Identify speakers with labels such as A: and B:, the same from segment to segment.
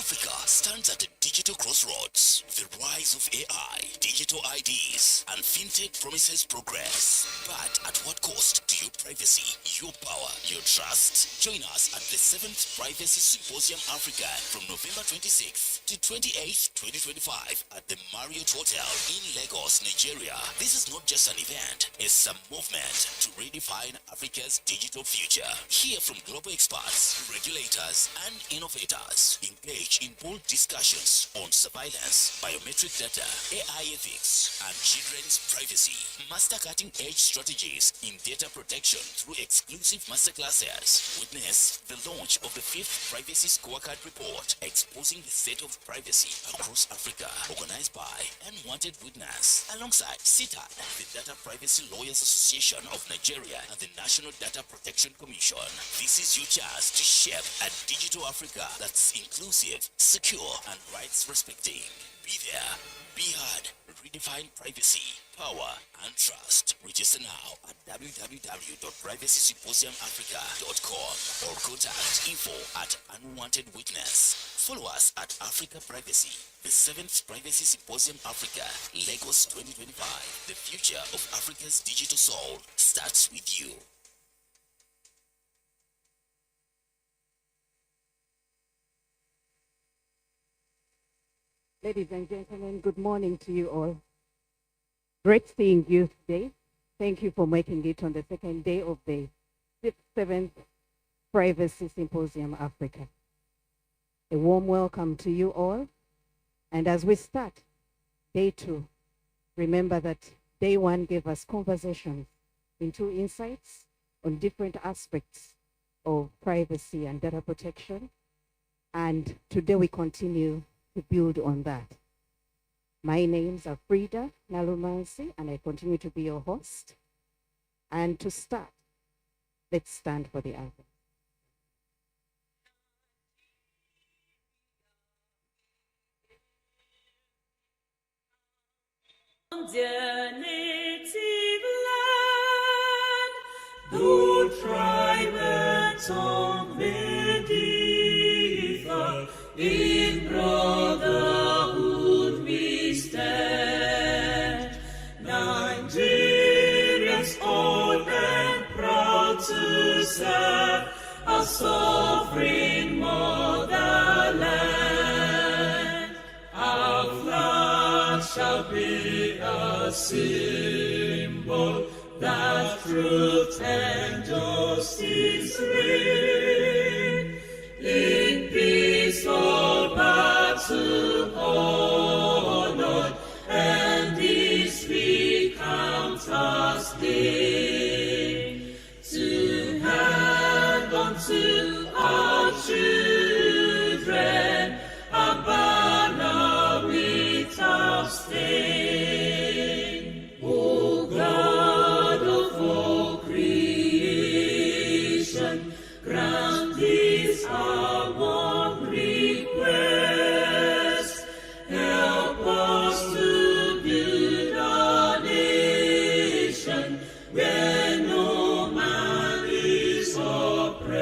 A: Africa stands at a digital crossroads. The rise of AI, digital IDs, and fintech promises progress. But at what cost to your privacy, your power, your trust? Join us at the 7th Privacy Symposium Africa from November 26th to 28th, 2025 at the Marriott Hotel in Lagos, Nigeria. This is not just an event, it's a movement to redefine Africa's digital future. Hear from global experts, regulators, and innovators. Engage in bold discussions on surveillance, biometric data, AI ethics, and children's privacy. Master cutting-edge strategies in data protection through exclusive masterclasses. Witness the launch of the 5th Privacy Scorecard Report, exposing the state of privacy across Africa, organized by Unwanted Witness, alongside CITA, the Data Privacy Lawyers Association of Nigeria, and the National Data Protection Commission. This is your chance to shape a digital Africa that's inclusive, secure, and rights respecting. Be there, be heard, redefine privacy, power, and trust. Register now at www.privacysymposiumafrica.com or contact info@Unwanted Witness. Follow us at Africa Privacy, the 7th Privacy Symposium Africa, Lagos 2025. The future of Africa's digital soul starts with you.
B: Ladies and gentlemen, good morning to you all. Great seeing you today. Thank you for making it on the second day of the 7th Privacy Symposium Africa. A warm welcome to you all. And as we start day 2, remember that day 1 gave us conversations into insights on different aspects of privacy and data protection. And today we continue to build on that. My names are Frida Nalumansi, and I continue to be your host. And to start, let's stand for the anthem.
C: Dear native land, though tribes of differ, in brotherhood we stand. Nigerians old and proud to serve our sovereign motherland. Our flag shall be a symbol that truth and justice reign. In peace all battle honored, and this we count as gain. To hand unto our children a banner without stain. O God of all creation, grant this our one request. Help us to build a nation where no man is oppressed,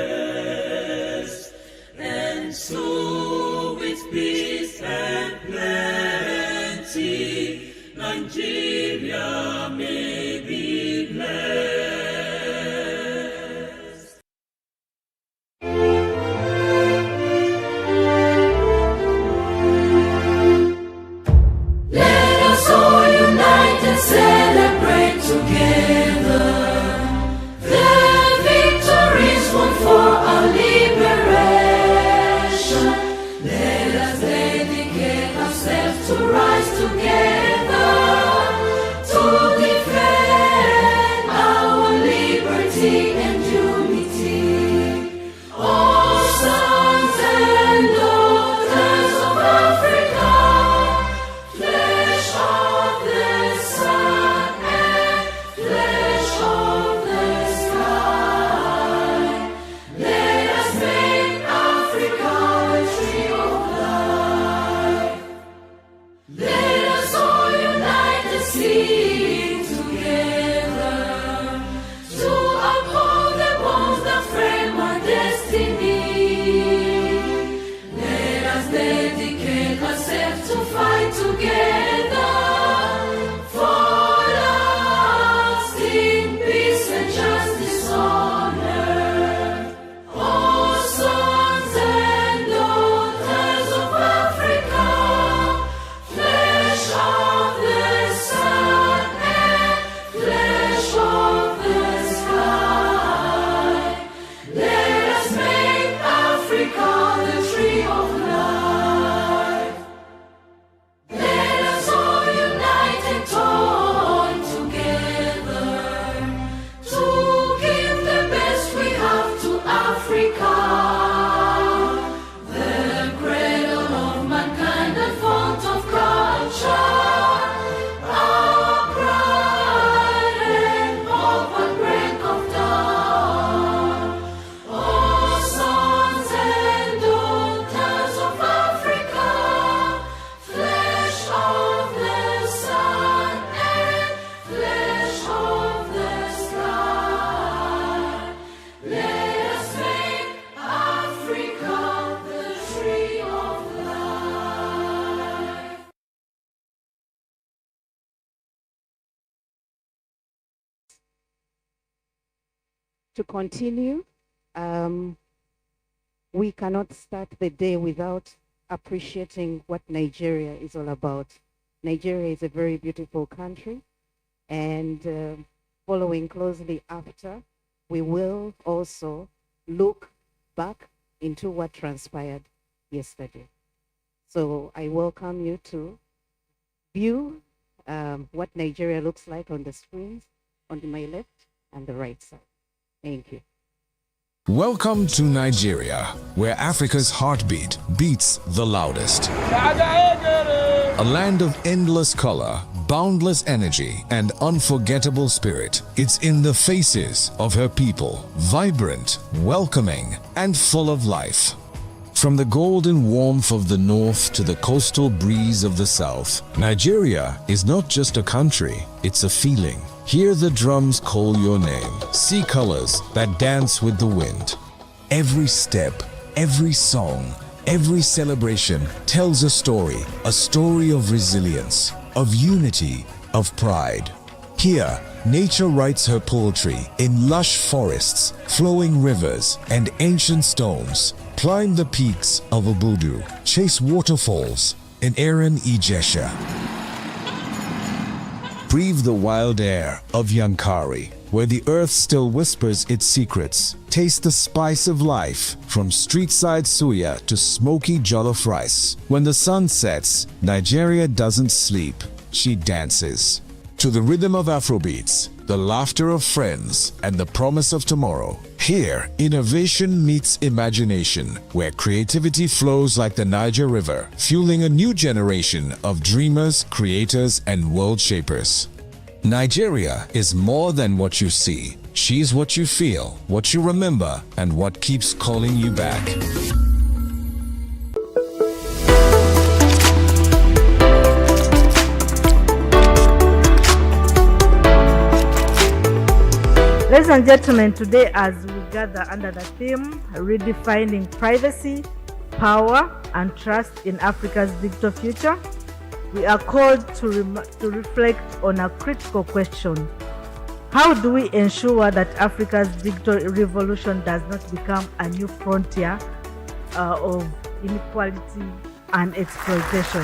C: and so with peace and plenty Nigeria may be blessed.
B: To continue, we cannot start the day without appreciating what Nigeria is all about. Nigeria is a very beautiful country, and following closely after, we will also look back into what transpired yesterday. So I welcome you to view what Nigeria looks like on the screens on my left and the right side. Thank you.
D: Welcome to Nigeria, where Africa's heartbeat beats the loudest. A land of endless color, boundless energy, and unforgettable spirit. It's in the faces of her people, vibrant, welcoming, and full of life. From the golden warmth of the north to the coastal breeze of the south, Nigeria is not just a country, it's a feeling. Hear the drums call your name. See colors that dance with the wind. Every step, every song, every celebration tells a story of resilience, of unity, of pride. Here, nature writes her poetry in lush forests, flowing rivers, and ancient stones. Climb the peaks of Obudu, chase waterfalls in Ikeja. Breathe the wild air of Yankari, where the earth still whispers its secrets. Taste the spice of life, from street-side suya to smoky jollof rice. When the sun sets, Nigeria doesn't sleep, she dances. To the rhythm of Afrobeats, the laughter of friends, and the promise of tomorrow. Here, innovation meets imagination, where creativity flows like the Niger River, fueling a new generation of dreamers, creators, and world shapers. Nigeria is more than what you see. She's what you feel, what you remember, and what keeps calling you back.
E: Ladies and gentlemen, today as we gather under the theme Redefining Privacy, Power and Trust in Africa's Digital Future, we are called to reflect on a critical question. How do we ensure that Africa's digital revolution does not become a new frontier of inequality and exploitation?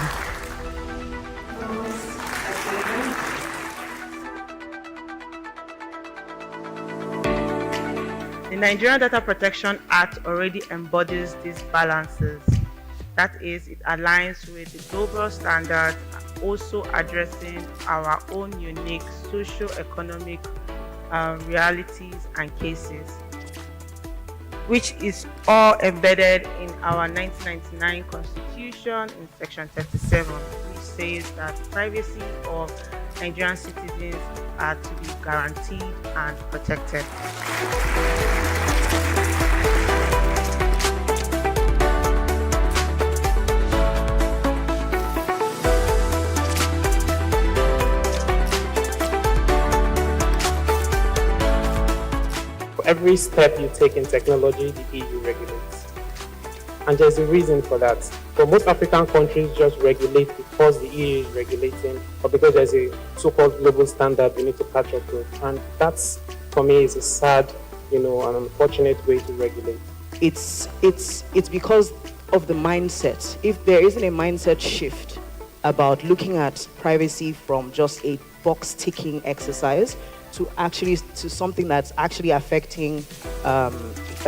E: The Nigerian Data Protection Act already embodies these balances. That is, it aligns with the global standards, also addressing our own unique socio-economic realities and cases, which is all embedded in our 1999 Constitution in Section 37, which says that privacy of Nigerian citizens are to be guaranteed and protected.
F: For every step you take in technology, the EU regulates. And there's a reason for that. For most African countries just regulate because the EU is regulating, or because there's a so-called global standard we need to catch up with. And that's, for me, is a sad, an unfortunate way to regulate.
G: It's because of the mindset. If there isn't a mindset shift about looking at privacy from just a box-ticking exercise to something that's actually affecting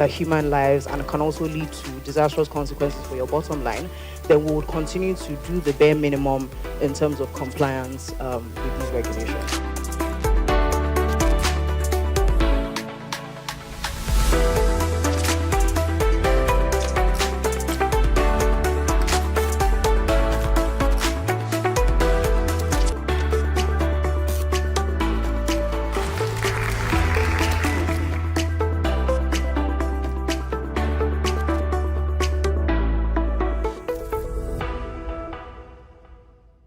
G: human lives and can also lead to disastrous consequences for your bottom line, then we will continue to do the bare minimum in terms of compliance with these regulations.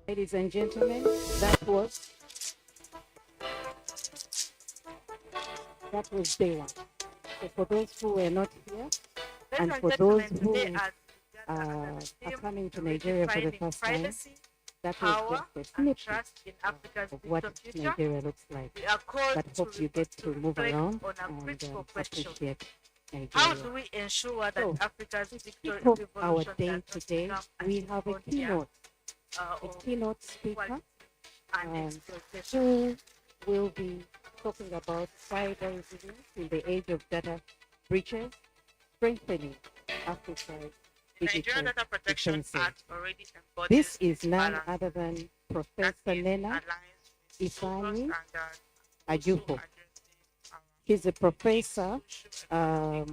B: Ladies and gentlemen, that was day one. So for those who were not here, and for those who are coming to Nigeria for the first time, That was
E: power,
B: just a
E: and
B: snippet
E: trust in Africa's
B: of what
E: digital future,
B: Nigeria looks like.
E: we are called
B: But hope you get
E: to
B: to move
E: reflect
B: around
E: on a
B: and
E: critical question.
B: appreciate
E: How
B: Nigeria.
E: do we ensure that
B: So,
E: Africa's
B: to
E: digital
B: kick off our
E: revolution
B: day
E: does not
B: today,
E: become a
B: we have a
E: frontier
B: a
E: of
B: keynote speaker
E: inequality and exploitation?
B: who will be talking about cyber resilience in the age of data breaches, strengthening Africa's
E: The Nigerian
B: digital
E: Data Protection
B: defenses.
E: Act already
B: This
E: embodies
B: is
E: this
B: none
E: balance.
B: other than
E: That
B: Professor
E: is,
B: Nena
E: aligns with global
B: Ifani
E: standards, also
B: Ajupo.
E: addressing our
B: She's a professor
E: socio-economic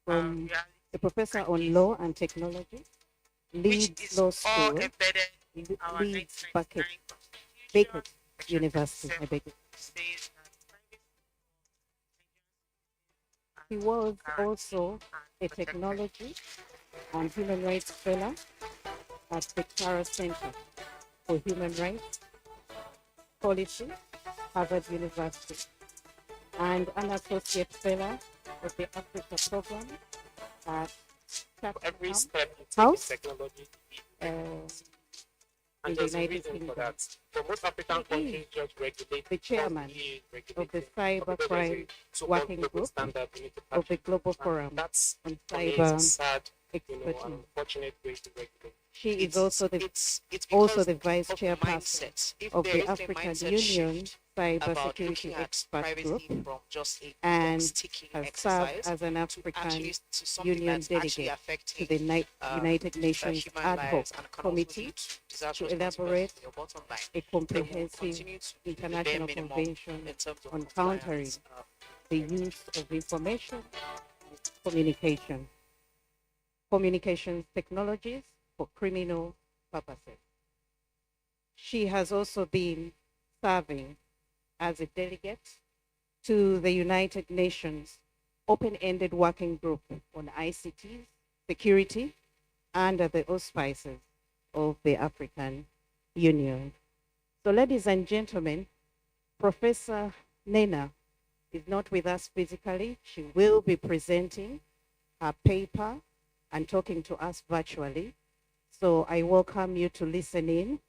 B: from
E: reality
B: a professor
E: and
B: on
E: needs,
B: law and technology,
E: which
B: Leeds
E: is
B: Law
E: all
B: School,
E: embedded in our
B: Leeds
E: 1999
B: Beckett
E: Constitution. Section
B: University,
E: 37
B: I beg you.
E: says that privacy
B: He was
E: and
B: also a
E: protected.
B: technology and human rights fellow at the Clara Center for Human Rights Policy, Harvard University, and an associate fellow of the Africa program at
F: Every
B: Chatham
F: step you take
B: House,
F: in technology,
B: in
F: and
B: the
F: there's a
B: United
F: reason for
B: Kingdom.
F: that. So most African
B: He is
F: countries just regulate
B: the chairman of the Cybercrime Working Group of the Global Forum
F: That's
B: on
F: for me, it's a
B: Cyber
F: sad, an
B: Expertise.
F: unfortunate way to regulate.
B: She is also the
G: it's
B: vice
G: of the
B: chairperson
G: mindset. If
B: of
G: there
B: the
G: isn't a
B: African
G: mindset
B: Union
G: shift about
B: Cybersecurity
G: looking at
B: Expert
G: privacy
B: Group
G: from just a
B: and
G: box-ticking
B: has served
G: exercise
B: as an
G: to
B: African
G: actually to something
B: Union
G: that's actually
B: delegate to
G: affecting
B: the United Nations
G: human
B: Ad Hoc
G: lives and can also
B: Committee
G: lead to disastrous
B: to elaborate
G: consequences in your bottom line.
B: a
G: Then we'll
B: comprehensive
G: continue to do the bare
B: international
G: minimum
B: convention
G: in terms of
B: on
G: compliance.
B: countering the use of information communications technologies for criminal purposes. She has also been serving as a delegate to the United Nations Open-Ended Working Group on ICT security under the auspices of the African Union. So, ladies and gentlemen, Professor Nena is not with us physically. She will be presenting her paper and talking to us virtually. So I welcome you to listen in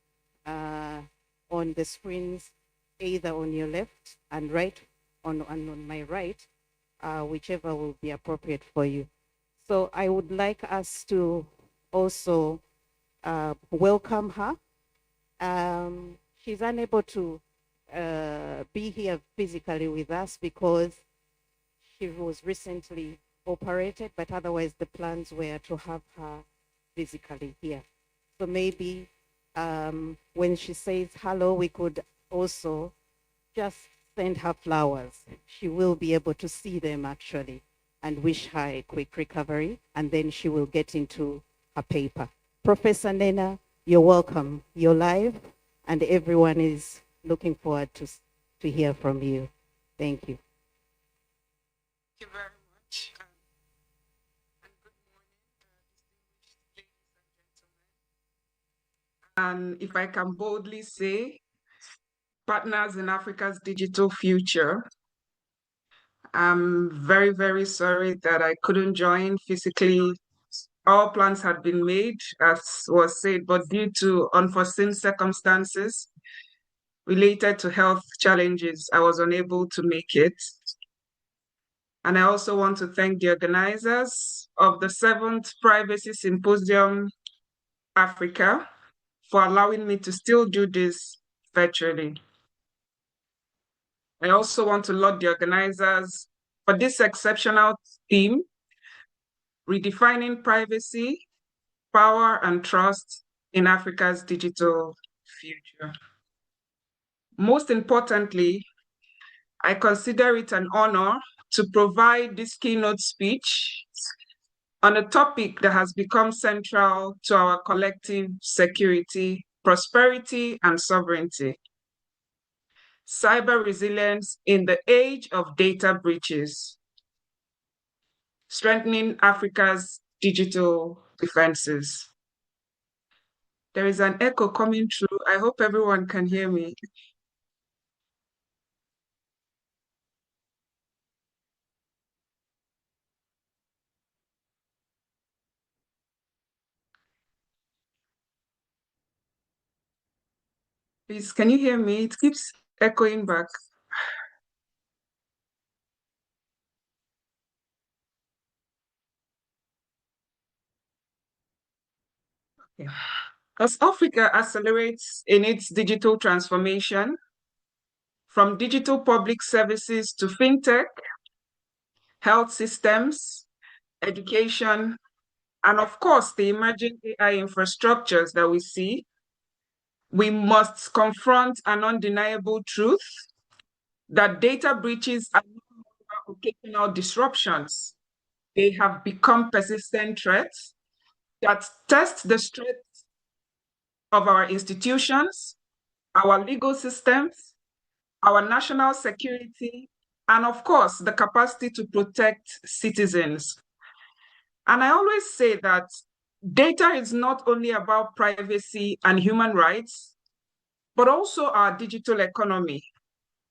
B: on the screens, either on your left and right, on my right, whichever will be appropriate for you. So I would like us to also welcome her. She's unable to be here physically with us because she was recently operated, but otherwise the plans were to have her physically here. So maybe when she says hello, we could also just send her flowers. She will be able to see them actually and wish her a quick recovery, and then she will get into her paper. Professor Nena, you're welcome. You're live, and everyone is looking forward to hear from you. Thank you.
H: Thank you very much. And good morning, distinguished ladies and gentlemen. And if I can boldly say, partners in Africa's digital future, I'm very, very sorry that I couldn't join physically. All plans had been made, as was said, but due to unforeseen circumstances related to health challenges, I was unable to make it. And I also want to thank the organizers of the 7th Privacy Symposium Africa for allowing me to still do this virtually. I also want to laud the organizers for this exceptional theme, redefining privacy, power, and trust in Africa's digital future. Most importantly, I consider it an honor to provide this keynote speech on a topic that has become central to our collective security, prosperity, and sovereignty: cyber resilience in the age of data breaches, strengthening Africa's digital defenses. There is an echo coming through. I hope everyone can hear me. Please, can you hear me? It keeps echoing back. Okay. As Africa accelerates in its digital transformation, from digital public services to fintech, health systems, education, and of course, the emerging AI infrastructures that we see, we must confront an undeniable truth that data breaches are no longer occasional disruptions. They have become persistent threats that test the strength of our institutions, our legal systems, our national security, and of course, the capacity to protect citizens. And I always say that data is not only about privacy and human rights, but also our digital economy,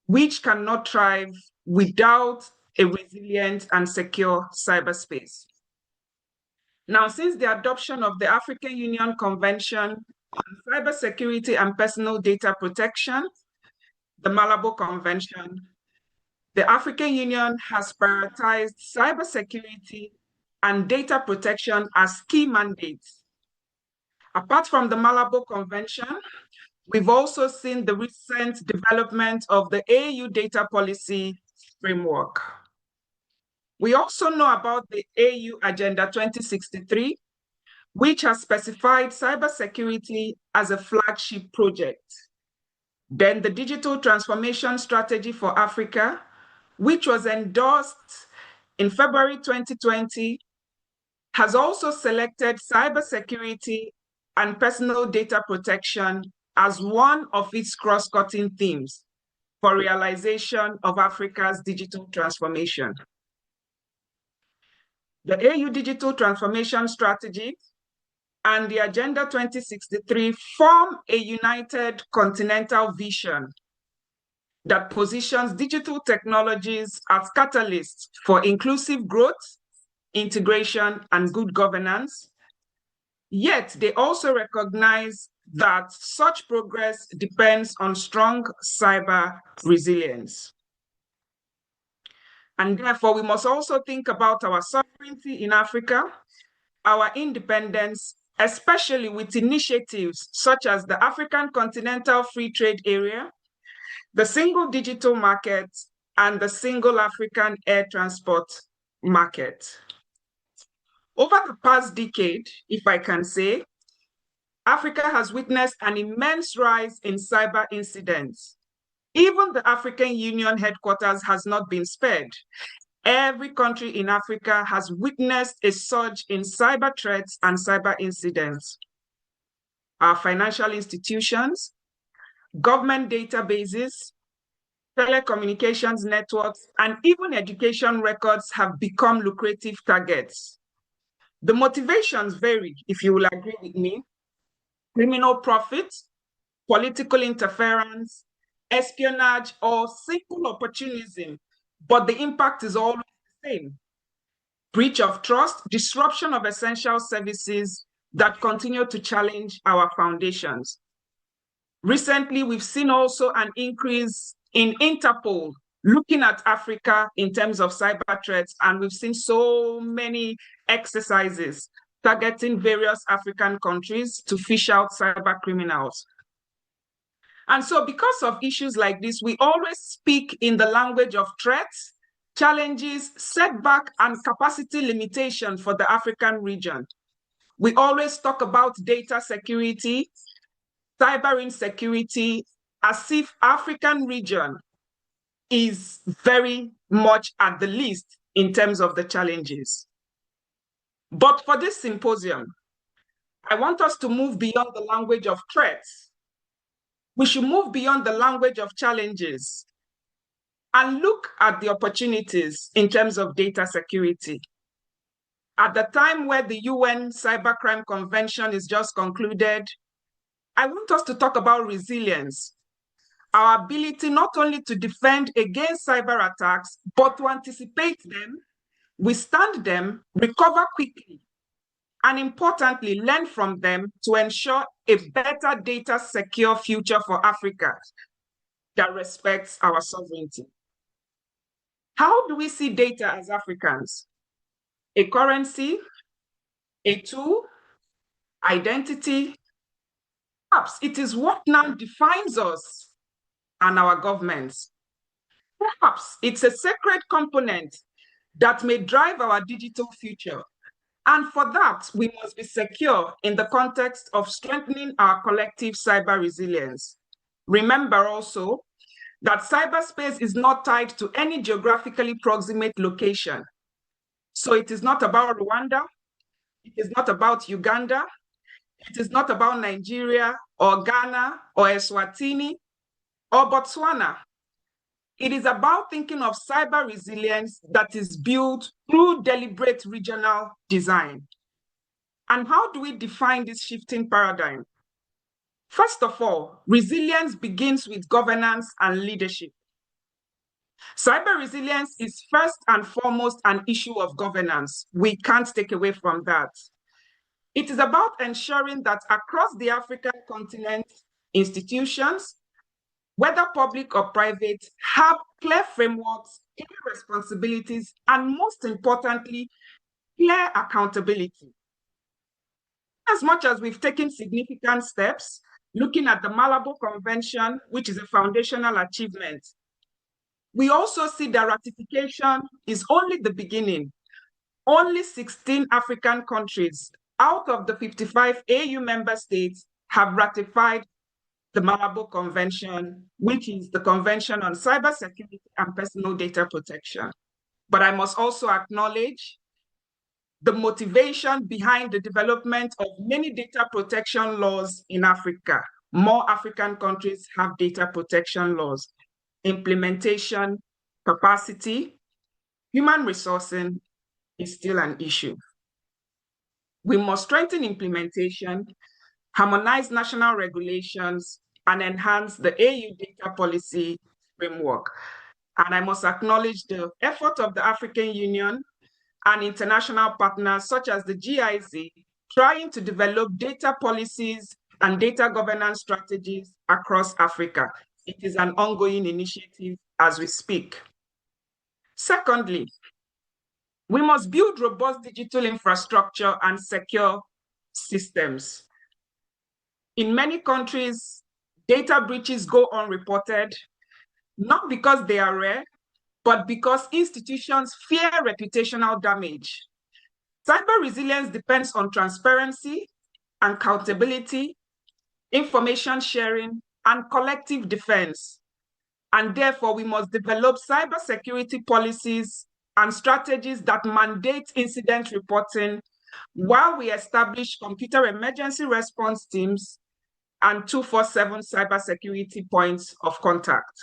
H: which cannot thrive without a resilient and secure cyberspace. Now, since the adoption of the African Union Convention on Cybersecurity and Personal Data Protection, the Malabo Convention, the African Union has prioritized cybersecurity and data protection as key mandates. Apart from the Malabo Convention, we've also seen the recent development of the AU data policy framework. We also know about the AU Agenda 2063, which has specified cybersecurity as a flagship project. Then the Digital Transformation Strategy for Africa, which was endorsed in February 2020, has also selected cybersecurity and personal data protection as one of its cross-cutting themes for realization of Africa's digital transformation. The AU Digital Transformation Strategy and the Agenda 2063 form a united continental vision that positions digital technologies as catalysts for inclusive growth, integration, and good governance. Yet they also recognize that such progress depends on strong cyber resilience. And therefore, we must also think about our sovereignty in Africa, our independence, especially with initiatives such as the African Continental Free Trade Area, the Single Digital Market, and the Single African Air Transport Market. Over the past decade, if I can say, Africa has witnessed an immense rise in cyber incidents. Even the African Union headquarters has not been spared. Every country in Africa has witnessed a surge in cyber threats and cyber incidents. Our financial institutions, government databases, telecommunications networks, and even education records have become lucrative targets. The motivations vary, if you will agree with me. Criminal profit, political interference, espionage, or simple opportunism, but the impact is always the same. Breach of trust, disruption of essential services that continue to challenge our foundations. Recently, we've seen also an increase in Interpol looking at Africa in terms of cyber threats, and we've seen so many exercises targeting various African countries to fish out cyber criminals. And so because of issues like this, we always speak in the language of threats, challenges, setback, and capacity limitation for the African region. We always talk about data security, cyber insecurity, as if African region is very much at the least in terms of the challenges. But for this symposium, I want us to move beyond the language of threats. We should move beyond the language of challenges and look at the opportunities in terms of data security. At the time where the UN Cybercrime Convention is just concluded, I want us to talk about resilience, our ability not only to defend against cyber attacks, but to anticipate them, withstand them, recover quickly, and importantly, learn from them to ensure a better data secure future for Africa that respects our sovereignty. How do we see data as Africans? A currency, a tool, identity? Perhaps it is what now defines us and our governments. Perhaps it's a sacred component that may drive our digital future. And for that, we must be secure in the context of strengthening our collective cyber resilience. Remember also that cyberspace is not tied to any geographically proximate location. So it is not about Rwanda, it is not about Uganda, it is not about Nigeria or Ghana or Eswatini or Botswana. It is about thinking of cyber resilience that is built through deliberate regional design. And how do we define this shifting paradigm? First of all, resilience begins with governance and leadership. Cyber resilience is first and foremost an issue of governance. We can't take away from that. It is about ensuring that across the African continent, institutions, whether public or private, have clear frameworks, clear responsibilities, and most importantly, clear accountability. As much as we've taken significant steps, looking at the Malabo Convention, which is a foundational achievement, we also see that ratification is only the beginning. Only 16 African countries out of the 55 AU member states have ratified the Malabo Convention, which is the Convention on Cybersecurity and Personal Data Protection. But I must also acknowledge the motivation behind the development of many data protection laws in Africa. More African countries have data protection laws. Implementation, capacity, human resourcing is still an issue. We must strengthen implementation, harmonize national regulations, and enhance the AU data policy framework. And I must acknowledge the effort of the African Union and international partners such as the GIZ, trying to develop data policies and data governance strategies across Africa. It is an ongoing initiative as we speak. Secondly, we must build robust digital infrastructure and secure systems. In many countries, data breaches go unreported, not because they are rare, but because institutions fear reputational damage. Cyber resilience depends on transparency, accountability, information sharing, and collective defense. And therefore, we must develop cybersecurity policies and strategies that mandate incident reporting while we establish computer emergency response teams and 24/7 cybersecurity points of contact.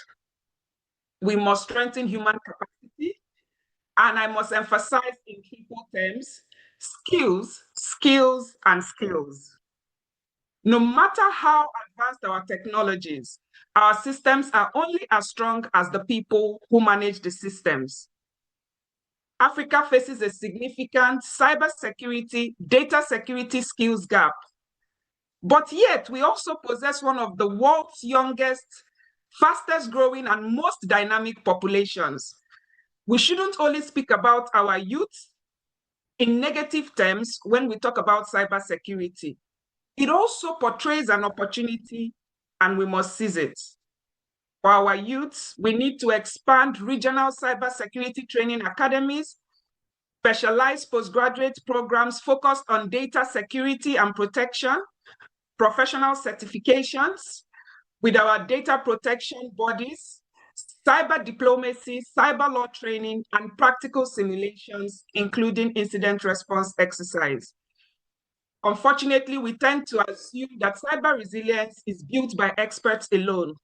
H: We must strengthen human capacity, and I must emphasize in triple terms, skills, skills, and skills. No matter how advanced our technologies, our systems are only as strong as the people who manage the systems. Africa faces a significant cybersecurity, data security skills gap. But yet, we also possess one of the world's youngest, fastest growing, and most dynamic populations. We shouldn't only speak about our youth in negative terms when we talk about cybersecurity. It also portrays an opportunity, and we must seize it. For our youths, we need to expand regional cybersecurity training academies, specialized postgraduate programs focused on data security and protection, professional certifications with our data protection bodies, cyber diplomacy, cyber law training, and practical simulations, including incident response exercise. Unfortunately, we tend to assume that cyber resilience is built by experts alone.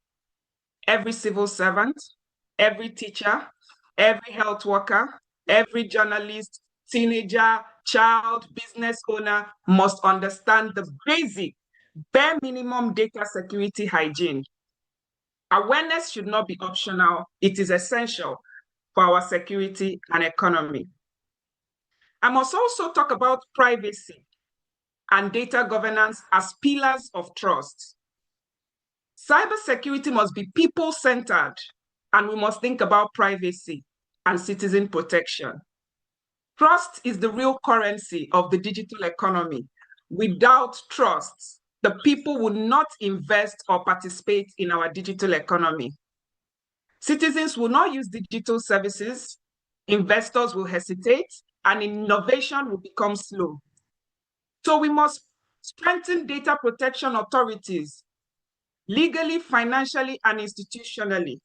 H: Every civil servant, every teacher, every health worker, every journalist, teenager, child, business owner must understand the basic, bare minimum data security hygiene. Awareness should not be optional. It is essential for our security and economy. I must also talk about privacy. and data governance as pillars of trust. Cybersecurity must be people-centered, and we must think about privacy and citizen protection. Trust is the real currency of the digital economy. Without trust, the people will not invest or participate in our digital economy. Citizens will not use digital services, investors will hesitate, and innovation will become slow. So we must strengthen data protection authorities, legally, financially, and institutionally.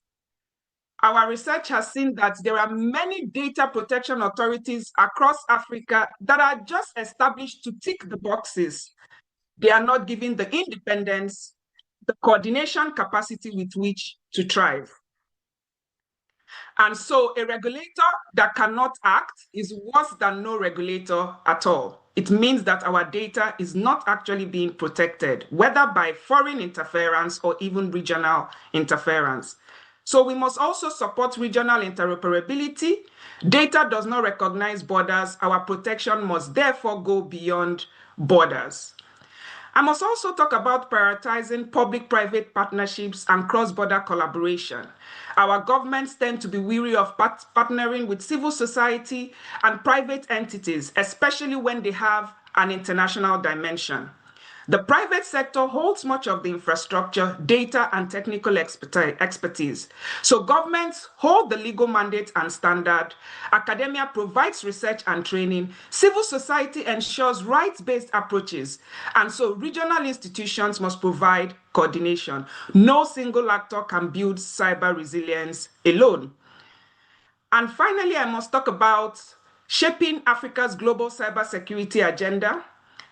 H: Our research has seen that there are many data protection authorities across Africa that are just established to tick the boxes. They are not given the independence, the coordination capacity with which to thrive. And so a regulator that cannot act is worse than no regulator at all. It means that our data is not actually being protected, whether by foreign interference or even regional interference. So we must also support regional interoperability. Data does not recognize borders. Our protection must therefore go beyond borders. I must also talk about prioritizing public-private partnerships and cross-border collaboration. Our governments tend to be weary of partnering with civil society and private entities, especially when they have an international dimension. The private sector holds much of the infrastructure, data, and technical expertise. So governments hold the legal mandate and standard, academia provides research and training, civil society ensures rights-based approaches, and so regional institutions must provide coordination. No single actor can build cyber resilience alone. And finally, I must talk about shaping Africa's global cybersecurity agenda,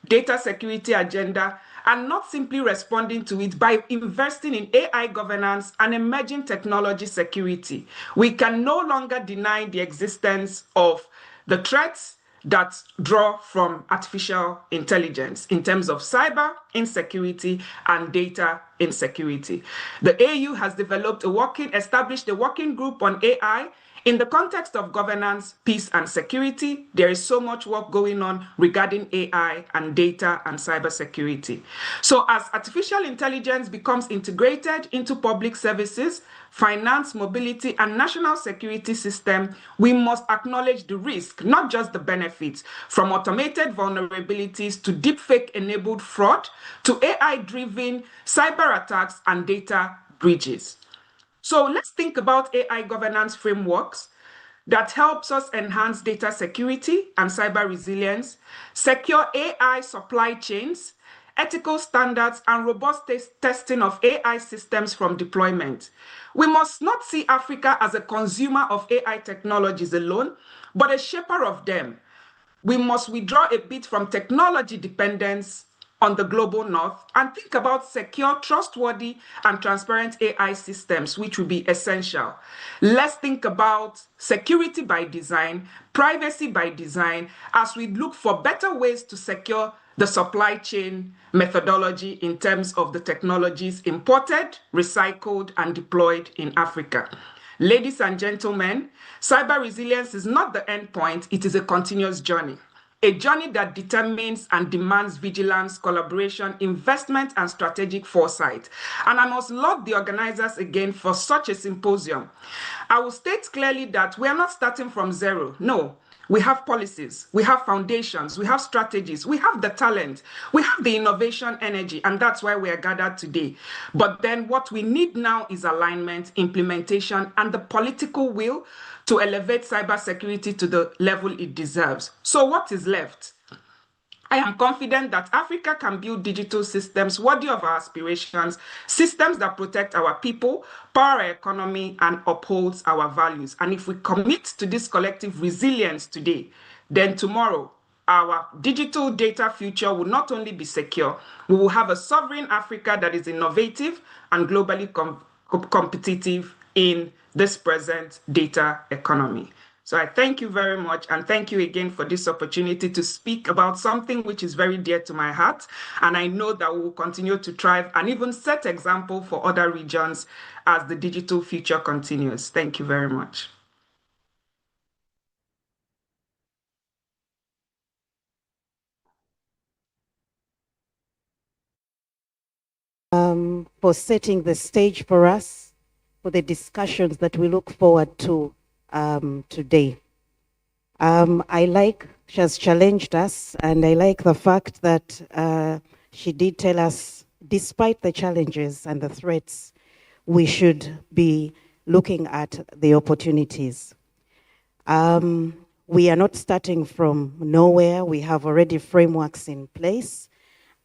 H: data security agenda, and not simply responding to it by investing in AI governance and emerging technology security. We can no longer deny the existence of the threats that draw from artificial intelligence in terms of cyber insecurity and data insecurity. The AU has established a working group on AI. In the context of governance, peace, and security, there is so much work going on regarding AI and data and cybersecurity. So as artificial intelligence becomes integrated into public services, finance, mobility, and national security system, we must acknowledge the risk, not just the benefits, from automated vulnerabilities to deepfake-enabled fraud to AI-driven cyber attacks and data breaches. So let's think about AI governance frameworks that helps us enhance data security and cyber resilience, secure AI supply chains, ethical standards, and robust testing of AI systems from deployment. We must not see Africa as a consumer of AI technologies alone, but a shaper of them. We must withdraw a bit from technology dependence on the global north and think about secure, trustworthy, and transparent AI systems, which will be essential. Let's think about security by design, privacy by design, as we look for better ways to secure the supply chain methodology in terms of the technologies imported, recycled, and deployed in Africa. Ladies and gentlemen, cyber resilience is not the end point, it is a continuous journey. A journey that determines and demands vigilance, collaboration, investment, and strategic foresight. And I must laud the organizers again for such a symposium. I will state clearly that we are not starting from zero. No, we have policies, we have foundations, we have strategies, we have the talent, we have the innovation energy, and that's why we are gathered today. But then what we need now is alignment, implementation, and the political will to elevate cybersecurity to the level it deserves. So what is left? I am confident that Africa can build digital systems worthy of our aspirations, systems that protect our people, power our economy, and upholds our values. And if we commit to this collective resilience today, then tomorrow, our digital data future will not only be secure, we will have a sovereign Africa that is innovative and globally competitive in this present data economy. So I thank you very much, and thank you again for this opportunity to speak about something which is very dear to my heart. And I know that we will continue to thrive and even set example for other regions as the digital future continues. Thank you very much.
B: for setting the stage for us for the discussions that we look forward to today. She has challenged us, and I like the fact that she did tell us, despite the challenges and the threats, we should be looking at the opportunities. We are not starting from nowhere. We have already frameworks in place,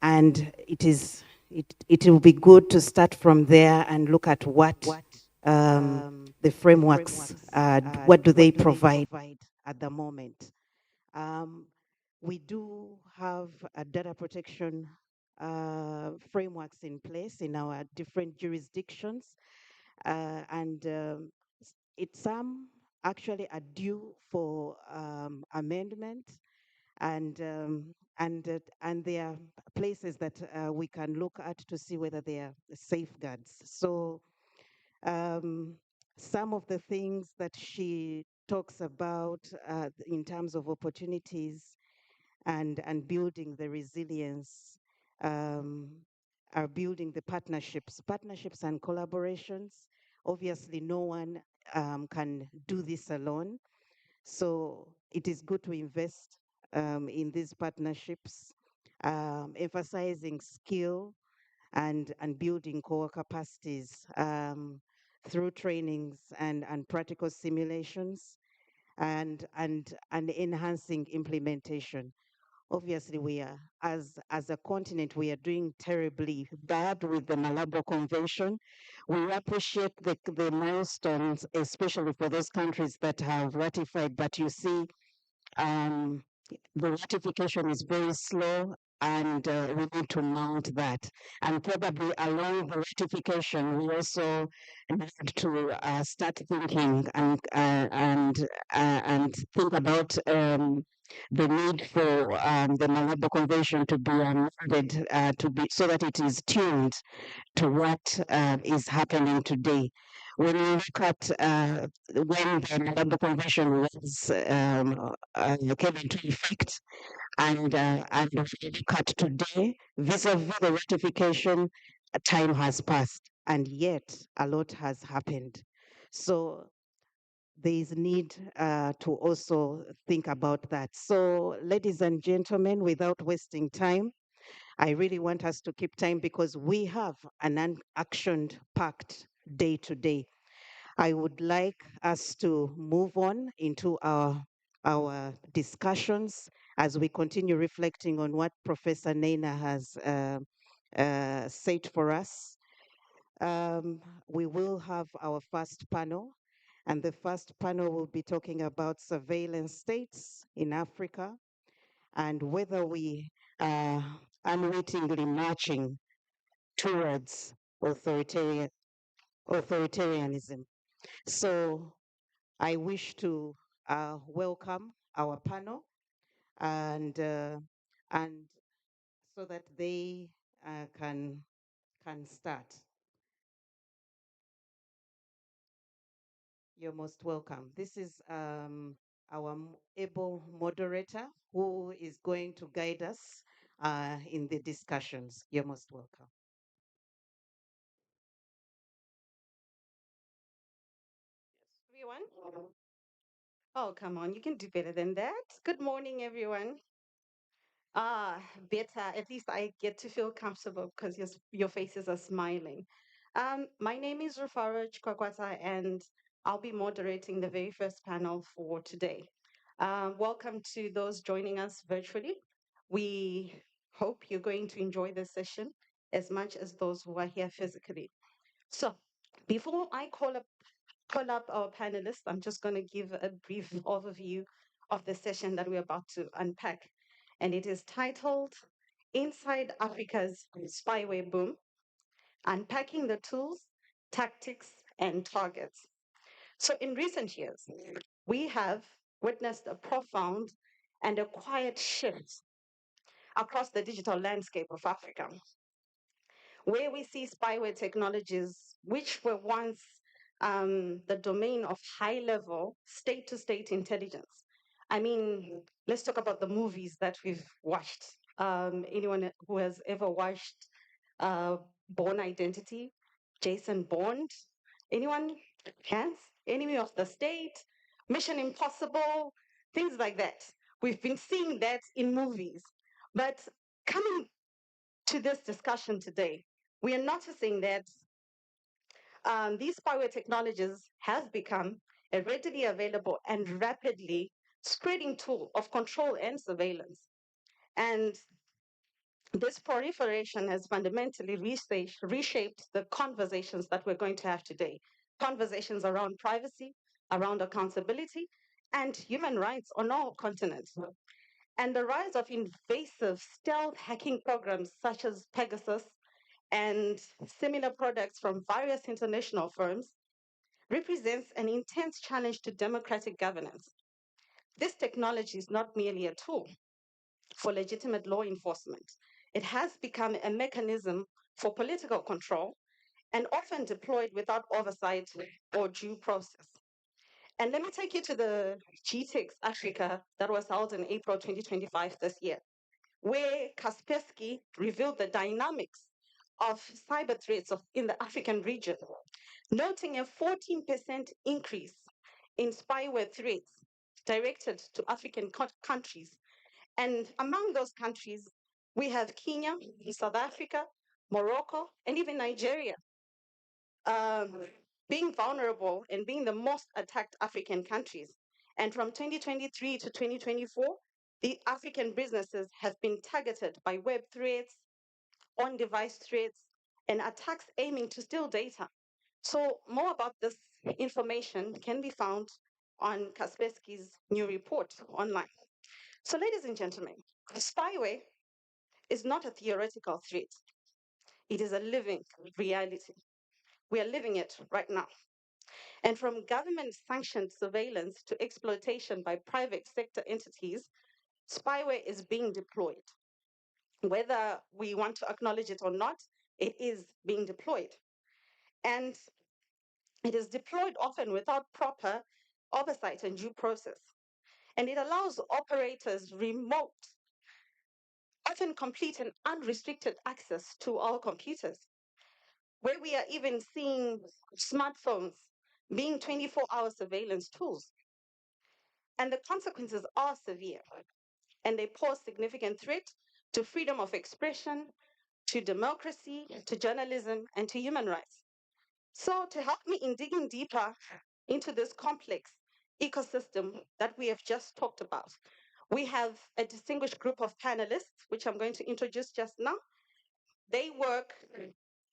B: and it will be good to start from there and look at what the frameworks, what do they provide at the moment. We do have a data protection frameworks in place in our different jurisdictions, and some actually are due for amendment, and there are places that we can look at to see whether they are safeguards. So some of the things that she talks about in terms of opportunities and building the resilience are building the partnerships and collaborations. Obviously, no one can do this alone. So it is good to invest in these partnerships, emphasizing skill and building core capacities through trainings and practical simulations, and enhancing implementation. Obviously, we are, as a continent, we are doing terribly bad with the Malabo Convention. We appreciate the milestones, especially for those countries that have ratified, but you see, the ratification is very slow, and we need to mount that. And probably along the ratification, we also need to start thinking and think about the need for the Malabo Convention to be amended to be so that it is tuned to what is happening today. When you look at when the Malabo Convention was came into effect, and when you look at today, vis-a-vis the ratification, time has passed, and yet a lot has happened. So there is need to also think about that. So, ladies and gentlemen, without wasting time, I really want us to keep time because we have an unactioned packed day today. I would like us to move on into our discussions as we continue reflecting on what Professor Naina has said for us. We will have our first panel, and the first panel will be talking about surveillance states in Africa and whether we are unwittingly marching towards authoritarianism. So I wish to welcome our panel, and so that they can start. You're most welcome. This is our able moderator who is going to guide us in the discussions. You're most welcome.
I: Everyone? Oh, come on, you can do better than that. Good morning, everyone. Ah, better. At least I get to feel comfortable because your faces are smiling. My name is Rufaro Chikwakwata, and I'll be moderating the very first panel for today. Welcome to those joining us virtually. We hope you're going to enjoy this session as much as those who are here physically. So, before I call up our panelists, I'm just going to give a brief overview of the session that we're about to unpack. And it is titled Inside Africa's Spyware Boom, Unpacking the Tools, Tactics, and Targets. So in recent years, we have witnessed a profound and a quiet shift across the digital landscape of Africa, where we see spyware technologies, which were once the domain of high-level state-to-state intelligence. I mean, let's talk about the movies that we've watched. Anyone who has ever watched Born Identity, Jason Bourne. Anyone? Hands? Enemy of the State, Mission Impossible, things like that. We've been seeing that in movies. But coming to this discussion today, we are noticing that these spyware technologies have become a readily available and rapidly spreading tool of control and surveillance. And this proliferation has fundamentally reshaped the conversations that we're going to have today. Conversations around privacy, around accountability, and human rights on all continents. And the rise of invasive stealth hacking programs such as Pegasus and similar products from various international firms represents an intense challenge to democratic governance. This technology is not merely a tool for legitimate law enforcement. It has become a mechanism for political control and often deployed without oversight or due process. And let me take you to the GTEx Africa that was held in April 2025 this year, where Kaspersky revealed the dynamics of cyber threats in the African region, noting a 14% increase in spyware threats directed to African countries. And among those countries, we have Kenya, South Africa, Morocco, and even Nigeria um, being vulnerable and being the most attacked African countries. And from 2023 to 2024, the African businesses have been targeted by web threats, on device threats, and attacks aiming to steal data. So, more about this information can be found on Kaspersky's new report online. So, ladies and gentlemen, spyware is not a theoretical threat, it is a living reality. We are living it right now. And from government sanctioned surveillance to exploitation by private sector entities, spyware is being deployed. Whether we want to acknowledge it or not, it is being deployed. And it is deployed often without proper oversight and due process. And it allows operators remote, often complete and unrestricted access to our computers, where we are even seeing smartphones being 24-hour surveillance tools. And the consequences are severe, and they pose significant threat to freedom of expression, to democracy, to journalism, and to human rights. So, to help me in digging deeper into this complex ecosystem that we have just talked about, we have a distinguished group of panelists, which I'm going to introduce just now. They work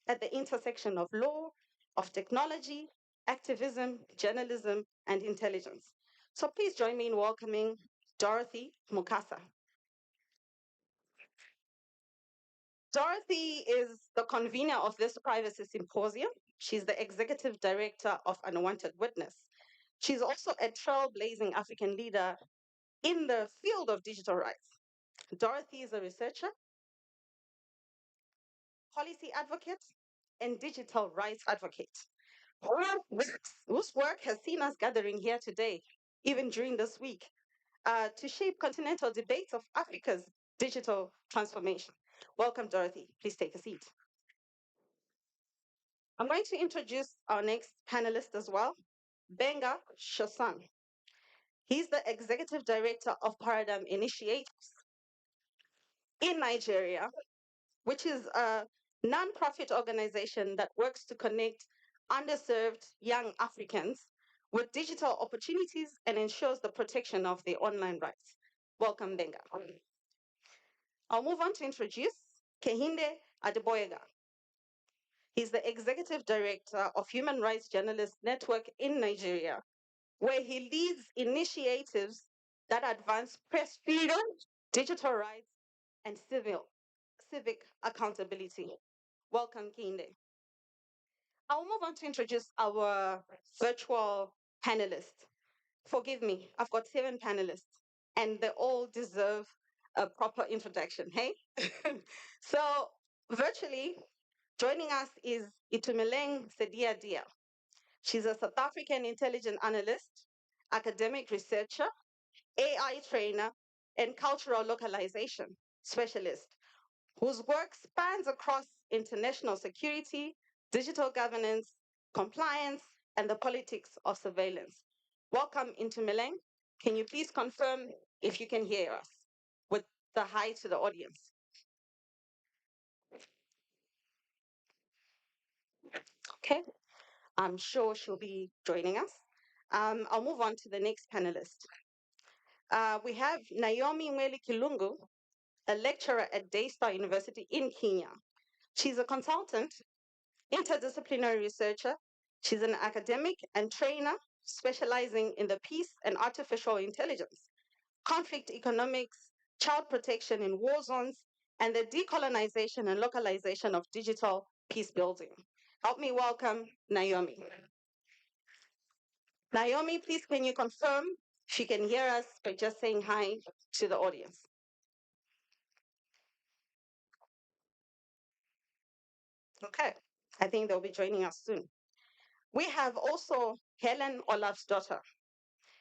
I: at the intersection of law, of technology, activism, journalism, and intelligence. So please join me in welcoming Dorothy Mukasa. Dorothy is the convener of this privacy symposium. She's the executive director of Unwanted Witness. She's also a trailblazing African leader in the field of digital rights. Dorothy is a researcher, policy advocate, and digital rights advocate, whose work has seen us gathering here today, even during this week, to shape continental debates of Africa's digital transformation. Welcome, Dorothy. Please take a seat. I'm going to introduce our next panelist as well, Benga Shosan. He's the executive director of Paradigm Initiatives in Nigeria, which is a nonprofit organization that works to connect underserved young Africans with digital opportunities and ensures the protection of their online rights. Welcome, Benga. I'll move on to introduce Kehinde Adeboyega. He's the executive director of Human Rights Journalists Network in Nigeria, where he leads initiatives that advance press freedom, digital rights, and civic accountability. Welcome, Kehinde. I'll move on to introduce our virtual panelists. Forgive me, I've got 7 panelists, and they all deserve a proper introduction, hey? So, virtually, joining us is Itumeleng Sedia Dia. She's a South African intelligence analyst, academic researcher, AI trainer, and cultural localization specialist, whose work spans across international security, digital governance, compliance, and the politics of surveillance. Welcome into Milang. Can you please confirm if you can hear us with the hi to the audience? Okay, I'm sure she'll be joining us. I'll move on to the next panelist. We have Naomi Mweli Kilungu, a lecturer at Daystar University in Kenya. She's a consultant, interdisciplinary researcher. She's an academic and trainer specializing in the peace and artificial intelligence, conflict economics, child protection in war zones, and the decolonization and localization of digital peace building. Help me welcome Naomi. Naomi, please can you confirm she can hear us by just saying hi to the audience? Okay, I think they'll be joining us soon. We have also Helen Olafsdottir.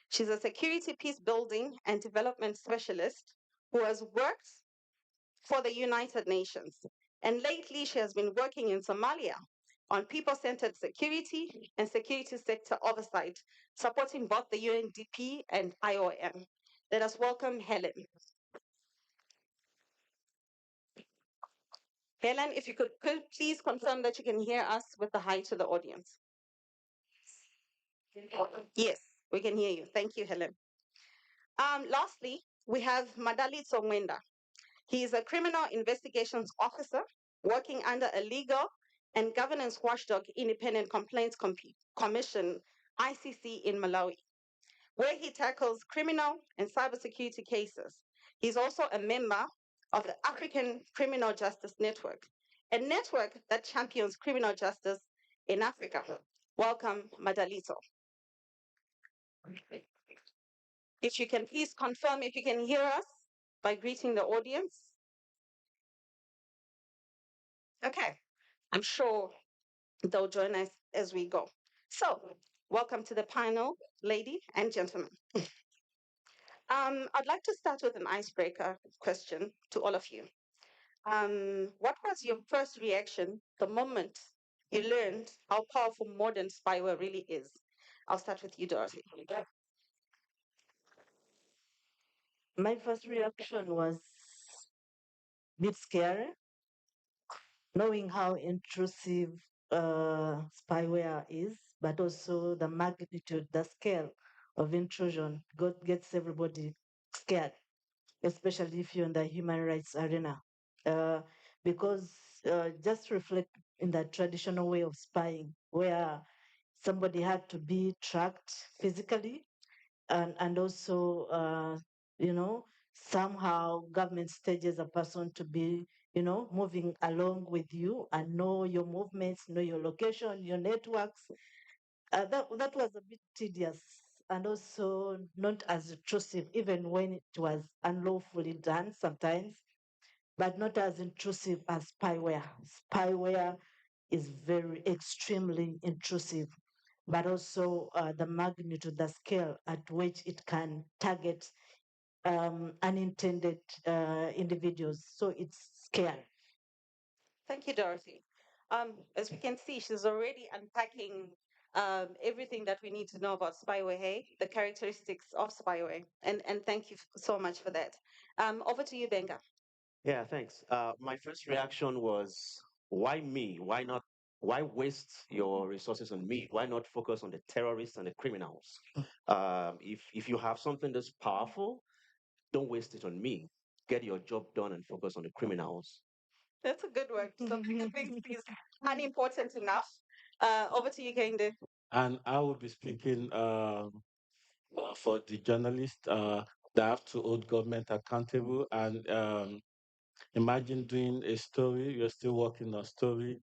I: She's a security peace building and development specialist who has worked for the United Nations. And lately, she has been working in Somalia on people-centered security and security sector oversight, supporting both the UNDP and IOM. Let us welcome Helen. Helen, if you could please confirm that you can hear us with the hi to the audience. Yes, we can hear you. Thank you, Helen. Lastly, we have Madalitso Mwenda. He is a criminal investigations officer working under a legal and governance watchdog independent complaints commission, ICC, in Malawi, where he tackles criminal and cybersecurity cases. He's also a member of the African Criminal Justice Network, a network that champions criminal justice in Africa. Welcome, Madalito. If you can please confirm if you can hear us by greeting the audience. Okay, I'm sure they'll join us as we go. So, welcome to the panel, ladies and gentlemen. I'd like to start with an icebreaker question to all of you. What was your first reaction the moment you learned how powerful modern spyware really is? I'll start with you, Dorothy.
J: My first reaction was a bit scary, knowing how intrusive spyware is, but also the magnitude, the scale of intrusion gets everybody scared, especially if you're in the human rights arena. Uh, because just reflect in the traditional way of spying, where somebody had to be tracked physically and also somehow government stages a person to be moving along with you and know your movements, know your location, your networks. That was a bit tedious and also not as intrusive, even when it was unlawfully done sometimes, but not as intrusive as spyware. Spyware is very extremely intrusive, but also the magnitude, the scale at which it can target unintended individuals. So it's scary.
I: Thank you, Dorothy. As we can see, she's already unpacking everything that we need to know about spyware, hey, the characteristics of spyware. And thank you so much for that. Over to you, Benga.
K: Yeah, thanks. My first reaction was, why me? Why not? Why waste your resources on me? Why not focus on the terrorists and the criminals? If you have something that's powerful, don't waste it on me. Get your job done and focus on the criminals.
I: That's a good word. Something that makes things unimportant enough. Over to you, Kende.
C: And I will be speaking for the journalists that have to hold government accountable. And imagine doing a story, you're still working on a story,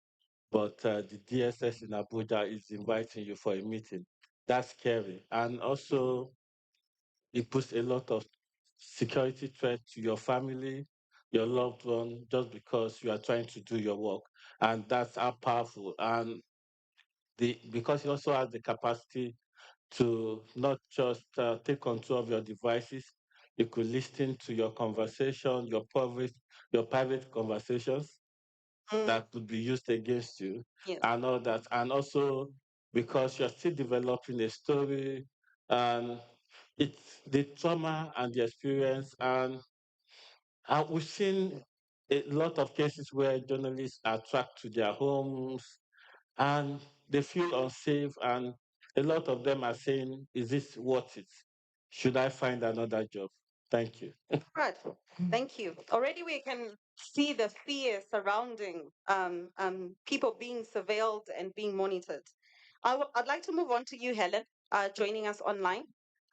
C: but the DSS in Abuja is inviting you for a meeting. That's scary. And also, it puts a lot of security threat to your family, your loved one, just because you are trying to do your work. And that's how powerful. And because it also has the capacity to not just take control of your devices, you could listen to your conversation, your private conversations. that could be used against you
I: Yes.
C: and all that. And also because you're still developing a story and it's the trauma and the experience. And we've seen a lot of cases where journalists are tracked to their homes and they feel unsafe. And a lot of them are saying, is this worth it? Should I find another job? Thank you.
I: Right. Thank you. Already we can see the fear surrounding people being surveilled and being monitored. I'd like to move on to you, Helen, joining us online,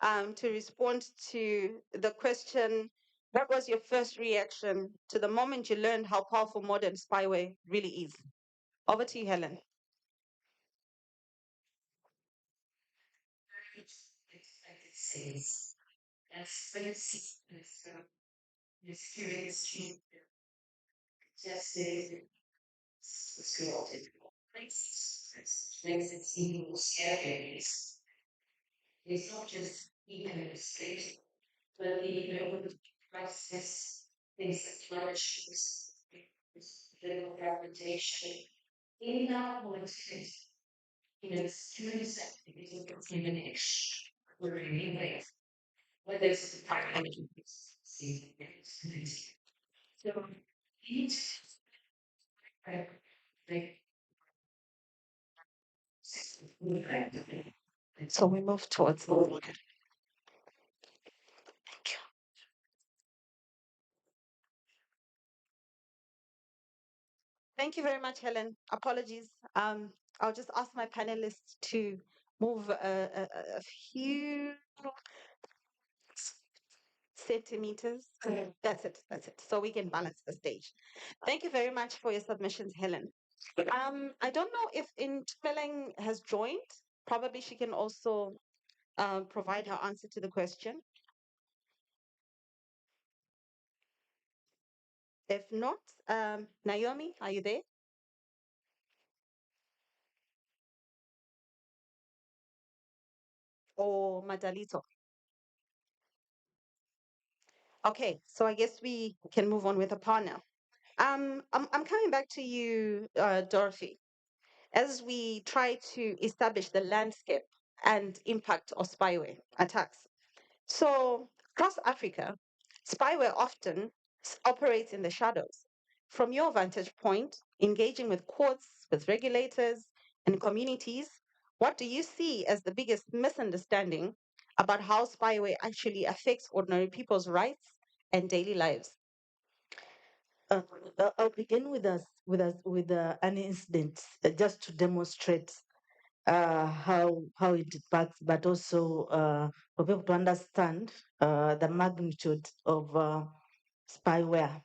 I: to respond to the question, what was your first reaction to the moment you learned how powerful modern spyware really is? Over to you, Helen. So we move towards the Thank you very much, Helen. Apologies. I'll just ask my panelists to move a few centimeters. That's it. That's it. So we can balance the stage. Thank you very much for your submissions, Helen. I don't know if Intumeleng has joined. Probably she can also provide her answer to the question. If not, Naomi, are you there? Or Madalito? Okay, so I guess we can move on with the partner. I'm coming back to you, Dorothy, as we try to establish the landscape and impact of spyware attacks. So, across Africa, spyware often operates in the shadows. From your vantage point, engaging with courts, with regulators, and communities, what do you see as the biggest misunderstanding about how spyware actually affects ordinary people's rights and daily lives?
J: Uh, I'll begin with an incident just to demonstrate how it impacts, but also for people to understand the magnitude of spyware.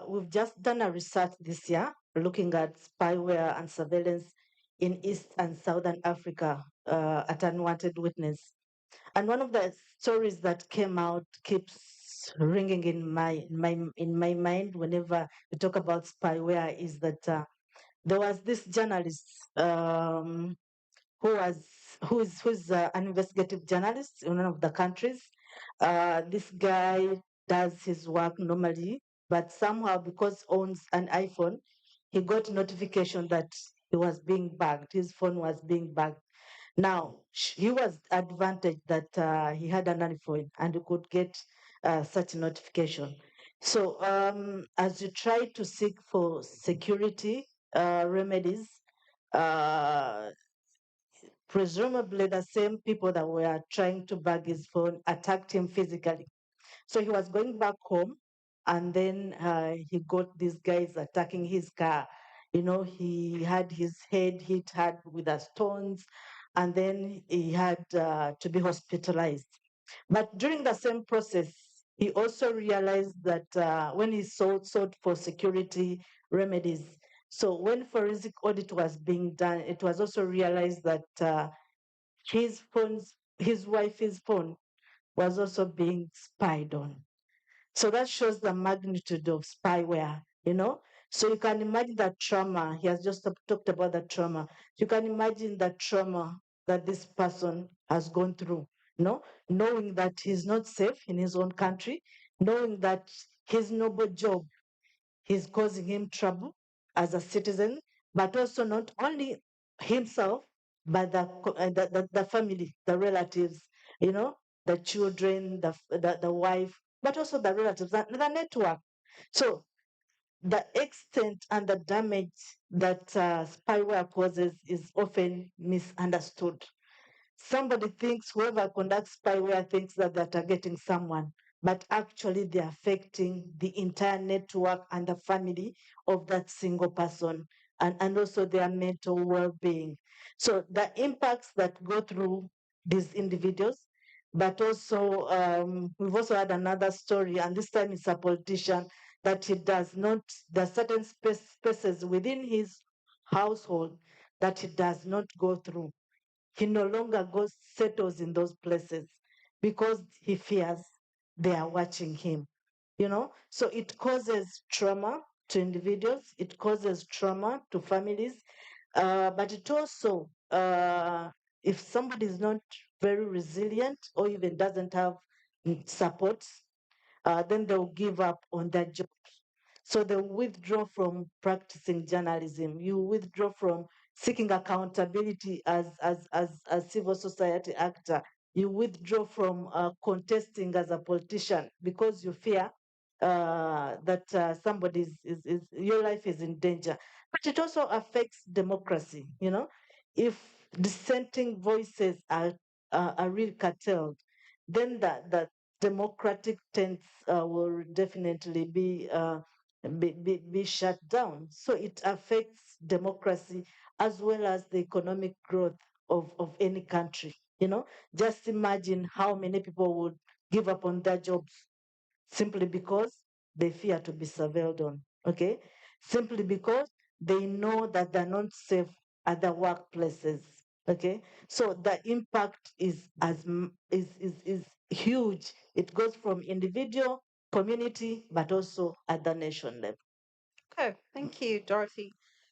J: We've just done a research this year looking at spyware and surveillance in East and Southern Africa at Unwanted Witness. And one of the stories that came out keeps ringing in my mind whenever we talk about spyware is that there was this journalist who's an investigative journalist in one of the countries. This guy does his work normally, but somehow because owns an iPhone, he got notification that he was being bugged. His phone was being bugged. Now he was advantaged that he had an iPhone and he could get such notification. So as you try to seek for security remedies, uh, presumably the same people that were trying to bag his phone attacked him physically. So he was going back home, and then he got these guys attacking his car. You know, he had his head hit hard with the stones, and then he had to be hospitalized. But during the same process, he also realized that when he sought for security remedies, so when forensic audit was being done, it was also realized that his wife's phone was also being spied on. So that shows the magnitude of spyware, you know. So you can imagine that trauma. He has just talked about the trauma. You can imagine the trauma that this person has gone through, you know, knowing that he's not safe in his own country, knowing that his noble job is causing him trouble, as a citizen, but also not only himself, but the family, the relatives, you know, the children, the wife, but also the relatives, the network. So the extent and the damage that spyware causes is often misunderstood. Somebody thinks, whoever conducts spyware thinks that they're targeting someone, but actually they're affecting the entire network and the family of that single person, and also their mental well-being. So the impacts that go through these individuals, but also we've also had another story, and this time it's a politician that he does not, there are certain spaces within his household that he does not go through. He no longer goes settles in those places because he fears they are watching him. You know, so it causes trauma to individuals, it causes trauma to families, but it also, if somebody is not very resilient or even doesn't have support, then they'll give up on their job. So they withdraw from practicing journalism. You withdraw from seeking accountability as civil society actor. You withdraw from contesting as a politician because you fear that somebody your life is in danger. But it also affects democracy. You know, if dissenting voices are really curtailed, then the democratic tenets will definitely be shut down. So it affects democracy as well as the economic growth of any country. You know, just imagine how many people would give up on their jobs simply because they fear to be surveilled on. Okay, simply because they know that they're not safe at the workplaces. Okay, so the impact is huge. It goes from individual, community, but also at the nation level.
I: Okay, thank you, Dorothy.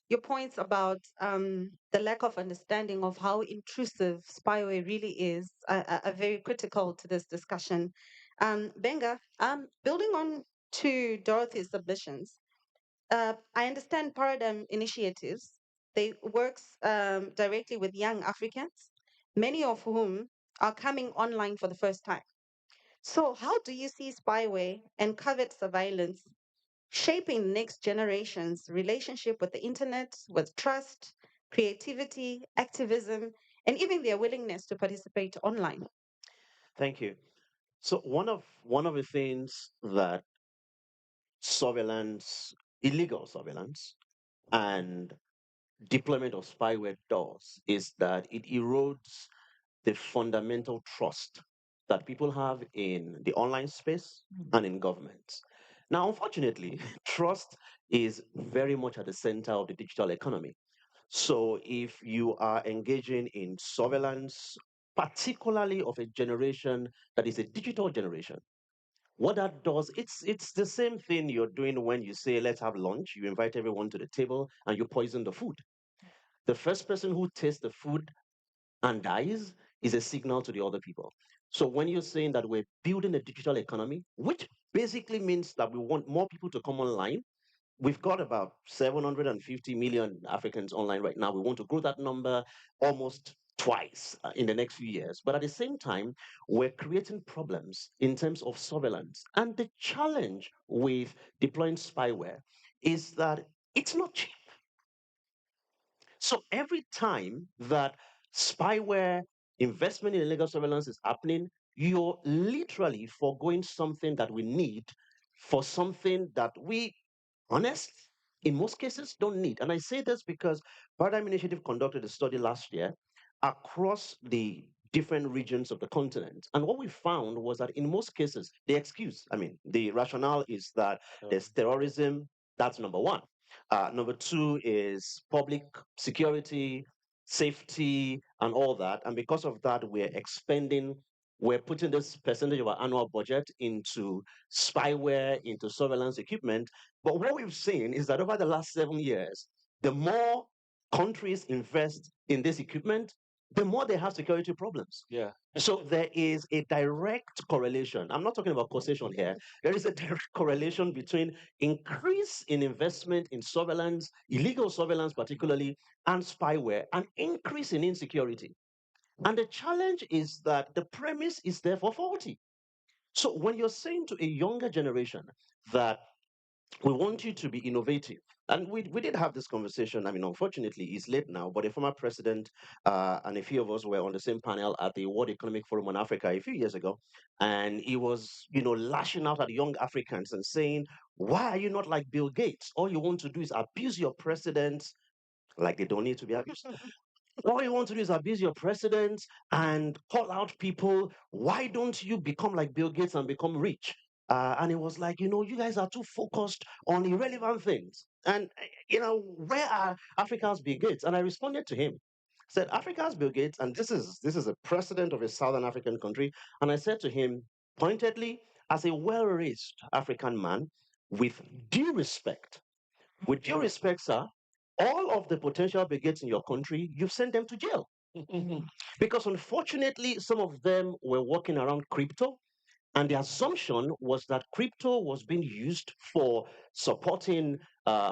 I: Your points about the lack of understanding of how intrusive spyware really is are very critical to this discussion. Benga, building on to Dorothy's submissions, I understand Paradigm Initiatives. They works directly with young Africans, many of whom are coming online for the first time. So, how do you see spyware and covert surveillance shaping next generation's relationship with the internet, with trust, creativity, activism, and even their willingness to participate online?
K: Thank you. So one of the things that surveillance, illegal surveillance, and deployment of spyware does is that it erodes the fundamental trust that people have in the online space and in government. Now, unfortunately, trust is very much at the center of the digital economy. So, if you are engaging in surveillance, particularly of a generation that is a digital generation, what that does, it's the same thing you're doing when you say, let's have lunch. You invite everyone to the table and you poison the food. The first person who tastes the food and dies is a signal to the other people. So when you're saying that we're building a digital economy, which basically means that we want more people to come online, we've got about 750 million Africans online right now. We want to grow that number almost twice in the next few years. But at the same time, we're creating problems in terms of surveillance. And the challenge with deploying spyware is that it's not cheap. So every time that spyware investment in illegal surveillance is happening, you're literally foregoing something that we need for something that we, honest, in most cases, don't need. And I say this because Paradigm Initiative conducted a study last year across the different regions of the continent. And what we found was that in most cases, the rationale is that there's terrorism, that's number one. Number two is public security, safety, and all that. And because of that, we're putting this percentage of our annual budget into spyware, into surveillance equipment. But what we've seen is that over the last 7 years, the more countries invest in this equipment, the more they have security problems.
C: Yeah.
K: So there is a direct correlation. I'm not talking about causation here. There is a direct correlation between increase in investment in surveillance, illegal surveillance particularly, and spyware, and increase in insecurity. And the challenge is that the premise is therefore faulty. So when you're saying to a younger generation that we want you to be innovative. And we did have this conversation. I mean, unfortunately, he's late now, but a former president and a few of us were on the same panel at the World Economic Forum on Africa a few years ago. And he was, lashing out at young Africans and saying, why are you not like Bill Gates? All you want to do is abuse your president like they don't need to be abused. All you want to do is abuse your president and call out people. Why don't you become like Bill Gates and become rich? And it was like, you guys are too focused on irrelevant things. And, where are Africa's Bill Gates? And I responded to him. I said, Africa's Bill Gates, and this is a president of a Southern African country. And I said to him pointedly, as a well-raised African man, with due respect, with due respect, sir, all of the potential bigots in your country, you've sent them to jail. Because unfortunately, some of them were walking around crypto, and the assumption was that crypto was being used for supporting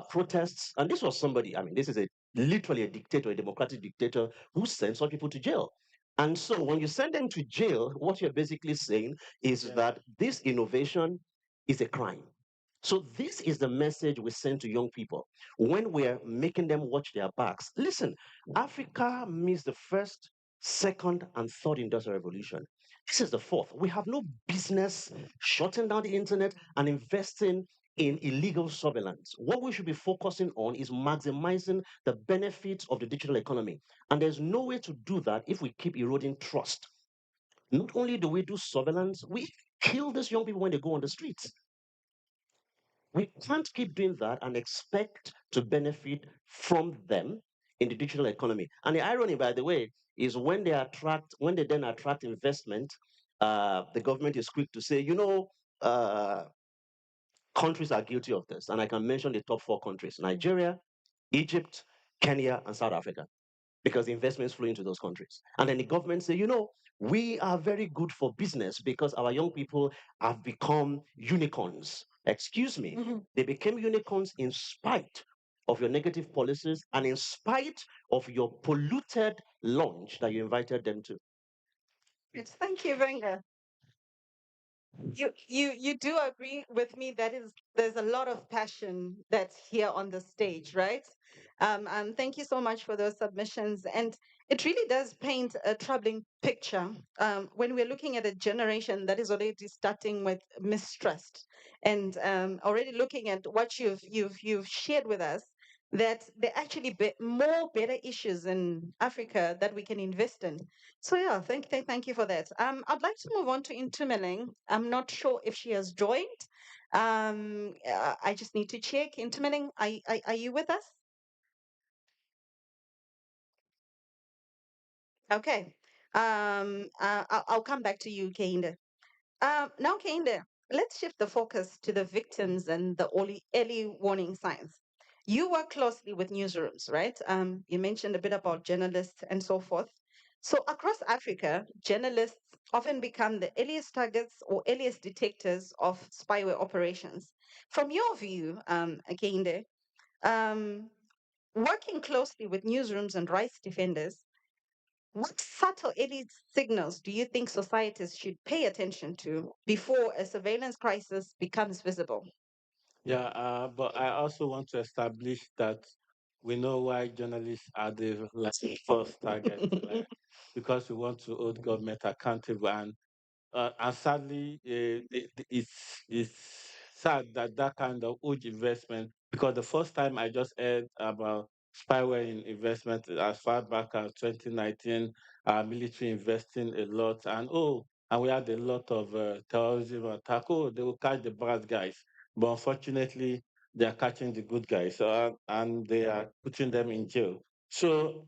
K: protests. And this was somebody, I mean, this is literally a dictator, a democratic dictator who sends some people to jail. And so when you send them to jail, what you're basically saying is that this innovation is a crime. So this is the message we send to young people when we're making them watch their backs. Listen, Africa missed the first, second, and third industrial revolution. This is the fourth. We have no business shutting down the internet and investing in illegal surveillance. What we should be focusing on is maximizing the benefits of the digital economy. And there's no way to do that if we keep eroding trust. Not only do we do surveillance, we kill these young people when they go on the streets. We can't keep doing that and expect to benefit from them in the digital economy. And the irony, by the way, is when they then attract investment, the government is quick to say, uh, countries are guilty of this. And I can mention the top four countries: Nigeria, Egypt, Kenya, and South Africa, because the investments flow into those countries. And then the government say, we are very good for business because our young people have become unicorns. Excuse me, they became unicorns in spite of your negative policies and in spite of your polluted launch that you invited them to.
I: Yes, thank you, Venga. You do agree with me that there's a lot of passion that's here on the stage, right? Thank you so much for those submissions, and it really does paint a troubling picture when we're looking at a generation that is already starting with mistrust, and already looking at what you've shared with us, that there are actually more better issues in Africa that we can invest in. So yeah, thank you for that. I'd like to move on to Intumeling. I'm not sure if she has joined. I just need to check. Intumeling, are you with us? Okay. I'll come back to you, Kainde. Now, Kainde, let's shift the focus to the victims and the early warning signs. You work closely with newsrooms, right? You mentioned a bit about journalists and so forth. So, across Africa, journalists often become the earliest targets or earliest detectors of spyware operations. From your view, Kainde, um, working closely with newsrooms and rights defenders, what subtle early signals do you think societies should pay attention to before a surveillance crisis becomes visible?
C: Yeah, but I also want to establish that we know why journalists are the first target, like, because we want to hold government accountable. And sadly, it's sad that that kind of huge investment. Because the first time I just heard about spyware in investment as far back as 2019, military investing a lot, and we had a lot of terrorism attack. Oh, they will catch the bad guys, but unfortunately, they are catching the good guys, and they are putting them in jail. So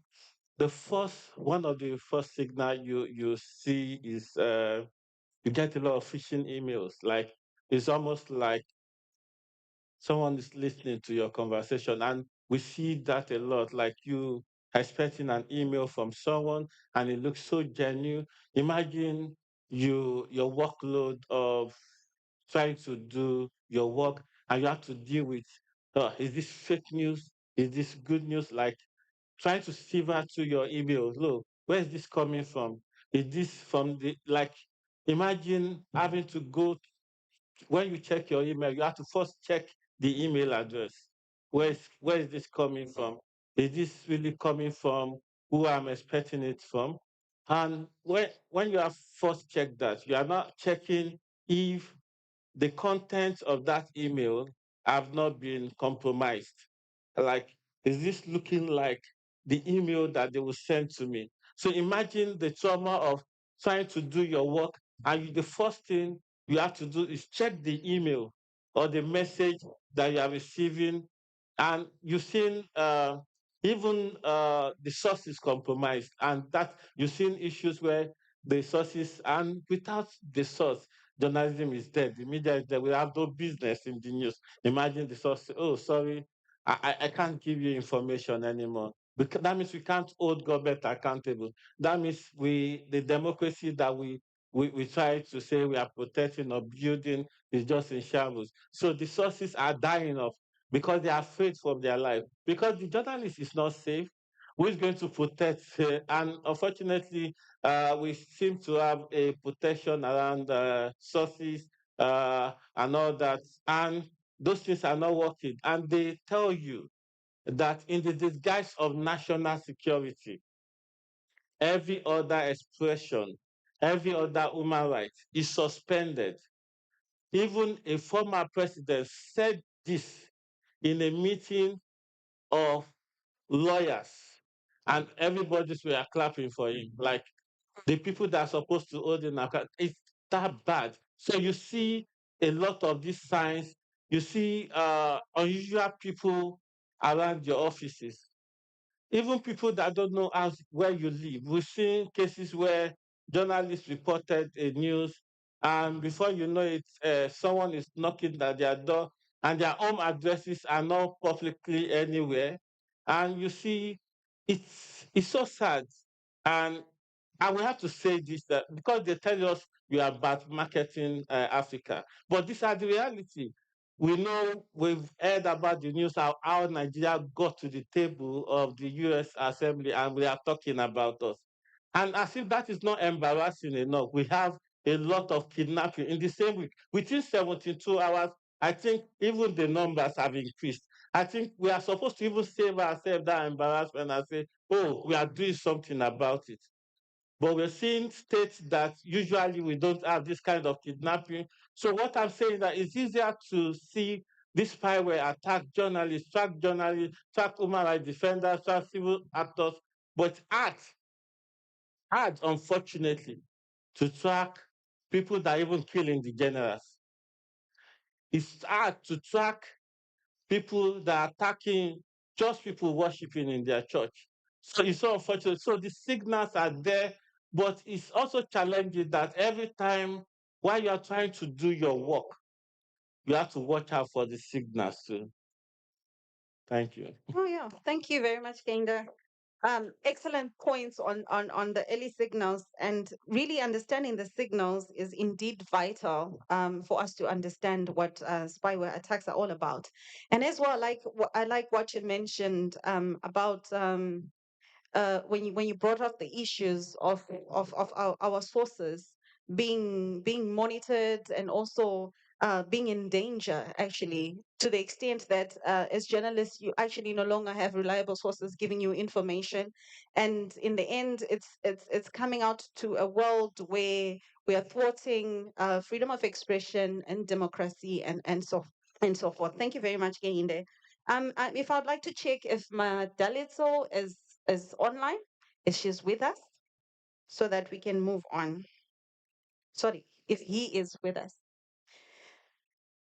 C: one of the first signal you see is you get a lot of phishing emails. Like it's almost like someone is listening to your conversation, and we see that a lot. Like expecting an email from someone and it looks so genuine. Imagine your workload of trying to do your work and you have to deal with is this fake news? Is this good news? Like trying to sieve through your emails. Look, where is this coming from? Is this from the like imagine having to go when you check your email, you have to first check the email address. Where is this coming from? Is this really coming from who I'm expecting it from? And when you have first checked that, you are not checking if the content of that email have not been compromised. Like, is this looking like the email that they will send to me? So imagine the trauma of trying to do your work, and the first thing you have to do is check the email or the message that you are receiving, and you've seen even the source is compromised, and that you've seen issues where the sources and without the source journalism is dead. The media is dead. We have no business in the news. Imagine the source, say, oh, sorry, I can't give you information anymore. Because that means we can't hold government accountable. That means the democracy that we try to say we are protecting or building is just in shambles. So the sources are dying off because they are afraid for their life. Because the journalist is not safe. Who is going to protect? And unfortunately, we seem to have a protection around sources and all that. And those things are not working. And they tell you that in the disguise of national security, every other expression, every other human right is suspended. Even a former president said this in a meeting of lawyers, and everybody's were clapping for him. Like the people that are supposed to hold him account, it's that bad. So you see a lot of these signs. You see unusual people around your offices, even people that don't know where you live. We've seen cases where journalists reported a news, and before you know it, someone is knocking at their door, and their home addresses are not publicly anywhere. And you see, it's so sad. And I will have to say this that because they tell us we are bad marketing Africa, but these are the reality. We know we've heard about the news how Nigeria got to the table of the US Assembly and we are talking about us. And as if that is not embarrassing enough, we have a lot of kidnapping in the same week. Within 72 hours, I think even the numbers have increased. I think we are supposed to even save ourselves that embarrassment and say, oh, we are doing something about it. But we're seeing states that usually we don't have this kind of kidnapping. So what I'm saying that it's easier to see this spyware attack journalists, track human rights defenders, track civil actors, but hard, unfortunately, to track people that even killing the generals. It's hard to track people that are attacking just people worshiping in their church. So it's so unfortunate. So the signals are there, but it's also challenging that every time while you are trying to do your work, you have to watch out for the signals too. Thank you.
I: Oh yeah, thank you very much, Kenda. Excellent points on the early signals, and really understanding the signals is indeed vital for us to understand what spyware attacks are all about. And as well, I like what you mentioned about when you brought up the issues of our sources being monitored and also being in danger, actually, to the extent that as journalists you actually no longer have reliable sources giving you information, and in the end it's coming out to a world where we are thwarting freedom of expression and democracy and so forth. Thank you very much, Geinde. If I'd like to check if Madalitso is online, if she's with us, so that we can move on. Sorry, if he is with us.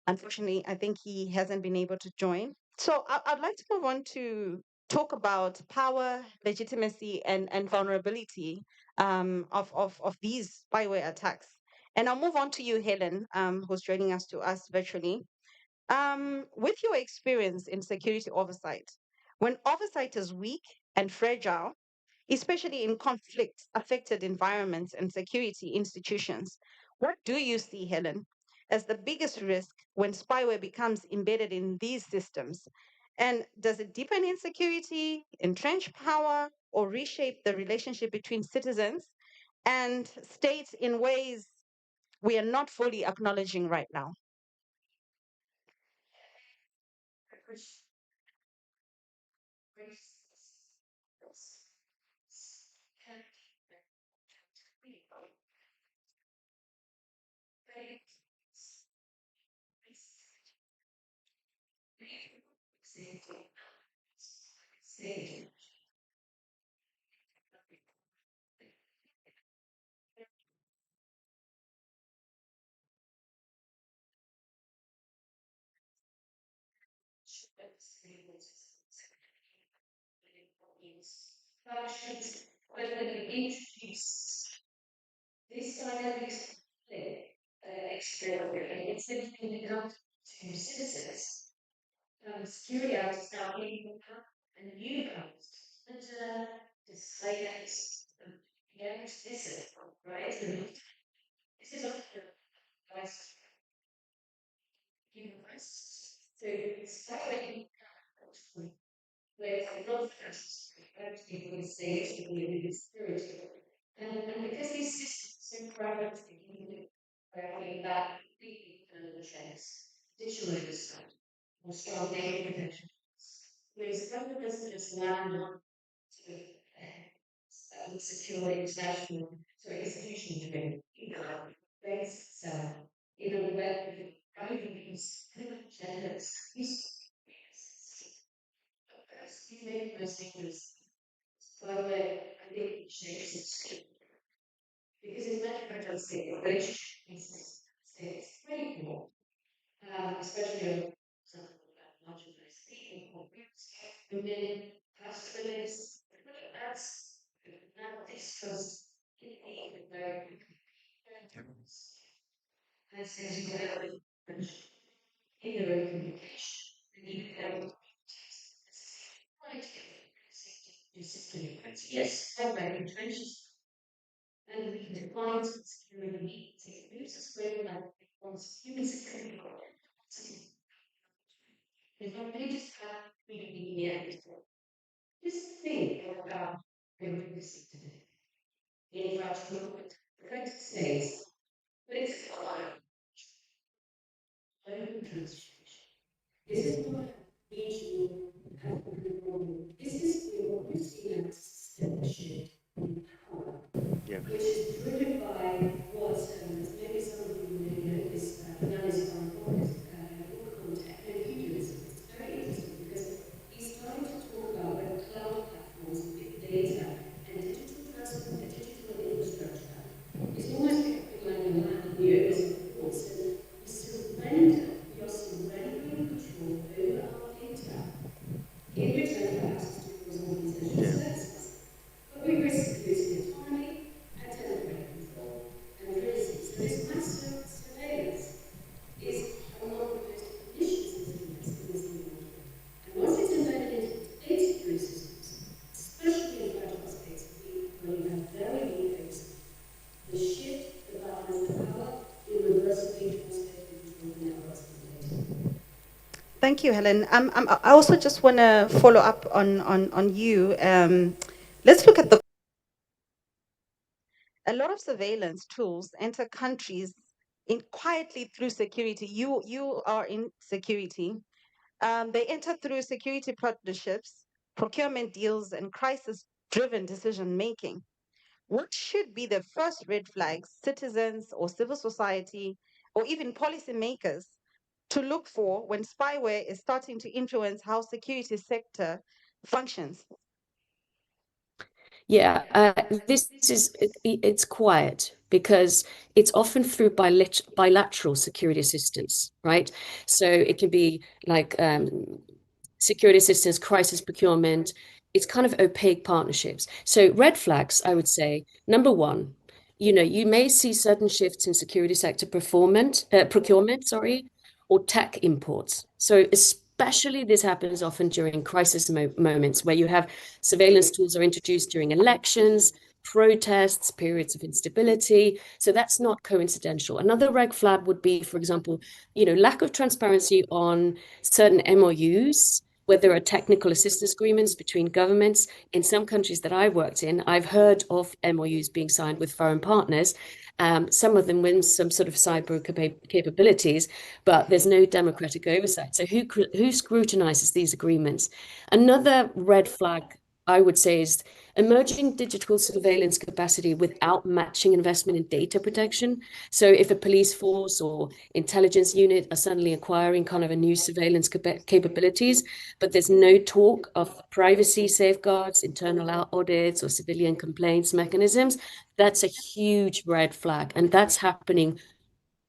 I: Unfortunately, I think he hasn't been able to join. So I'd like to move on to talk about power, legitimacy, and vulnerability of these spyware attacks. And I'll move on to you, Helen, who's joining us virtually. With your experience in security oversight, when oversight is weak, and fragile, especially in conflict affected environments and security institutions. What do you see, Helen, as the biggest risk when spyware becomes embedded in these systems? And does it deepen insecurity, entrench power, or reshape the relationship between citizens and states in ways we are not fully acknowledging right now?
K: Yeah. Yeah.
I: Thank you, Helen. I also just want to follow up on you. Let's look at a lot of surveillance tools enter countries in quietly through security. You are in security. They enter through security partnerships, procurement deals, and crisis-driven decision making. What should be the first red flags citizens or civil society or even policymakers to look for when spyware is starting to influence how security sector functions?
L: Yeah, it's quiet because it's often through bilateral security assistance, right? So it can be like security assistance, crisis procurement. It's kind of opaque partnerships. So red flags, I would say, number one, you may see certain shifts in security sector procurement, sorry, or tech imports. So especially this happens often during crisis moments where you have surveillance tools are introduced during elections, protests, periods of instability. So that's not coincidental. Another red flag would be, for example, lack of transparency on certain MOUs, where there are technical assistance agreements between governments. In some countries that I worked in, I've heard of MOUs being signed with foreign partners. Some of them with some sort of cyber capabilities, but there's no democratic oversight. So who scrutinizes these agreements? Another red flag, I would say, is emerging digital surveillance capacity without matching investment in data protection. So if a police force or intelligence unit are suddenly acquiring kind of a new surveillance capabilities, but there's no talk of privacy safeguards, internal audits, or civilian complaints mechanisms, that's a huge red flag. And that's happening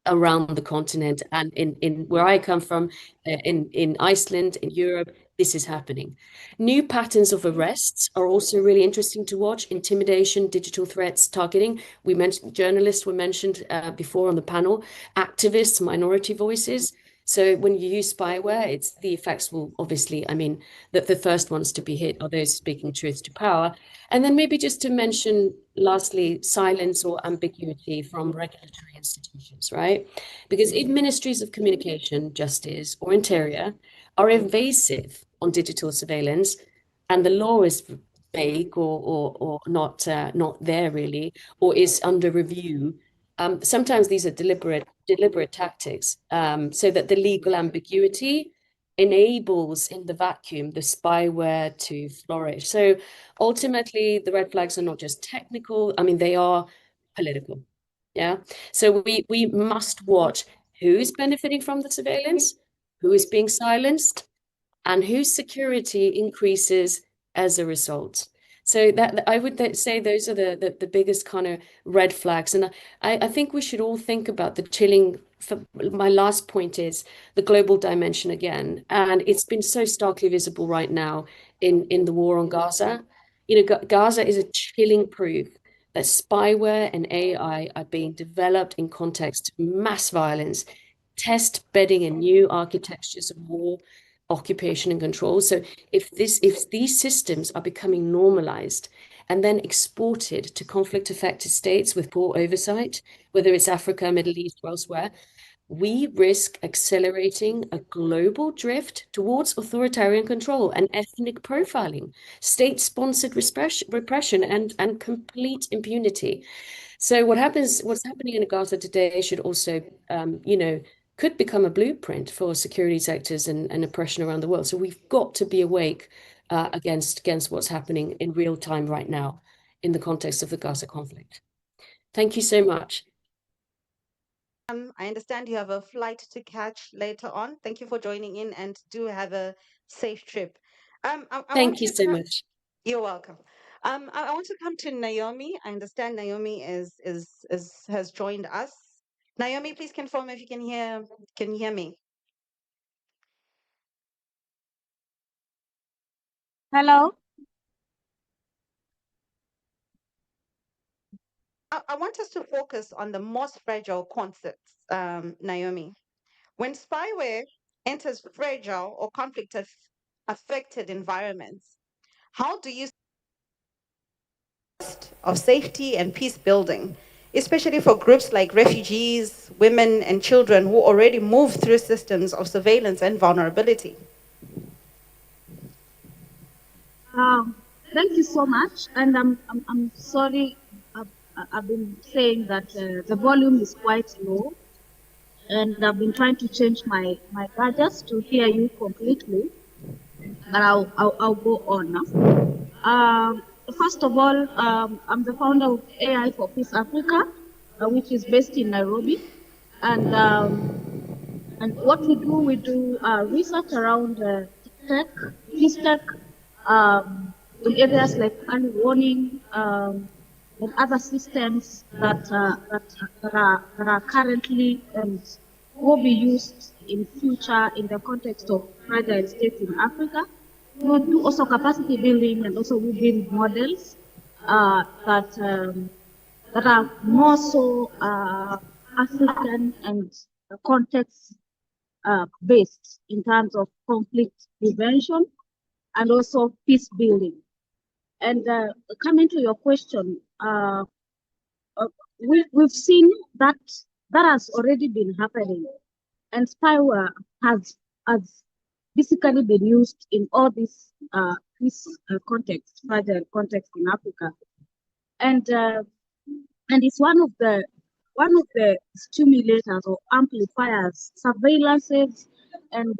L: around the continent, and in where I come from, in Iceland, in Europe, this is happening. New patterns of arrests are also really interesting to watch. Intimidation, digital threats, targeting. We mentioned journalists were mentioned before on the panel, activists, minority voices. So when you use spyware, it's the effects will obviously, I mean, that the first ones to be hit are those speaking truth to power. And then maybe just to mention, lastly, silence or ambiguity from regulatory institutions, right? Because if ministries of communication, justice, or interior are evasive on digital surveillance, and the law is vague or not there really, or is under review, sometimes these are deliberate tactics, so that the legal ambiguity enables in the vacuum the spyware to flourish. So ultimately, the red flags are not just technical, I mean, they are political. Yeah. So we must watch who's benefiting from the surveillance, who is being silenced, and whose security increases as a result. So that I would say those are the biggest kind of red flags. And I think we should all think about the chilling. My last point is the global dimension again. And it's been so starkly visible right now in the war on Gaza. Gaza is a chilling proof that spyware and AI are being developed in context of mass violence, test bedding in new architectures of war, occupation and control. So if these systems are becoming normalized and then exported to conflict affected states with poor oversight, whether it's Africa, Middle East, or elsewhere, we risk accelerating a global drift towards authoritarian control and ethnic profiling, state-sponsored repression, and complete impunity. So what's happening in Gaza today should also, could become a blueprint for security sectors and oppression around the world. So we've got to be awake against what's happening in real time right now in the context of the Gaza conflict. Thank you so much.
I: I understand you have a flight to catch later on. Thank you for joining in, and do have a safe trip.
L: Thank you so much.
I: You're welcome. I want to come to Naomi. I understand Naomi has joined us. Naomi, please confirm if you can hear me.
M: Hello.
I: I want us to focus on the most fragile concepts, Naomi. When spyware enters fragile or conflict affected environments, how do you of safety and peace building, especially for groups like refugees, women, and children who already move through systems of surveillance and vulnerability?
M: Thank you so much, and I'm sorry. I've been saying that the volume is quite low, and I've been trying to change my gadgets to hear you completely. But I'll go on now. First of all, I'm the founder of AI for Peace Africa, which is based in Nairobi, and what we do research around tech, peace tech, in areas like early warning and other systems that are currently and will be used in future in the context of fragile states in Africa. We do also capacity building, and also we build models that are more so African and context based in terms of conflict prevention and also peace building. And coming to your question, we've seen that that has already been happening, and spyware has basically been used in all these contexts, fragile context in Africa, and it's one of the stimulators or amplifiers, surveillances and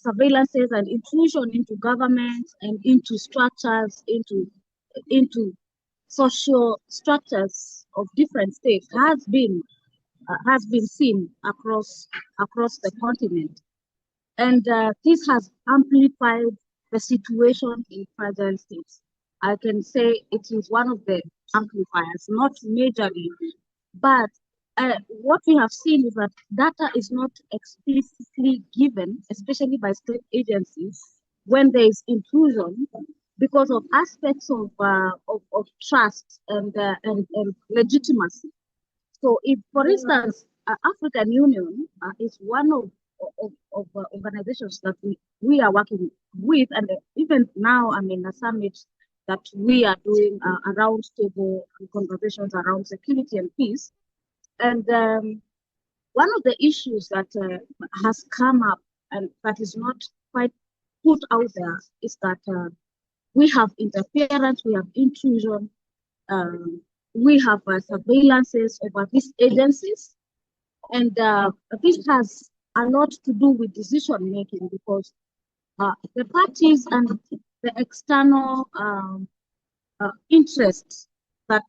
M: surveillances and intrusion into governments and into structures, into social structures of different states has been seen across the continent, and this has amplified the situation in fragile states. I can say it is one of the amplifiers, not majorly, but what we have seen is that data is not explicitly given, especially by state agencies, when there is intrusion, because of aspects of trust and legitimacy. So, if, for instance, African Union is one of organizations that we are working with, and even now I'm in a summit that we are doing a roundtable conversations around security and peace. And one of the issues that has come up and that is not quite put out there is that we have interference, we have intrusion, we have surveillances over these agencies, and this has a lot to do with decision making, because the parties and the external interests that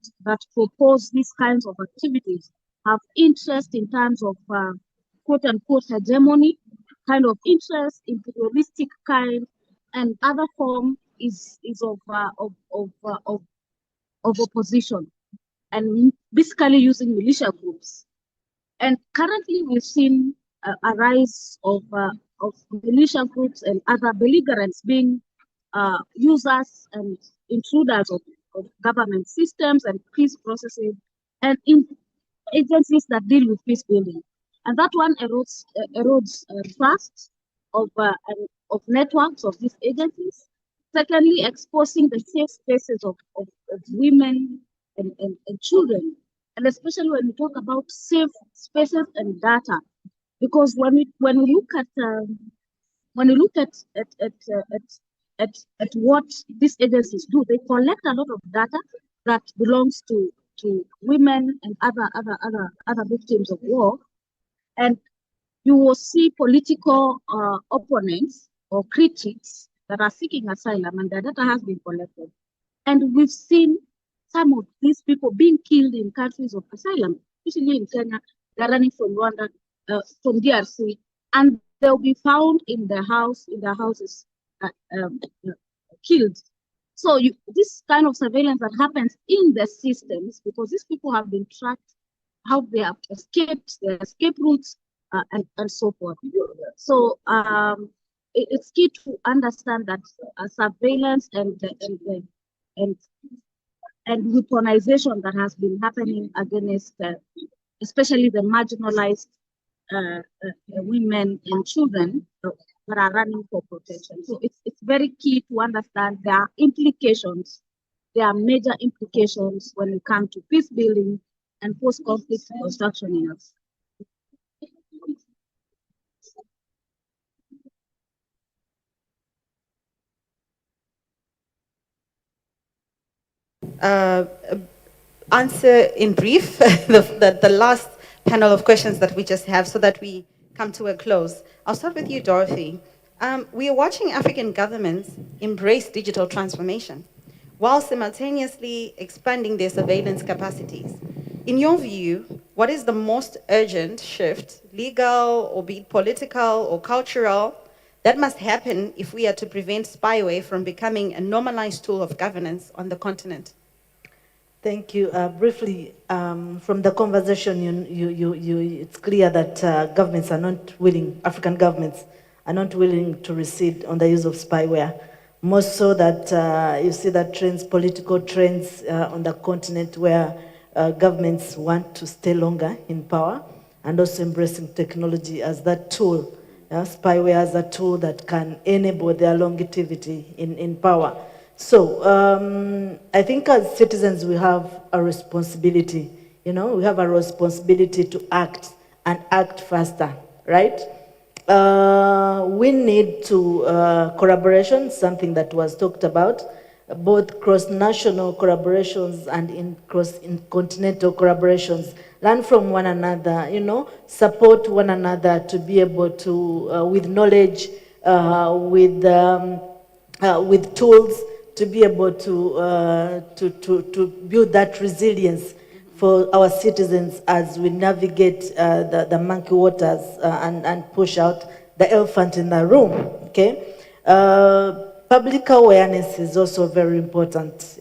M: propose these kinds of activities have interest in terms of quote unquote hegemony, kind of interest, imperialistic kind, and other form is of opposition, and basically using militia groups. And currently we've seen a rise of militia groups and other belligerents being users and intruders of government systems and peace processes and in agencies that deal with peace building. And that one erodes trust of networks of these agencies. Secondly, exposing the safe spaces of women and children, and especially when we talk about safe spaces and data, because when we look at what these agencies do, they collect a lot of data that belongs to women and other victims of war, and you will see political opponents or critics that are seeking asylum, and their data has been collected. And we've seen some of these people being killed in countries of asylum, especially in Kenya. They're running from Rwanda, from DRC, and they'll be found in their houses, killed. So this kind of surveillance that happens in the systems, because these people have been tracked, how they have escaped, their escape routes, and so forth. So it's key to understand that surveillance and weaponization that has been happening against, especially the marginalized women and children that are running for protection. So it's very key to understand there are implications. There are major implications when we come to peace building and post-conflict reconstruction in us.
I: Answer in brief the last panel of questions that we just have so that we come to a close. I'll start with you, Dorothy. We are watching African governments embrace digital transformation while simultaneously expanding their surveillance capacities. In your view, what is the most urgent shift, legal or be it political or cultural, that must happen if we are to prevent spyware from becoming a normalized tool of governance on the continent?
J: Thank you. Briefly, from the conversation, it's clear that governments are not willing, African governments are not willing to recede on the use of spyware. More so that you see that trends, political trends on the continent where governments want to stay longer in power. and also embracing technology as that tool, spyware as a tool that can enable their longevity in power. So I think as citizens we have a responsibility, we have a responsibility to act and act faster, right? We need to collaboration, something that was talked about, both cross-national collaborations and in cross-continental collaborations. Learn from one another, support one another to be able to, with knowledge, with tools, to be able to build that resilience for our citizens as we navigate the murky waters and push out the elephant in the room, okay? Public awareness is also very important.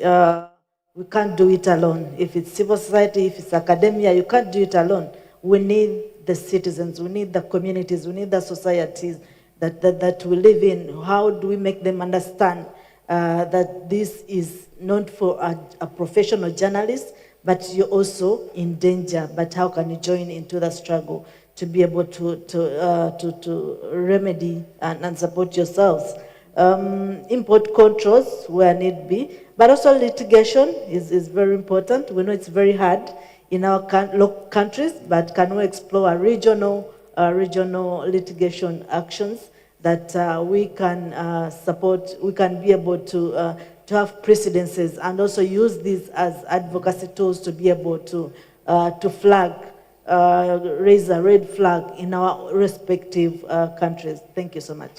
J: We can't do it alone. If it's civil society, if it's academia, you can't do it alone. We need the citizens, we need the communities, we need the societies that we live in. How do we make them understand that this is not for a professional journalist, but you're also in danger? But how can you join into the struggle to be able to remedy and support yourselves? Import controls where need be, but also litigation is very important. We know it's very hard in our local countries, but can we explore regional litigation actions that we can support? We can be able to have precedences and also use these as advocacy tools to be able to flag, raise a red flag in our respective countries. Thank you so much.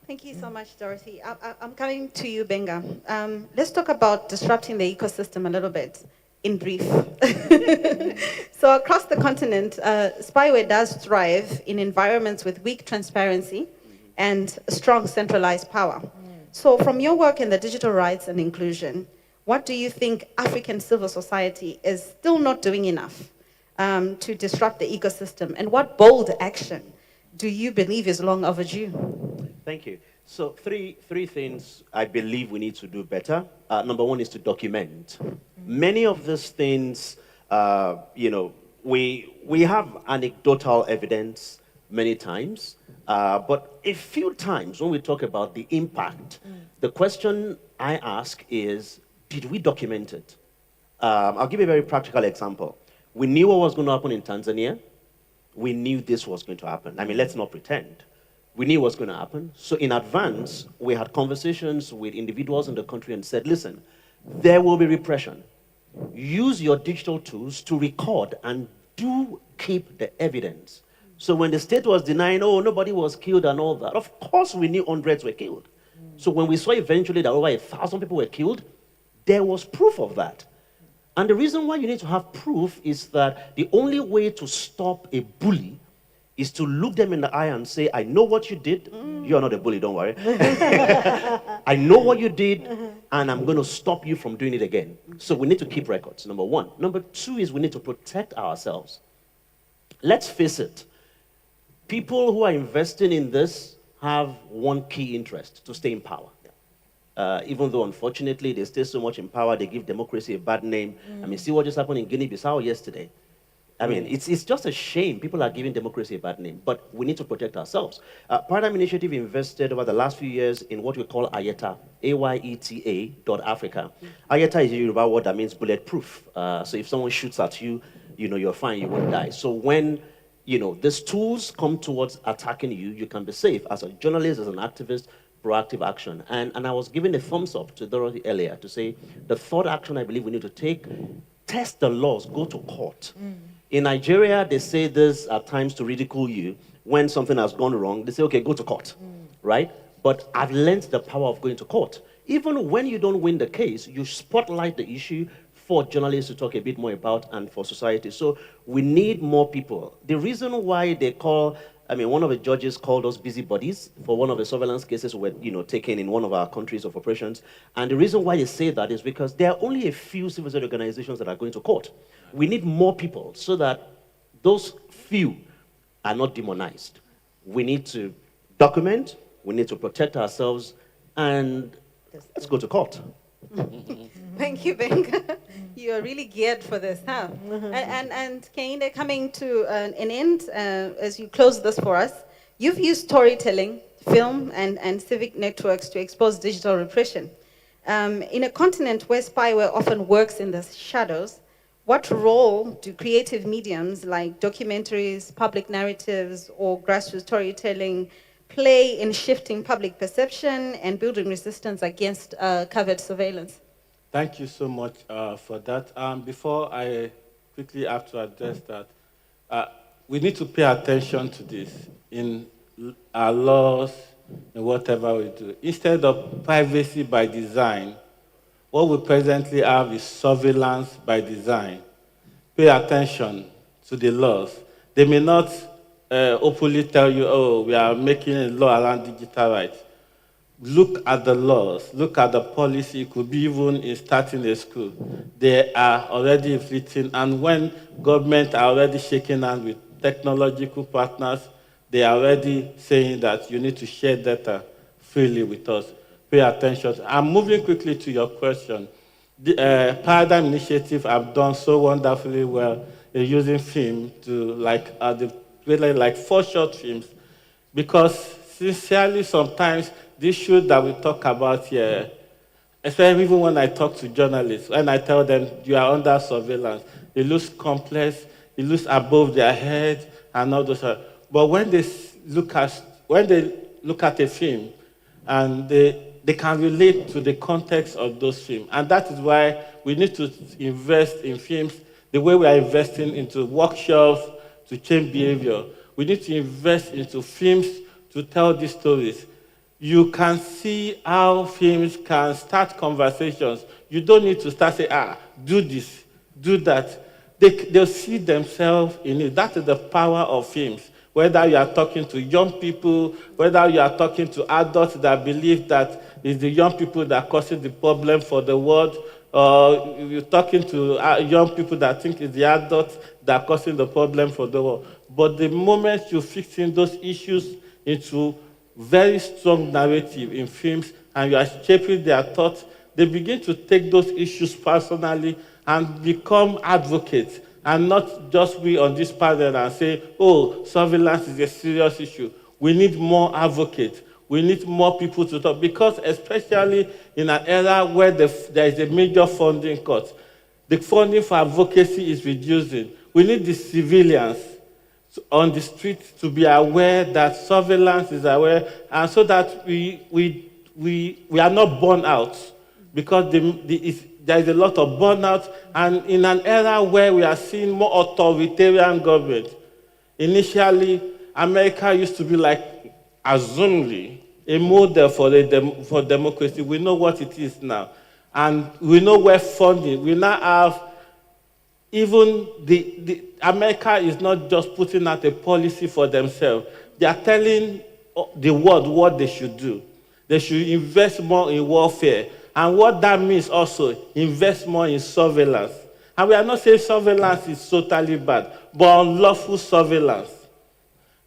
I: Thank you so much, Dorothy. I'm coming to you, Benga. Let's talk about disrupting the ecosystem a little bit, in brief. So across the continent, spyware does thrive in environments with weak transparency and strong centralized power. So from your work in the digital rights and inclusion, what do you think African civil society is still not doing enough to disrupt the ecosystem? And what bold action do you believe is long overdue?
K: Thank you. So three things I believe we need to do better. Number one is to document. Many of these things, we have anecdotal evidence many times, but a few times when we talk about the impact, the question I ask is, did we document it? I'll give you a very practical example. We knew what was going to happen in Tanzania. We knew this was going to happen. I mean, let's not pretend. We knew what was going to happen. So in advance, we had conversations with individuals in the country and said, listen, there will be repression. Use your digital tools to record and do keep the evidence. So when the state was denying, oh, nobody was killed and all that, of course we knew hundreds were killed. So when we saw eventually that over 1,000 people were killed, there was proof of that. And the reason why you need to have proof is that the only way to stop a bully is to look them in the eye and say, I know what you did. You're not a bully, don't worry. I know what you did, and I'm going to stop you from doing it again. So we need to keep records, number one. Number two is we need to protect ourselves. Let's face it. People who are investing in this have one key interest: to stay in power. Even though, unfortunately, they stay so much in power, they give democracy a bad name. I mean, see what just happened in Guinea-Bissau yesterday. I mean, it's just a shame people are giving democracy a bad name, but we need to protect ourselves. Paradigm Initiative invested over the last few years in what we call Ayeta, AYETA.Africa. Ayeta is a Yoruba word that means bulletproof. So if someone shoots at you, you're fine, you won't die. So when, these tools come towards attacking you, you can be safe. As a journalist, as an activist, proactive action. And I was giving a thumbs up to Dorothy earlier to say the third action I believe we need to take, test the laws, go to court. In Nigeria, they say this at times to ridicule you. When something has gone wrong, they say, okay, go to court, right? But I've learned the power of going to court. Even when you don't win the case, you spotlight the issue for journalists to talk a bit more about and for society. So we need more people. The reason why they call, one of the judges called us busybodies for one of the surveillance cases we were taken in one of our countries of operations. And the reason why they say that is because there are only a few civil society organizations that are going to court. We need more people so that those few are not demonized. We need to document, we need to protect ourselves, and let's go to court.
I: Thank you, Benga. You are really geared for this, huh? And Kainde, coming to an end, as you close this for us, you've used storytelling, film, and civic networks to expose digital repression. In a continent where spyware often works in the shadows, what role do creative mediums like documentaries, public narratives, or grassroots storytelling play in shifting public perception and building resistance against covert surveillance?
C: Thank you so much for that. Before I quickly have to address that, uh, we need to pay attention to this in our laws and whatever we do. Instead of privacy by design, what we presently have is surveillance by design. Pay attention to the laws. They may not openly tell you, oh, we are making a law around digital rights. Look at the laws, look at the policy. It could be even in starting a school. They are already written, and when government are already shaking hands with technological partners, they are already saying that you need to share data freely with us. Pay attention. I'm moving quickly to your question. The Paradigm Initiative have done so wonderfully well in using film to really like 4 short films, because sincerely sometimes the issues that we talk about here, especially even when I talk to journalists, when I tell them you are under surveillance, it looks complex, it looks above their head and all those. But when they look at a film, and they can relate to the context of those films. And that is why we need to invest in films the way we are investing into workshops to change behavior. We need to invest into films to tell these stories. You can see how films can start conversations. You don't need to start saying, do this, do that. They'll see themselves in it. That is the power of films. Whether you are talking to young people, whether you are talking to adults that believe that it's the young people that are causing the problem for the world, or you're talking to young people that think it's the adults that are causing the problem for the world. But the moment you fix in those issues into very strong narrative in films and you are shaping their thoughts, they begin to take those issues personally and become advocates, and not just be on this panel and say, oh, surveillance is a serious issue. We need more advocates. We need more people to talk, because especially in an era where there is a major funding cut, the funding for advocacy is reducing. We need the civilians on the streets to be aware that surveillance is aware, and so that we are not burnt out, because there is a lot of burnout, and in an era where we are seeing more authoritarian government. Initially, America used to be like, assumedly, a model for democracy. We know what it is now. And we know where funding, we now have, even America is not just putting out a policy for themselves. They are telling the world what they should do. They should invest more in warfare. And what that means also, invest more in surveillance. And we are not saying surveillance is totally bad, but unlawful surveillance.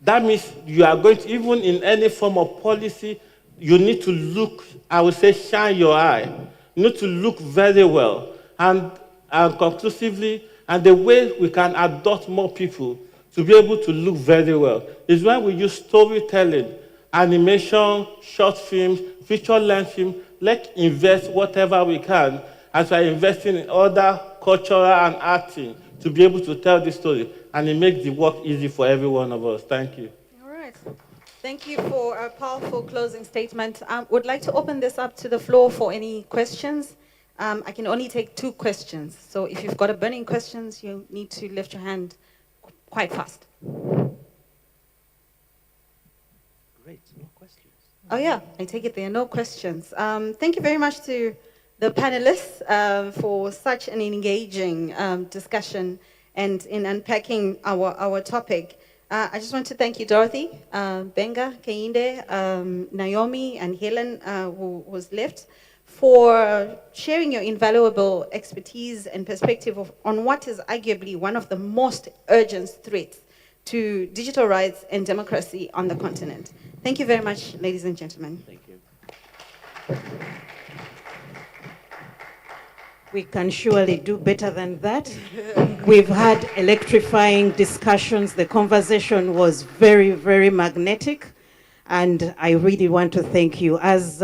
C: That means you are going to, even in any form of policy, you need to look, I would say, shine your eye. You need to look very well and conclusively, and the way we can adopt more people to be able to look very well is when we use storytelling, animation, short films, feature-length films. Let's invest whatever we can as we're investing in other cultural and acting to be able to tell this story, and it makes the work easy for every one of us. Thank you.
I: All right. Thank you for a powerful closing statement. Would like to open this up to the floor for any questions. I can only take 2 questions. So if you've got a burning questions, you need to lift your hand quite fast.
K: Great, no questions.
I: Oh yeah, I take it there are no questions. Thank you very much to the panelists for such an engaging discussion and in unpacking our topic. I just want to thank you, Dorothy, Benga, Kainde, Naomi, and Helen, who was left, for sharing your invaluable expertise and perspective on what is arguably one of the most urgent threats to digital rights and democracy on the continent. Thank you very much, ladies and gentlemen.
K: Thank you.
B: We can surely do better than that. We've had electrifying discussions. The conversation was very, very magnetic. And I really want to thank you. As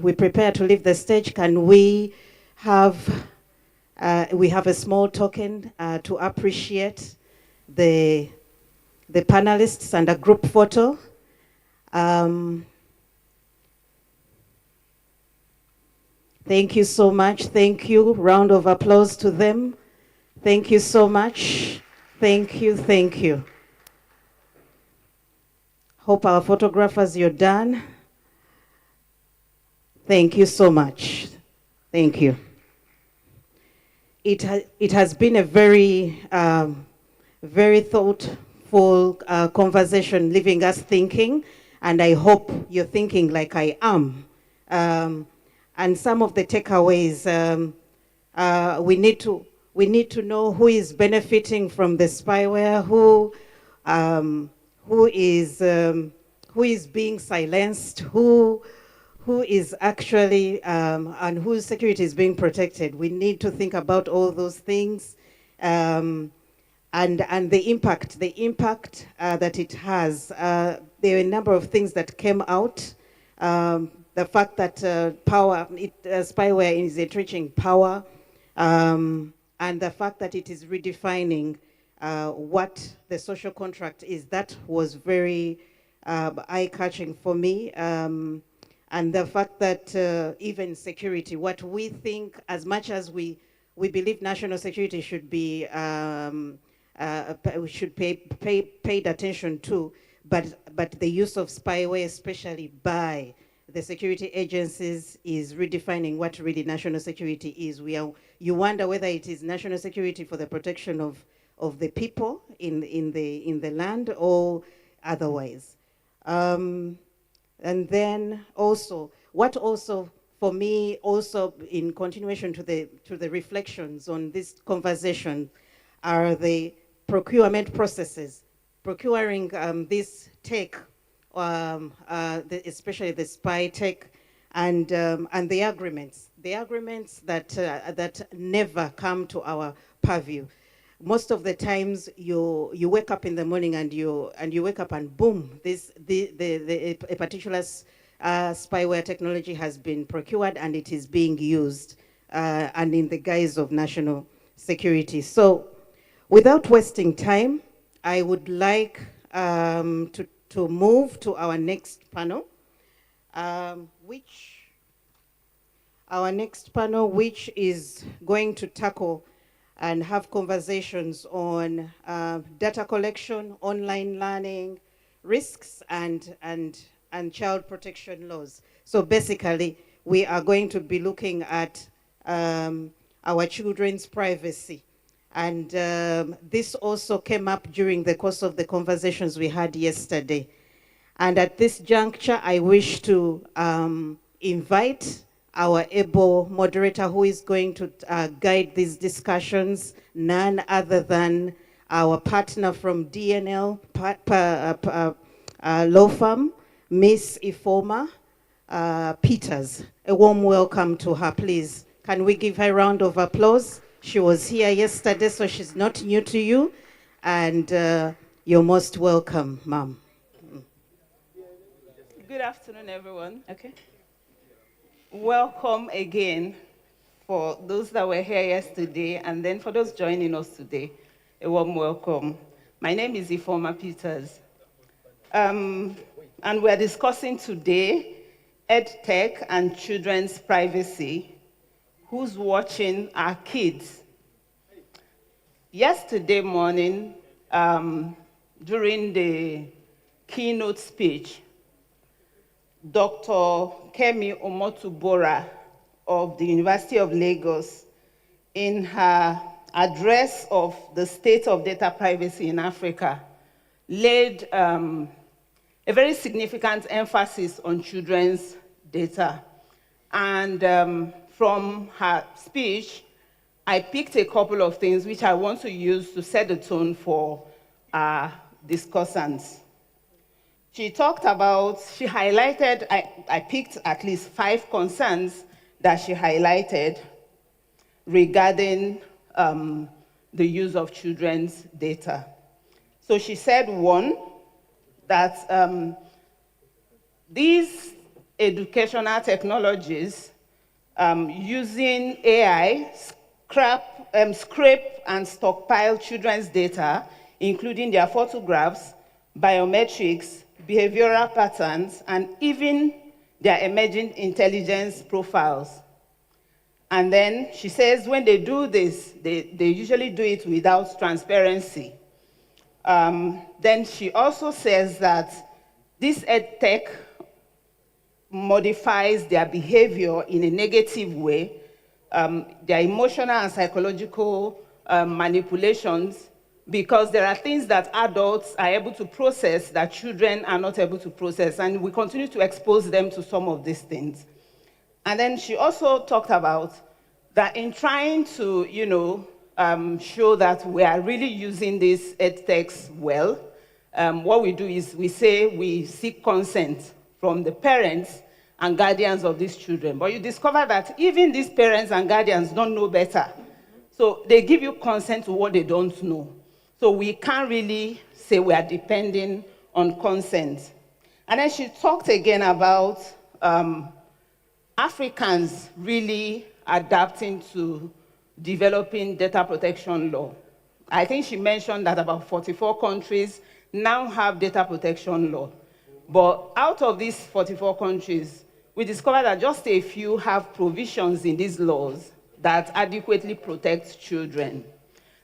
B: we prepare to leave the stage, can we have a small token to appreciate the panelists and a group photo? Thank you so much. Thank you. Round of applause to them. Thank you so much. Thank you. Thank you. Hope our photographers, you're done. Thank you so much. Thank you. It has been a very, very thoughtful conversation, leaving us thinking, and I hope you're thinking like I am. And some of the takeaways, we need to know who is benefiting from the spyware, who is being silenced, who is actually, and whose security is being protected. We need to think about all those things, and the impact that it has. There are a number of things that came out. The fact that spyware is entrenching power, and the fact that it is redefining what the social contract is. That was very eye-catching for me. And the fact that even security, what we think, as much as we believe national security should be paid attention to, but the use of spyware, especially by the security agencies, is redefining what really national security is. You wonder whether it is national security for the protection of the people in the land or otherwise. And then also, what also for me, also in continuation to the reflections on this conversation, are the procurement processes, procuring this tech, especially the spy tech, and the agreements that never come to our purview. Most of the times, you wake up in the morning and you wake up and boom, a particular spyware technology has been procured and it is being used, and in the guise of national security. So, without wasting time, I would like to move to our next panel, which is going to tackle and have conversations on data collection, online learning, risks, and child protection laws. So basically, we are going to be looking at our children's privacy. And this also came up during the course of the conversations we had yesterday. And at this juncture, I wish to invite our able moderator who is going to guide these discussions, none other than our partner from DNL law firm, Miss Ifoma Peters. A warm welcome to her, please. Can we give her a round of applause? She was here yesterday, so she's not new to you. And you're most welcome, ma'am.
N: Good afternoon, everyone. Okay. Welcome again for those that were here yesterday, and then for those joining us today, a warm welcome. My name is Ifoma Peters, and we're discussing today EdTech and children's privacy. Who's watching our kids? Yesterday morning, during the keynote speech, Dr. Kemi Omotubora of the University of Lagos, in her address of the state of data privacy in Africa, laid a very significant emphasis on children's data. And from her speech, I picked a couple of things which I want to use to set the tone for our discussants. She highlighted, I picked at least 5 concerns that she highlighted. regarding the use of children's data. So she said, one, that these educational technologies using AI scrape and stockpile children's data, including their photographs, biometrics, behavioral patterns, and even their emerging intelligence profiles. And then she says when they do this, they usually do it without transparency. Then she also says that this EdTech modifies their behavior in a negative way, their emotional and psychological manipulations, because there are things that adults are able to process that children are not able to process, and we continue to expose them to some of these things. And then she also talked about that in trying to, show that we are really using these edtechs well, what we do is we say we seek consent from the parents and guardians of these children. But you discover that even these parents and guardians don't know better. So they give you consent to what they don't know. So we can't really say we are depending on consent. And then she talked again about Africans really adapting to developing data protection law. I think she mentioned that about 44 countries now have data protection law. But out of these 44 countries, we discovered that just a few have provisions in these laws that adequately protect children.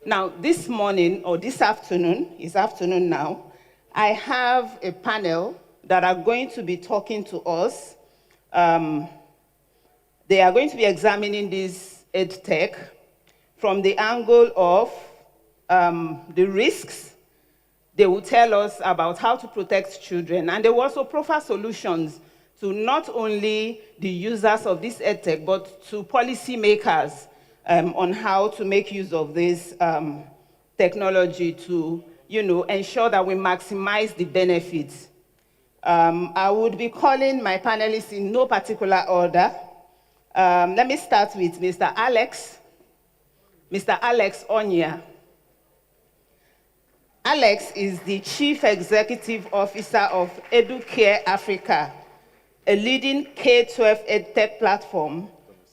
N: Now, this morning, or this afternoon, it's afternoon now, I have a panel that are going to be talking to us. They are going to be examining this EdTech from the angle of the risks. They will tell us about how to protect children, and they will also proffer solutions to not only the users of this EdTech, but to policymakers on how to make use of this technology to, ensure that we maximize the benefits. I would be calling my panelists in no particular order. Let me start with Mr. Alex Onya. Alex is the Chief Executive Officer of EduCare Africa, a leading K-12 EdTech platform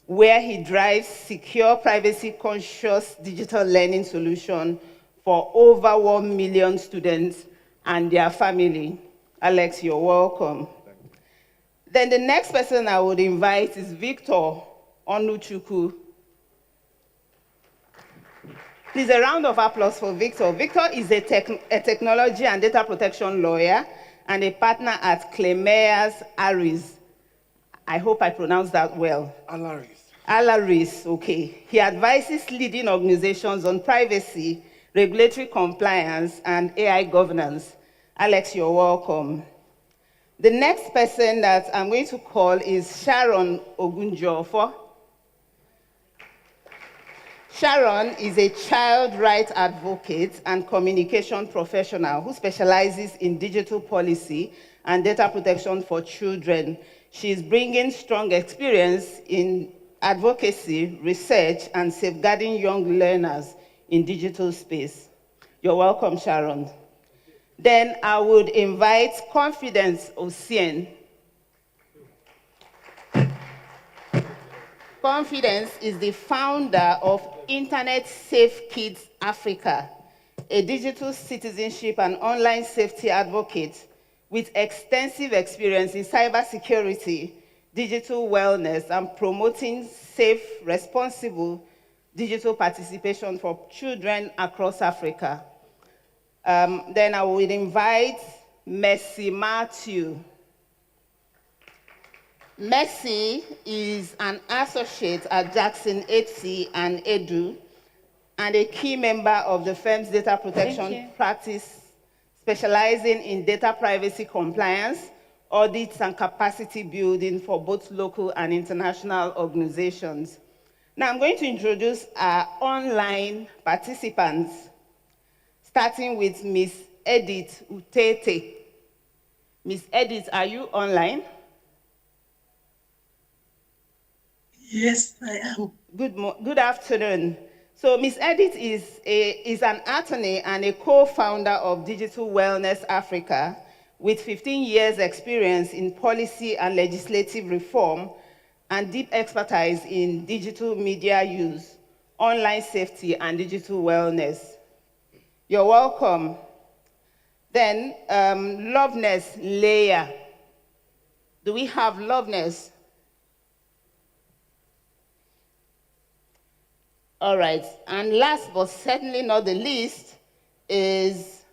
N: where he drives secure, privacy-conscious digital learning solution for over 1 million students and their family. Alex, you're welcome. Then the next person I would invite is Victor Onuchukwu. Please, a round of applause for Victor. Victor is a technology and data protection lawyer and a partner at Clemeyers Aris. I hope I pronounced that well. Alaris, okay. He advises leading organizations on privacy, regulatory compliance, and AI governance. Alex, you're welcome. The next person that I'm going to call is Sharon Ogunjofo. Sharon is a child rights advocate and communication professional who specializes in digital policy and data protection for children. She's bringing strong experience in advocacy, research, and safeguarding young learners in digital space. You're welcome, Sharon. Then I would invite Confidence Osien. Confidence is the founder of Internet Safe Kids Africa, a digital citizenship and online safety advocate with extensive experience in cybersecurity, digital wellness, and promoting safe, responsible digital participation for children across Africa. Then I would invite Mercy Matthew. Mercy is an associate at Jackson HC and Edu, and a key member of the firm's data protection practice, specializing in data privacy compliance, audits, and capacity building for both local and international organizations. Now I'm going to introduce our online participants, starting with Ms. Edith Utete. Ms. Edith, are you online?
O: Yes, I am.
N: Good afternoon. So Ms. Edith is an attorney and a co-founder of Digital Wellness Africa with 15 years experience in policy and legislative reform and deep expertise in digital media use, online safety, and digital wellness. You're welcome. Then, Loveness Leah. Do we have Loveness? All right, and last but certainly not the least is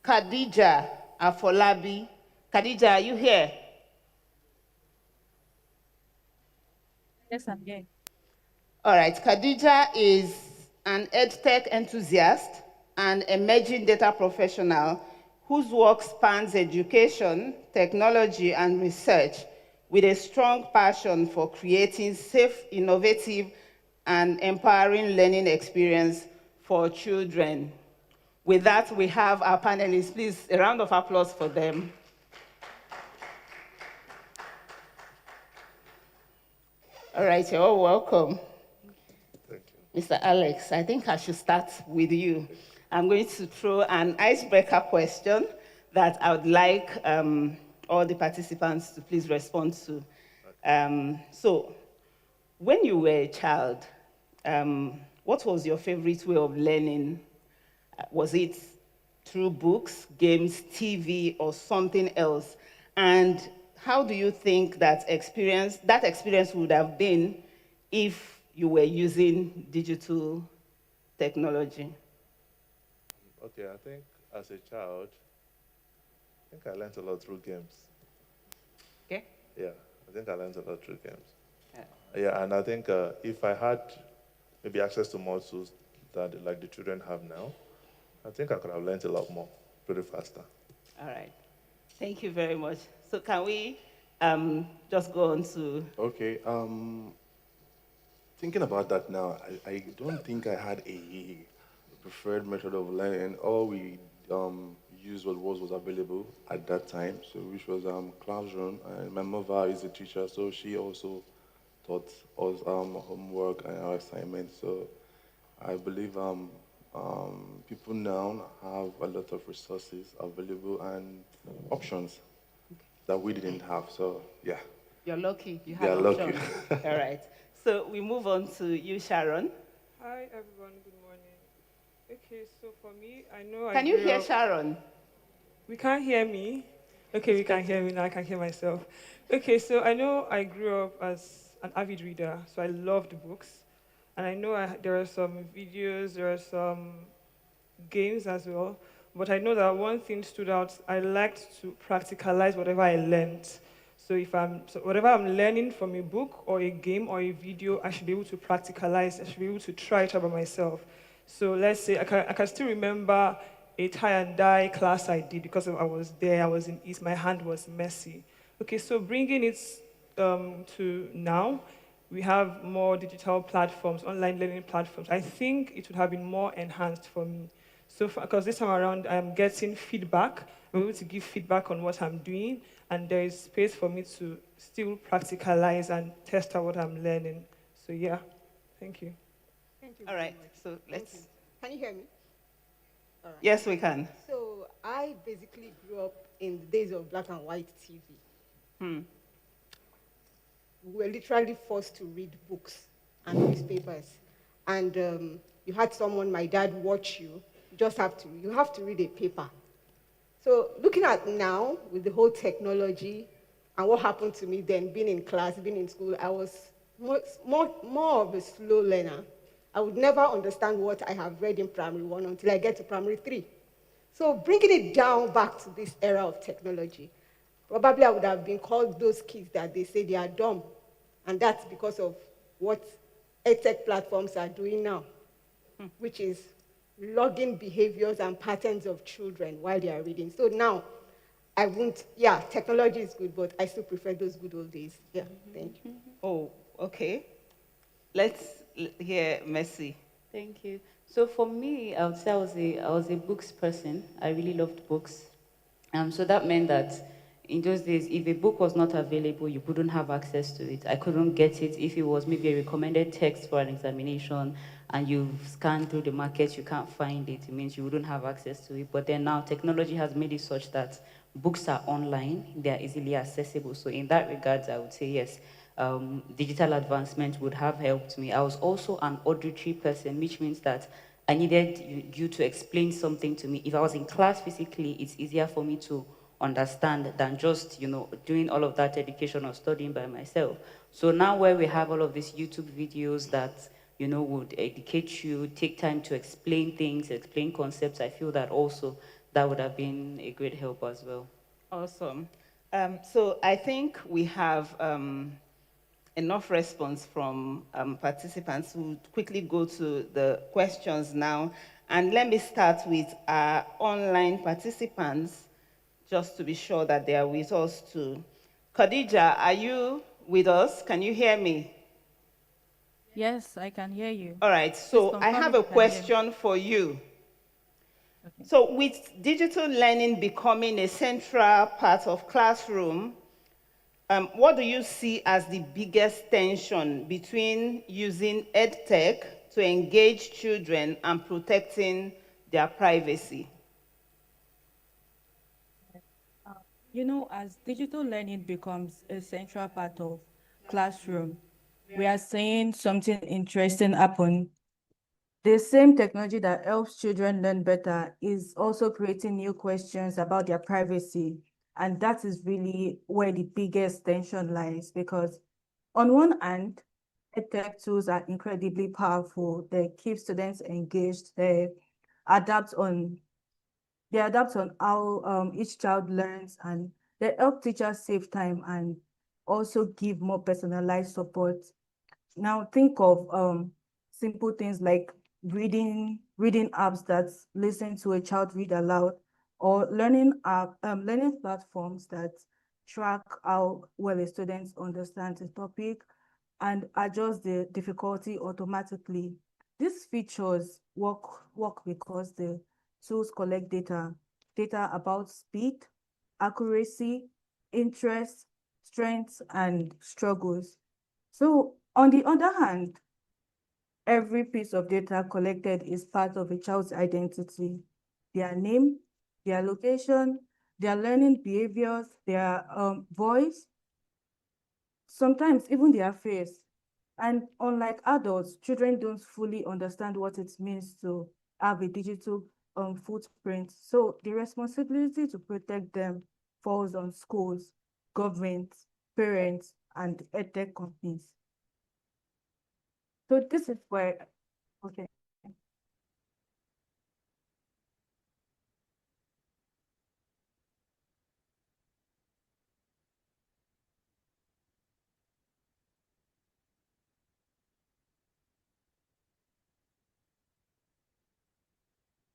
N: Khadija Afolabi. Khadija, are you here?
P: Yes, I'm here.
N: All right, Khadija is an EdTech enthusiast and emerging data professional whose work spans education, technology, and research with a strong passion for creating safe, innovative, and empowering learning experience for children. With that, we have our panelists. Please, a round of applause for them. All right, you're all welcome. Mr. Alex, I think I should start with you. I'm going to throw an icebreaker question that I would like all the participants to please respond to. So, when you were a child, what was your favorite way of learning? Was it through books, games, TV, or something else? And how do you think that experience would have been if you were using digital technology?
Q: Okay, I think as a child, I think I learned a lot through games.
N: Okay.
Q: Yeah, I think I learned a lot through games. Yeah, and I think if I had maybe access to more tools that like the children have now, I think I could have learned a lot more, pretty faster.
N: All right. Thank you very much. So can we just go on to...
R: Okay. Thinking about that now, I don't think I had a preferred method of learning. All we used was available at that time, so which was classroom. And my mother is a teacher, so she also taught us homework and our assignments. So I believe people now have a lot of resources available and options that we didn't have. So yeah.
N: You're lucky. You have options.
R: Lucky.
N: All right. So we move on to you, Sharon.
S: Hi, everyone. Good morning. Okay, so for me, I know
N: Can you hear Sharon?
S: We can't hear me. Okay, we can hear me now. I can hear myself. Okay, so I know I grew up as an avid reader, so I loved books. And I know there are some videos, there are some games as well. But I know that one thing stood out. I liked to practicalize whatever I learned. So whatever I'm learning from a book or a game or a video, I should be able to practicalize. I should be able to try it out by myself. So let's say I can still remember a tie and dye class I did because I was there. I was in East. My hand was messy. Okay, so bringing it to now, we have more digital platforms, online learning platforms. I think it would have been more enhanced for me. So, because this time around, I'm getting feedback. I'm able to give feedback on what I'm doing, and there is space for me to still practicalize and test out what I'm learning. So, yeah, thank you.
I: Thank you.
N: All right, so let's...
I: Can you hear me? All right.
N: Yes, we can.
I: So, I basically grew up in the days of black and white TV. We were literally forced to read books and newspapers. And you had someone, my dad, watch you. You have to read a paper. So looking at now, with the whole technology and what happened to me then, being in class, being in school, I was more of a slow learner. I would never understand what I have read in primary 1 until I get to primary 3. So bringing it down back to this era of technology, probably I would have been called those kids that they say they are dumb. And that's because of what EdTech platforms are doing now, which is logging behaviors and patterns of children while they are reading. So now, technology is good, but I still prefer those good old days. Yeah, thank you.
N: Oh, okay. Let's hear Mercy.
T: Thank you. So for me, I would say I was a books person. I really loved books. So that meant that In those days, if a book was not available, you wouldn't have access to it. I couldn't get it if it was maybe a recommended text for an examination and you've scanned through the market, you can't find it. It means you wouldn't have access to it. But then now technology has made it such that books are online, they are easily accessible. So in that regards, I would say yes, digital advancement would have helped me. I was also an auditory person, which means that I needed you to explain something to me. If I was in class physically, it's easier for me to understand than just, doing all of that education or studying by myself. So now where we have all of these YouTube videos that, would educate you, take time to explain things, explain concepts, I feel that also that would have been a great help as well.
N: Awesome. So I think we have enough response from participants. We'll quickly go to the questions now. And let me start with our online participants, just to be sure that they are with us too. Khadija, are you with us? Can you hear me?
P: Yes, I can hear you.
N: All right,
P: Please
N: so I
P: confirm
N: have
P: if
N: a
P: you can hear me.
N: question for you.
P: Okay.
N: So with digital learning becoming a central part of classroom, what do you see as the biggest tension between using EdTech to engage children and protecting their privacy?
P: As digital learning becomes a central part of classroom, we are seeing something interesting happen. The same technology that helps children learn better is also creating new questions about their privacy. And that is really where the biggest tension lies, because on one hand, EdTech tools are incredibly powerful. They keep students engaged. Adapt on they adapt on how each child learns, and they help teachers save time and also give more personalized support. Now think of simple things like reading apps that listen to a child read aloud, or learning platforms that track how well a student understands the topic and adjust the difficulty automatically. These features work because the tools collect data about speed, accuracy, interest, strengths, and struggles. So on the other hand, every piece of data collected is part of a child's identity. Their name, their location, their learning behaviors, their voice, sometimes even their face. And unlike adults, children don't fully understand what it means to have a digital footprint. So the responsibility to protect them falls on schools, governments, parents, and edtech companies. So this is where, okay.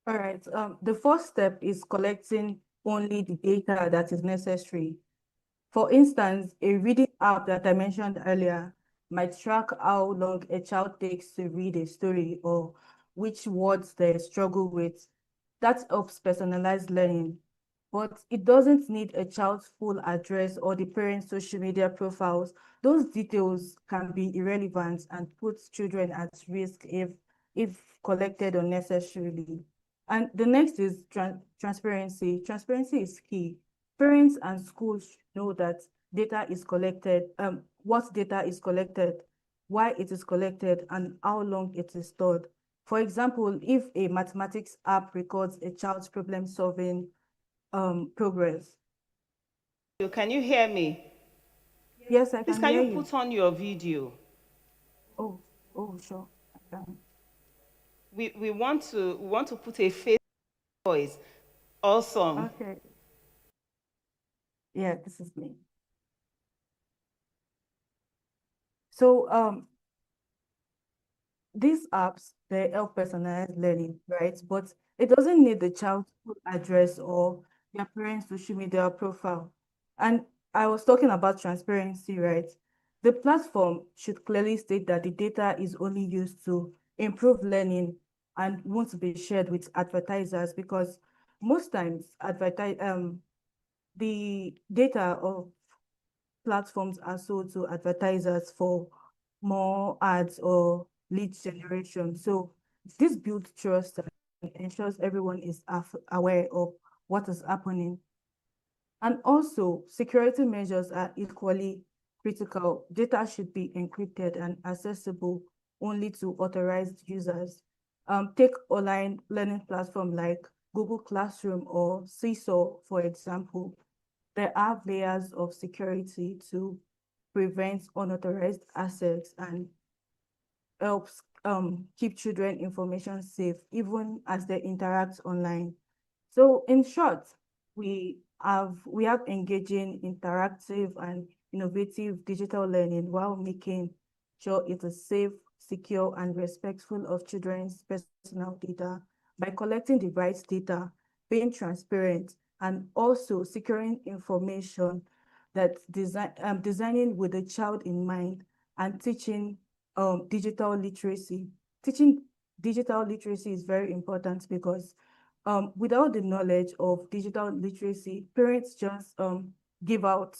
P: All right. The first step is collecting only the data that is necessary. For instance, a reading app that I mentioned earlier might track how long a child takes to read a story or which words they struggle with. That helps personalize learning, but it doesn't need a child's full address or the parent's social media profiles. Those details can be irrelevant and put children at risk if collected unnecessarily. And the next is transparency. Transparency is key. Parents and schools should know that data is collected, what data is collected, why it is collected, and how long it is stored. For example, if a mathematics app records a child's problem-solving progress.
N: Can you hear me?
P: Yes, I
N: Please,
P: can
N: can
P: hear
N: you
P: you.
N: put on your video?
P: Oh, sure. I can.
N: We want to put a face voice. Awesome.
P: Okay. Yeah, this is me. So these apps, they help personalize learning, right? But it doesn't need the child's full address or their parents' social media profile. And I was talking about transparency, right? The platform should clearly state that the data is only used to improve learning and won't be shared with advertisers, because most times the data of platforms are sold to advertisers for more ads or lead generation. So this builds trust and ensures everyone is aware of what is happening. And also, security measures are equally critical. Data should be encrypted and accessible only to authorized users. Take online learning platform like Google Classroom or Seesaw, for example. There are layers of security to prevent unauthorized access and helps keep children information safe even as they interact online. So in short, we have engaging, interactive, and innovative digital learning while making sure it is safe, secure, and respectful of children's personal data by collecting the right data, being transparent, and also securing information that designing with the child in mind and teaching digital literacy. Teaching digital literacy is very important because without the knowledge of digital literacy, parents just give out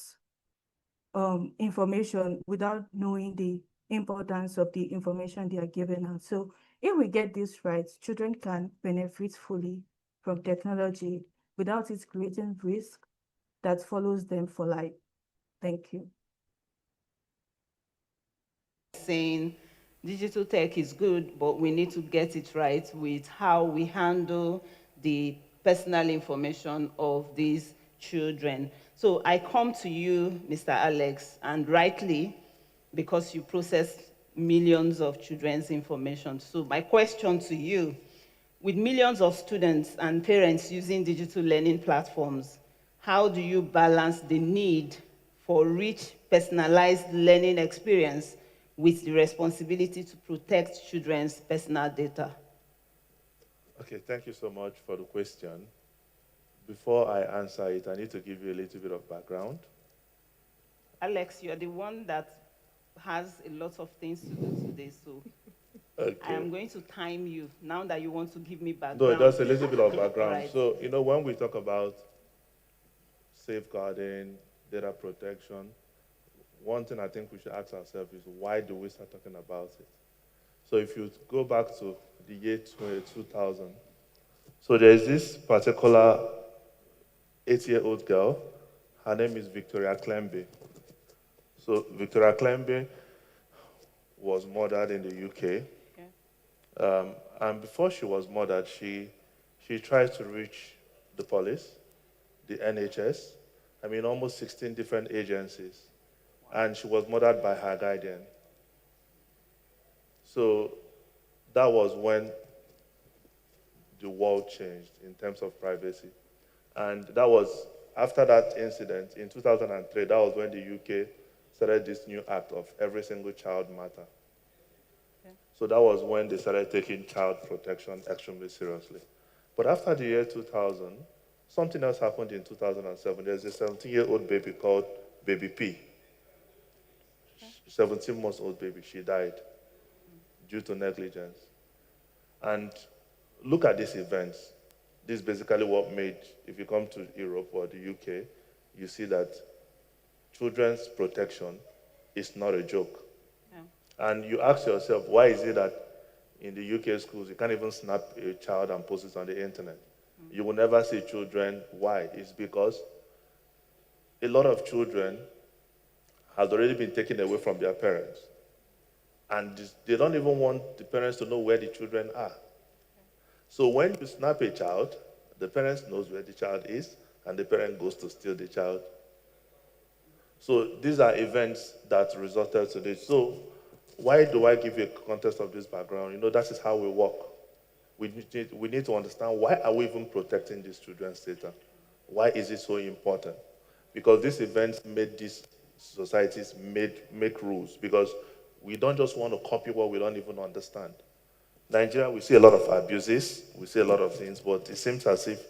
P: information without knowing the importance of the information they are given out. So if we get this right, children can benefit fully from technology without it creating risk that follows them for life. Thank you.
N: Saying digital tech is good, but we need to get it right with how we handle the personal information of these children. So I come to you, Mr. Alex, and rightly, because you process millions of children's information. So my question to you, with millions of students and parents using digital learning platforms, how do you balance the need for rich, personalized learning experience with the responsibility to protect children's personal data?
Q: Okay, thank you so much for the question. Before I answer it, I need to give you a little bit of background.
N: Alex, you're the one that has a lot of things to do today, so
Q: Okay.
N: I am going to time you now that you want to give me background.
Q: No, just a little bit of background.
N: Right.
Q: So, when we talk about safeguarding, data protection, one thing I think we should ask ourselves is why do we start talking about it? So if you go back to the year 2000, so there's this particular 8-year-old girl. Her name is Victoria Clemby. So Victoria Clemby was murdered in the UK. And before she was murdered, she tried to reach the police, the NHS, almost 16 different agencies. And she was murdered by her guardian. So that was when the world changed in terms of privacy. And that was, after that incident, in 2003, that was when the UK started this new act of every single child matter. So that was when they started taking child protection extremely seriously. But after the year 2000, something else happened in 2007. There's a 17-year-old baby called Baby P. 17-month-old baby. She died due to negligence. And look at these events. This is basically what made, if you come to Europe or the UK, you see that children's protection is not a joke. Yeah. And you ask yourself, why is it that in the UK schools, you can't even snap a child and post it on the internet? You will never see children. Why? It's because a lot of children has already been taken away from their parents. And they don't even want the parents to know where the children are. So when you snap a child, the parents knows where the child is, and the parent goes to steal the child. So these are events that resulted to this. So why do I give you a context of this background? That is how we work. We need to understand, why are we even protecting these children's data? Why is it so important? Because these events made these societies make rules, because we don't just want to copy what we don't even understand. Nigeria, we see a lot of abuses, we see a lot of things, but it seems as if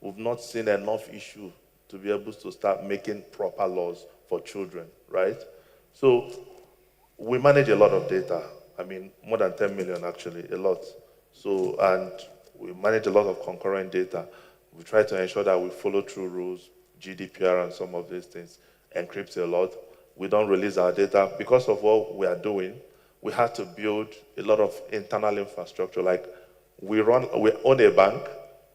Q: we've not seen enough issue to be able to start making proper laws for children, right? So we manage a lot of data. More than 10 million actually, a lot. And we manage a lot of concurrent data. We try to ensure that we follow through rules, GDPR and some of these things encrypt a lot. We don't release our data. Because of what we are doing, we had to build a lot of internal infrastructure. Like we own a bank,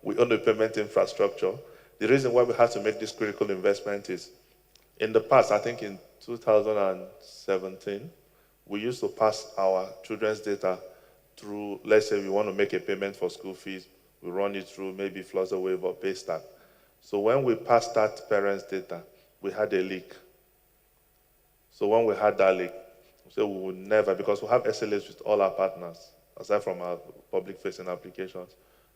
Q: we own a payment infrastructure. The reason why we had to make this critical investment is in the past, I think in 2017, we used to pass our children's data through, let's say we want to make a payment for school fees, we run it through maybe Flutterwave or Paystack. So when we passed that parents' data, we had a leak. So when we had that leak, so we would never, because we have SLAs with all our partners, aside from our public-facing applications,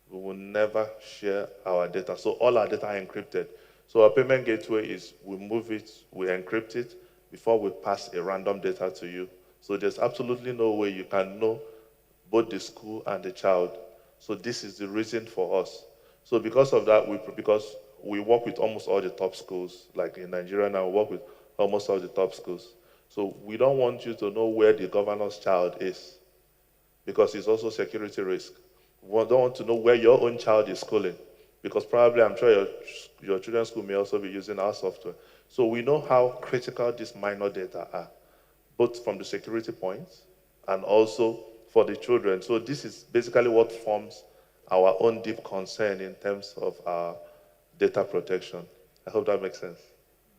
Q: we will never share our data. So all our data are encrypted. So our payment gateway is we move it, we encrypt it before we pass a random data to you. So there's absolutely no way you can know both the school and the child. So this is the reason for us. So because of that, because we work with almost all the top schools, like in Nigeria now, we work with almost all the top schools. So we don't want you to know where the governor's child is, because it's also security risk. We don't want to know where your own child is schooling, because probably I'm sure your children's school may also be using our software. So we know how critical these minor data are, both from the security points and also for the children. So this is basically what forms our own deep concern in terms of our data protection. I hope that makes sense.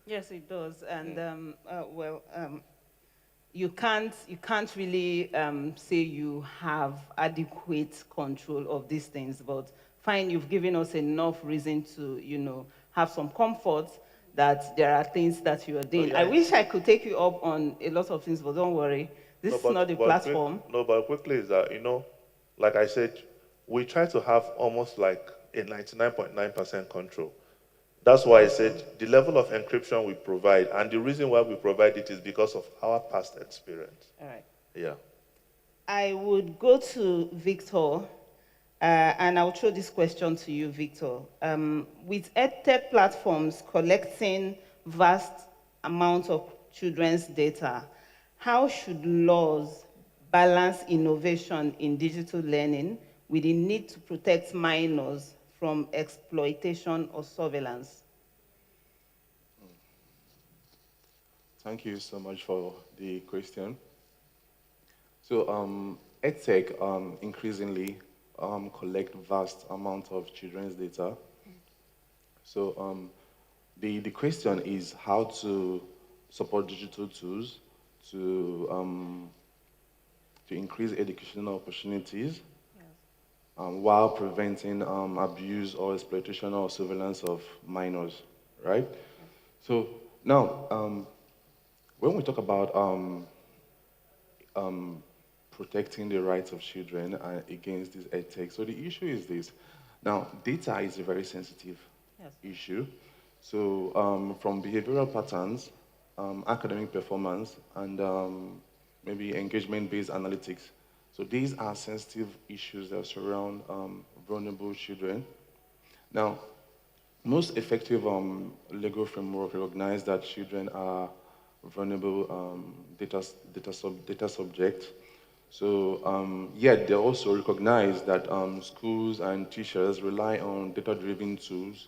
N: Yes, it does. And you can't really say you have adequate control of these things, but fine, you've given us enough reason to, have some comfort that there are things that you are doing.
Q: Oh, yeah.
N: I wish I could take you up on a lot of things, but don't worry. This is not the platform.
Q: But quickly is that, like I said, we try to have almost like a 99.9% control. That's why I said the level of encryption we provide, and the reason why we provide it is because of our past experience.
N: All right.
Q: Yeah.
N: I would go to Victor, and I'll throw this question to you, Victor. With EdTech platforms collecting vast amounts of children's data, how should laws balance innovation in digital learning with the need to protect minors from exploitation or surveillance?
R: Thank you so much for the question. So EdTech increasingly collect vast amount of children's data. So the question is how to support digital tools to increase educational opportunities while preventing abuse or exploitation or surveillance of minors, right? So now, when we talk about protecting the rights of children against this EdTech, so the issue is this. Now, data is a very sensitive issue. So from behavioral patterns, academic performance, and maybe engagement-based analytics. So these are sensitive issues that surround vulnerable children. Now, most effective legal framework recognize that children are vulnerable data subjects. So yet they also recognize that schools and teachers rely on data-driven tools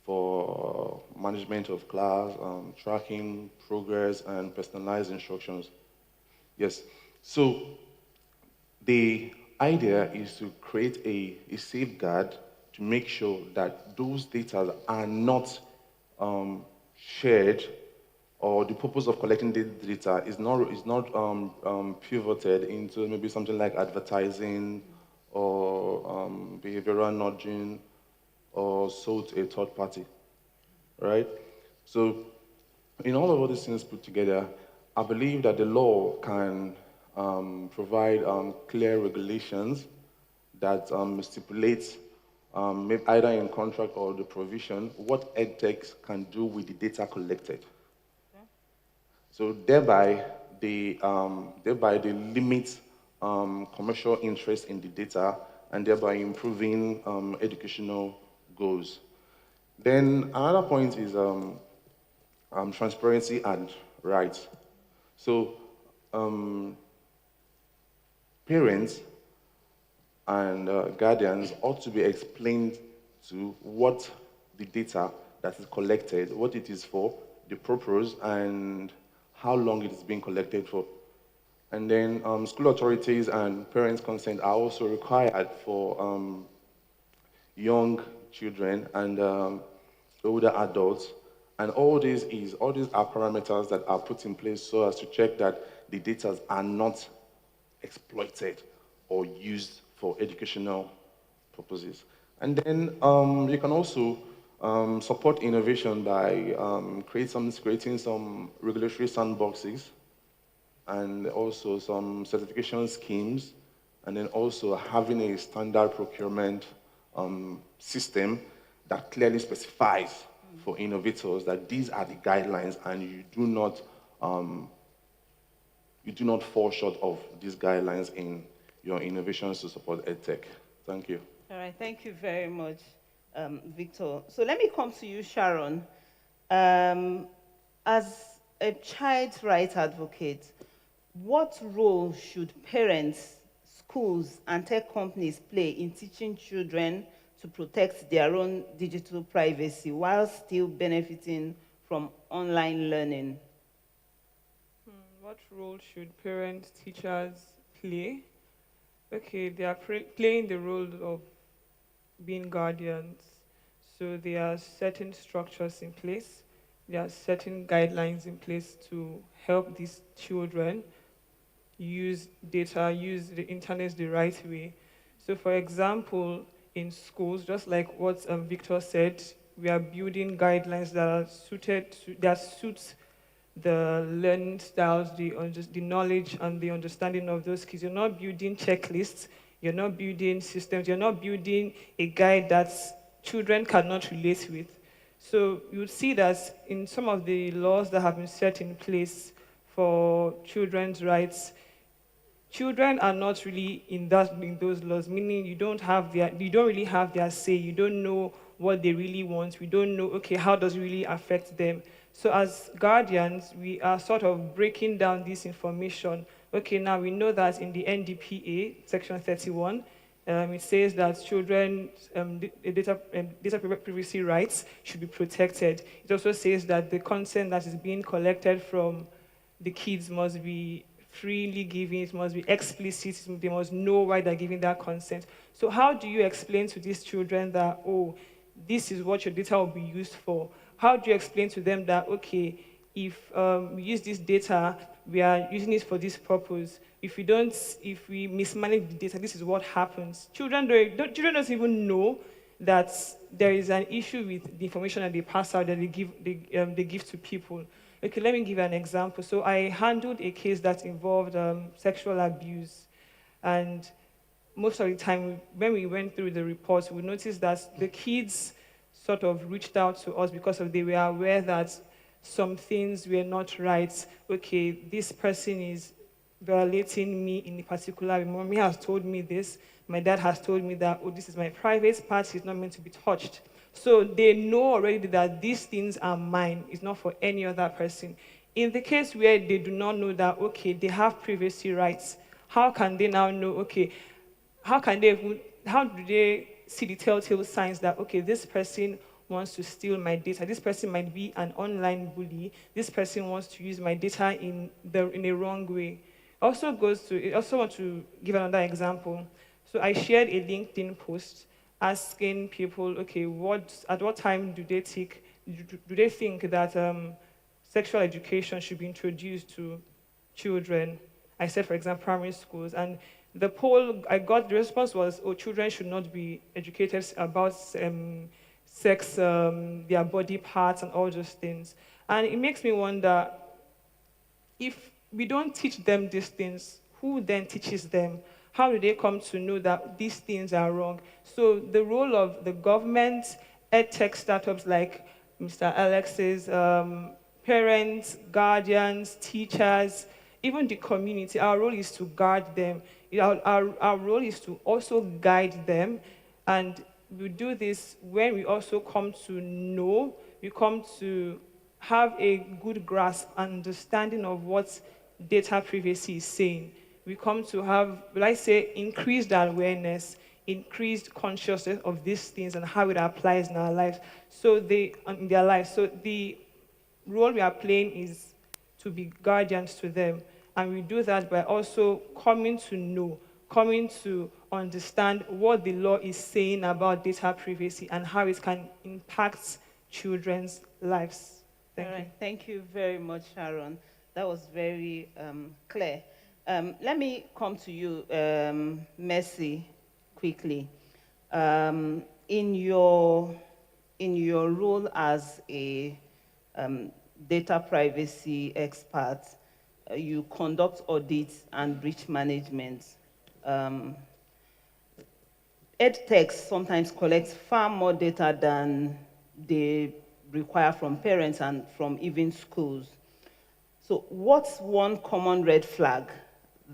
R: for management of class, tracking progress, and personalized instructions. Yes, so the idea is to create a safeguard to make sure that those data are not shared, or the purpose of collecting the data is not pivoted into maybe something like advertising or behavioral nudging or sold to a third party, right? So in all of these things put together, I believe that the law can provide clear regulations that stipulate maybe either in contract or the provision what edtechs can do with the data collected. Okay. So thereby they limit commercial interest in the data and thereby improving educational goals. Then another point is transparency and rights. So parents and guardians ought to be explained to what the data that is collected, what it is for, the purpose, and how long it is being collected for. And then school authorities and parents' consent are also required for young children and older adults. And all these are parameters that are put in place so as to check that the data are not exploited or used for educational purposes. And then you can also support innovation by creating some regulatory sandboxes and also some certification schemes, and then also having a standard procurement system that clearly specifies for innovators that these are the guidelines and you do not fall short of these guidelines in your innovations to support EdTech. Thank you.
N: All right, thank you very much, Victor. So let me come to you, Sharon. As a child rights advocate, what role should parents, schools, and tech companies play in teaching children to protect their own digital privacy while still benefiting from online learning?
S: What role should parents, teachers play? Okay, they are playing the role of being guardians. So there are certain structures in place, there are certain guidelines in place to help these children use data, use the internet the right way. So for example, in schools, just like what Victor said, we are building guidelines that are that suits the learning styles, the knowledge and the understanding of those kids. You're not building checklists, you're not building systems, you're not building a guide that children cannot relate with. So you would see that in some of the laws that have been set in place for children's rights, children are not really in those laws, meaning you don't really have their say, you don't know what they really want, we don't know, okay, how does it really affect them. So as guardians, we are sort of breaking down this information. Okay, now we know that in the NDPA, section 31, it says that children's data privacy rights should be protected. It also says that the content that is being collected from the kids must be freely given, it must be explicit, they must know why they're giving that consent. So how do you explain to these children that, oh, this is what your data will be used for? How do you explain to them that, okay, if we use this data, we are using it for this purpose. If we mismanage the data, this is what happens. Children don't even know that there is an issue with the information that they pass out, that they give to people. Okay, let me give you an example. So I handled a case that involved sexual abuse. And most of the time, when we went through the reports, we noticed that the kids sort of reached out to us because they were aware that some things were not right. Okay, this person is violating me in a particular way. Mommy has told me this. My dad has told me that, oh, this is my private part. It's not meant to be touched. So they know already that these things are mine. It's not for any other person. In the case where they do not know that, okay, they have privacy rights, how can they now know, okay, how do they see the telltale signs that, okay, this person wants to steal my data, this person might be an online bully, this person wants to use my data in a wrong way. I also want to give another example. So I shared a LinkedIn post asking people, okay, at what time do they think that sexual education should be introduced to children? I said, for example, primary schools. And the poll I got, the response was, oh, children should not be educated about sex, their body parts, and all those things. And it makes me wonder, if we don't teach them these things, who then teaches them? How do they come to know that these things are wrong? So the role of the government, edtech startups like Mr. Alex's, parents, guardians, teachers, even the community, our role is to guard them. Our role is to also guide them. And we do this when we also come to know, we come to have a good grasp and understanding of what data privacy is saying. We come to have, increased awareness increased consciousness of these things and how it applies in our lives. So in their lives. So the role we are playing is to be guardians to them. And we do that by also coming to know, coming to understand what the law is saying about data privacy and how it can impact children's lives. Thank you.
N: Thank you very much, Sharon. That was very clear. Let me come to you, Mercy, quickly. In your role as a data privacy expert, you conduct audits and breach management. EdTech sometimes collects far more data than they require from parents and from even schools. So what's one common red flag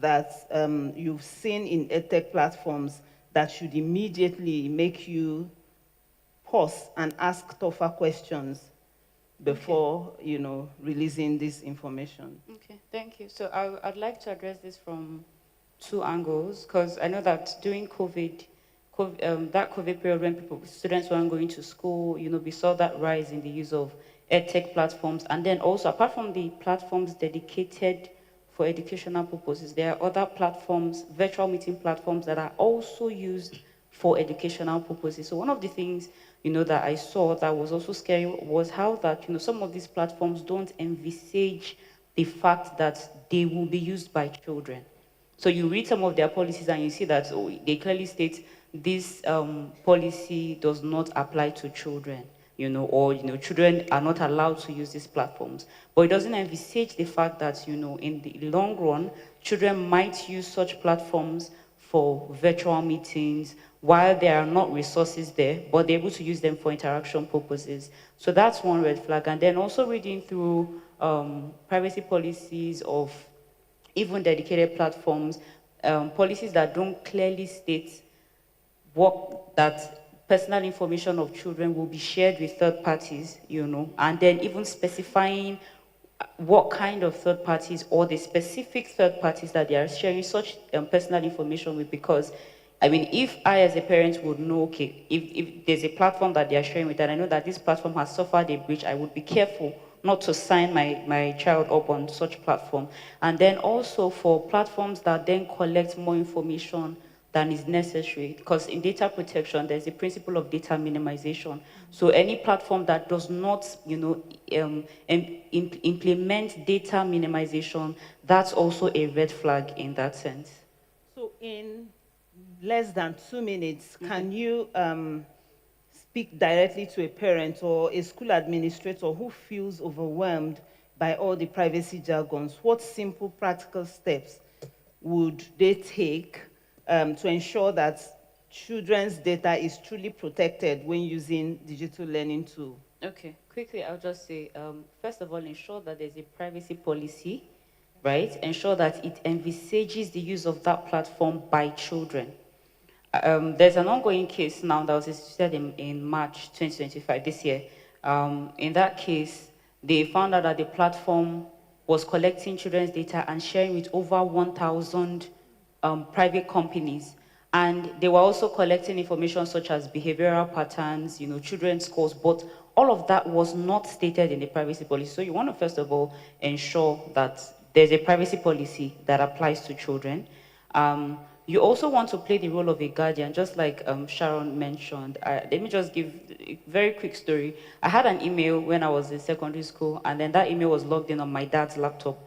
N: that you've seen in EdTech platforms that should immediately make you pause and ask tougher questions before, releasing this information?
T: Okay, thank you. So I'd like to address this from two angles, because I know that during that COVID period when students weren't going to school, we saw that rise in the use of edtech platforms. And then also, apart from the platforms dedicated for educational purposes, there are other platforms, virtual meeting platforms, that are also used for educational purposes. So one of the things, that I saw that was also scary was how that, some of these platforms don't envisage the fact that they will be used by children. So you read some of their policies and you see that they clearly state this policy does not apply to children, or children are not allowed to use these platforms. But it doesn't envisage the fact that, in the long run, children might use such platforms for virtual meetings while there are not resources there, but they're able to use them for interaction purposes. So that's one red flag. And then also reading through privacy policies of even dedicated platforms, policies that don't clearly state that personal information of children will be shared with third parties, and then even specifying what kind of third parties or the specific third parties that they are sharing such personal information with. Because I mean, if I as a parent would know, okay, if there's a platform that they are sharing with, and I know that this platform has suffered a breach, I would be careful not to sign my child up on such platform. And then also for platforms that then collect more information than is necessary, because in data protection, there's a principle of data minimization. So any platform that does not, implement data minimization, that's also a red flag in that sense.
N: So in less than 2 minutes, can you speak directly to a parent or a school administrator who feels overwhelmed by all the privacy jargons? What simple practical steps would they take to ensure that children's data is truly protected when using digital learning tools?
T: Okay, quickly, I'll just say, first of all, ensure that there's a privacy policy, right? Ensure that it envisages the use of that platform by children. There's an ongoing case now that was instituted in March 2025, this year. In that case, they found out that the platform was collecting children's data and sharing with over 1,000 private companies. And they were also collecting information such as behavioral patterns, children's scores, but all of that was not stated in the privacy policy. So you want to, first of all, ensure that there's a privacy policy that applies to children. You also want to play the role of a guardian, just like Sharon mentioned. Let me just give a very quick story. I had an email when I was in secondary school, and then that email was logged in on my dad's laptop.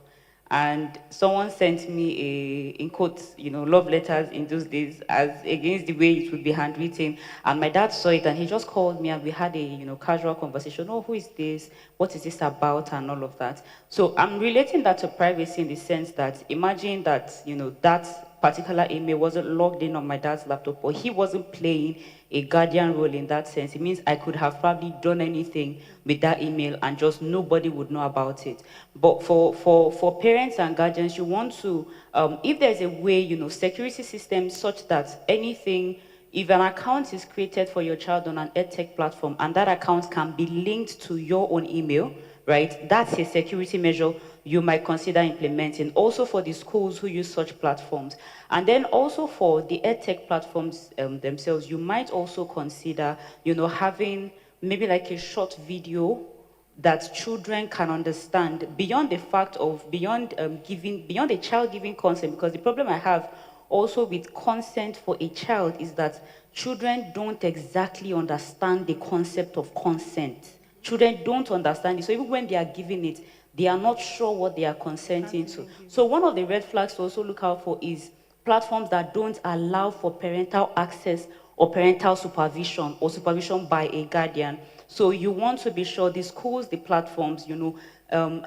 T: And someone sent me in quotes, love letters in those days, as against the way it would be handwritten. And my dad saw it, and he just called me, and we had a, casual conversation. Oh, who is this? What is this about? And all of that. So I'm relating that to privacy in the sense that imagine that, that particular email wasn't logged in on my dad's laptop, or he wasn't playing a guardian role in that sense. It means I could have probably done anything with that email and just nobody would know about it. But for parents and guardians, you want to, if there's a way, security systems such that anything, if an account is created for your child on an edtech platform and that account can be linked to your own email, right? That's a security measure. you might consider implementing. Also for the schools who use such platforms. And then also for the edtech platforms themselves, you might also consider, having maybe like a short video that children can understand beyond the fact of, beyond a child giving consent, because the problem I have also with consent for a child is that children don't exactly understand the concept of consent. Children don't understand it. So even when they are giving it, they are not sure what they are consenting to. So one of the red flags to also look out for is platforms that don't allow for parental access or parental supervision or supervision by a guardian. So you want to be sure the schools, the platforms,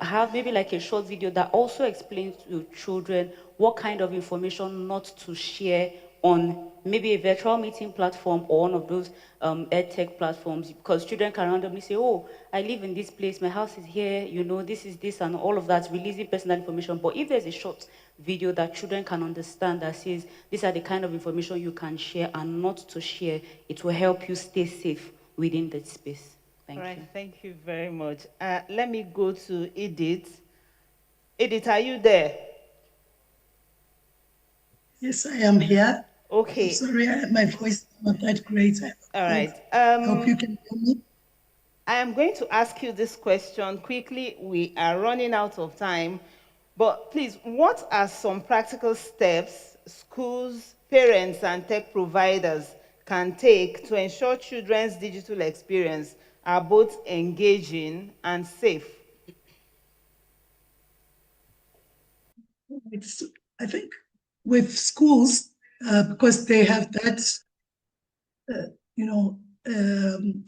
T: have maybe like a short video that also explains to children what kind of information not to share on maybe a virtual meeting platform or one of those edtech platforms, because children can randomly say, oh, I live in this place, my house is here, this is this and all of that, releasing personal information. But if there's a short video that children can understand that says, these are the kind of information you can share and not to share, it will help you stay safe within that space. Thank you.
N: Thank you very much. Let me go to Edith. Edith, are you there?
O: Yes, I am here.
N: Okay.
O: I'm sorry, my voice is not that great.
N: All right.
O: Hope you can hear me.
N: I am going to ask you this question quickly. We are running out of time. But please, what are some practical steps schools, parents, and tech providers can take to ensure children's digital experience are both engaging and safe?
O: I think with schools, because they have that, in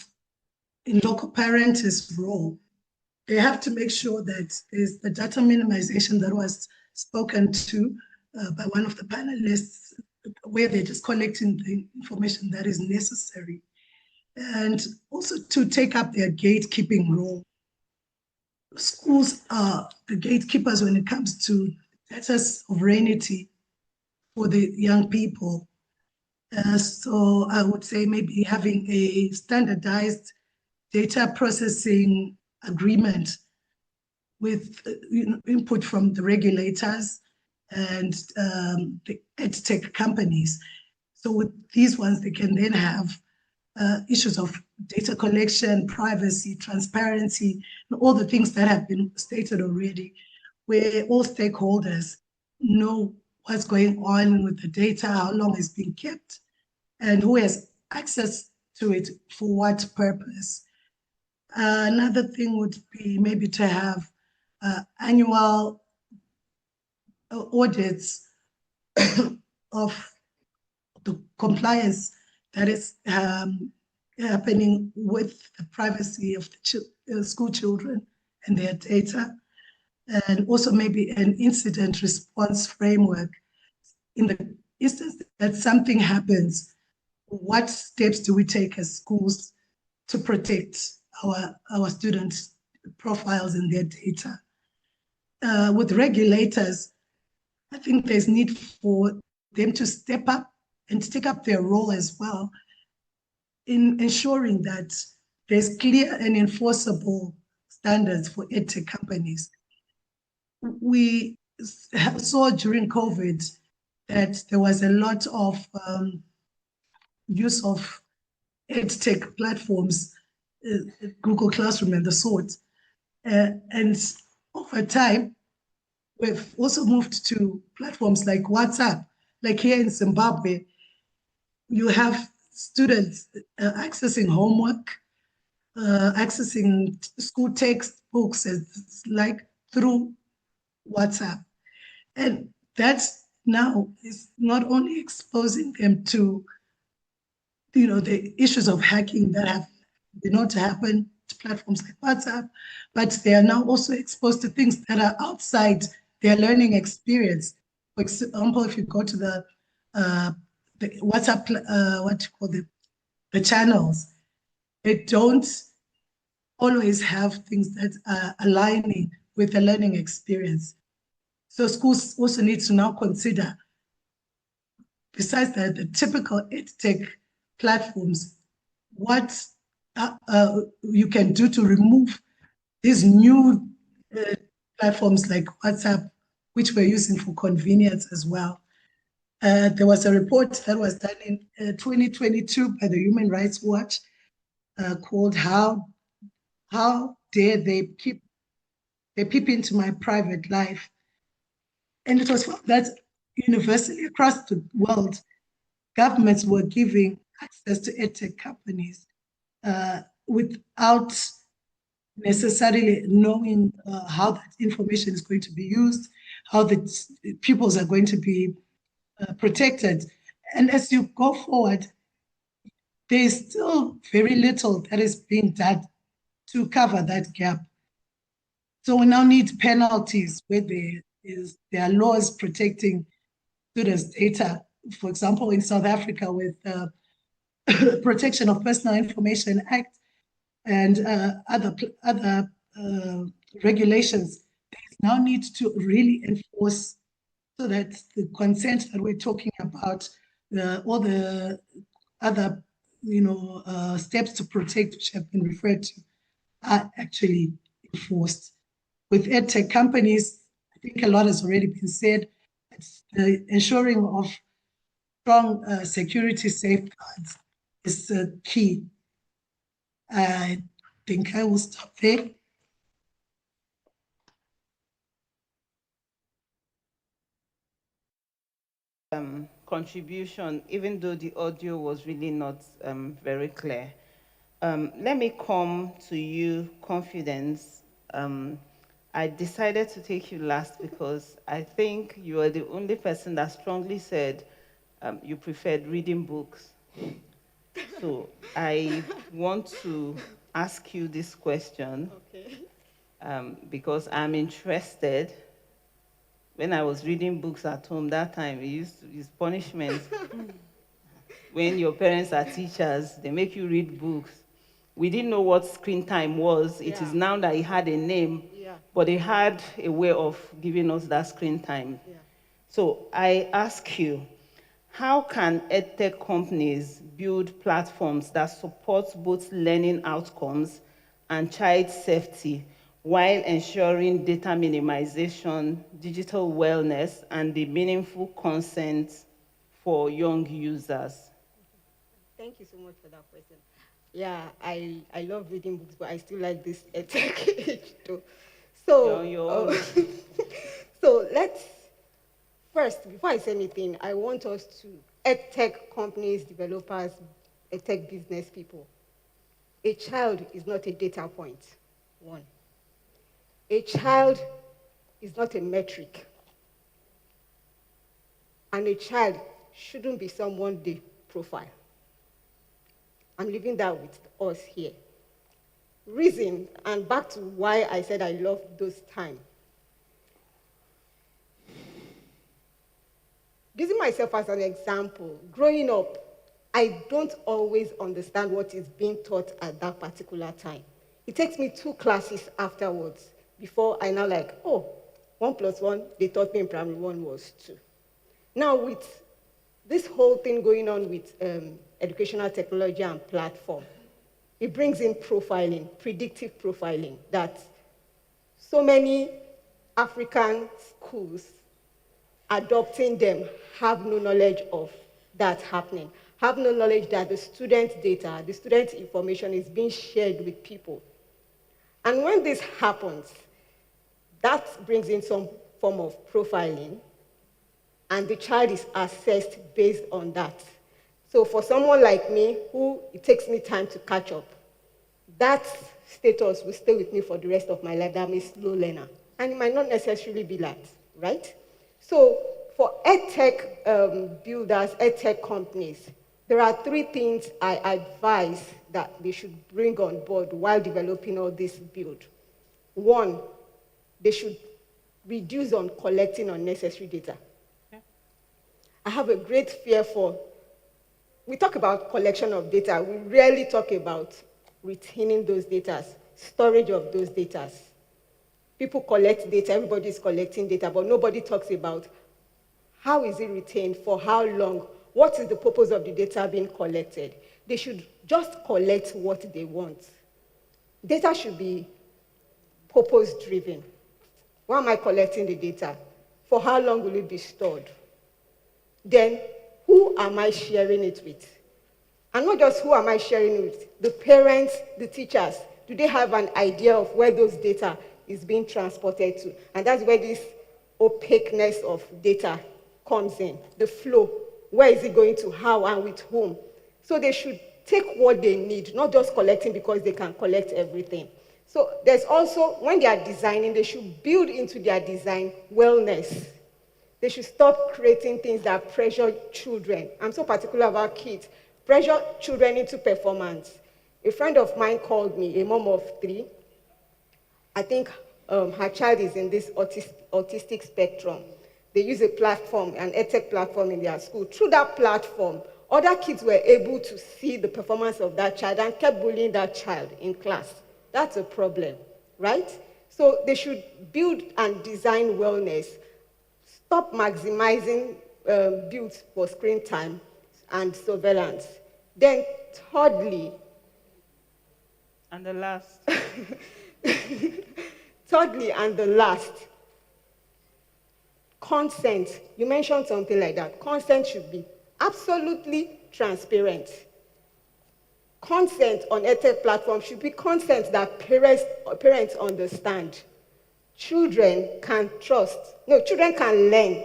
O: local parents' role, they have to make sure that there's the data minimization that was spoken to by one of the panelists, where they're just collecting the information that is necessary. And also to take up their gatekeeping role. Schools are the gatekeepers when it comes to data sovereignty for the young people. So I would say maybe having a standardized data processing agreement with input from the regulators and the edtech companies. So with these ones, they can then have issues of data collection, privacy, transparency, and all the things that have been stated already, where all stakeholders know what's going on with the data, how long it's been kept, and who has access to it for what purpose. Another thing would be maybe to have annual audits of the compliance that is happening with the privacy of the school children and their data, and also maybe an incident response framework. In the instance that something happens, what steps do we take as schools to protect our students' profiles and their data? With regulators, I think there's need for them to step up and take up their role as well in ensuring that there's clear and enforceable standards for edtech companies. We saw during COVID that there was a lot of use of edtech platforms, Google Classroom and the sort. And over time, we've also moved to platforms like WhatsApp. Like here in Zimbabwe, you have students accessing homework, accessing school textbooks, like through WhatsApp. And that now is not only exposing them to, the issues of hacking that have been known to happen to platforms like WhatsApp, but they are now also exposed to things that are outside their learning experience. For example, if you go to the WhatsApp, the channels, they don't always have things that are aligning with the learning experience. So schools also need to now consider, besides the typical edtech platforms, what you can do to remove these new platforms like WhatsApp, which we're using for convenience as well. There was a report that was done in 2022 by the Human Rights Watch called How Dare They Peep into My Private Life? And it was found that universally across the world, governments were giving access to edtech companies without necessarily knowing how that information is going to be used, how the pupils are going to be protected. And as you go forward, there is still very little that is being done to cover that gap. So we now need penalties where there are laws protecting students' data. For example, in South Africa with Protection of Personal Information Act and other regulations, they now need to really enforce so that the consent that we're talking about, all the other steps to protect which have been referred to are actually enforced. With edtech companies, I think a lot has already been said. It's the ensuring of strong security safeguards is key. I think I will stop there.
N: Contribution, even though the audio was really not very clear. Let me come to you, Confidence. I decided to take you last because I think you are the only person that strongly said you preferred reading books. So I want to ask you this question because I'm interested. When I was reading books at home that time, we used to use punishment. When your parents are teachers, they make you read books. We didn't know what screen time was. It is now that it had a name, but they had a way of giving us that screen time. So I ask you, how can edtech companies build platforms that support both learning outcomes and child safety while ensuring data minimization, digital wellness, and the meaningful consent for young users?
U: Thank you so much for that question. Yeah, I love reading books, but I still like this edtech age too. So, so let's first, before I say anything, I want us to edtech companies, developers, edtech business people. A child is not a data point. One. A child is not a metric. And a child shouldn't be someone they profile. I'm leaving that with us here. Reason, and back to why I said I love those times. Using myself as an example, growing up, I don't always understand what is being taught at that particular time. It takes me 2 classes afterwards before I now like, oh, 1 + 1, they taught me in primary 1 was 2. Now with this whole thing going on with educational technology and platform, it brings in profiling, predictive profiling, that so many African schools adopting them have no knowledge of that happening, have no knowledge that the student data, the student information is being shared with people. And when this happens, that brings in some form of profiling, and the child is assessed based on that. So for someone like me, who it takes me time to catch up, that status will stay with me for the rest of my life. That means slow learner. And it might not necessarily be that, right? So for edtech builders, edtech companies, there are 3 things I advise that they should bring on board while developing all this build. 1, they should reduce on collecting unnecessary data. I have a great fear for, we talk about collection of data, we rarely talk about retaining those data, storage of those data. People collect data, everybody is collecting data, but nobody talks about how is it retained, for how long, what is the purpose of the data being collected. They should just collect what they want. Data should be purpose-driven. Why am I collecting the data? For how long will it be stored? Then, who am I sharing it with? And not just who am I sharing it with, the parents, the teachers. Do they have an idea of where those data is being transported to? And that's where this opaqueness of data comes in, the flow. Where is it going to, how, and with whom? So they should take what they need, not just collecting because they can collect everything. So there's also, when they are designing, they should build into their design wellness. They should stop creating things that pressure children. I'm so particular about kids. Pressure children into performance. A friend of mine called me, a mom of 3. I think her child is in this autistic spectrum. They use a platform, an edtech platform in their school. Through that platform, other kids were able to see the performance of that child and kept bullying that child in class. That's a problem, right? So they should build and design wellness. Stop maximizing builds for screen time and surveillance. Then thirdly,
N: and the last.
U: Thirdly and the last, consent. You mentioned something like that. Consent should be absolutely transparent. Consent on EdTech platform should be consent that parents understand. Children can trust. No, children can learn.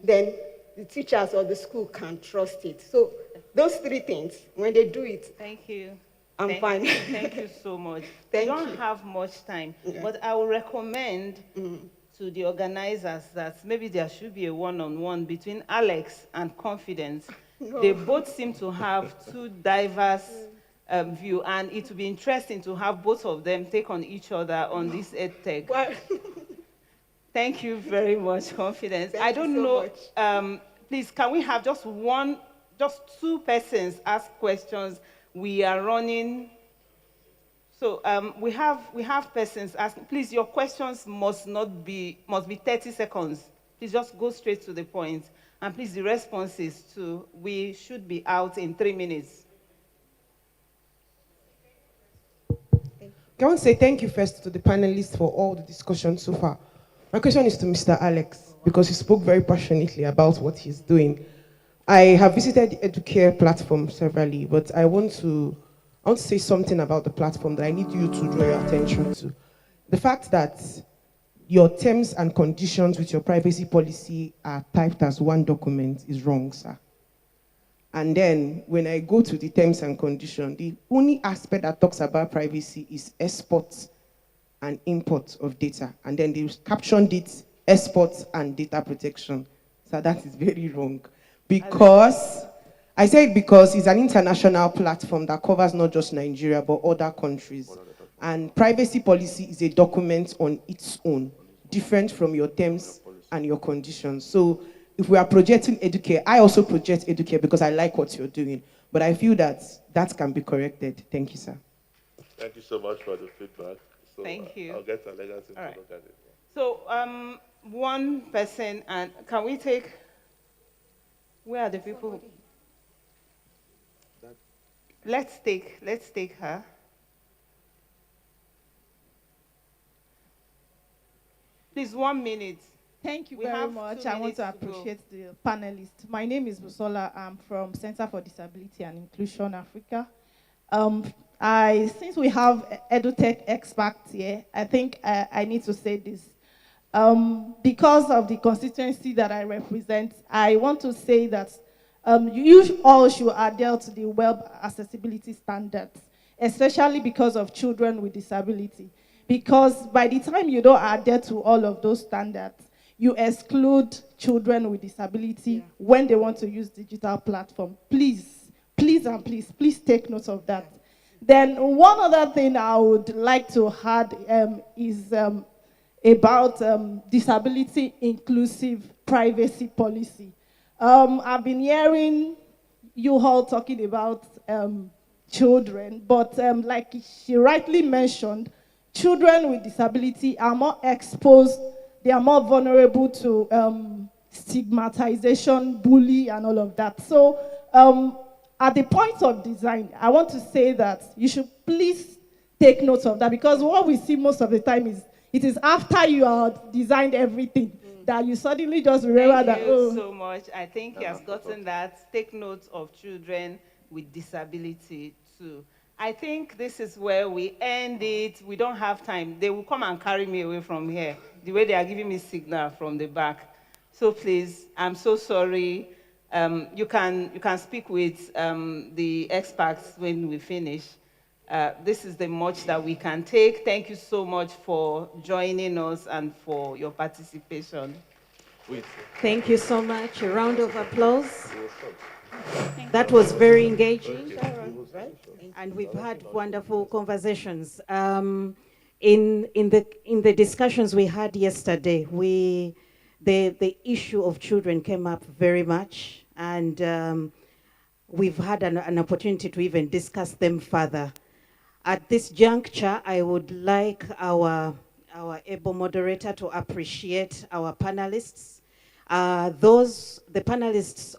U: Then the teachers or the school can trust it. So those 3 things, when they do it,
N: thank you.
U: I'm fine.
N: Thank you so much.
U: Thank
N: we don't
U: you.
N: have much time,
U: Yeah.
N: but I will recommend to the organizers that maybe there should be a one-on-one between Alex and Confidence.
U: No.
N: They both seem to have 2 diverse view, and it would be interesting to have both of them take on each other on this EdTech.
U: Well,
N: thank you very much, Confidence.
U: Thank
N: I don't
U: you so
N: know,
U: much.
N: please, can we have just 2 persons ask questions? We are running. So we have persons asking. Please, your questions must be 30 seconds. Please just go straight to the point. And please, the responses too. We should be out in 3 minutes.
A: I want to say thank you first to the panelists for all the discussion so far. My question is to Mr. Alex, because he spoke very passionately about what he's doing. I have visited the Educare platform severally, but I want to say something about the platform that I need you to draw your attention to. The fact that your terms and conditions with your privacy policy are typed as one document is wrong, sir. And then when I go to the terms and conditions, the only aspect that talks about privacy is export and import of data. And then they captioned it export and data protection. So that is very wrong. Because it's an international platform that covers not just Nigeria, but other countries. And privacy policy is a document on its own, different from your terms and your conditions. So if we are projecting Educare, I also project Educare because I like what you're doing. But I feel that can be corrected. Thank you, sir.
Q: Thank you so much for the feedback. So,
N: thank you.
Q: I'll get a legal team to
N: right.
Q: look at it.
N: So one person, and can we take, where are the people? Let's take her. Please, 1 minute.
V: Thank you very much. I want to appreciate the panelists. My name is Busola. I'm from Center for Disability and Inclusion Africa. Since we have EduTech experts here, I think I need to say this. Because of the constituency that I represent, I want to say that you all should adhere to the web accessibility standards, especially because of children with disability. Because by the time you don't adhere to all of those standards, you exclude children with disability when they want to use digital platform. Please take note of that. Then one other thing I would like to add is about disability inclusive privacy policy. I've been hearing you all talking about children, but like she rightly mentioned, children with disability are more exposed, they are more vulnerable to stigmatization, bully, and all of that. So at the point of design, I want to say that you should please take note of that, because what we see most of the time is It is after you have designed everything that you suddenly just remember that,
N: Thank you
V: oh.
N: so much. I think he has gotten that. Take note of children with disability too. I think this is where we end it. We don't have time. They will come and carry me away from here, the way they are giving me signal from the back. So please, I'm so sorry. You can speak with the experts when we finish. This is the much that we can take. Thank you so much for joining us and for your participation.
B: Thank you so much. A round of applause. That was very engaging, right? And we've had wonderful conversations. In the discussions we had yesterday, the issue of children came up very much, and we've had an opportunity to even discuss them further. At this juncture, I would like our able moderator to appreciate our panelists. The panelists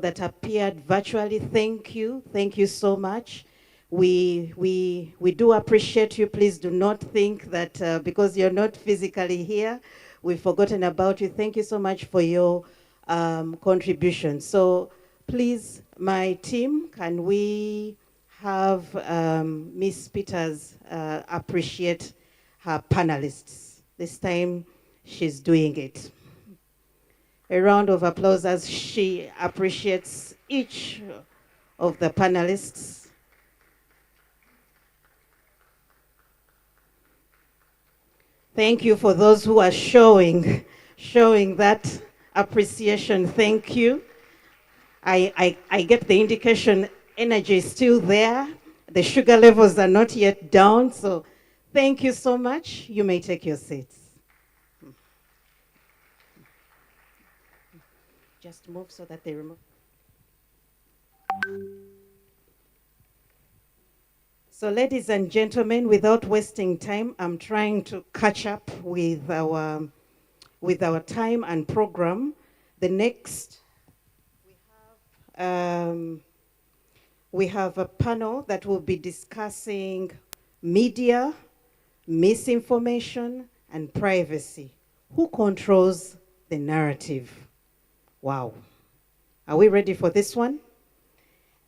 B: that appeared virtually, thank you so much. We do appreciate you. Please do not think that because you're not physically here, we've forgotten about you. Thank you so much for your contribution. So please, my team, can we have Miss Peters appreciate her panelists? This time she's doing it. A round of applause as she appreciates each of the panelists. Thank you for those who are showing that appreciation. Thank you. I get the indication energy is still there. The sugar levels are not yet down. So thank you so much. You may take your seats. Just move so that they remove. So ladies and gentlemen, without wasting time, I'm trying to catch up with our time and program. The next, we have a panel that will be discussing media, misinformation, and privacy. Who controls the narrative? Wow. Are we ready for this one?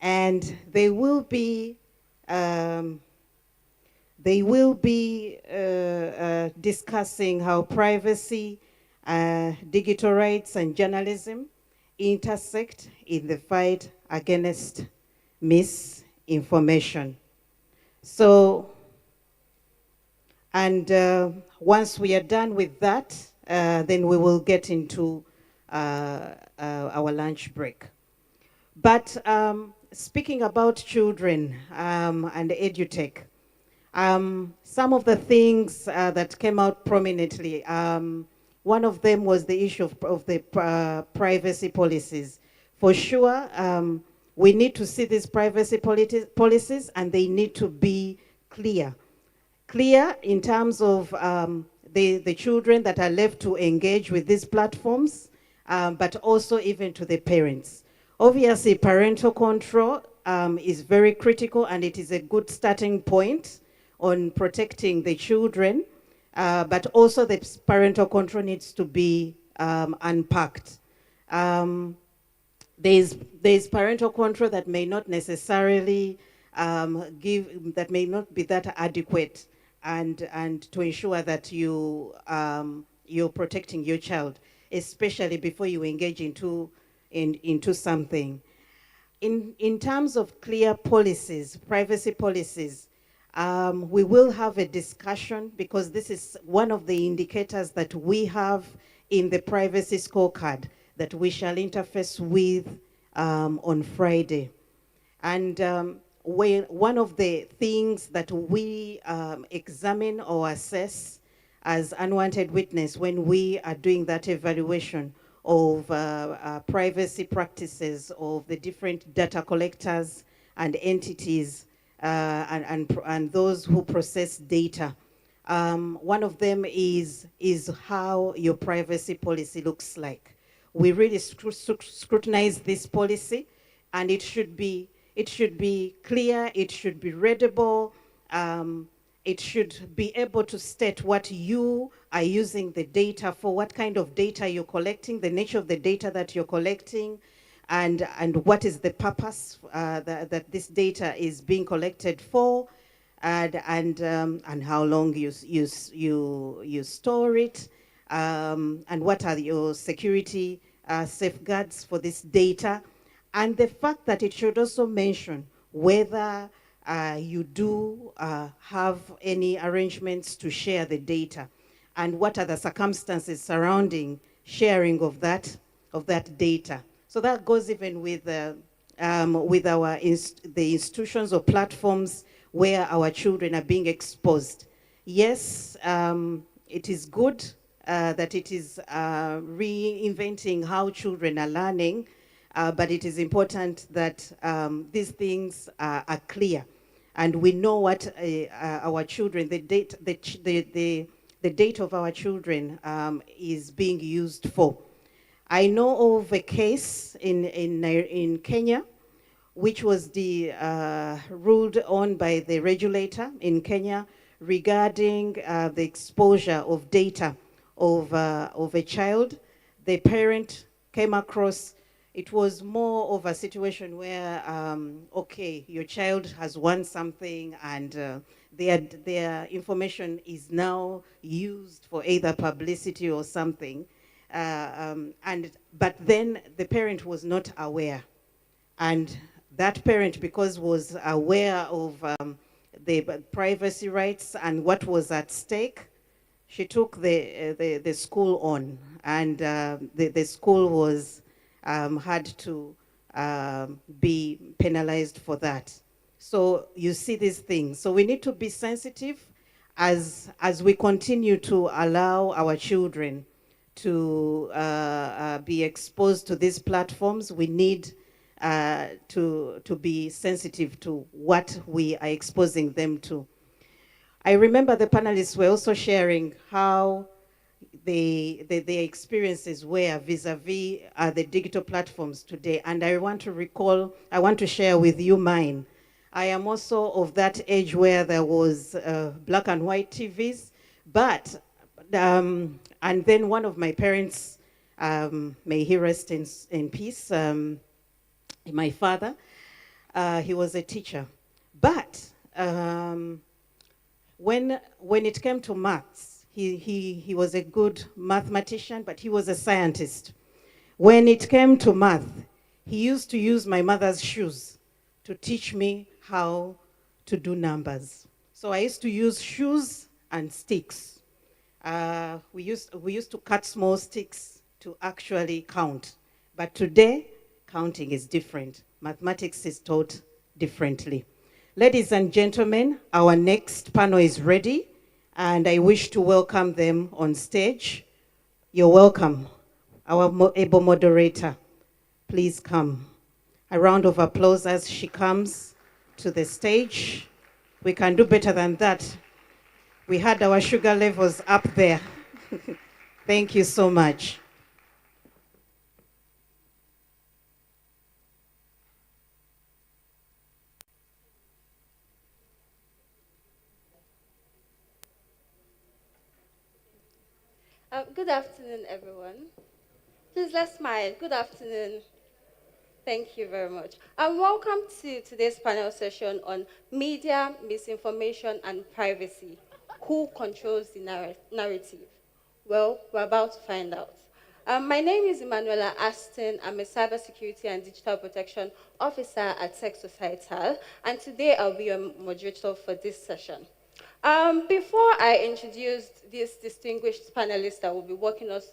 B: And they will be discussing how privacy, digital rights, and journalism intersect in the fight against misinformation. So, and once we are done with that, then we will get into our lunch break. But speaking about children and edutech, some of the things that came out prominently, one of them was the issue of the privacy policies. For sure, we need to see these privacy policies, and they need to be clear. Clear in terms of the children that are left to engage with these platforms, but also even to the parents. Obviously, parental control is very critical, and it is a good starting point on protecting the children, but also the parental control needs to be unpacked. There's parental control that may not necessarily that may not be that adequate, and to ensure that you're protecting your child, especially before you engage into something. In terms of clear policies, privacy policies, we will have a discussion, because this is one of the indicators that we have in the privacy scorecard that we shall interface with on Friday. And one of the things that we examine or assess as unwanted witness when we are doing that evaluation of privacy practices of the different data collectors and entities and those who process data. One of them is how your privacy policy looks like. We really scrutinize this policy, and it should be clear, it should be readable,
D: it should be able to state what you are using the data for, what kind of data you're collecting, the nature of the data that you're collecting, and what is the purpose that this data is being collected for, and how long you store it, and what are your security safeguards for this data, and the fact that it should also mention whether you do have any arrangements to share the data, and what are the circumstances surrounding sharing of that data. So that goes even with the institutions or platforms where our children are being exposed. Yes, it is good that it is reinventing how children are learning, but it is important that these things are clear, and we know what our children, the date of our children is being used for. I know of a case in Kenya, which was ruled on by the regulator in Kenya regarding the exposure of data of a child. The parent came across, it was more of a situation where, okay, your child has won something, and their information is now used for either publicity or something. But then the parent was not aware. And that parent, because was aware of the privacy rights and what was at stake, she took the school on, and the school was had to be penalized for that. So you see these things. So we need to be sensitive as we continue to allow our children to be exposed to these platforms. We need to be sensitive to what we are exposing them to. I remember the panelists were also sharing how their experiences were vis-a-vis the digital platforms today. And I want to share with you mine. I am also of that age where there was black and white TVs, but, and then one of my parents, may he rest in peace, my father, he was a teacher. But when it came to maths, he was a good mathematician, but he was a scientist. When it came to math, he used to use my mother's shoes to teach me how to do numbers. So I used to use shoes and sticks. We used to cut small sticks to actually count. But today, counting is different. Mathematics is taught differently. Ladies and gentlemen, our next panel is ready, and I wish to welcome them on stage. You're welcome. Our able moderator, please come. A round of applause as she comes to the stage. We can do better than that. We had our sugar levels up there. Thank you so much.
E: Good afternoon, everyone. Please, let's smile. Good afternoon. Thank you very much. And welcome to today's panel session on media, misinformation, and privacy. Who controls the narrative? Well, we're about to find out. My name is Emanuela Aston. I'm a cybersecurity and digital protection officer at Tech Societal, and today I'll be your moderator for this session. Before I introduce this distinguished panelist that will be walking us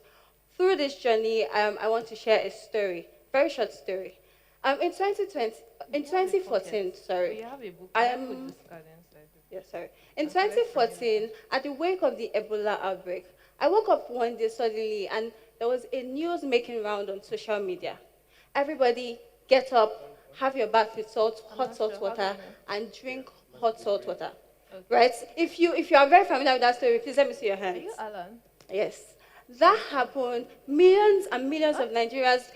E: through this journey, I want to share a story, very short story. In 2014, sorry. Yeah, sorry. In 2014, at the wake of the Ebola outbreak, I woke up one day suddenly and there was a news making round on social media. Everybody get up, have your bath with hot salt water, and drink hot salt water. Okay. Right? If you are very familiar with that story, please let me see your hands. Are you Alan? Yes. That happened. Millions and millions of Nigerians,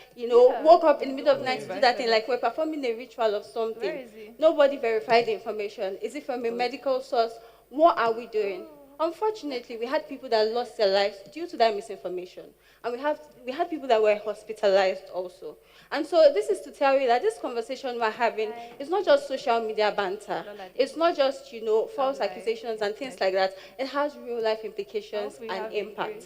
E: woke up in the middle of the night to do that thing, like we're performing a ritual of something. Where is he? Nobody verified the information. Is it from a medical source What are we doing? Unfortunately, we had people that lost their lives due to that misinformation. And we had people that were hospitalized also. And so this is to tell you that this conversation we're having is not just social media banter. It's not just, false accusations and things like that. It has real life implications and impact.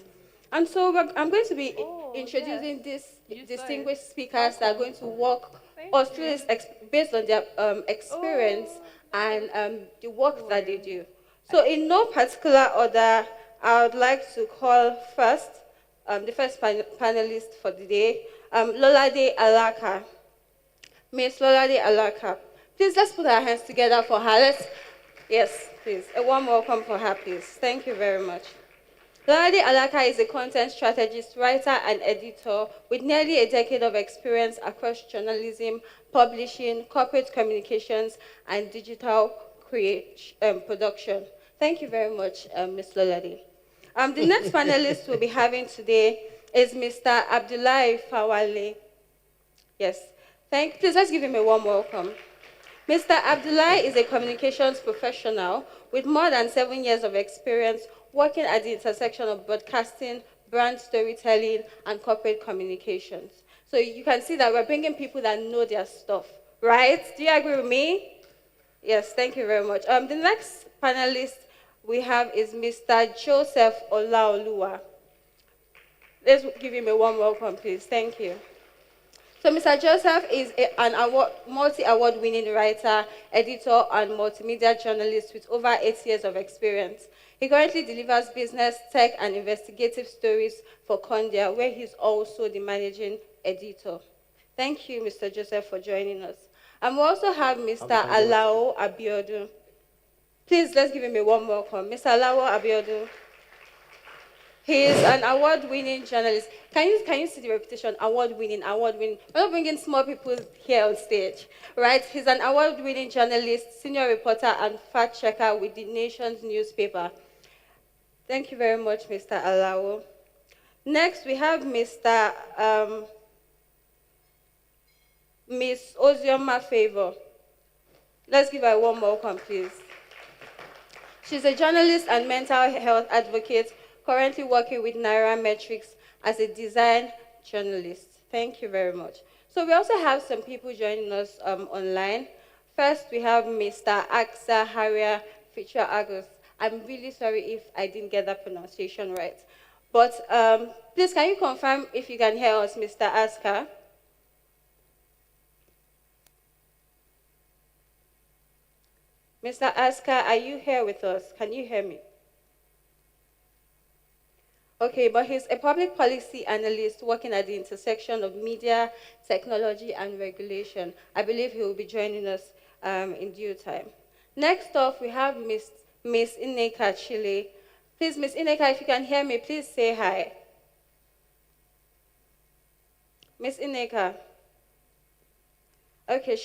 E: And so I'm going to be introducing these distinguished speakers that are going to walk us through this based on their experience and the work that they do. So in no particular order, I would like to call first the first panelist for the day, Lolade Alaka. Miss Lolade Alaka. Please, let's put our hands together for her. Yes, please. A warm welcome for her, please. Thank you very much. Lolade Alaka is a content strategist, writer, and editor with nearly a decade of experience across journalism, publishing, corporate communications, and digital production. Thank you very much, Ms. Lolade. The next panelist we'll be having today is Mr. Abdullahi Fawale. Yes. Please, let's give him a warm welcome. Mr. Abdullahi is a communications professional with more than 7 years of experience working at the intersection of broadcasting, brand storytelling, and corporate communications. So you can see that we're bringing people that know their stuff, right? Do you agree with me? Yes, thank you very much. The next panelist we have is Mr. Joseph Olaoluwa. Let's give him a warm welcome, please. Thank you. So Mr. Joseph is an multi-award winning writer, editor, and multimedia journalist with over 8 years of experience. He currently delivers business, tech, and investigative stories for Condia, where he's also the managing editor. Thank you, Mr. Joseph, for joining us. And we also have Mr. Alao Abiodun. Please, let's give him a warm welcome. Mr. Alao Abiodun. He is an award-winning journalist. Can you see the reputation? Award-winning, award-winning. We're not bringing small people here on stage, right? He's an award-winning journalist, senior reporter, and fact-checker with the Nation's newspaper. Thank you very much, Mr. Alao. Next, we have Miss Ozioma Favor. Let's give her a warm welcome, please. She's a journalist and mental health advocate, currently working with Nairametrics as a design journalist. Thank you very much. So we also have some people joining us online. First, we have Mr. Aksa Haria Fitra Agus. I'm really sorry if I didn't get that pronunciation right. But please, can you confirm if you can hear us, Mr. Aska? Mr. Aska, are you here with us? Can you hear me? Okay, but he's a public policy analyst working at the intersection of media, technology, and regulation. I believe he will be joining us in due time. Next off, we have Miss Ineka Chile. Please, Miss Ineka, if you can hear me, please say hi. Miss Ineka. Okay,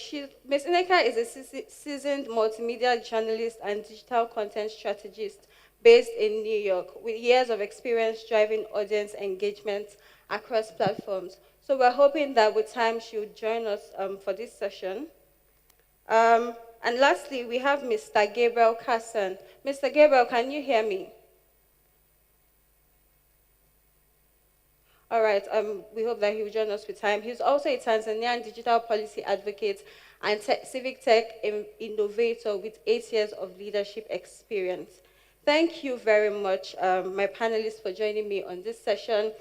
E: Miss Ineka is a seasoned multimedia journalist and digital content strategist based in New York, with years of experience driving audience engagement across platforms. So we're hoping that with time she will join us for this session. And lastly, we have Mr. Gabriel Kassan. Mr. Gabriel, can you hear me? All right, we hope that he will join us with time. He's also a Tanzanian digital policy advocate and civic tech innovator with 8 years of leadership experience. Thank you very much, my panelists, for joining me on this session.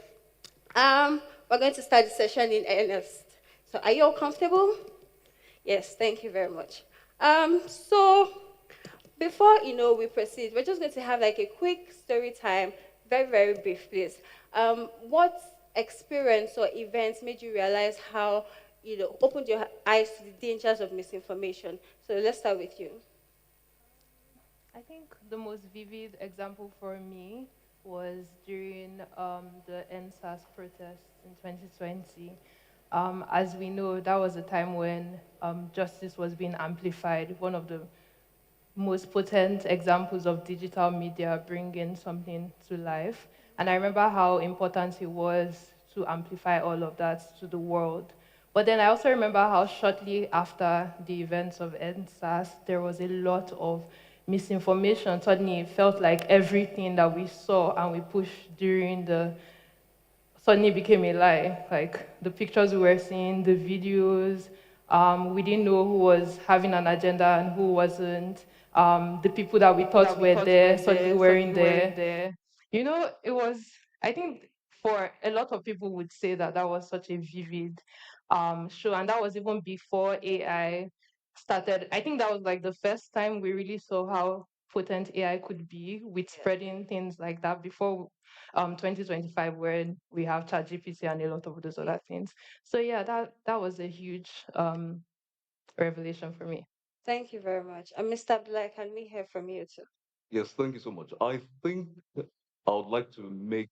E: We're going to start the session in earnest. So are you all comfortable? Yes, thank you very much. So before we proceed, we're just going to have like a quick story time, very, very brief, please. What experience or events made you realize how, opened your eyes to the dangers of misinformation? So let's start with you.
F: I think the most vivid example for me was during the NSAS protests in 2020. As we know, that was a time when justice was being amplified, one of the most potent examples of digital media bringing something to life. And I remember how important it was to amplify all of that to the world. But then I also remember how shortly after the events of NSAS, there was a lot of misinformation, suddenly it felt like everything that we saw and we pushed during the suddenly became a lie. Like the pictures we were seeing, the videos, we didn't know who was having an agenda and who wasn't. The people that we thought were there suddenly weren't there. You know, it was, I think for a lot of people would say that that was such a vivid show. And that was even before AI started. I think that was like the first time we really saw how potent AI could be with spreading things like that before 2025 when we have ChatGPT and a lot of those other things. So yeah, that was a huge revelation for me.
E: Thank you very much. And Mr. Black, can we hear from you too?
G: Yes, thank you so much. I think I would like to make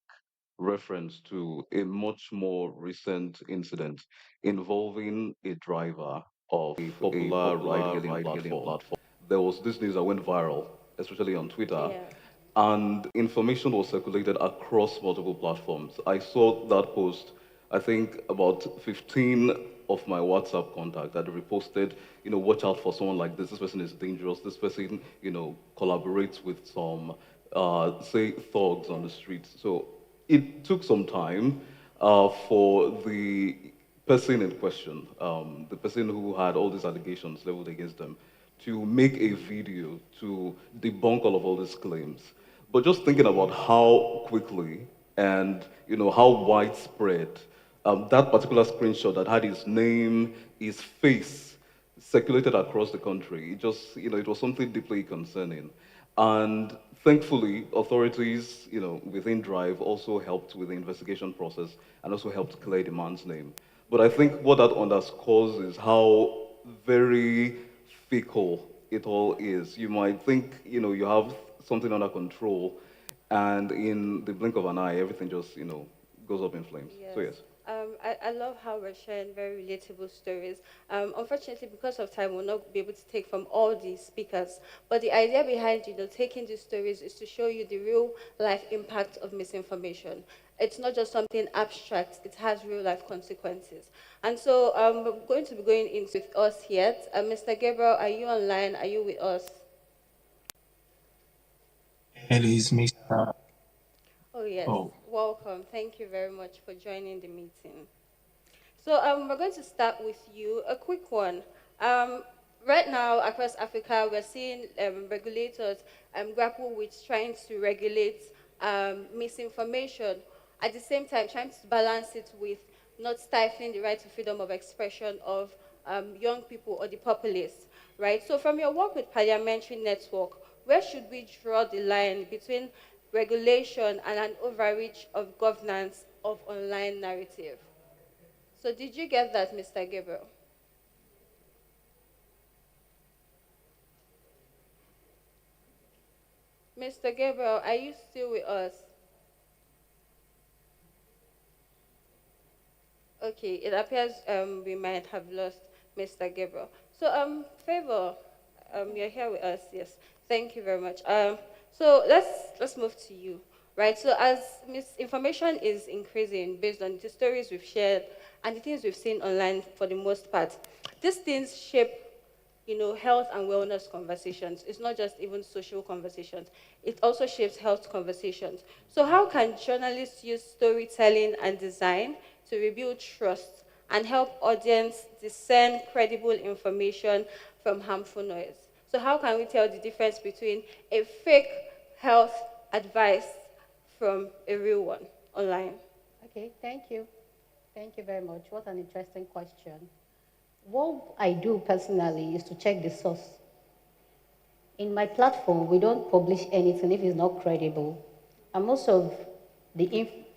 G: reference to a much more recent incident involving a driver of a popular ride hailing platform. There was this news that went viral, especially on Twitter,
E: Yeah.
G: and information was circulated across multiple platforms. I saw that post, I think about 15 of my WhatsApp contacts that reposted, watch out for someone like this. This person is dangerous. This person, collaborates with some, say, thugs on the streets. So it took some time for the person in question, the person who had all these allegations leveled against them, to make a video to debunk all these claims. But just thinking about how quickly and how widespread that particular screenshot that had his name, his face circulated across the country, it just it was something deeply concerning. And thankfully, authorities within Drive also helped with the investigation process and also helped clear the man's name. But I think what that underscores is how very fickle it all is. You might think, you have something under control, and in the blink of an eye, everything just, goes up in flames. So yes.
E: I love how we're sharing very relatable stories. Unfortunately, because of time, we'll not be able to take from all the speakers. But the idea behind taking these stories is to show you the real life impact of misinformation. It's not just something abstract, it has real life consequences. And so we're going to be going into with us here. Mr. Gabriel, are you online? Are you with us?
H: It is Mr.
E: Oh, yes.
H: Oh,
E: Welcome. Thank you very much for joining the meeting. So we're going to start with you. A quick one. Right now, across Africa, we're seeing regulators grapple with trying to regulate misinformation. At the same time, trying to balance it with not stifling the right to freedom of expression of young people or the populace, right? So from your work with Parliamentary Network, where should we draw the line between regulation and an overreach of governance of online narrative? So did you get that, Mr. Gabriel? Mr. Gabriel, are you still with us? Okay, it appears we might have lost Mr. Gabriel. So, Favor, you're here with us. Yes, thank you very much. So let's move to you, right? So as misinformation is increasing based on the stories we've shared and the things we've seen online for the most part, these things shape health and wellness conversations. It's not just even social conversations. It also shapes health conversations. So how can journalists use storytelling and design to rebuild trust and help audience discern credible information from harmful noise? So how can we tell the difference between a fake health advice from a real one online?
W: Okay, thank you. Thank you very much. What an interesting question. What I do personally is to check the source. In my platform, we don't publish anything if it's not credible. And most of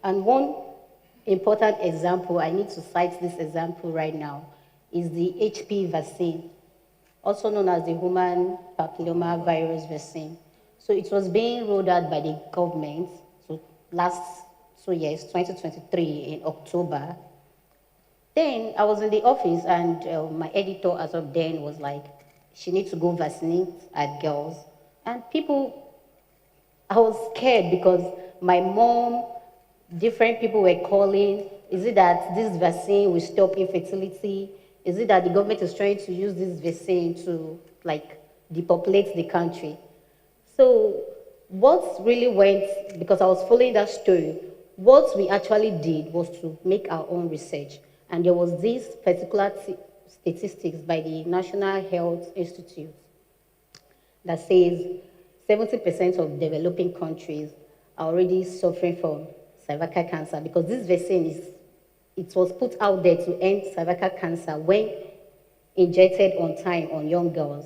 W: and one important example, I need to cite this example right now, is the HP vaccine, also known as the human papilloma virus vaccine. So it was being rolled out by the government, so last 2 years, 2023 in October. Then I was in the office and my editor as of then was like, she needs to go vaccinate at girls. And I was scared because my mom, different people were calling. Is it that this vaccine will stop infertility? Is it that the government is trying to use this vaccine to depopulate the country? So what really went, because I was following that story, what we actually did was to make our own research. And there was this particular statistics by the National Health Institute that says 70% of developing countries are already suffering from cervical cancer because this vaccine it was put out there to end cervical cancer when injected on time on young girls.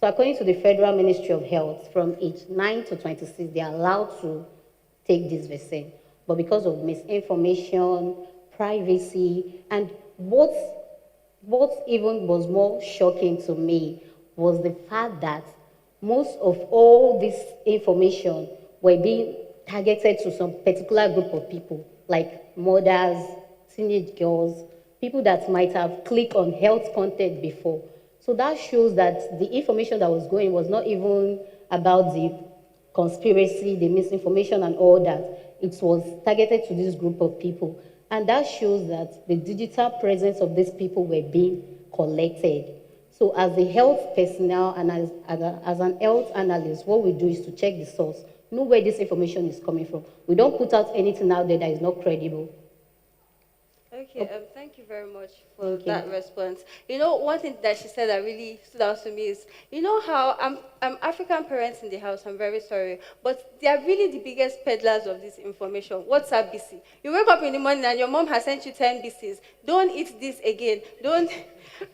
W: So according to the Federal Ministry of Health, from age 9 to 26, they are allowed to take this vaccine. But because of misinformation, privacy, and what even was more shocking to me was the fact that most of all this information were being targeted to some particular group of people, like mothers, teenage girls, people that might have clicked on health content before. So that shows that the information that was going was not even about the conspiracy, the misinformation and all that. It was targeted to this group of people. And that shows that the digital presence of these people were being collected. So as a health personnel and as an health analyst, what we do is to check the source, know where this information is coming from. We don't put out anything out there that is not credible.
E: Okay, thank you very much for that response. You know, one thing that she said that really stood out to me is, you know how African parents in the house, I'm very sorry, but they are really the biggest peddlers of this information. WhatsApp BC. You wake up in the morning and your mom has sent you 10 BCs. Don't eat this again. Don't.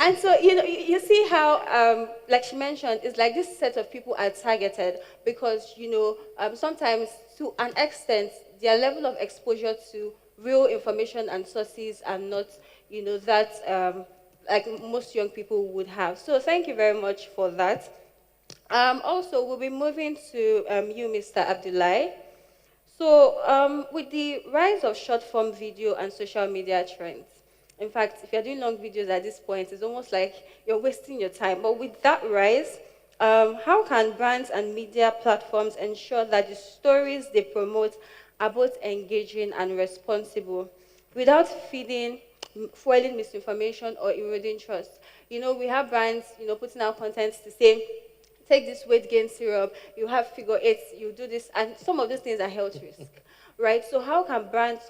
E: And so, you know, you see how, like she mentioned, it's like this set of people are targeted because, you know, sometimes to an extent, their level of exposure to real information and sources are not, you know, that like most young people would have. So thank you very much for that. Also, we'll be moving to you, Mr. Abdullahi. So with the rise of short-form video and social media trends, in fact, if you're doing long videos at this point, it's almost like you're wasting your time. But with that rise, how can brands and media platforms ensure that the stories they promote are both engaging and responsible without fueling misinformation or eroding trust? You know, we have brands, you know, putting out content to say, take this weight gain syrup, you have figure eights, you do this, and some of these things are health risk, right? So how can brands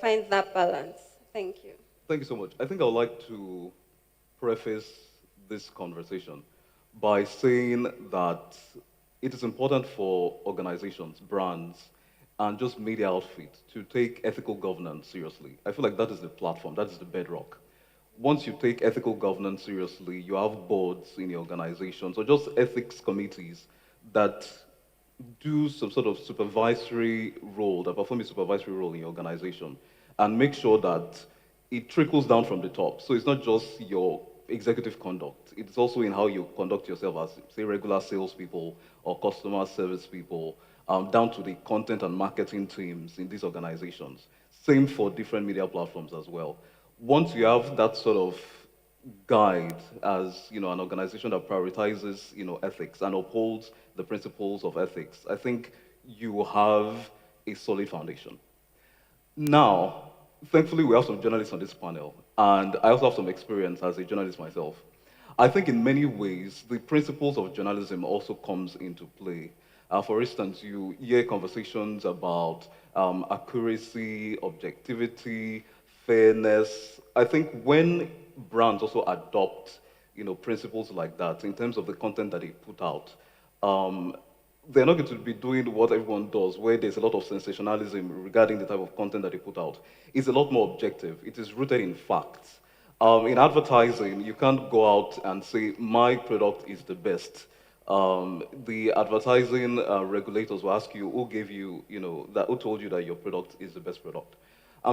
E: find that balance? Thank you.
G: Thank you so much. I think I would like to preface this conversation by saying that it is important for organizations, brands, and just media outfits to take ethical governance seriously. I feel like that is the platform, that is the bedrock. Once you take ethical governance seriously, you have boards in your organizations or just ethics committees that do some sort of supervisory role, that perform a supervisory role in your organization, and make sure that it trickles down from the top. So it's not just your executive conduct, it's also in how you conduct yourself as, say, regular salespeople or customer service people, down to the content and marketing teams in these organizations. Same for different media platforms as well. Once you have that sort of guide as an organization that prioritizes ethics and upholds the principles of ethics, I think you have a solid foundation. Now, thankfully, we have some journalists on this panel, and I also have some experience as a journalist myself. I think in many ways, the principles of journalism also comes into play. For instance, you hear conversations about accuracy, objectivity, fairness. I think when brands also adopt, principles like that in terms of the content that they put out, they're not going to be doing what everyone does, where there's a lot of sensationalism regarding the type of content that they put out. It's a lot more objective. It is rooted in facts. In advertising, you can't go out and say, my product is the best. The advertising regulators will ask you, who gave you, who told you that your product is the best product?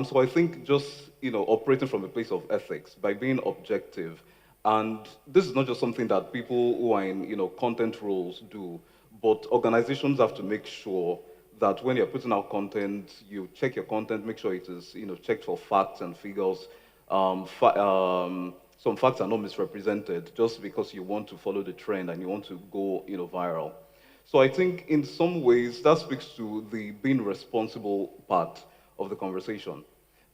G: So I think just, operating from a place of ethics, by being objective, and this is not just something that people who are in, content roles do, but organizations have to make sure that when you're putting out content, you check your content, make sure it is, checked for facts and figures. Some facts are not misrepresented just because you want to follow the trend and you want to go, viral. So I think in some ways that speaks to the being responsible part of the conversation.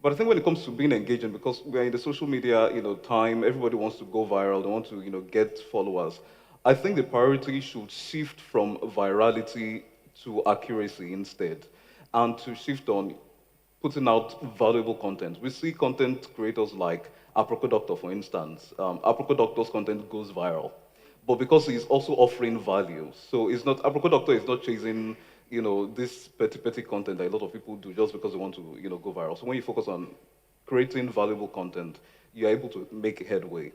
G: But I think when it comes to being engaging, because we're in the social media, time, everybody wants to go viral, they want to, get followers. I think the priority should shift from virality to accuracy instead, and to shift on putting out valuable content. We see content creators like Aproko Doctor, for instance. Aproko Doctor's content goes viral, but because he's also offering value, so it's not Aproko Doctor is not chasing, this petty content that a lot of people do just because they want to, go viral. So when you focus on creating valuable content, you're able to make headway.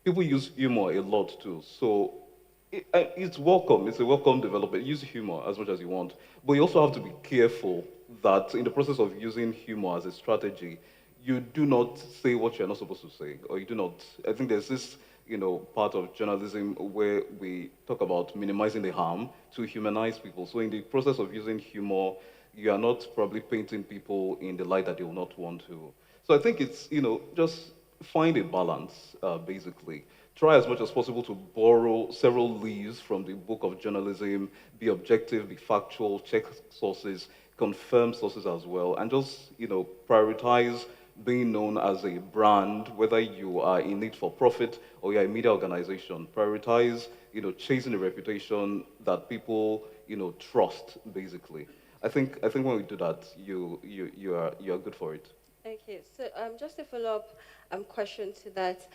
G: People use humor a lot too, so it's welcome. It's a welcome development. Use humor as much as you want, but you also have to be careful that in the process of using humor as a strategy, you do not say what you're not supposed to say, or you do not. I think there's this, part of journalism where we talk about minimizing the harm to humanize people. So in the process of using humor, you are not probably painting people in the light that they will not want to. So I think it's, just find a balance, basically. Try as much as possible to borrow several leaves from the book of journalism, be objective, be factual, check sources, confirm sources as well, and just, prioritize being known as a brand, whether you are in it for profit or you're a media organization. Prioritize, chasing a reputation that people, trust, basically. I think when we do that, you're good for it.
E: Okay, so just a follow-up question to that.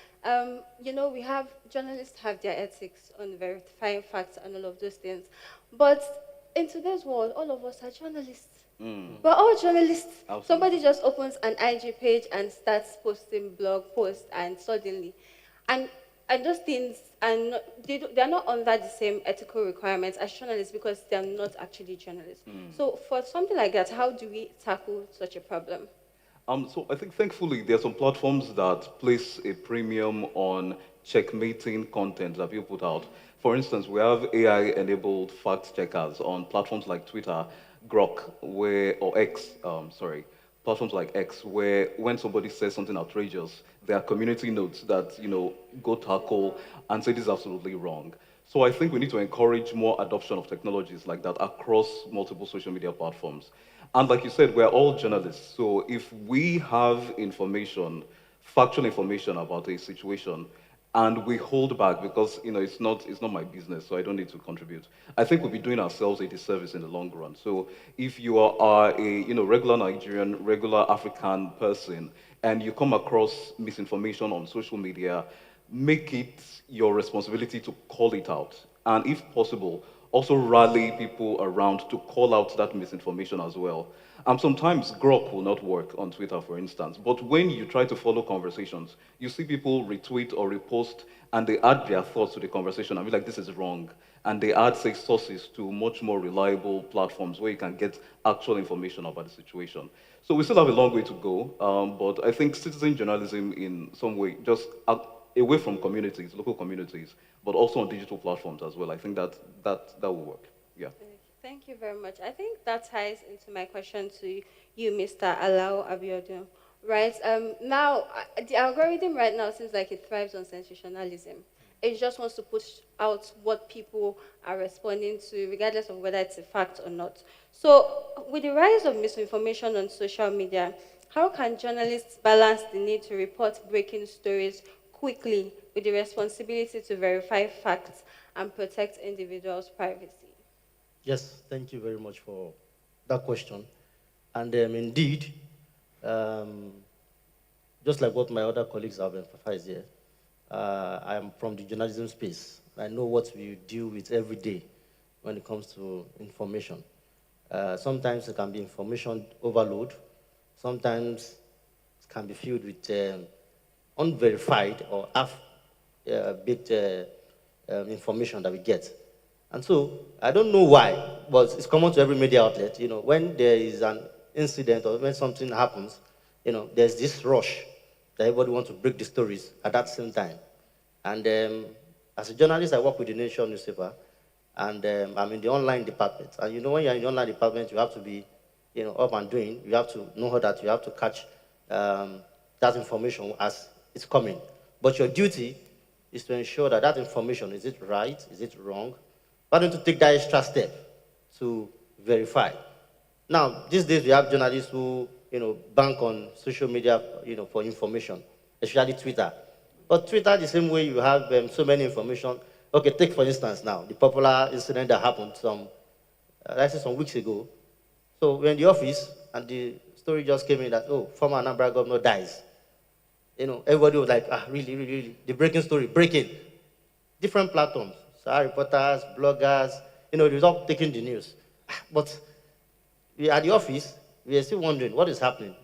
E: We have journalists have their ethics on verifying facts and all of those things, but in today's world, all of us are journalists. We're all journalists.
G: Absolutely.
E: Somebody just opens an IG page and starts posting blog posts, and suddenly, and those things are not, they're not under the same ethical requirements as journalists because they're not actually journalists. So for something like that, how do we tackle such a problem?
G: So I think thankfully there are some platforms that place a premium on checkmating content that people put out. For instance, we have AI-enabled fact checkers on platforms like Twitter, Grok, or X, sorry, platforms like X, where when somebody says something outrageous, there are community notes that, go tackle and say this is absolutely wrong. So I think we need to encourage more adoption of technologies like that across multiple social media platforms. And like you said, we're all journalists. So if we have information, factual information about a situation, and we hold back because it's not my business, so I don't need to contribute, I think we'll be doing ourselves a disservice in the long run. So if you are a regular Nigerian, regular African person, and you come across misinformation on social media, make it your responsibility to call it out. And if possible, also rally people around to call out that misinformation as well. Sometimes Grok will not work on Twitter, for instance, but when you try to follow conversations, you see people retweet or repost and they add their thoughts to the conversation and be like, this is wrong. And they add, say, sources to much more reliable platforms where you can get actual information about the situation. So we still have a long way to go, but I think citizen journalism in some way, just away from communities, local communities, but also on digital platforms as well. I think that will work. Yeah.
E: Thank you very much. I think that ties into my question to you, Mr. Alao Abiodun. Right, now, the algorithm right now seems like it thrives on sensationalism. It just wants to push out what people are responding to, regardless of whether it's a fact or not. So, with the rise of misinformation on social media, how can journalists balance the need to report breaking stories quickly with the responsibility to verify facts and protect individuals' privacy?
J: Yes, thank you very much for that question. And indeed, just like what my other colleagues have emphasized here, I am from the journalism space. I know what we deal with every day when it comes to information. Sometimes it can be information overload. Sometimes it can be filled with unverified or half-baked information that we get. And so, I don't know why, but it's common to every media outlet, when there is an incident or when something happens, there's this rush that everybody wants to break the stories at that same time. And as a journalist, I work with the Nation newspaper, and I'm in the online department. And when you're in the online department, you have to be, up and doing. You have to know that you have to catch that information as it's coming. But your duty is to ensure that that information, is it right, is it wrong? Why don't you take that extra step to verify? Now, these days we have journalists who, bank on social media, for information, especially Twitter. But Twitter, the same way you have so many information, Okay, take for instance now, the popular incident that happened some weeks ago. So we're in the office, and the story just came in that, oh, former Anambra governor dies. Everybody was like, really, really, really. The breaking story, breaking. Different platforms, reporters, bloggers, they was all taking the news. But we at the office, we are still wondering what is happening.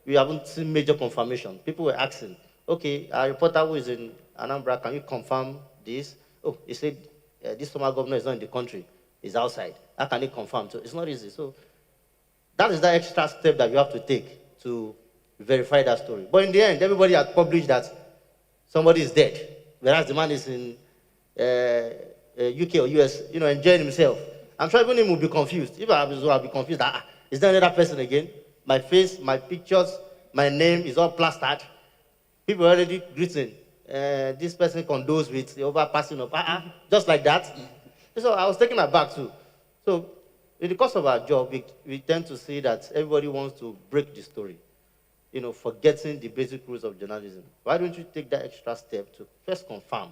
J: We haven't seen major confirmation. People were asking, okay, a reporter who is in Anambra, can you confirm this? Oh, he said, this former governor is not in the country, he's outside. How can he confirm? So it's not easy. So that is the extra step that you have to take to verify that story. But in the end, everybody had published that somebody is dead, whereas the man is in UK or US, enjoying himself. I'm sure even him will be confused. If I was, I'll be confused. Is there another person again? My face, my pictures, my name is all plastered. People are already greeting. This person condones with the overpassing of, just like that. So I was taken aback too. So in the course of our job, we tend to see that everybody wants to break the story, forgetting the basic rules of journalism. Why don't you take that extra step to first confirm,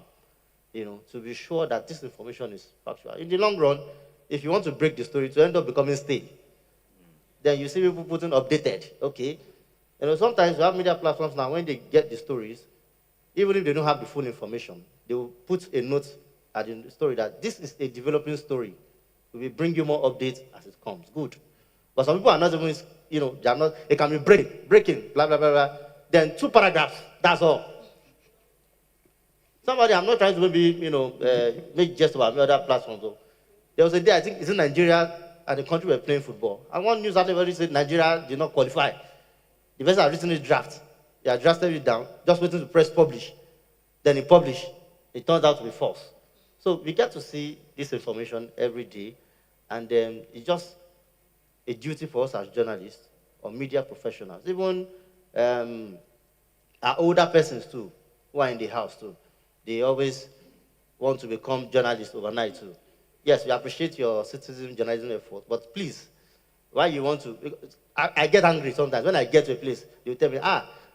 J: to be sure that this information is factual? In the long run, if you want to break the story, to end up becoming stale, then you see people putting updated, okay? Sometimes you have media platforms now, when they get the stories, even if they don't have the full information, they will put a note at the story that this is a developing story. We will bring you more updates as it comes. Good. But some people are not even, they can be breaking, blah, blah, blah, blah. Then 2 paragraphs, that's all. I'm not trying to make jest about other platforms. Though. There was a day, I think it's in Nigeria, and the country were playing football. And one news article said Nigeria did not qualify. The person had written a draft. They had drafted it down, just waiting to press publish. Then he published. It turns out to be false. So we get to see this information every day, and it's just a duty for us as journalists or media professionals, even our older persons too, who are in the house too. They always want to become journalists overnight too. Yes, we appreciate your citizen journalism effort, but please, why you want to? I get angry sometimes when I get to a place. They will tell me,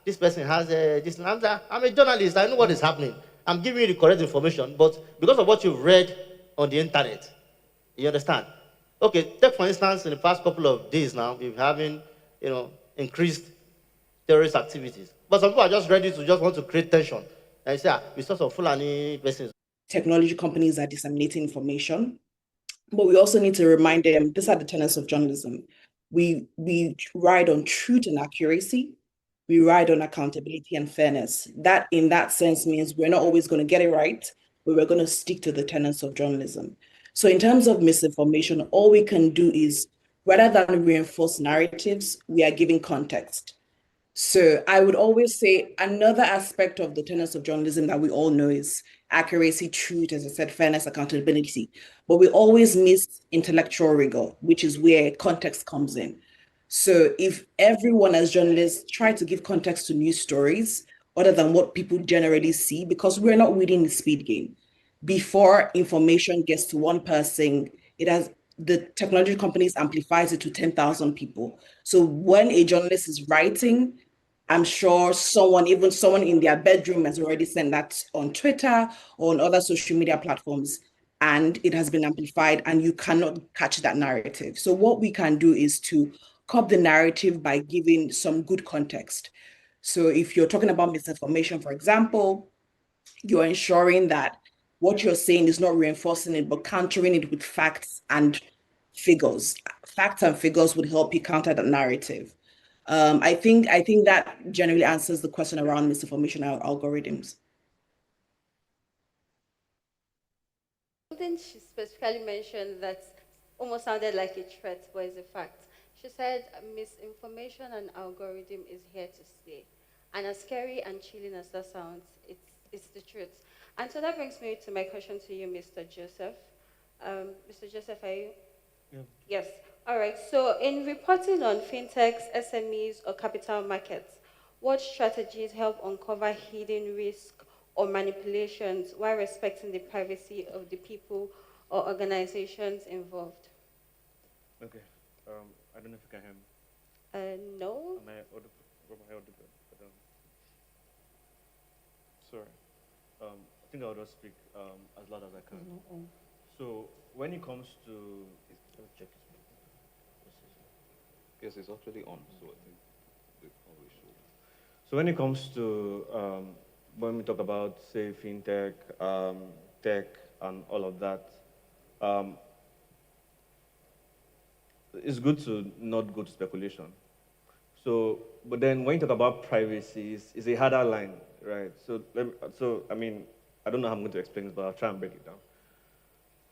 J: this person has this. I'm a journalist. I know what is happening. I'm giving you the correct information, but because of what you've read on the internet, you understand? Okay, take for instance, in the past couple of days now, we're having, increased terrorist activities. But some people are just ready to just want to create tension. And say, we saw some Fulani persons.
C: Technology companies are disseminating information, but we also need to remind them, these are the tenets of journalism. We ride on truth and accuracy. We ride on accountability and fairness. That, in that sense, means we're not always going to get it right, but we're going to stick to the tenets of journalism. So in terms of misinformation, all we can do is, rather than reinforce narratives, we are giving context. So I would always say another aspect of the tenets of journalism that we all know is accuracy, truth, as I said, fairness, accountability. But we always miss intellectual rigor, which is where context comes in. So if everyone as journalists try to give context to news stories other than what people generally see, because we're not reading the speed game. Before information gets to one person, the technology companies amplifies it to 10,000 people. So when a journalist is writing, I'm sure even someone in their bedroom has already sent that on Twitter or on other social media platforms, and it has been amplified, and you cannot catch that narrative. So what we can do is to curb the narrative by giving some good context. So if you're talking about misinformation, for example, you're ensuring that what you're saying is not reinforcing it, but countering it with facts and figures. Facts and figures would help you counter that narrative. I think that generally answers the question around misinformation algorithms.
E: Something she specifically mentioned that almost sounded like a threat, but is a fact. She said misinformation and algorithm is here to stay. And as scary and chilling as that sounds, it's the truth. And so that brings me to my question to you, Mr. Joseph. Mr. Joseph, are you?
J: Yeah.
E: Yes. All right. So in reporting on fintechs, SMEs, or capital markets, what strategies help uncover hidden risk or manipulations while respecting the privacy of the people or organizations involved?
L: Okay. I don't know if you can hear me.
E: No.
L: Am I audible? Sorry. think I'll just speak as loud as I can. So when it comes to...
G: Yes, it's actually on, so I think they probably should.
L: So when it comes to, when we talk about, say, fintech, tech, and all of that, it's good to not go to speculation. So, but then when you talk about privacy, it's a harder line, right? So, I mean, I don't know how I'm going to explain this, but I'll try and break it down.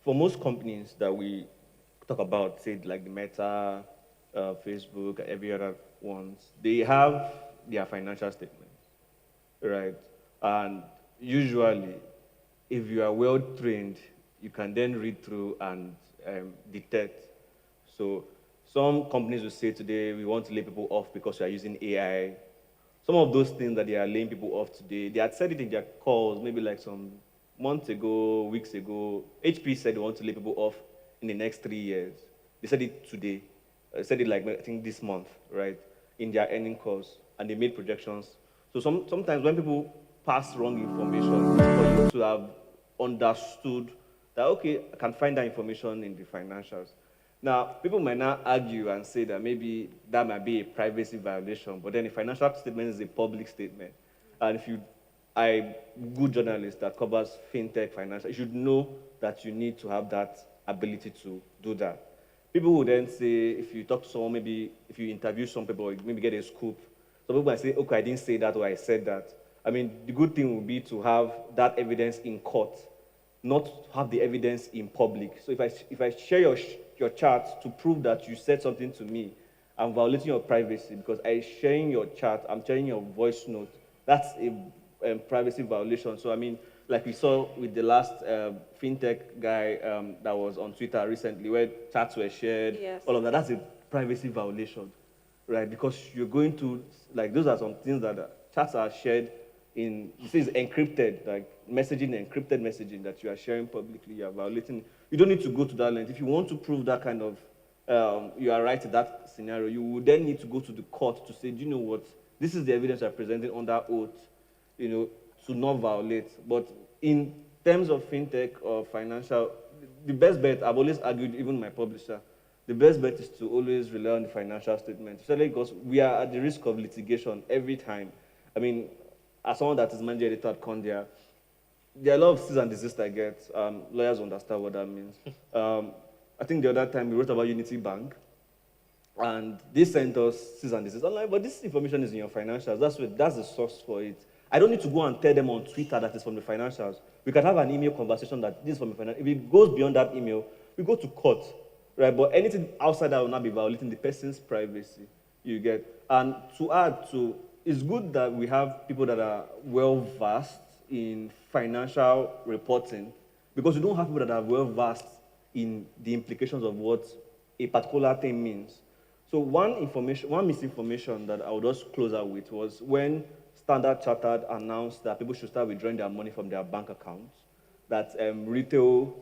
L: For most companies that we talk about, say like the Meta, Facebook, every other ones, they have their financial statements, right? And usually, if you are well trained, you can then read through and detect. So some companies will say today, we want to lay people off because we are using AI. Some of those things that they are laying people off today, they had said it in their calls, maybe like some months ago, weeks ago. HP said they want to lay people off in the next 3 years. They said it today. They said it like, I think this month, right, in their earning calls, and they made projections. So sometimes when people pass wrong information, it's for you to have understood that, okay, I can find that information in the financials. Now, people might not argue and say that maybe that might be a privacy violation, but then a financial statement is a public statement. And if you are a good journalist that covers fintech, financial, you should know that you need to have that ability to do that. People will then say, if you talk to someone, maybe if you interview some people, or maybe get a scoop, some people might say, okay, I didn't say that, or I said that. I mean, the good thing would be to have that evidence in court, not have the evidence in public. So if I share your chart to prove that you said something to me, I'm violating your privacy because I'm sharing your chart, I'm sharing your voice note. That's a privacy violation. So I mean, like we saw with the last fintech guy that was on Twitter recently, where chats were shared, all of that, that's a privacy violation, right? Because you're going to, like, those are some things that chats are shared in, this is encrypted, like encrypted messaging that you are sharing publicly, you are violating. You don't need to go to that length. If you want to prove that kind of, you are right in that scenario, you would then need to go to the court to say, do you know what, this is the evidence you're presenting under oath, you know, to not violate. But in terms of fintech or financial, the best bet, I've always argued, even my publisher, the best bet is to always rely on the financial statement, especially because we are at the risk of litigation every time. I mean, as someone that is manager editor at Condia, there are a lot of C's and desists I get. Lawyers understand what that means. I think the other time we wrote about Unity Bank, and they sent us C's and desists. I'm like, but this information is in your financials. That's the source for it. I don't need to go and tell them on Twitter that it's from the financials. We can have an email conversation that this is from the financials. If it goes beyond that email, we go to court, right? But anything outside that will not be violating the person's privacy, you get. And to add to, it's good that we have people that are well-versed in financial reporting, because we don't have people that are well-versed in the implications of what a particular thing means. So one misinformation that I would just close out with was when Standard Chartered announced that people should start withdrawing their money from their bank accounts, that retail,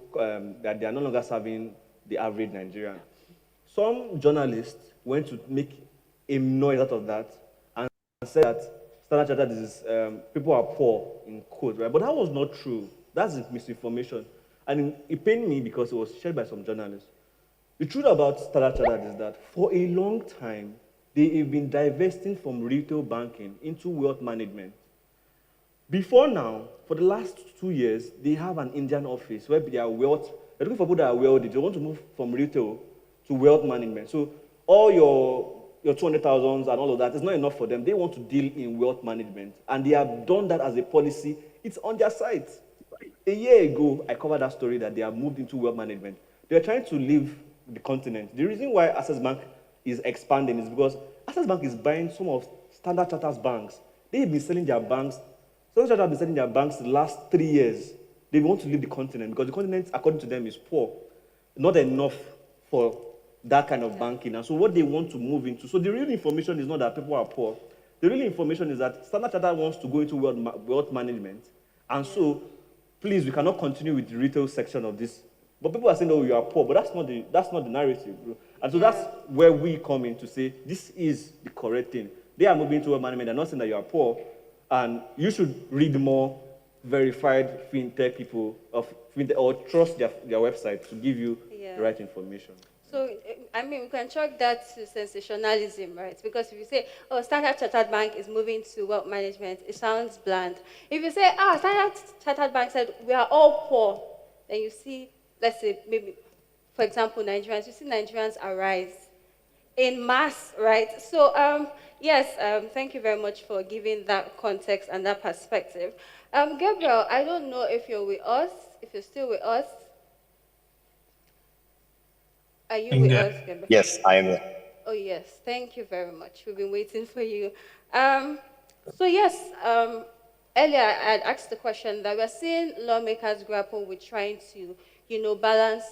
L: that they are no longer serving the average Nigerian. Some journalists went to make a noise out of that and said that Standard Chartered is, people are poor, in quote, right? But that was not true. That's misinformation. And it pained me because it was shared by some journalists. The truth about Standard Chartered is that for a long time, they have been divesting from retail banking into wealth management. Before now, for the last 2 years, they have an Indian office where they are they're looking for people that are wealthy. They want to move from retail to wealth management. So all your 200,000 and all of that is not enough for them. They want to deal in wealth management. And they have done that as a policy. It's on their site. A year ago, I covered that story that they have moved into wealth management. They're trying to leave the continent. The reason why Access Bank is expanding is because Access Bank is buying some of Standard Chartered's banks. They've been selling their banks. Standard Chartered have been selling their banks the last 3 years. They want to leave the continent because the continent, according to them, is poor. Not enough for that kind of banking. And so what they want to move into, so the real information is not that people are poor. The real information is that Standard Chartered wants to go into wealth management. And so, please, we cannot continue with the retail section of this. But people are saying, oh, you are poor. But that's not the narrative, bro. And so that's where we come in to say, this is the correct thing. They are moving to wealth management. They're not saying that you are poor. And you should read more verified fintech people or trust their website to give you the right information.
E: So, I mean, we can chalk that to sensationalism, right? Because if you say, oh, Standard Chartered Bank is moving to wealth management, it sounds bland. If you say, Standard Chartered Bank said, we are all poor, then you see, let's say, maybe, for example, Nigerians, you see Nigerians arise in mass, right? So, yes, thank you very much for giving that context and that perspective. Gabriel, I don't know if you're with us, if you're still with us. Are you with us, Gabriel?
I: Yes, I am here.
E: Oh, yes. Thank you very much. We've been waiting for you. So, yes, earlier I had asked the question that we're seeing lawmakers grapple with trying to, balance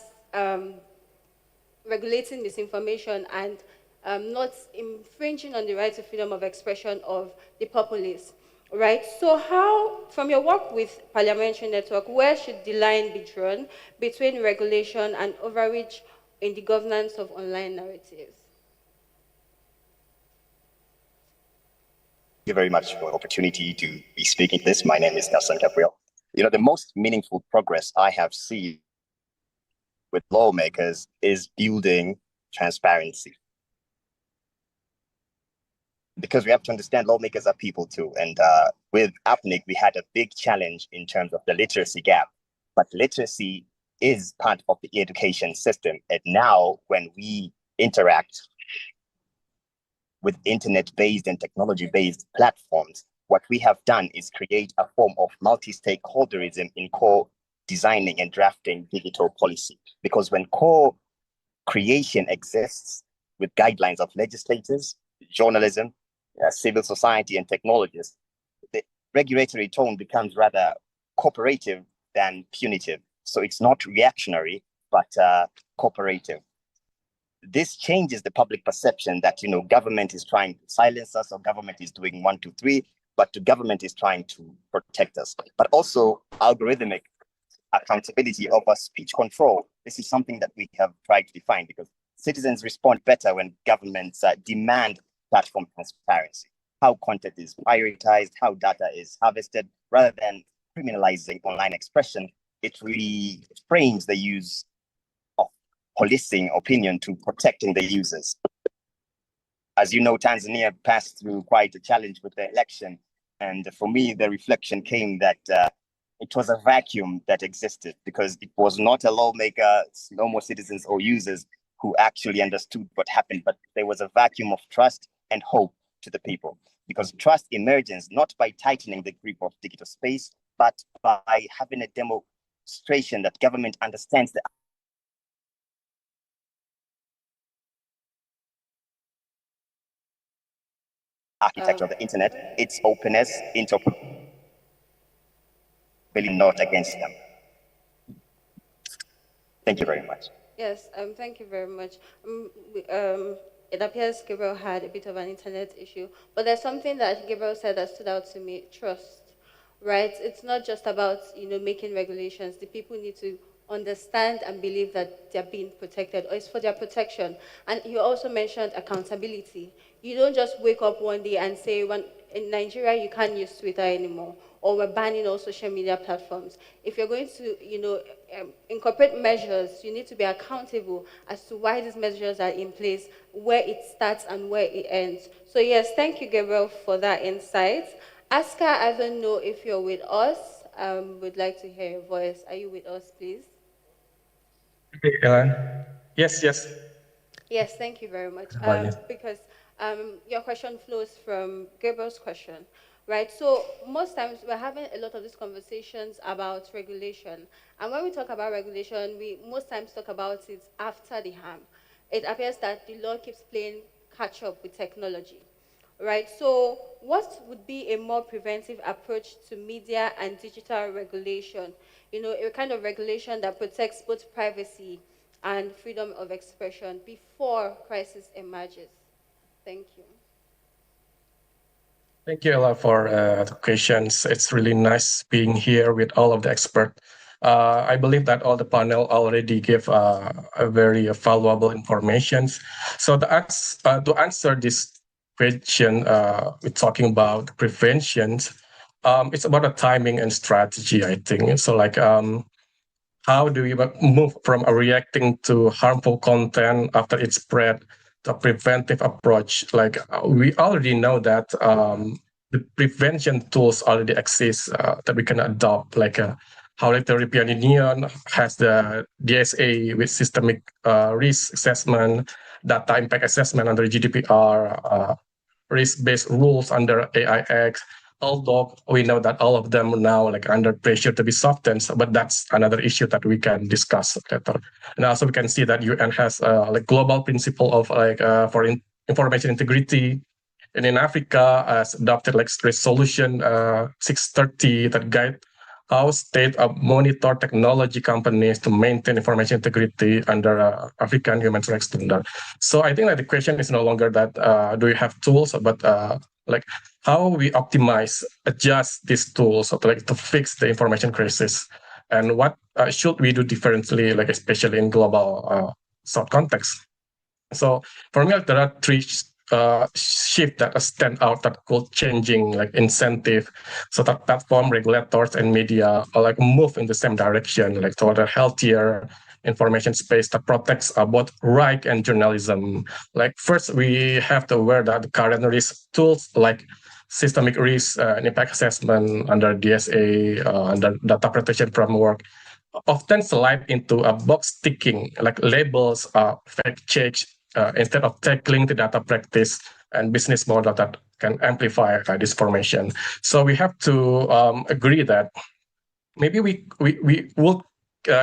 E: regulating misinformation and not infringing on the right to freedom of expression of the populace, right? So how, from your work with Parliamentary Network, where should the line be drawn between regulation and overreach in the governance of online narratives?
I: Thank you very much for the opportunity to be speaking to this. My name is Nelson Gabriel. The most meaningful progress I have seen with lawmakers is building transparency. Because we have to understand lawmakers are people too. And with APNIC, we had a big challenge in terms of the literacy gap. But literacy is part of the education system. And now when we interact with internet-based and technology-based platforms, what we have done is create a form of multi-stakeholderism in co-designing and drafting digital policy. Because when co-creation exists with guidelines of legislators, journalism, civil society, and technologists, the regulatory tone becomes rather cooperative than punitive. So it's not reactionary, but cooperative. This changes the public perception that, government is trying to silence us or government is doing 1, 2, 3, but the government is trying to protect us. But also algorithmic accountability over speech control. This is something that we have tried to define because citizens respond better when governments demand platform transparency, how content is prioritized, how data is harvested, rather than criminalizing online expression. It really frames the use of policing opinion to protecting the users. As you know, Tanzania passed through quite a challenge with the election. And for me, the reflection came that it was a vacuum that existed because it was not a lawmaker, normal citizens or users who actually understood what happened, but there was a vacuum of trust and hope to the people. Because trust emerges not by tightening the grip of digital space, but by having a demonstration that government understands the architecture of the internet, its openness, interoperability, not against them. Thank you very much.
E: Yes, thank you very much. It appears Gabriel had a bit of an internet issue, but there's something that Gabriel said that stood out to me: trust. Right? It's not just about making regulations. The people need to understand and believe that they're being protected, or it's for their protection. And you also mentioned accountability. You don't just wake up one day and say, in Nigeria you can't use Twitter anymore, or we're banning all social media platforms. If you're going to incorporate measures, you need to be accountable as to why these measures are in place, where it starts and where it ends. So yes, thank you, Gabriel, for that insight. Aska, I don't know if you're with us. We'd like to hear your voice. Are you with us, please?
H: Yes.
E: Yes, thank you very much. Because your question flows from Gabriel's question, right? So most times we're having a lot of these conversations about regulation. And when we talk about regulation, we most times talk about it after the harm. It appears that the law keeps playing catch up with technology. Right, so what would be a more preventive approach to media and digital regulation? A kind of regulation that protects both privacy and freedom of expression before crisis emerges. Thank you.
H: Thank you, Ella, for the questions. It's really nice being here with all of the experts. I believe that all the panel already gave a very valuable information. So to answer this question, we're talking about prevention. it's about a timing and strategy, I think. So like, how do we move from a reacting to harmful content after it's spread to a preventive approach? Like we already know that the prevention tools already exist that we can adopt, like how like the European Union has the DSA with systemic risk assessment, data impact assessment under GDPR, risk-based rules under AIX. Although we know that all of them now like under pressure to be softened, but that's another issue that we can discuss later. And also we can see that UN has like global principle of like for information integrity. And in Africa has adopted like resolution 630 that guide how state monitor technology companies to maintain information integrity under African human rights standard. So I think that the question is no longer that do we have tools, but like how we optimize, adjust these tools to fix the information crisis, and what should we do differently, like especially in global South context. So for me, like, there are three shifts that stand out that could changing like incentive, so that platform regulators and media are like move in the same direction, like toward a healthier information space that protects both right and journalism. Like first, we have to aware that the current risk tools like systemic risk and impact assessment under DSA, under data protection framework, often slide into a box ticking, like labels, fact checks, instead of tackling the data practice and business model that can amplify this formation. So we have to agree that maybe we will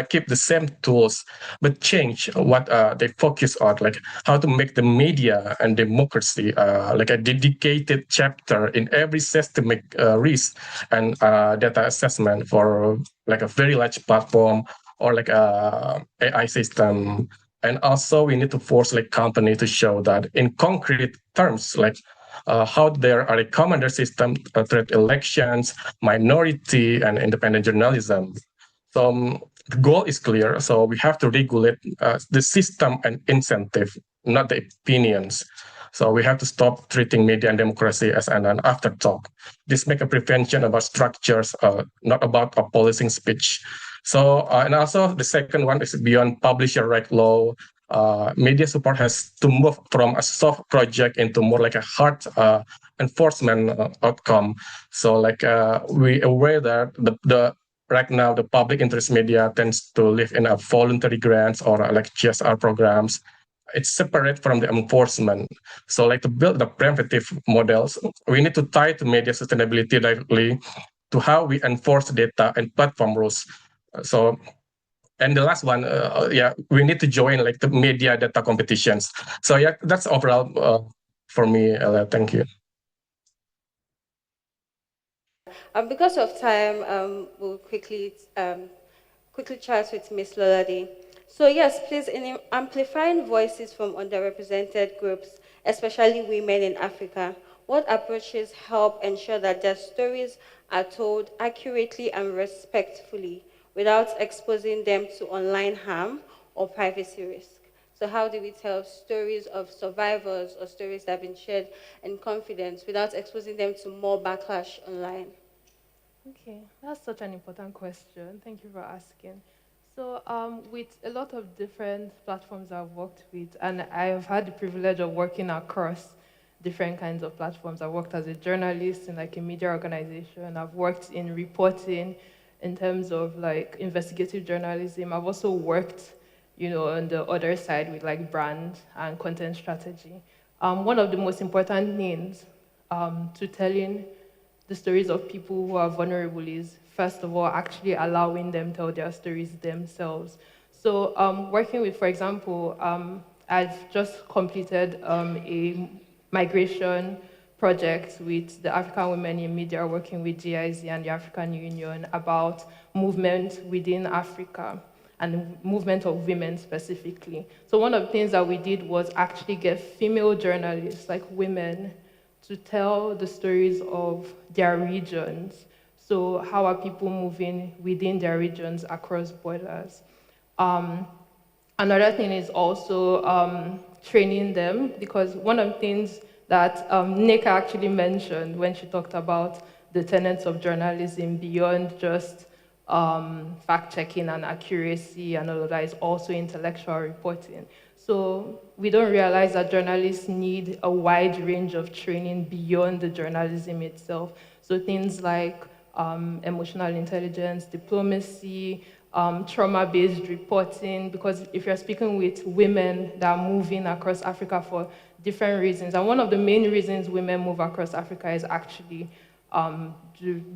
H: keep the same tools, but change what they focus on, like how to make the media and democracy like a dedicated chapter in every systemic risk and data assessment for like a very large platform or like a AI system. And also we need to force like company to show that in concrete terms, like how there are recommender system treat elections, minority and independent journalism. So the goal is clear. So we have to regulate the system and incentive, not the opinions. So we have to stop treating media and democracy as an afterthought. This make a prevention about structures, not about a policing speech. So and also the second one is beyond publisher right law. Media support has to move from a soft project into more like a hard enforcement outcome. So like we aware that the right now the public interest media tends to live in a voluntary grants or like GSR programs. It's separate from the enforcement. So like to build the preventive models, we need to tie to media sustainability directly to how we enforce data and platform rules. So, and the last one, yeah, we need to join like the media data competitions. So yeah, that's overall for me, Ella. Thank you.
E: Because of time, we'll quickly chat with Ms. Lolade. So yes, please, in amplifying voices from underrepresented groups, especially women in Africa, what approaches help ensure that their stories are told accurately and respectfully without exposing them to online harm or privacy risk? So how do we tell stories of survivors or stories that have been shared in confidence without exposing them to more backlash online?
F: Okay, that's such an important question. Thank you for asking. So with a lot of different platforms I've worked with, and I've had the privilege of working across different kinds of platforms. I've worked as a journalist in like a media organization. I've worked in reporting in terms of like investigative journalism. I've also worked, you know, on the other side with like brand and content strategy. One of the most important things to telling the stories of people who are vulnerable is, first of all, actually allowing them tell their stories themselves. So working with, for example, I've just completed a migration project with the African Women in Media, working with GIZ and the African Union about movement within Africa and movement of women specifically. So one of the things that we did was actually get female journalists, like women, to tell the stories of their regions. So how are people moving within their regions across borders? Another thing is also training them, because one of the things that Nika actually mentioned when she talked about the tenets of journalism beyond just fact-checking and accuracy and all of that is also intellectual reporting. So we don't realize that journalists need a wide range of training beyond the journalism itself. So things like emotional intelligence, diplomacy, trauma-based reporting, because if you're speaking with women that are moving across Africa for different reasons, and one of the main reasons women move across Africa is actually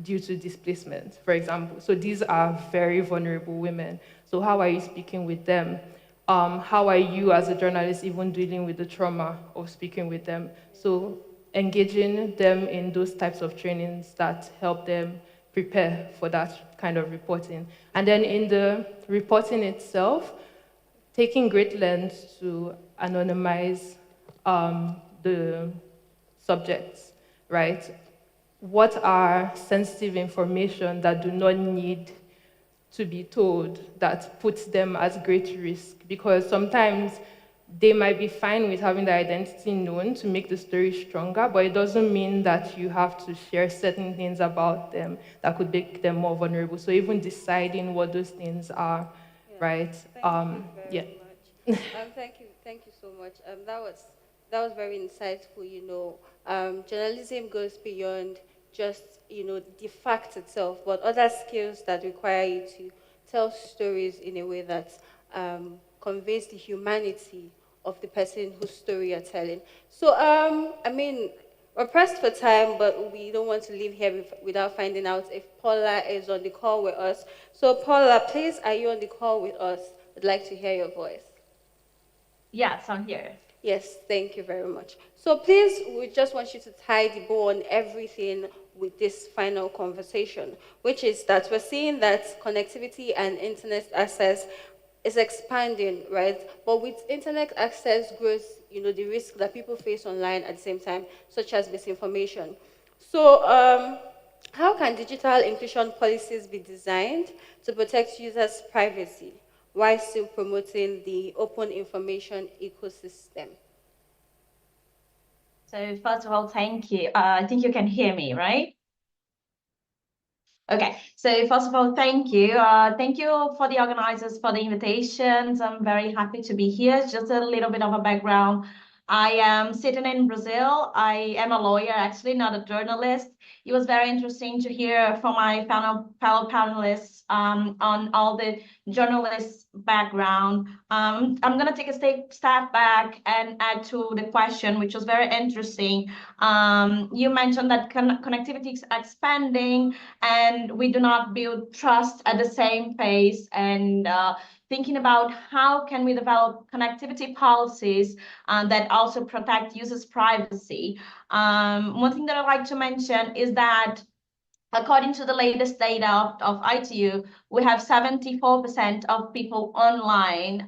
F: due to displacement, for example. So these are very vulnerable women. So how are you speaking with them? How are you as a journalist even dealing with the trauma of speaking with them? So engaging them in those types of trainings that help them prepare for that kind of reporting. And then in the reporting itself, taking great lengths to anonymize the subjects, right? What are sensitive information that do not need to be told that puts them at great risk? Because sometimes they might be fine with having their identity known to make the story stronger, but it doesn't mean that you have to share certain things about them that could make them more vulnerable. So even deciding what those things are, right?
E: Thank you so much. That was very insightful. Journalism goes beyond just the fact itself, but other skills that require you to tell stories in a way that conveys the humanity of the person whose story you're telling. So, we're pressed for time, but we don't want to leave here without finding out if Paula is on the call with us. So, Paula, please, are you on the call with us? I'd like to hear your voice.
K: Yes, I'm here.
E: Yes, thank you very much. So please, we just want you to tie the bow on everything with this final conversation, which is that we're seeing that connectivity and internet access is expanding, right? But with internet access grows, the risk that people face online at the same time, such as misinformation. So how can digital inclusion policies be designed to protect users' privacy while still promoting the open information ecosystem?
K: So first of all, thank you. I think you can hear me, right? Okay, so first of all, thank you. Thank you for the organizers for the invitations. I'm very happy to be here. Just a little bit of a background. I am sitting in Brazil. I am a lawyer, actually, not a journalist. It was very interesting to hear from my fellow panelists on all the journalist background. I'm going to take a step back and add to the question, which was very interesting. You mentioned that connectivity is expanding and we do not build trust at the same pace, and thinking about how can we develop connectivity policies that also protect users' privacy. One thing that I'd like to mention is that according to the latest data of ITU, we have 74% of people online,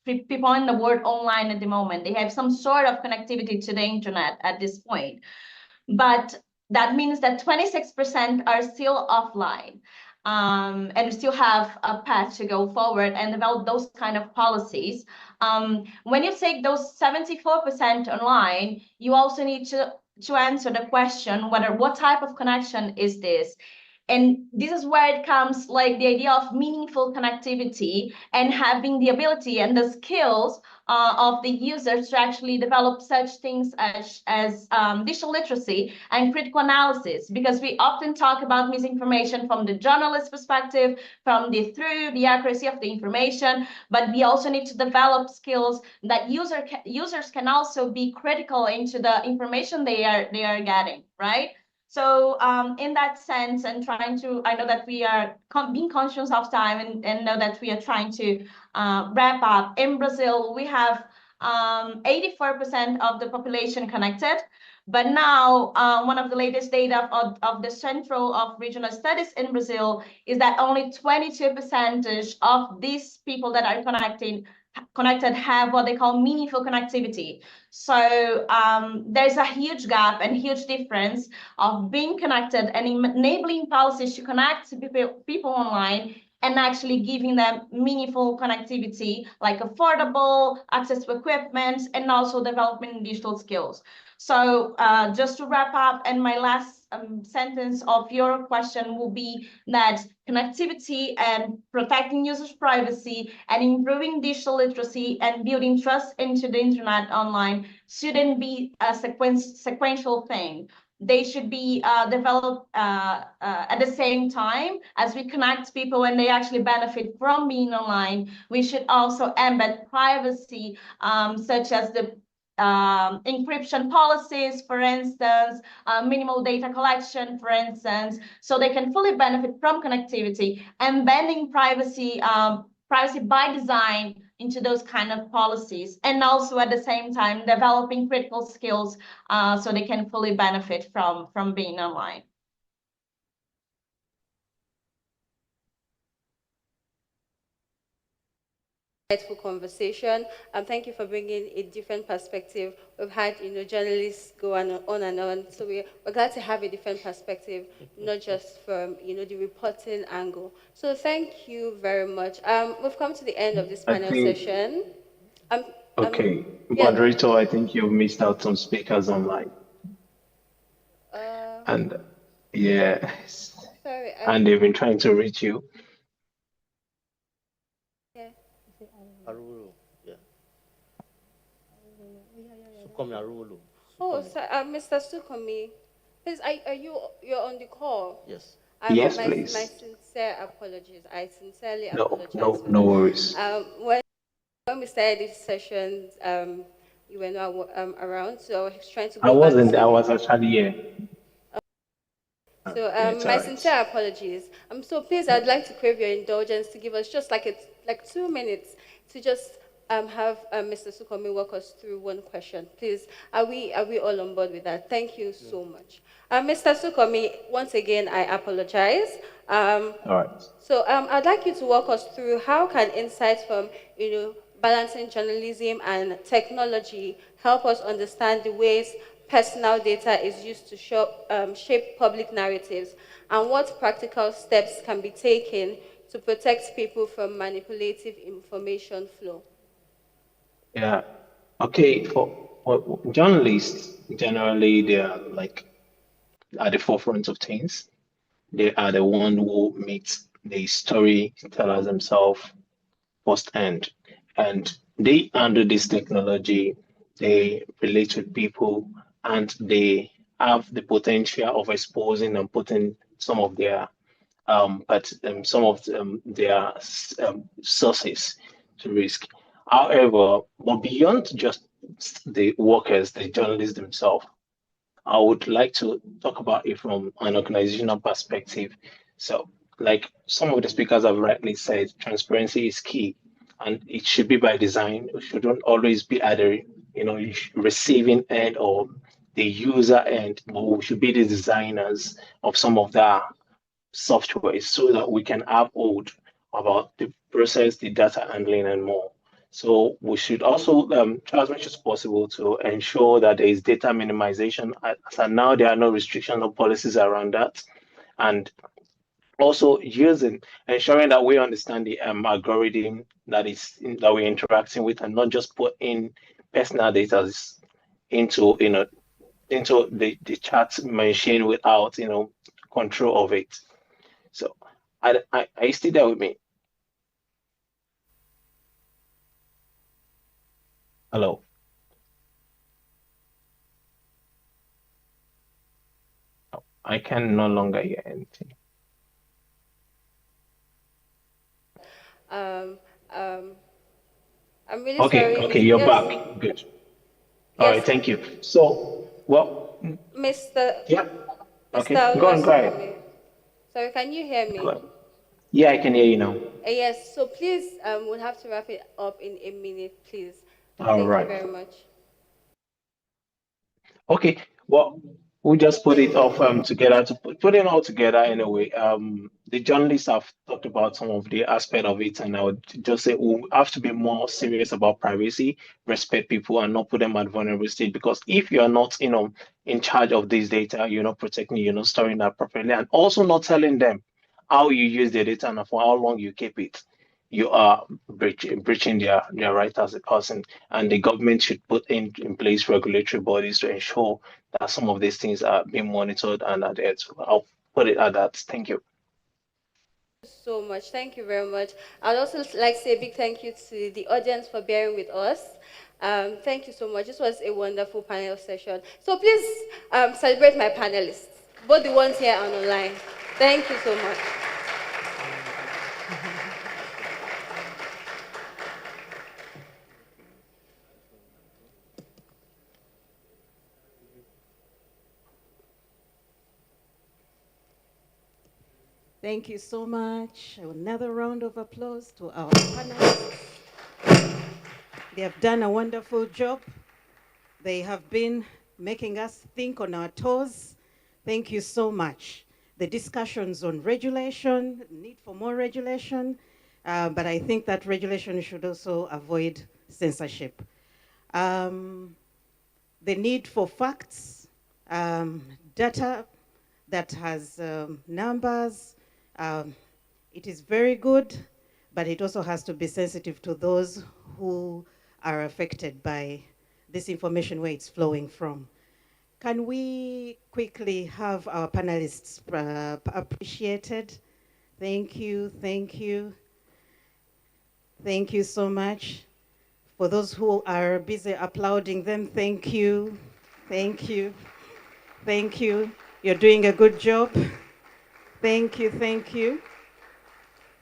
K: people in the world online at the moment. They have some sort of connectivity to the internet at this point. But that means that 26% are still offline. And we still have a path to go forward and develop those kind of policies. When you take those 74% online, you also need to answer the question what type of connection is this? And this is where it comes, like the idea of meaningful connectivity and having the ability and the skills of the users to actually develop such things as digital literacy and critical analysis, because we often talk about misinformation from the journalist perspective, through the accuracy of the information, but we also need to develop skills that users can also be critical into the information they are getting, right? So in that sense, and trying to, I know that we are being conscious of time and know that we are trying to wrap up. In Brazil, we have 84% of the population connected. But now, one of the latest data of the Central of Regional Studies in Brazil is that only 22% of these people that are connected have what they call meaningful connectivity. So there's a huge gap and huge difference of being connected and enabling policies to connect people online and actually giving them meaningful connectivity, like affordable access to equipment and also developing digital skills. So just to wrap up, and my last sentence of your question will be that connectivity and protecting users' privacy and improving digital literacy and building trust into the internet online shouldn't be a sequential thing. They should be developed at the same time. As we connect people and they actually benefit from being online, we should also embed privacy, such as the encryption policies, for instance, minimal data collection, for instance, so they can fully benefit from connectivity, embedding privacy, privacy by design into those kind of policies, and also at the same time developing critical skills so they can fully benefit from being online.
E: Insightful conversation. Thank you for bringing a different perspective. We've had, journalists go on and on. So we're glad to have a different perspective, not just from, the reporting angle. So thank you very much. We've come to the end of this panel session.
M: Okay,
E: yeah.
M: moderator, I think you've missed out some speakers online. And yes,
E: Sorry.
M: and they've been trying to reach you.
E: Yeah.
J: Arulu, yeah. Sukomi Arulu.
E: Oh, so, Mr. Sukomi, please, you're on the call?
M: Yes. Yes,
E: my
M: please.
E: My sincere apologies. I sincerely
M: No,
E: apologize.
M: no, no worries.
E: When we started these sessions, you were not around, so I was trying to go
M: I wasn't.
E: back to...
M: I was actually here.
E: So
M: It's
E: my
M: all right.
E: sincere apologies. So please, I'd like to crave your indulgence to give us just like 2 minutes to just have Mr. Sukomi walk us through one question. Please, are we all on board with that? Thank you so much. Mr. Sukomi, once again, I apologize.
M: All right.
E: So I'd like you to walk us through how can insights from, balancing journalism and technology help us understand the ways personal data is used to shape public narratives, and what practical steps can be taken to protect people from manipulative information flow?
M: Yeah. Okay. For journalists, generally, they are like at the forefront of things. They are the one who makes the storytellers themselves first hand, and they handle this technology. They relate with people, and they have the potential of exposing and putting some of their sources to risk. However, but beyond just the workers, the journalists themselves, I would like to talk about it from an organizational perspective. So, like some of the speakers have rightly said, transparency is key, and it should be by design. It shouldn't always be at the receiving end or the user end, but we should be the designers of some of the software so that we can uphold about the process, the data handling, and more. So we should also try as much as possible to ensure that there is data minimization. As of now, there are no restrictions or policies around that. And also ensuring that we understand the algorithm that we're interacting with, and not just put in personal data into the chat machine without control of it. So are you still there with me? Hello. I can no longer hear anything.
E: I'm really
M: okay,
E: sorry.
M: Okay, you're
E: Yes.
M: back. Good. All right, thank you. So, well,
E: Mr.
M: Yeah. Okay,
E: Mr.
M: go on, go ahead.
E: Oluwasukomi. Sorry, can you hear me?
M: Go ahead. Yeah, I can hear you now.
E: Yes, so please, we'll have to wrap it up in a minute, please.
M: All
E: Thank
M: right.
E: you very much.
M: Okay, well, we'll just put it off together to put it all together anyway. The journalists have talked about some of the aspect of it, and I would just say we have to be more serious about privacy, respect people, and not put them at vulnerable state. Because if you are not, in charge of this data, you're not protecting, you're not storing that properly, and also not telling them how you use the data and for how long you keep it. you are breaching their right as a person. And the government should put in place regulatory bodies to ensure that some of these things are being monitored and adhered to. I'll put it at that. Thank you.
E: So much. Thank you very much. I'd also like to say a big thank you to the audience for bearing with us. Thank you so much. This was a wonderful panel session. So please celebrate my panelists, both the ones here and online. Thank you so much.
D: Thank you so much. Another round of applause to our panelists. They have done a wonderful job. They have been making us think on our toes. Thank you so much. The discussions on regulation, need for more regulation, but I think that regulation should also avoid censorship. The need for facts, data that has numbers, it is very good, but it also has to be sensitive to those who are affected by this information, where it's flowing from. Can we quickly have our panelists appreciated? Thank you, thank you. Thank you so much. For those who are busy applauding them, thank you, thank you, thank you. You're doing a good job. Thank you, thank you.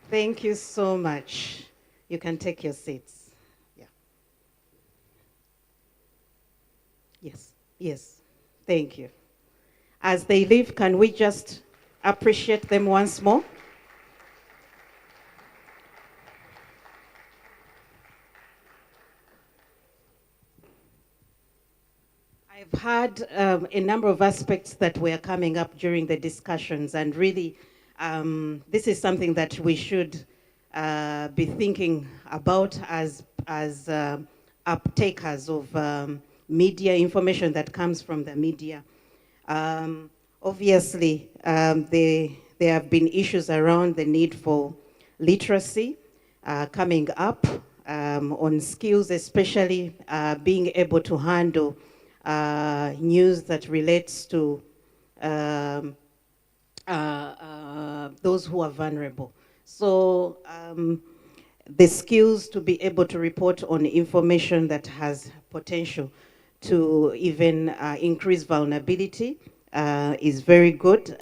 D: Thank you so much. You can take your seats. Yeah. Yes, yes. Thank you. As they leave, can we just appreciate them once more? I've had a number of aspects that were coming up during the discussions, and really, this is something that we should be thinking about as uptakers of media information that comes from the media. Obviously, there have been issues around the need for literacy coming up on skills, especially being able to handle news that relates to those who are vulnerable. So the skills to be able to report on information that has potential to even increase vulnerability is very good.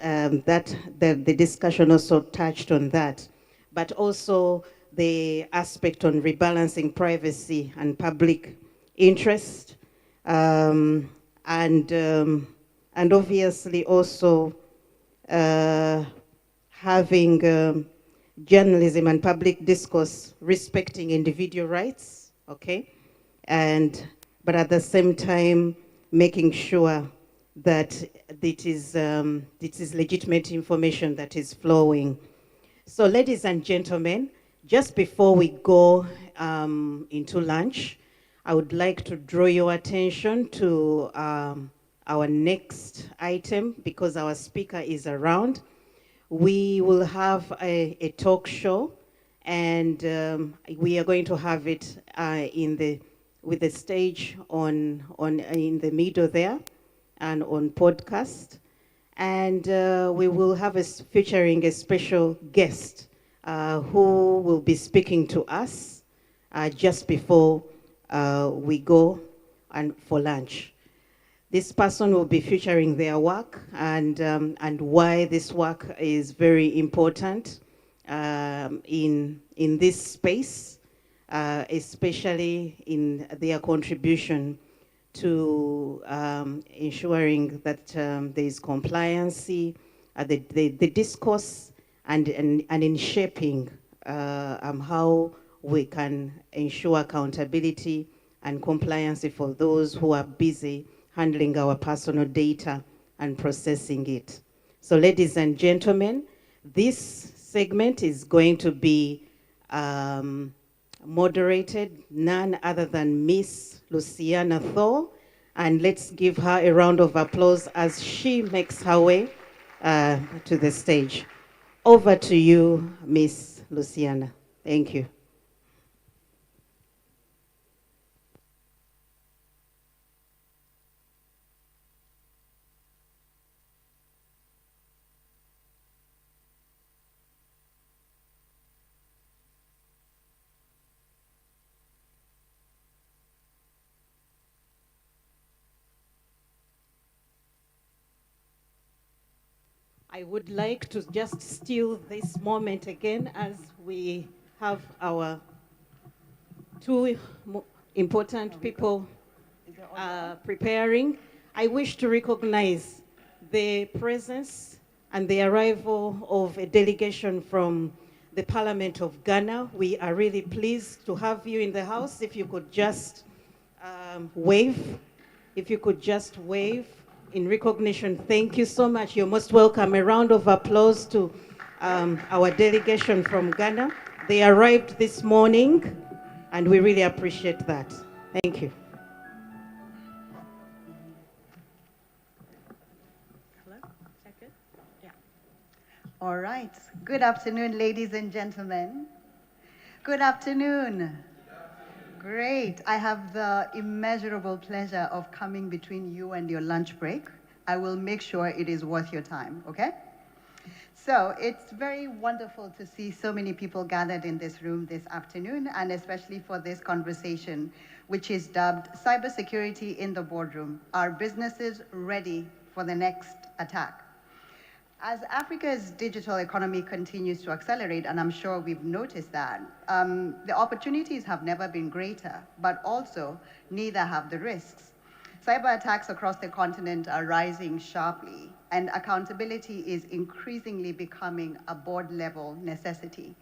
D: That the discussion also touched on that, but also the aspect on rebalancing privacy and public interest, and obviously also having journalism and public discourse respecting individual rights, okay, but at the same time making sure that it is legitimate information that is flowing. So, ladies and gentlemen, just before we go into lunch, I would like to draw your attention to our next item, because our speaker is around. We will have a talk show, and we are going to have it with the stage in the middle there, and on podcast. And we will have featuring a special guest who will be speaking to us just before we go for lunch. This person will be featuring their work and why this work is very important in this space, especially in their contribution to ensuring that there is compliancy, the discourse, and in shaping how we can ensure accountability and compliance for those who are busy handling our personal data and processing it. So, ladies and gentlemen, this segment is going to be moderated none other than Miss Luciana Thor, and let's give her a round of applause as she makes her way to the stage. Over to you, Miss Luciana. Thank you. I would like to just steal this moment again as we have our two important people preparing. I wish to recognize the presence and the arrival of a delegation from the Parliament of Ghana. We are really pleased to have you in the house. If you could just wave. If you could just wave in recognition. Thank you so much. You're most welcome. A round of applause to our delegation from Ghana. They arrived this morning, and we really appreciate that. Thank you.
P: Hello? Is that good? Yeah. All right. Good afternoon, ladies and gentlemen. Good afternoon. Great. I have the immeasurable pleasure of coming between you and your lunch break. I will make sure it is worth your time, okay? So it's very wonderful to see so many people gathered in this room this afternoon, and especially for this conversation, which is dubbed Cybersecurity in the Boardroom. Are businesses ready for the next attack? As Africa's digital economy continues to accelerate, and I'm sure we've noticed that, the opportunities have never been greater, but also neither have the risks. Cyber attacks across the continent are rising sharply, and accountability is increasingly becoming a board-level necessity.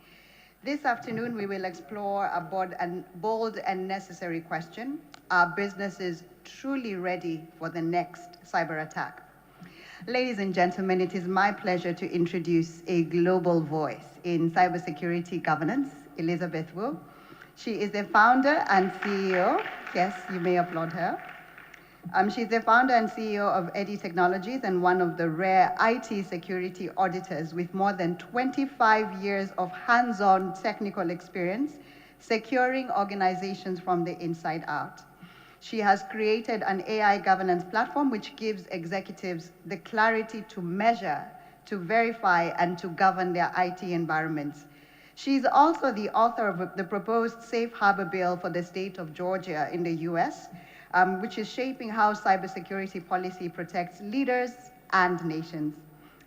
P: This afternoon, we will explore a bold and necessary question: are businesses truly ready for the next cyber attack? Ladies and gentlemen, it is my pleasure to introduce a global voice in cybersecurity governance, Elizabeth Wu. She is the founder and CEO. Yes, you may applaud her. She's the founder and CEO of Eddy Technologies and one of the rare IT security auditors with more than 25 years of hands-on technical experience securing organizations from the inside out. She has created an AI governance platform which gives executives the clarity to measure, to verify, and to govern their IT environments. She's also the author of the proposed safe harbor bill for the state of Georgia in the US, which is shaping how cybersecurity policy protects leaders and nations.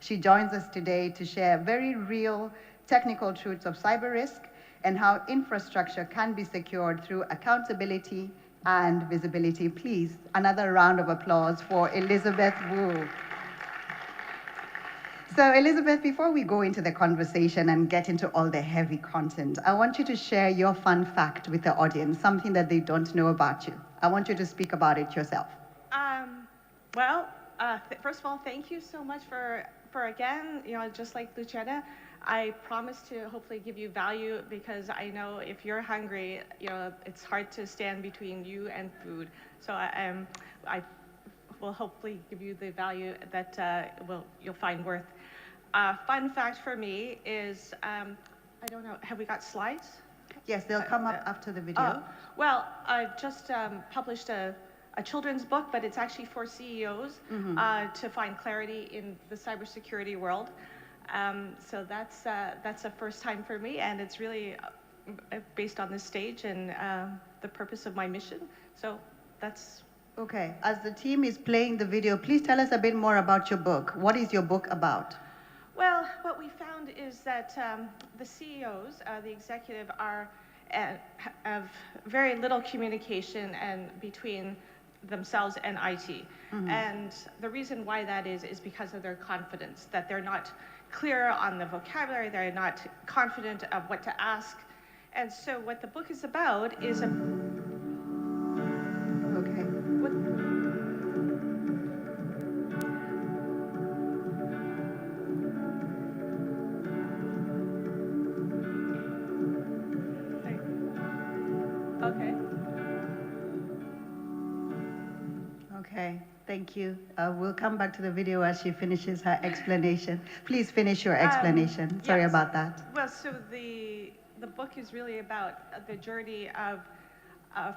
P: She joins us today to share very real technical truths of cyber risk and how infrastructure can be secured through accountability and visibility. Please, another round of applause for Elizabeth Wu. So Elizabeth, before we go into the conversation and get into all the heavy content, I want you to share your fun fact with the audience, something that they don't know about you. I want you to speak about it yourself.
R: First of all, thank you so much for again, just like Luciana, I promise to hopefully give you value, because I know if you're hungry, it's hard to stand between you and food. So I will hopefully give you the value that you'll find worth. Fun fact for me is, I don't know, have we got slides?
P: Yes, they'll come up after the video.
R: I just published a children's book, but it's actually for CEOs to find clarity in the cybersecurity world. So that's a first time for me, and it's really based on this stage and the purpose of my mission. So that's...
P: Okay, as the team is playing the video, please tell us a bit more about your book. What is your book about?
R: Well, what we found is that the CEOs, the executive, have very little communication between themselves and IT. And the reason why that is because of their confidence, that they're not clear on the vocabulary, they're not confident of what to ask. And so what the book is about is
P: Okay, thank you. We'll come back to the video as she finishes her explanation. Please finish your explanation. Sorry about that.
R: Well, so the book is really about the journey of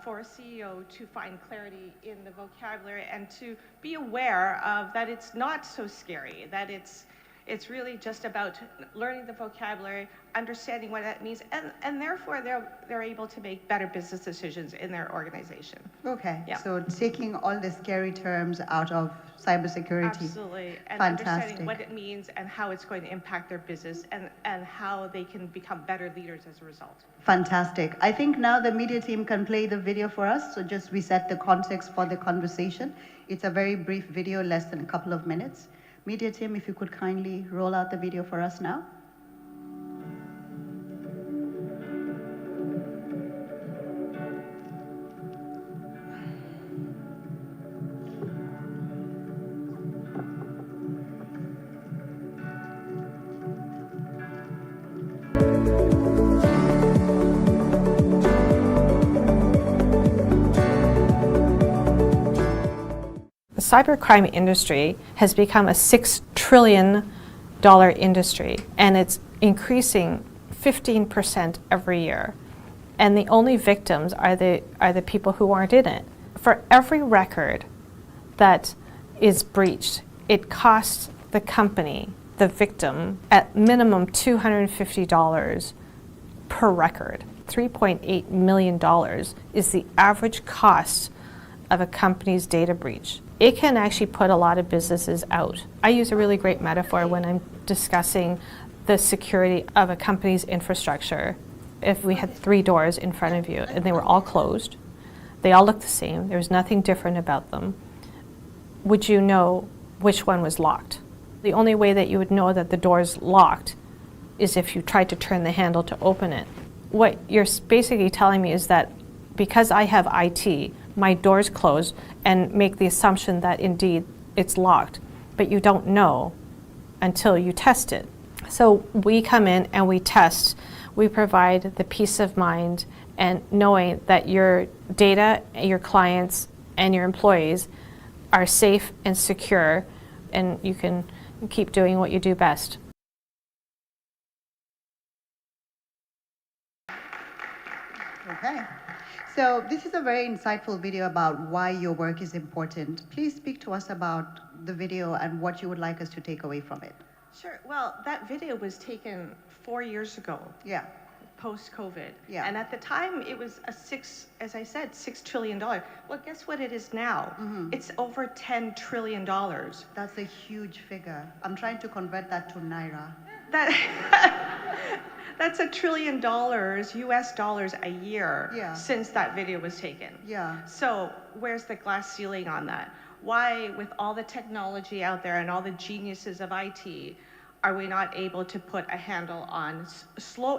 R: for a CEO to find clarity in the vocabulary and to be aware of that it's not so scary, that it's really just about learning the vocabulary, understanding what that means, and therefore they're able to make better business decisions in their organization.
P: Okay,
R: Yeah.
P: so taking all the scary terms out of cybersecurity.
R: Absolutely, and
P: Fantastic.
R: understanding what it means and how it's going to impact their business and how they can become better leaders as a result.
P: Fantastic. I think now the media team can play the video for us, so just reset the context for the conversation. It's a very brief video, less than a couple of minutes. Media team, if you could kindly roll out the video for us now.
O: The cybercrime industry has become a $6 trillion industry, and it's increasing 15% every year. And the only victims are the people who aren't in it. For every record that is breached, it costs the company, the victim, at minimum $250 per record. $3.8 million is the average cost of a company's data breach. It can actually put a lot of businesses out. I use a really great metaphor when I'm discussing the security of a company's infrastructure. If we had 3 doors in front of you and they were all closed, they all looked the same, there was nothing different about them, would you know which one was locked? The only way that you would know that the door's locked is if you tried to turn the handle to open it. What you're basically telling me is that because I have IT, my door's closed, and make the assumption that indeed it's locked, but you don't know until you test it. So we come in and we test. We provide the peace of mind and knowing that your data, your clients, and your employees are safe and secure, and you can keep doing what you do best.
P: Okay. So this is a very insightful video about why your work is important. Please speak to us about the video and what you would like us to take away from it.
R: Sure. Well, that video was taken 4 years ago.
P: Yeah.
R: Post-COVID.
P: Yeah.
R: And at the time, it was as I said, $6 trillion. Well, guess what it is now? It's over $10 trillion.
P: That's a huge figure. I'm trying to convert that to Naira.
R: That's $1 trillion US dollars a year since that video was taken.
P: Yeah.
R: So where's the glass ceiling on that? Why, with all the technology out there and all the geniuses of IT, are we not able to put a handle on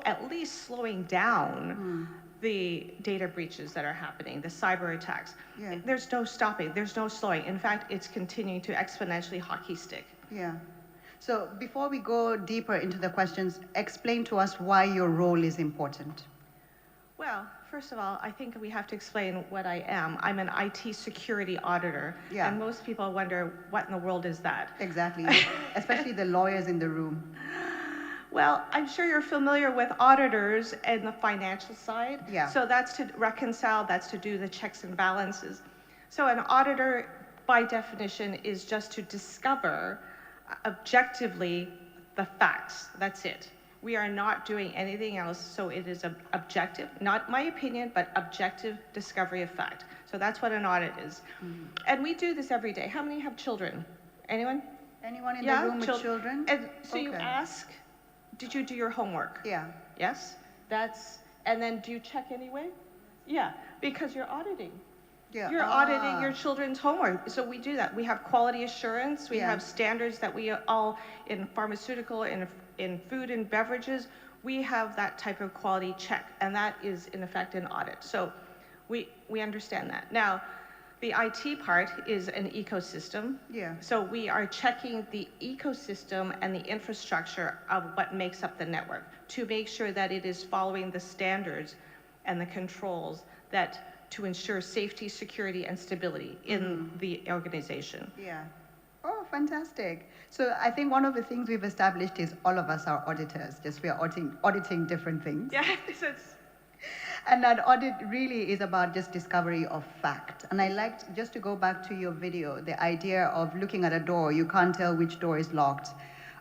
R: at least slowing down the data breaches that are happening, the cyber attacks?
P: Yeah.
R: There's no stopping, there's no slowing. In fact, it's continuing to exponentially hockey stick.
P: Yeah. So before we go deeper into the questions, explain to us why your role is important.
R: Well, first of all, I think we have to explain what I am. I'm an IT security auditor, and most people wonder, what in the world is that?
P: Exactly, especially the lawyers in the room.
R: Well, I'm sure you're familiar with auditors and the financial side.
P: Yeah.
R: So that's to reconcile, that's to do the checks and balances. So an auditor, by definition, is just to discover objectively the facts. That's it. We are not doing anything else, so it is objective, not my opinion, but objective discovery of fact. So that's what an audit is. And we do this every day. How many have children? Anyone?
P: Anyone in the room with children?
R: And so you ask, did you do your homework?
P: Yeah.
R: Yes? And then do you check anyway? Yeah, because you're auditing.
P: Yeah.
R: You're auditing your children's homework. So we do that. We have quality assurance. We have standards that we all, in pharmaceutical, in food and beverages, we have that type of quality check. And that is, in effect, an audit. So we understand that. Now, the IT part is an ecosystem.
P: Yeah.
R: So we are checking the ecosystem and the infrastructure of what makes up the network to make sure that it is following the standards and the controls to ensure safety, security, and stability in the organization.
P: Yeah. Oh, fantastic. So I think one of the things we've established is all of us are auditors, just we are auditing different things.
R: Yeah,
P: And that audit really is about just discovery of fact. And I liked, just to go back to your video, the idea of looking at a door, you can't tell which door is locked.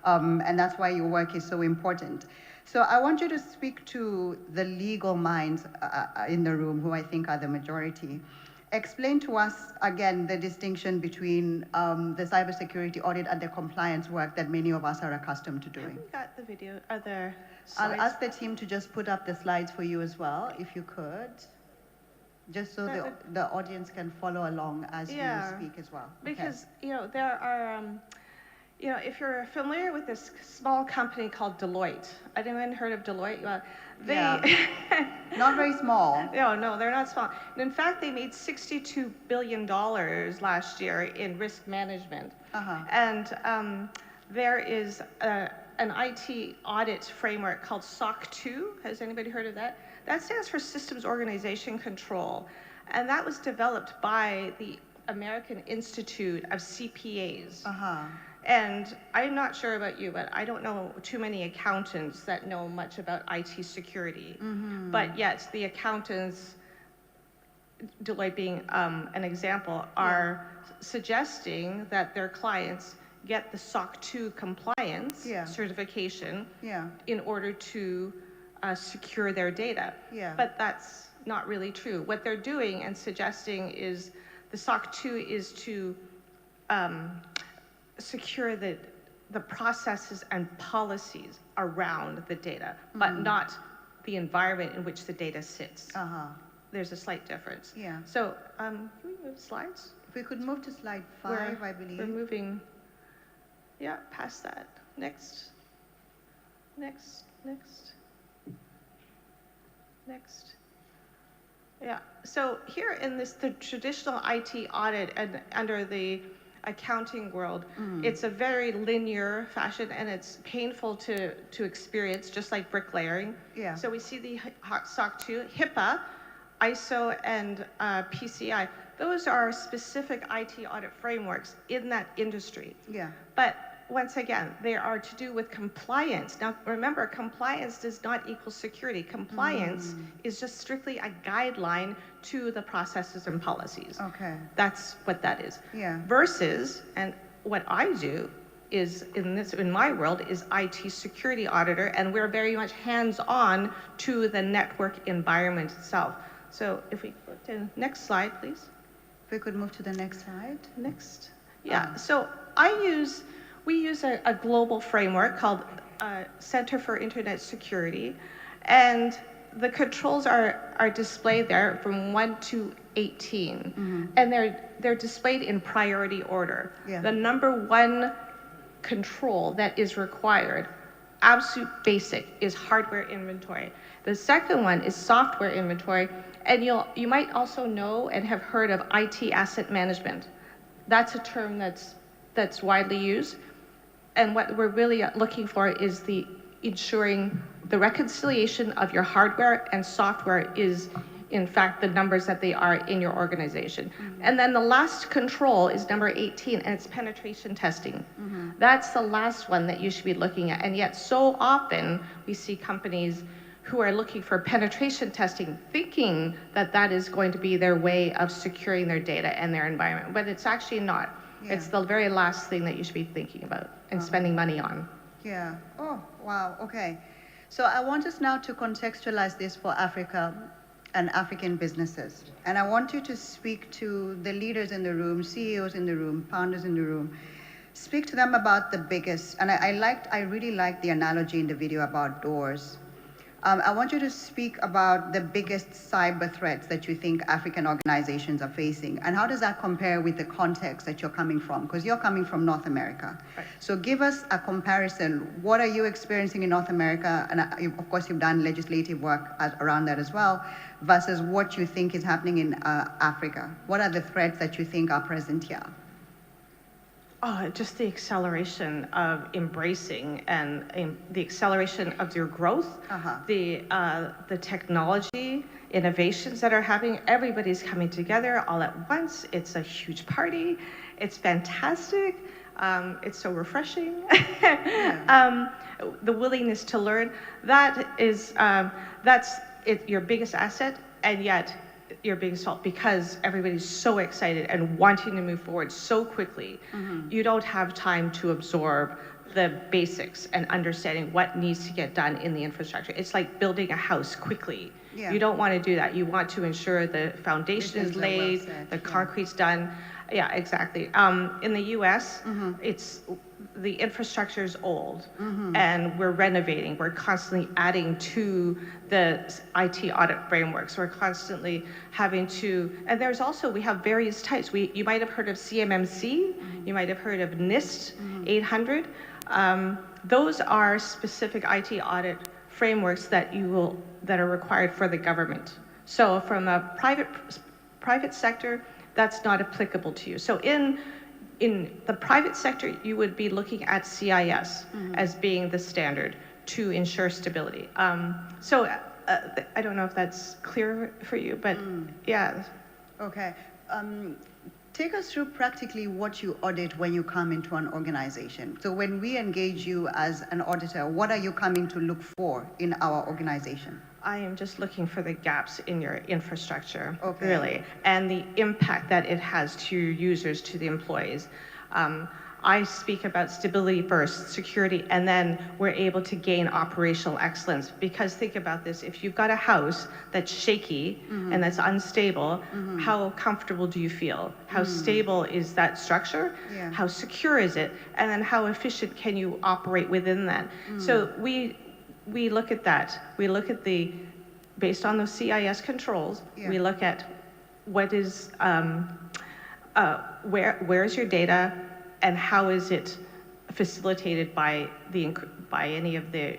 P: And that's why your work is so important. So I want you to speak to the legal minds in the room, who I think are the majority. Explain to us, again, the distinction between the cybersecurity audit and the compliance work that many of us are accustomed to doing.
R: We got the video, other
P: I'll
R: slides.
P: ask the team to just put up the slides for you as well, if you could, just so the audience can follow along as you speak as well.
R: Because, there are, if you're familiar with this small company called Deloitte, anyone heard of Deloitte? Well,
P: not very small.
R: No, they're not small. And in fact, they made $62 billion last year in risk management. And there is an IT audit framework called SOC 2. Has anybody heard of that? That stands for Systems Organization Control. And that was developed by the American Institute of CPAs. And I'm not sure about you, but I don't know too many accountants that know much about IT security. But yet the accountants, Deloitte being an example, are suggesting that their clients get the SOC 2 compliance certification in order to secure their data. But that's not really true. What they're doing and suggesting is the SOC 2 is to secure the processes and policies around the data, but not the environment in which the data sits. There's a slight difference. So can we move slides?
P: If we could move to slide 5, I believe.
R: We're moving, past that. Next. Yeah, so here in the traditional IT audit and under the accounting world, it's a very linear fashion, and it's painful to experience, just like bricklayering. So we see the SOC 2, HIPAA, ISO, and PCI. Those are specific IT audit frameworks in that industry. But once again, they are to do with compliance. Now, remember, compliance does not equal security. Compliance is just strictly a guideline to the processes and policies. That's what that is. Versus, and what I do is, in my world, is IT security auditor, and we're very much hands-on to the network environment itself. So if we go to the next slide, please.
P: If we could move to the next slide.
R: Next. So we use a global framework called Center for Internet Security, and the controls are displayed there from 1 to 18, and they're displayed in priority order. The number 1 control that is required, absolute basic, is hardware inventory. The second one is software inventory, and you might also know and have heard of IT asset management. That's a term that's widely used. And what we're really looking for is ensuring the reconciliation of your hardware and software is, in fact, the numbers that they are in your organization. And then the last control is number 18, and it's penetration testing. That's the last one that you should be looking at. And yet so often we see companies who are looking for penetration testing, thinking that that is going to be their way of securing their data and their environment, but it's actually not. It's the very last thing that you should be thinking about and spending money on.
P: Oh, wow. Okay. So I want us now to contextualize this for Africa and African businesses. And I want you to speak to the leaders in the room, CEOs in the room, founders in the room. Speak to them about the biggest, and I really liked the analogy in the video about doors. I want you to speak about the biggest cyber threats that you think African organizations are facing, and how does that compare with the context that you're coming from? Because you're coming from North America. So give us a comparison. What are you experiencing in North America? And of course, you've done legislative work around that as well, versus what you think is happening in Africa. What are the threats that you think are present here?
R: Just the acceleration of embracing and the acceleration of your growth, the technology innovations that are happening. Everybody's coming together all at once. It's a huge party. It's fantastic. It's so refreshing. The willingness to learn, that's your biggest asset, and yet your biggest fault, because everybody's so excited and wanting to move forward so quickly. You don't have time to absorb the basics and understanding what needs to get done in the infrastructure. It's like building a house quickly.
P: Yeah.
R: You don't want to do that. You want to ensure the foundation is laid, the concrete's done. Yeah, exactly. In the US, it's the infrastructure is old, and we're renovating. We're constantly adding to the IT audit frameworks. We're constantly having to, and there's also, we have various types. You might have heard of CMMC, you might have heard of NIST 800. Those are specific IT audit frameworks that are required for the government. So from a private sector, that's not applicable to you. So in the private sector, you would be looking at CIS as being the standard to ensure stability. I don't know if that's clear for you, but yeah.
P: Okay. Take us through practically what you audit when you come into an organization. So when we engage you as an auditor, what are you coming to look for in our organization?
R: I am just looking for the gaps in your infrastructure, really, and the impact that it has to your users, to the employees. I speak about stability first, security, and then we're able to gain operational excellence. Because think about this, if you've got a house that's shaky and that's unstable, how comfortable do you feel? How stable is that structure?
P: Yeah.
R: How secure is it? And then how efficient can you operate within that? So we look at that. We look at based on those CIS controls, we look at what is, where's your data, and how is it facilitated by any of the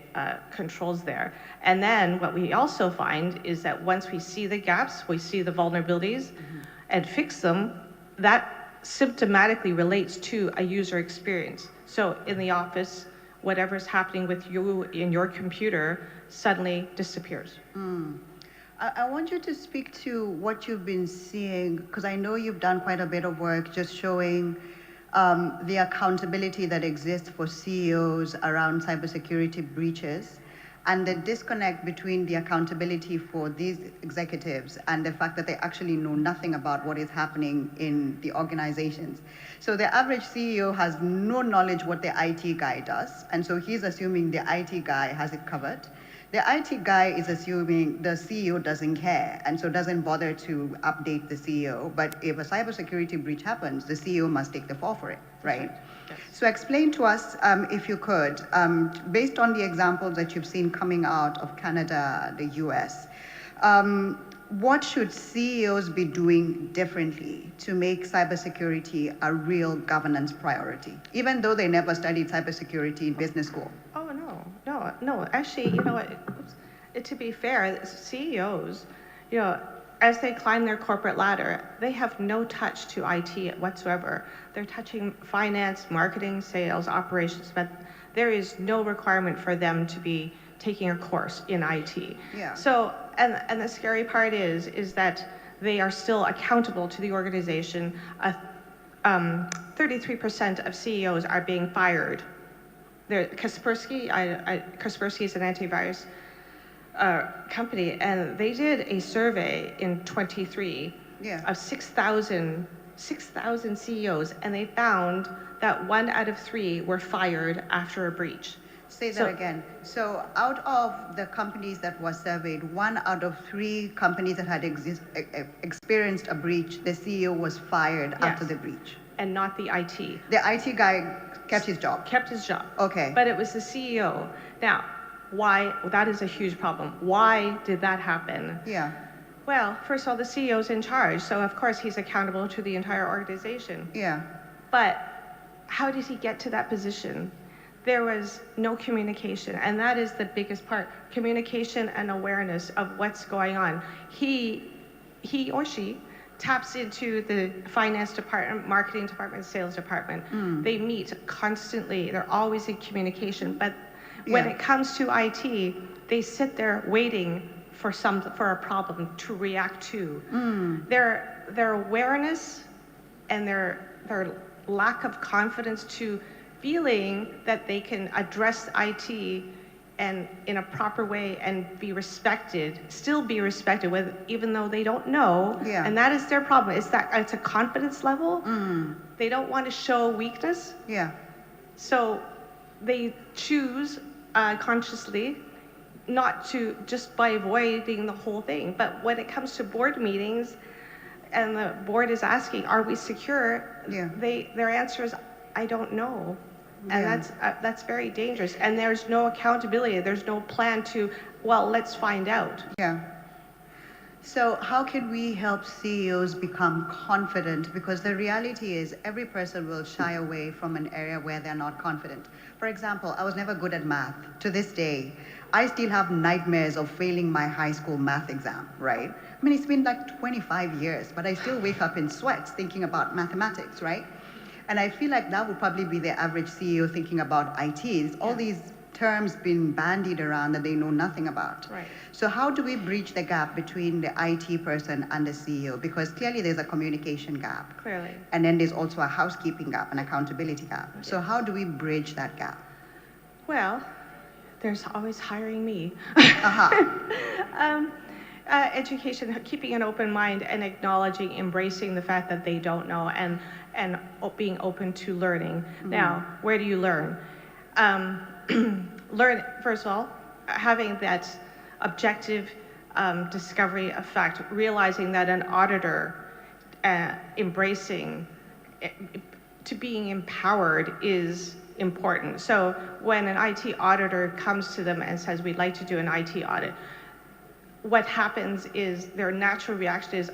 R: controls there. And then what we also find is that once we see the gaps, we see the vulnerabilities and fix them, that symptomatically relates to a user experience. So in the office, whatever's happening with you in your computer suddenly disappears.
P: I want you to speak to what you've been seeing, because I know you've done quite a bit of work just showing the accountability that exists for CEOs around cybersecurity breaches, and the disconnect between the accountability for these executives and the fact that they actually know nothing about what is happening in the organizations. So the average CEO has no knowledge what the IT guy does, and so he's assuming the IT guy has it covered. The IT guy is assuming the CEO doesn't care, and so doesn't bother to update the CEO. But if a cybersecurity breach happens, the CEO must take the fall for it, right?
R: Yes.
P: So explain to us, if you could, based on the examples that you've seen coming out of Canada, the US, what should CEOs be doing differently to make cybersecurity a real governance priority, even though they never studied cybersecurity in business school?
R: Oh, no. Actually, you know what? To be fair, CEOs, as they climb their corporate ladder, they have no touch to IT whatsoever. They're touching finance, marketing, sales, operations, but there is no requirement for them to be taking a course in IT.
P: Yeah.
R: So, and the scary part is that they are still accountable to the organization. 33% of CEOs are being fired. Kaspersky is an antivirus company, and they did a survey in 23 of 6,000 CEOs, and they found that 1 out of 3 were fired after a breach.
P: Say that again. So out of the companies that were surveyed, 1 out of 3 companies that had experienced a breach, the CEO was fired after the breach.
R: And not the IT.
P: The IT guy kept his job.
R: Kept his job.
P: Okay.
R: But it was the CEO. Now, why? That is a huge problem. Why did that happen?
P: Yeah.
R: Well, first of all, the CEO's in charge, so of course he's accountable to the entire organization.
P: Yeah.
R: But how did he get to that position? There was no communication, and that is the biggest part. Communication and awareness of what's going on. He or she taps into the finance department, marketing department, sales department. They meet constantly. They're always in communication. But when it comes to IT, they sit there waiting for a problem to react to. Their awareness and their lack of confidence to feeling that they can address IT and in a proper way and be respected, still be respected, with, even though they don't know.
P: Yeah.
R: And that is their problem. It's a confidence level. They don't want to show weakness.
P: Yeah.
R: So they choose consciously not to, just by avoiding the whole thing. But when it comes to board meetings and the board is asking, are we secure?
P: Yeah.
R: Their answer is, I don't know. And
P: Yeah.
R: that's very dangerous. And there's no accountability. There's no plan to, well, let's find out.
P: Yeah. So how can we help CEOs become confident? Because the reality is every person will shy away from an area where they're not confident. For example, I was never good at math. To this day, I still have nightmares of failing my high school math exam, right? I mean, it's been like 25 years, but I still wake up in sweats thinking about mathematics, right? And I feel like that would probably be the average CEO thinking about IT. All these terms being bandied around that they know nothing about.
R: Right.
P: So how do we bridge the gap between the IT person and the CEO? Because clearly there's a communication gap.
R: Clearly.
P: And then there's also a housekeeping gap, an accountability gap. So how do we bridge that gap?
R: Well, there's always hiring me.
P: Uh-huh.
R: Education, keeping an open mind and acknowledging, embracing the fact that they don't know, and being open to learning. Now, where do you learn? Learn, first of all, having that objective discovery of fact, realizing that an auditor embracing to being empowered is important. So when an IT auditor comes to them and says, we'd like to do an IT audit, what happens is their natural reaction is,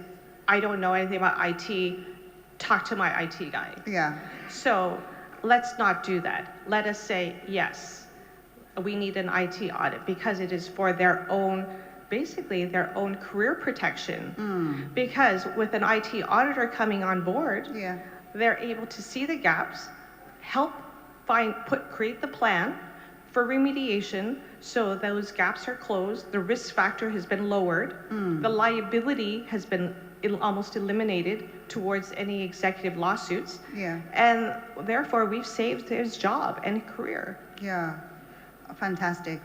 R: I don't know anything about IT, talk to my IT guy.
P: Yeah.
R: So let's not do that. Let us say, yes, we need an IT audit because it is for their own, basically their own career protection. Because with an IT auditor coming on board, they're able to see the gaps, help create the plan for remediation, so those gaps are closed, the risk factor has been lowered, the liability has been almost eliminated towards any executive lawsuits, and therefore we've saved his job and career.
P: Yeah, fantastic.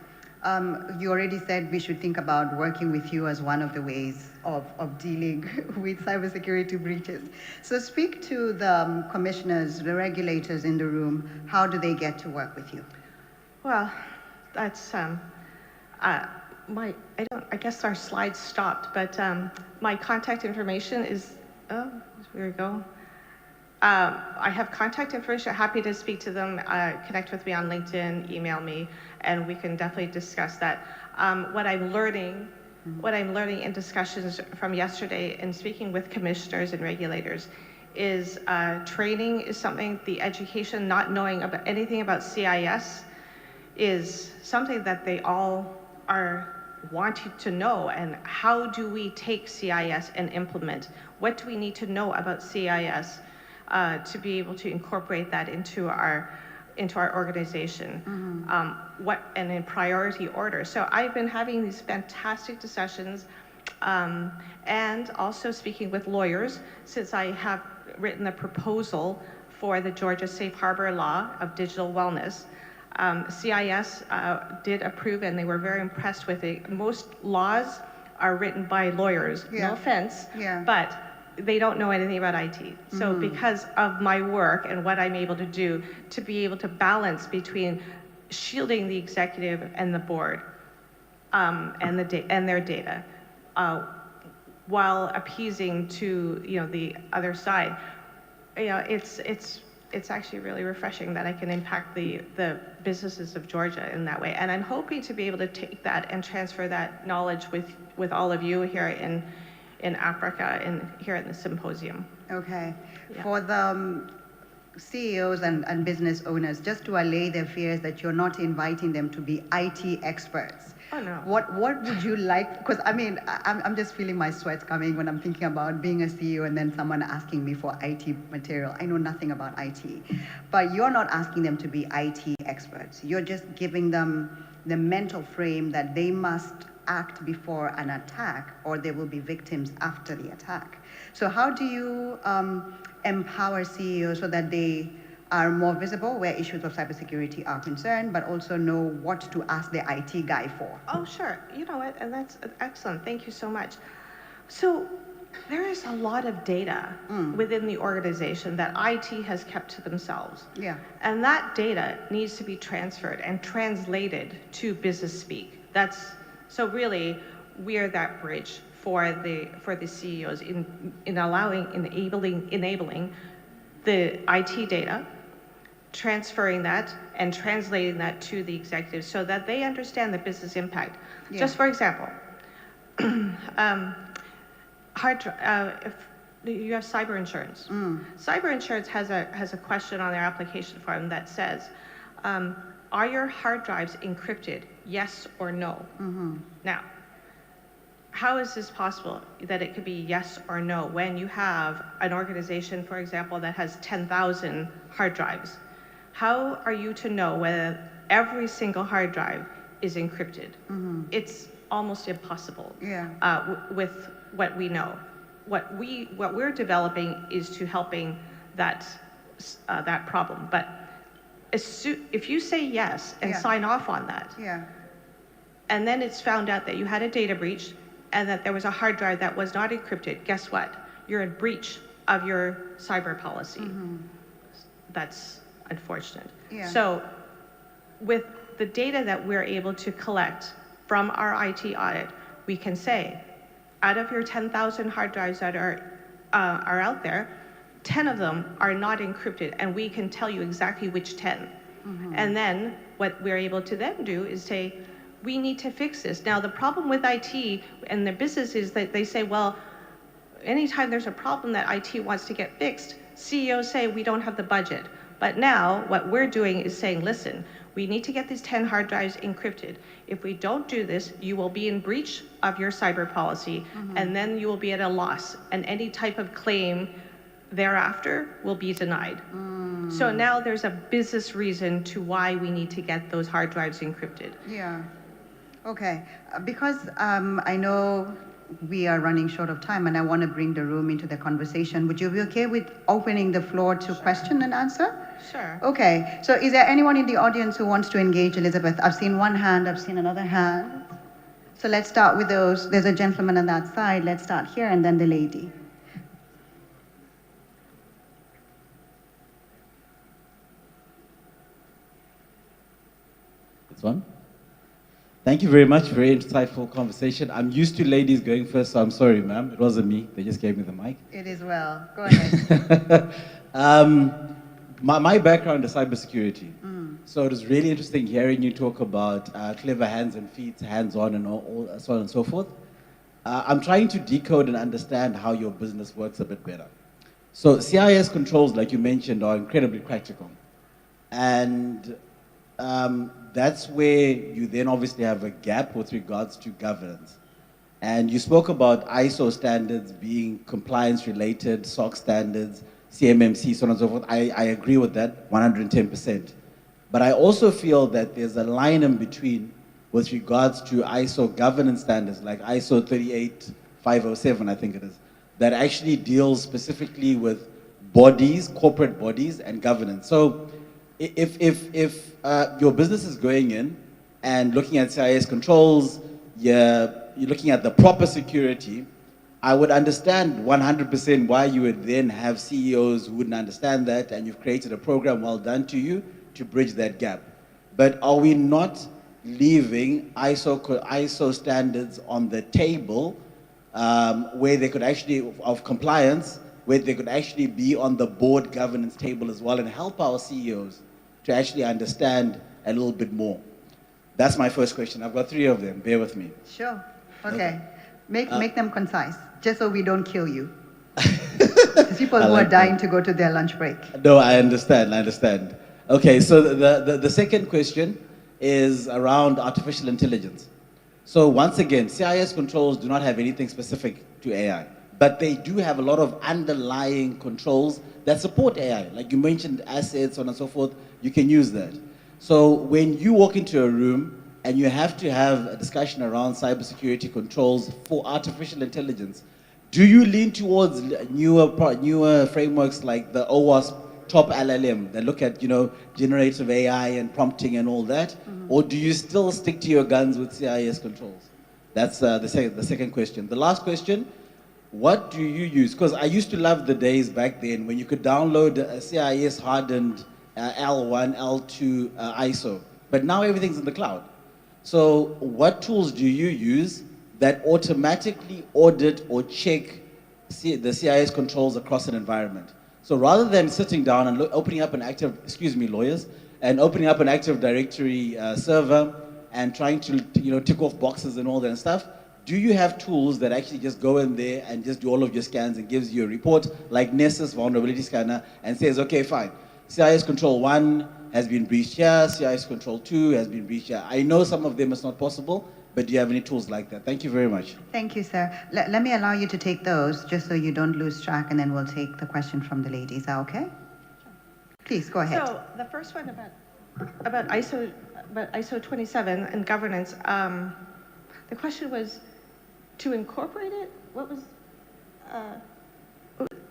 P: You already said we should think about working with you as one of the ways of dealing with cybersecurity breaches. So speak to the commissioners, the regulators in the room. How do they get to work with you?
R: Well, that's I guess our slides stopped, but my contact information is, oh, here we go. I have contact information, happy to speak to them, connect with me on LinkedIn, email me, and we can definitely discuss that. What I'm learning in discussions from yesterday and speaking with commissioners and regulators is training is something, the education, not knowing about anything about CIS is something that they all are wanting to know. And how do we take CIS and implement? What do we need to know about CIS to be able to incorporate that into our organization? And in priority order. So I've been having these fantastic discussions and also speaking with lawyers, since I have written a proposal for the Georgia Safe Harbor Law of digital wellness. CIS did approve, and they were very impressed with it. Most laws are written by lawyers, no offense, but they don't know anything about IT. So because of my work and what I'm able to do, to be able to balance between shielding the executive and the board and their data, while appeasing to the other side, it's actually really refreshing that I can impact the businesses of Georgia in that way. And I'm hoping to be able to take that and transfer that knowledge with all of you here in Africa and here at the Symposium.
P: Okay. For the CEOs and business owners, just to allay their fears that you're not inviting them to be IT experts.
R: Oh, no.
P: What would you like? Because I mean, I'm just feeling my sweats coming when I'm thinking about being a CEO and then someone asking me for IT material. I know nothing about IT. But you're not asking them to be IT experts. You're just giving them the mental frame that they must act before an attack, or they will be victims after the attack. So how do you empower CEOs so that they are more visible where issues of cybersecurity are concerned, but also know what to ask the IT guy for?
R: Oh, sure. You know what? And that's excellent. Thank you so much. So there is a lot of data within the organization that IT has kept to themselves.
P: Yeah.
R: And that data needs to be transferred and translated to business speak. So really, we're that bridge for the CEOs in enabling the IT data, transferring that and translating that to the executives so that they understand the business impact.
P: Yeah.
R: Just for example, if you have cyber insurance. Cyber insurance has a question on their application form that says, are your hard drives encrypted, yes or no? Now, how is this possible that it could be yes or no when you have an organization, for example, that has 10,000 hard drives? How are you to know whether every single hard drive is encrypted? It's almost impossible. With what we know. What we're developing is to helping that problem. But if you say yes and sign off on that, and then it's found out that you had a data breach and that there was a hard drive that was not encrypted, guess what? You're in breach of your cyber policy. That's unfortunate. So with the data that we're able to collect from our IT audit, we can say, out of your 10,000 hard drives that are out there, 10 of them are not encrypted, and we can tell you exactly which 10. And then what we're able to then do is say, we need to fix this. Now, the problem with IT and their business is that they say, well, anytime there's a problem that IT wants to get fixed, CEOs say, we don't have the budget. But now what we're doing is saying, listen, we need to get these 10 hard drives encrypted. If we don't do this, you will be in breach of your cyber policy, and then you will be at a loss, and any type of claim thereafter will be denied. So now there's a business reason to why we need to get those hard drives encrypted.
P: Yeah. Okay. Because I know we are running short of time and I want to bring the room into the conversation. Would you be okay with opening the floor to question and answer?
R: Sure.
P: Okay. So is there anyone in the audience who wants to engage Elizabeth? I've seen one hand, I've seen another hand. So let's start with those. There's a gentleman on that side. Let's start here and then the lady.
S: This one. Thank you very much. Very insightful conversation. I'm used to ladies going first, so I'm sorry, ma'am. It wasn't me. They just gave me the mic.
P: It is well. Go ahead.
S: My background is cybersecurity. So it was really interesting hearing you talk about clever hands and feet, hands-on and all so on and so forth. I'm trying to decode and understand how your business works a bit better. So CIS controls, like you mentioned, are incredibly practical. And that's where you then obviously have a gap with regards to governance. And you spoke about ISO standards being compliance-related, SOC standards, CMMC, so on and so forth. I agree with that 110%. But I also feel that there's a line in between with regards to ISO governance standards, like ISO 38507, I think it is, that actually deals specifically with bodies, corporate bodies, and governance. So if your business is going in and looking at CIS controls, you're looking at the proper security, I would understand 100% why you would then have CEOs who wouldn't understand that, and you've created a program, well done to you, to bridge that gap. But are we not leaving ISO standards on the table where they could actually, of compliance, where they could actually be on the board governance table as well and help our CEOs to actually understand a little bit more? That's my first question. I've got 3 of them. Bear with me.
P: Sure. Okay. Make them concise, just so we don't kill you. People who are dying to go to their lunch break.
S: No, I understand. Okay, so the second question is around artificial intelligence. So once again, CIS controls do not have anything specific to AI, but they do have a lot of underlying controls that support AI. Like you mentioned assets, so on and so forth, you can use that. So when you walk into a room and you have to have a discussion around cybersecurity controls for artificial intelligence, do you lean towards newer frameworks like the OWASP top LLM that look at, generative AI and prompting and all that? Or do you still stick to your guns with CIS controls? That's the second question. The last question, what do you use? Because I used to love the days back then when you could download a CIS hardened L1, L2 ISO, but now everything's in the cloud. So what tools do you use that automatically audit or check the CIS controls across an environment? So rather than sitting down and opening up an lawyers, and opening up an Active Directory server and trying to tick off boxes and all that stuff, do you have tools that actually just go in there and just do all of your scans and gives you a report like Nessus Vulnerability Scanner and says, okay, fine, CIS Control 1 has been breached here, CIS Control 2 has been breached here. I know some of them is not possible, but do you have any tools like that? Thank you very much.
P: Thank you, sir. Let me allow you to take those just so you don't lose track, and then we'll take the question from the ladies. Is that okay? Please, go ahead.
R: So the first one about ISO 27 and governance, the question was to incorporate it? What was,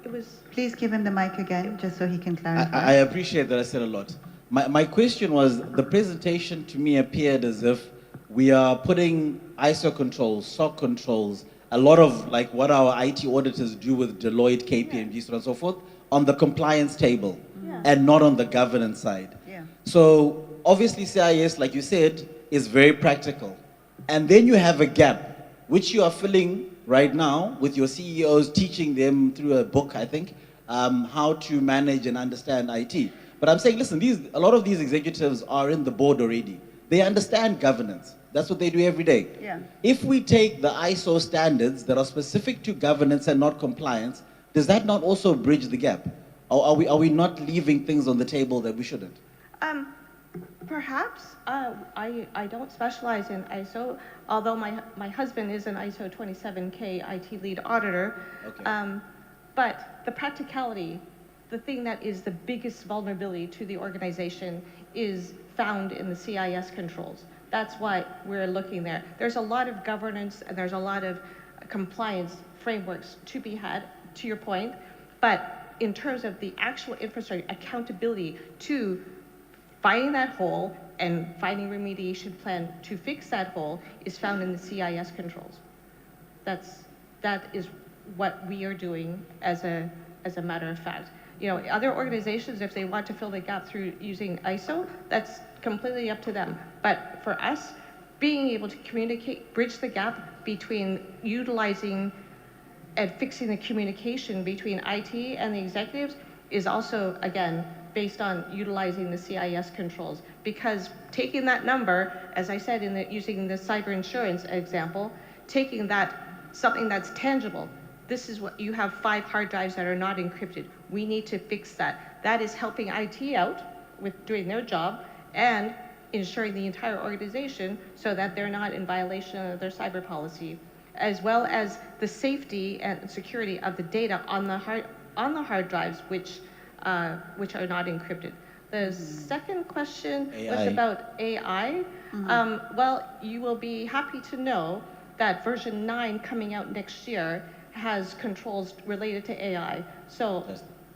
R: it was...
P: Please give him the mic again, just so he can clarify.
S: I appreciate that I said a lot. My question was, the presentation to me appeared as if we are putting ISO controls, SOC controls, a lot of like what our IT auditors do with Deloitte, KPMG, so on and so forth, on the compliance table and not on the governance side. So obviously CIS, like you said, is very practical. And then you have a gap, which you are filling right now with your CEOs teaching them through a book, I think, how to manage and understand IT. But I'm saying, listen, a lot of these executives are in the board already. They understand governance. That's what they do every day. If we take the ISO standards that are specific to governance and not compliance, does that not also bridge the gap? Or are we not leaving things on the table that we shouldn't?
R: Perhaps. I don't specialize in ISO, although my husband is an ISO 27K IT lead auditor. But the practicality, the thing that is the biggest vulnerability to the organization is found in the CIS controls. That's why we're looking there. There's a lot of governance and there's a lot of compliance frameworks to be had, to your point, but in terms of the actual infrastructure, accountability to finding that hole and finding remediation plan to fix that hole is found in the CIS controls. That is what we are doing as a matter of fact. Other organizations, if they want to fill the gap through using ISO, that's completely up to them. But for us, being able to communicate, bridge the gap between utilizing and fixing the communication between IT and the executives is also, again, based on utilizing the CIS controls. Because taking that number, as I said, using the cyber insurance example, taking that, something that's tangible, this is what you have 5 hard drives that are not encrypted. We need to fix that. That is helping IT out with doing their job and ensuring the entire organization so that they're not in violation of their cyber policy, as well as the safety and security of the data on the hard drives, which are not encrypted. The second question was about AI. Well, you will be happy to know that version 9 coming out next year has controls related to AI. So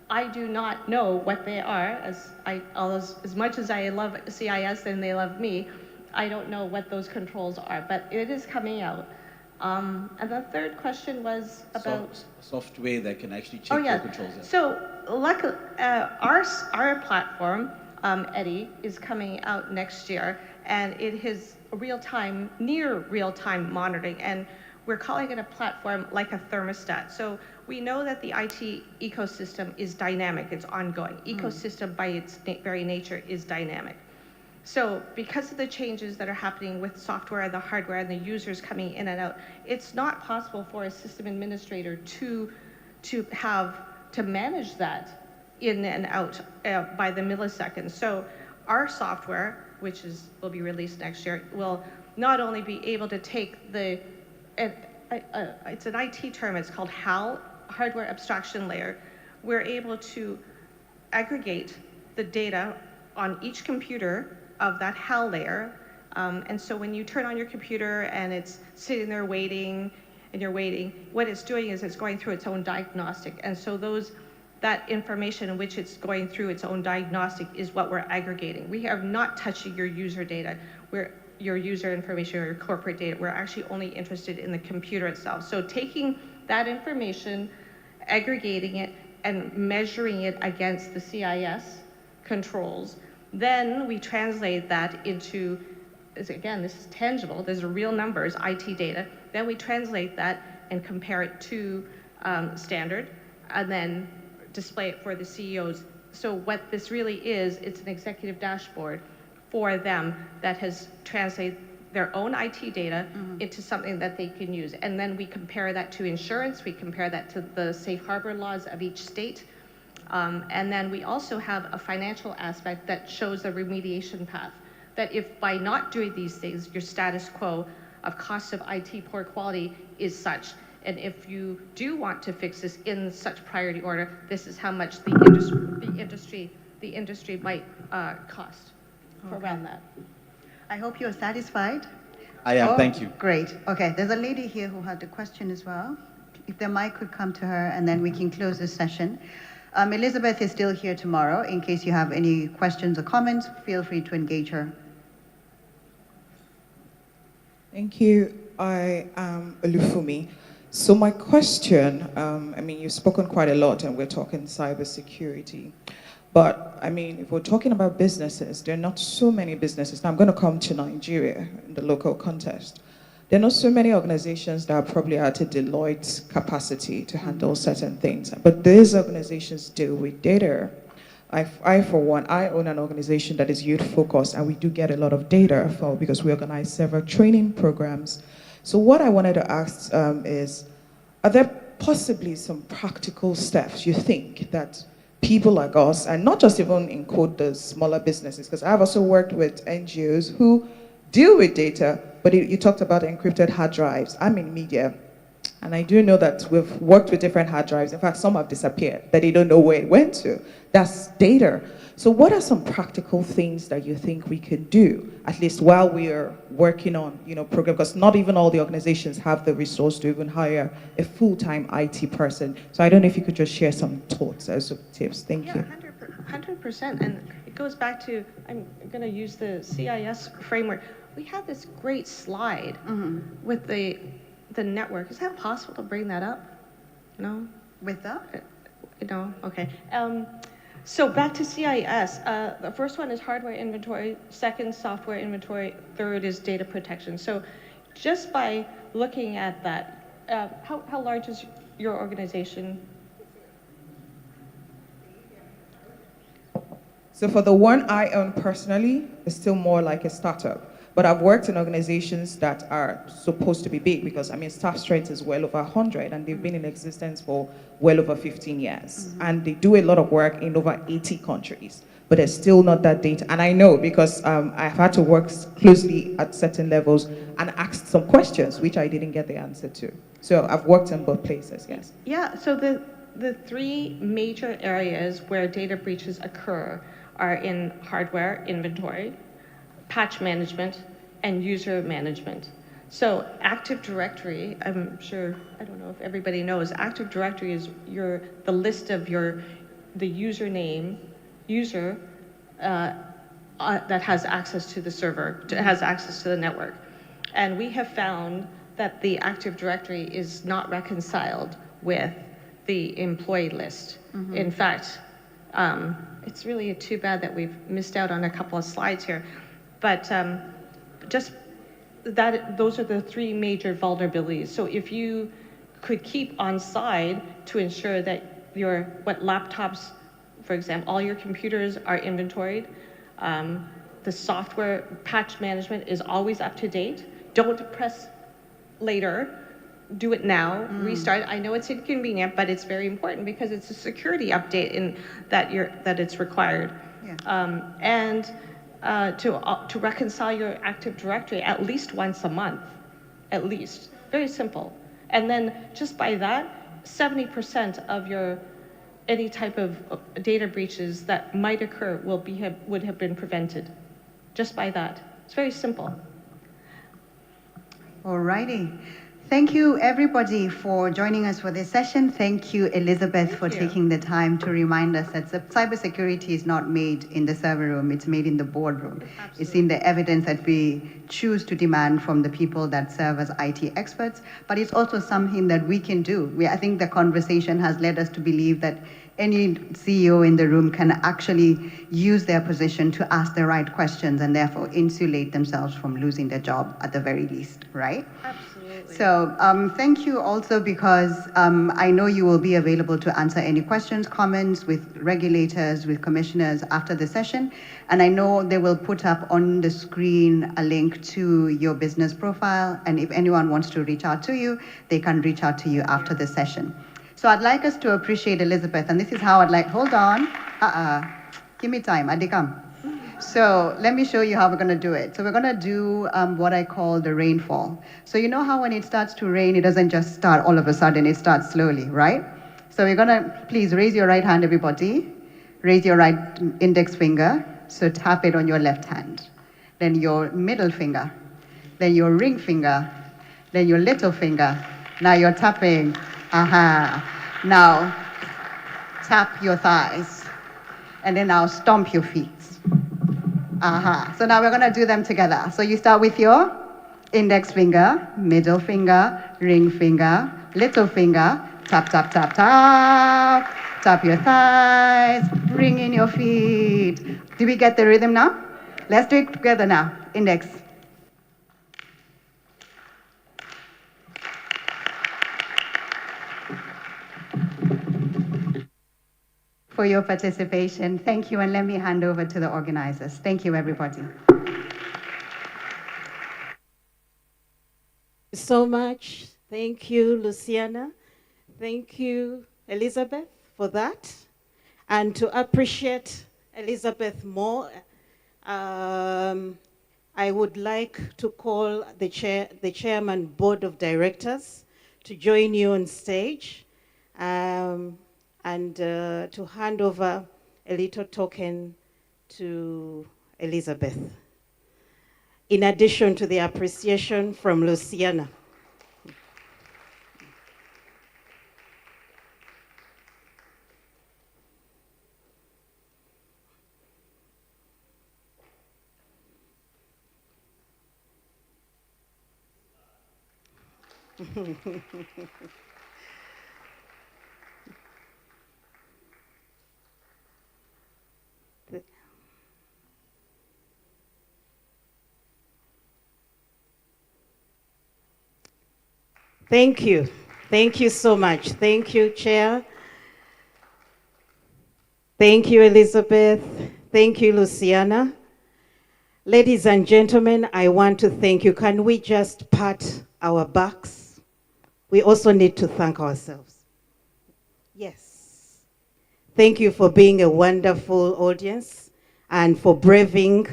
R: I do not know what they are, as much as I love CIS and they love me, I don't know what those controls are, but it is coming out. And the third question was about
S: software that can actually check your controls.
R: So luckily, our platform, Eddie, is coming out next year, and it is near real-time monitoring, and we're calling it a platform like a thermostat. So we know that the IT ecosystem is dynamic, it's ongoing. Ecosystem by its very nature is dynamic. So because of the changes that are happening with software and the hardware and the users coming in and out, it's not possible for a system administrator to manage that in and out by the millisecond. So our software, which will be released next year, will not only be able to take it's an IT term, it's called HAL, Hardware Abstraction Layer. We're able to aggregate the data on each computer of that HAL layer And so when you turn on your computer and it's sitting there waiting, and you're waiting, what it's doing is it's going through its own diagnostic. And so that information in which it's going through its own diagnostic is what we're aggregating. We are not touching your user data, your user information or your corporate data. We're actually only interested in the computer itself. So taking that information, aggregating it, and measuring it against the CIS controls, then we translate that into, again, this is tangible, these are real numbers, IT data, then we translate that and compare it to standard, and then display it for the CEOs. So what this really is, it's an executive dashboard for them that has translated their own IT data into something that they can use. And then we compare that to insurance, we compare that to the safe harbor laws of each state. And then we also have a financial aspect that shows a remediation path. That if by not doing these things, your status quo of cost of IT poor quality is such, and if you do want to fix this in such priority order, this is how much the industry might cost for around that.
P: I hope you're satisfied.
S: I am, thank you.
P: Great. Okay, there's a lady here who had a question as well. If the mic could come to her, and then we can close this session. Elizabeth is still here tomorrow. In case you have any questions or comments, feel free to engage her.
A: Thank you. I am Olufumi. So my question, I mean, you've spoken quite a lot and we're talking cybersecurity. But I mean, if we're talking about businesses, there are not so many businesses. Now I'm going to come to Nigeria in the local context. There are not so many organizations that are probably at a Deloitte's capacity to handle certain things. But these organizations deal with data. I, for one, I own an organization that is youth focused, and we do get a lot of data because we organize several training programs. So what I wanted to ask is, are there possibly some practical steps you think that people like us, and not just even in quote the smaller businesses, because I've also worked with NGOs who deal with data, but you talked about encrypted hard drives. I'm in media, and I do know that we've worked with different hard drives. In fact, some have disappeared, that they don't know where it went to. That's data. So what are some practical things that you think we can do, at least while we are working on, program? Because not even all the organizations have the resource to even hire a full-time IT person. So I don't know if you could just share some thoughts as tips. Thank you.
R: 100%. And it goes back to, I'm going to use the CIS framework. We have this great slide with the network. Is that possible to bring that up? No?
P: With that?
R: No? Okay. So back to CIS. The first one is hardware inventory, second, software inventory, third is data protection. So just by looking at that, how large is your organization?
A: So for the one I own personally, it's still more like a startup. But I've worked in organizations that are supposed to be big because, I mean, staff strength is well over 100 and they've been in existence for well over 15 years. And they do a lot of work in over 80 countries, but there's still not that data. And I know because I've had to work closely at certain levels and ask some questions, which I didn't get the answer to. So I've worked in both places, yes.
R: Yeah, so the three major areas where data breaches occur are in hardware inventory, patch management, and user management. So Active Directory, I'm sure, I don't know if everybody knows, Active Directory is the list of the username, user that has access to the server, has access to the network. And we have found that the Active Directory is not reconciled with the employee list. In fact, it's really too bad that we've missed out on a couple of slides here. But just that, those are the three major vulnerabilities. So if you could keep on side to ensure that what laptops, for example, all your computers are inventoried, the software patch management is always up to date. Don't press later, do it now, restart. I know it's inconvenient, but it's very important because it's a security update that it's required. Yeah. And to reconcile your Active Directory at least once a month, at least. Very simple. And then just by that, 70% of any type of data breaches that might occur would have been prevented, just by that.
P: It's very simple. Alrighty. Thank you, everybody, for joining us for this session. Thank you, Elizabeth, for taking the time to remind us that cybersecurity is not made in the server room, it's made in the boardroom. Absolutely. It's in the evidence that we choose to demand from the people that serve as IT experts, but it's also something that we can do. I think the conversation has led us to believe that any CEO in the room can actually use their position to ask the right questions and therefore insulate themselves from losing their job at the very least, right? Absolutely. So thank you also because I know you will be available to answer any questions, comments with regulators, with commissioners after the session. And I know they will put up on the screen a link to your business profile. And if anyone wants to reach out to you, they can reach out to you after the session. So I'd like us to appreciate Elizabeth, and this is how I'd like, hold on, give me time, Adikam. So let me show you how we're gonna do it. So we're gonna do what I call the rainfall. So you know how when it starts to rain, it doesn't just start all of a sudden, it starts slowly, right? So we're gonna, please raise your right hand, everybody. Raise your right index finger, so tap it on your left hand. Then your middle finger, then your ring finger, then your little finger. Now you're tapping. Aha. Now, tap your thighs. And then now stomp your feet. Aha. So now we're going to do them together. So you start with your index finger, middle finger, ring finger, little finger. Tap, tap, tap, tap. Tap your thighs. Ring in your feet. Do we get the rhythm now? Let's do it together now. Index. For your participation. Thank you, and let me hand over to the organizers. Thank you, everybody.
D: So much. Thank you, Luciana. Thank you, Elizabeth, for that. And to appreciate Elizabeth more, I would like to call the chairman board of directors to join you on stage. And to hand over a little token to Elizabeth, in addition to the appreciation from Luciana. Thank you. Thank you so much. Thank you, Chair. Thank you, Elizabeth. Thank you, Luciana. Ladies and gentlemen, I want to thank you. Can we just pat our backs? We also need to thank ourselves. Yes. Thank you for being a wonderful audience and for braving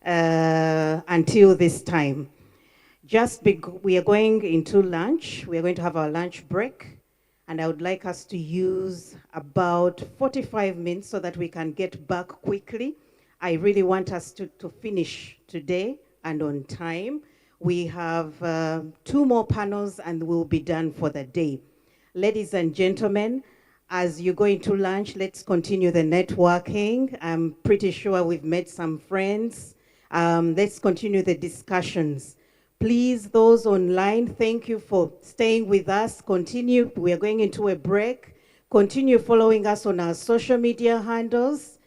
D: until this time. We are going into lunch. We are going to have our lunch break. And I would like us to use about 45 minutes so that we can get back quickly. I really want us to finish today and on time. We have 2 more panels and we'll be done for the day. Ladies and gentlemen, as you go into lunch, let's continue the networking. I'm pretty sure we've met some friends. Let's continue the discussions. Please, those online, thank you for staying with us. Continue, we are going into a break. Continue following us on our social media handles.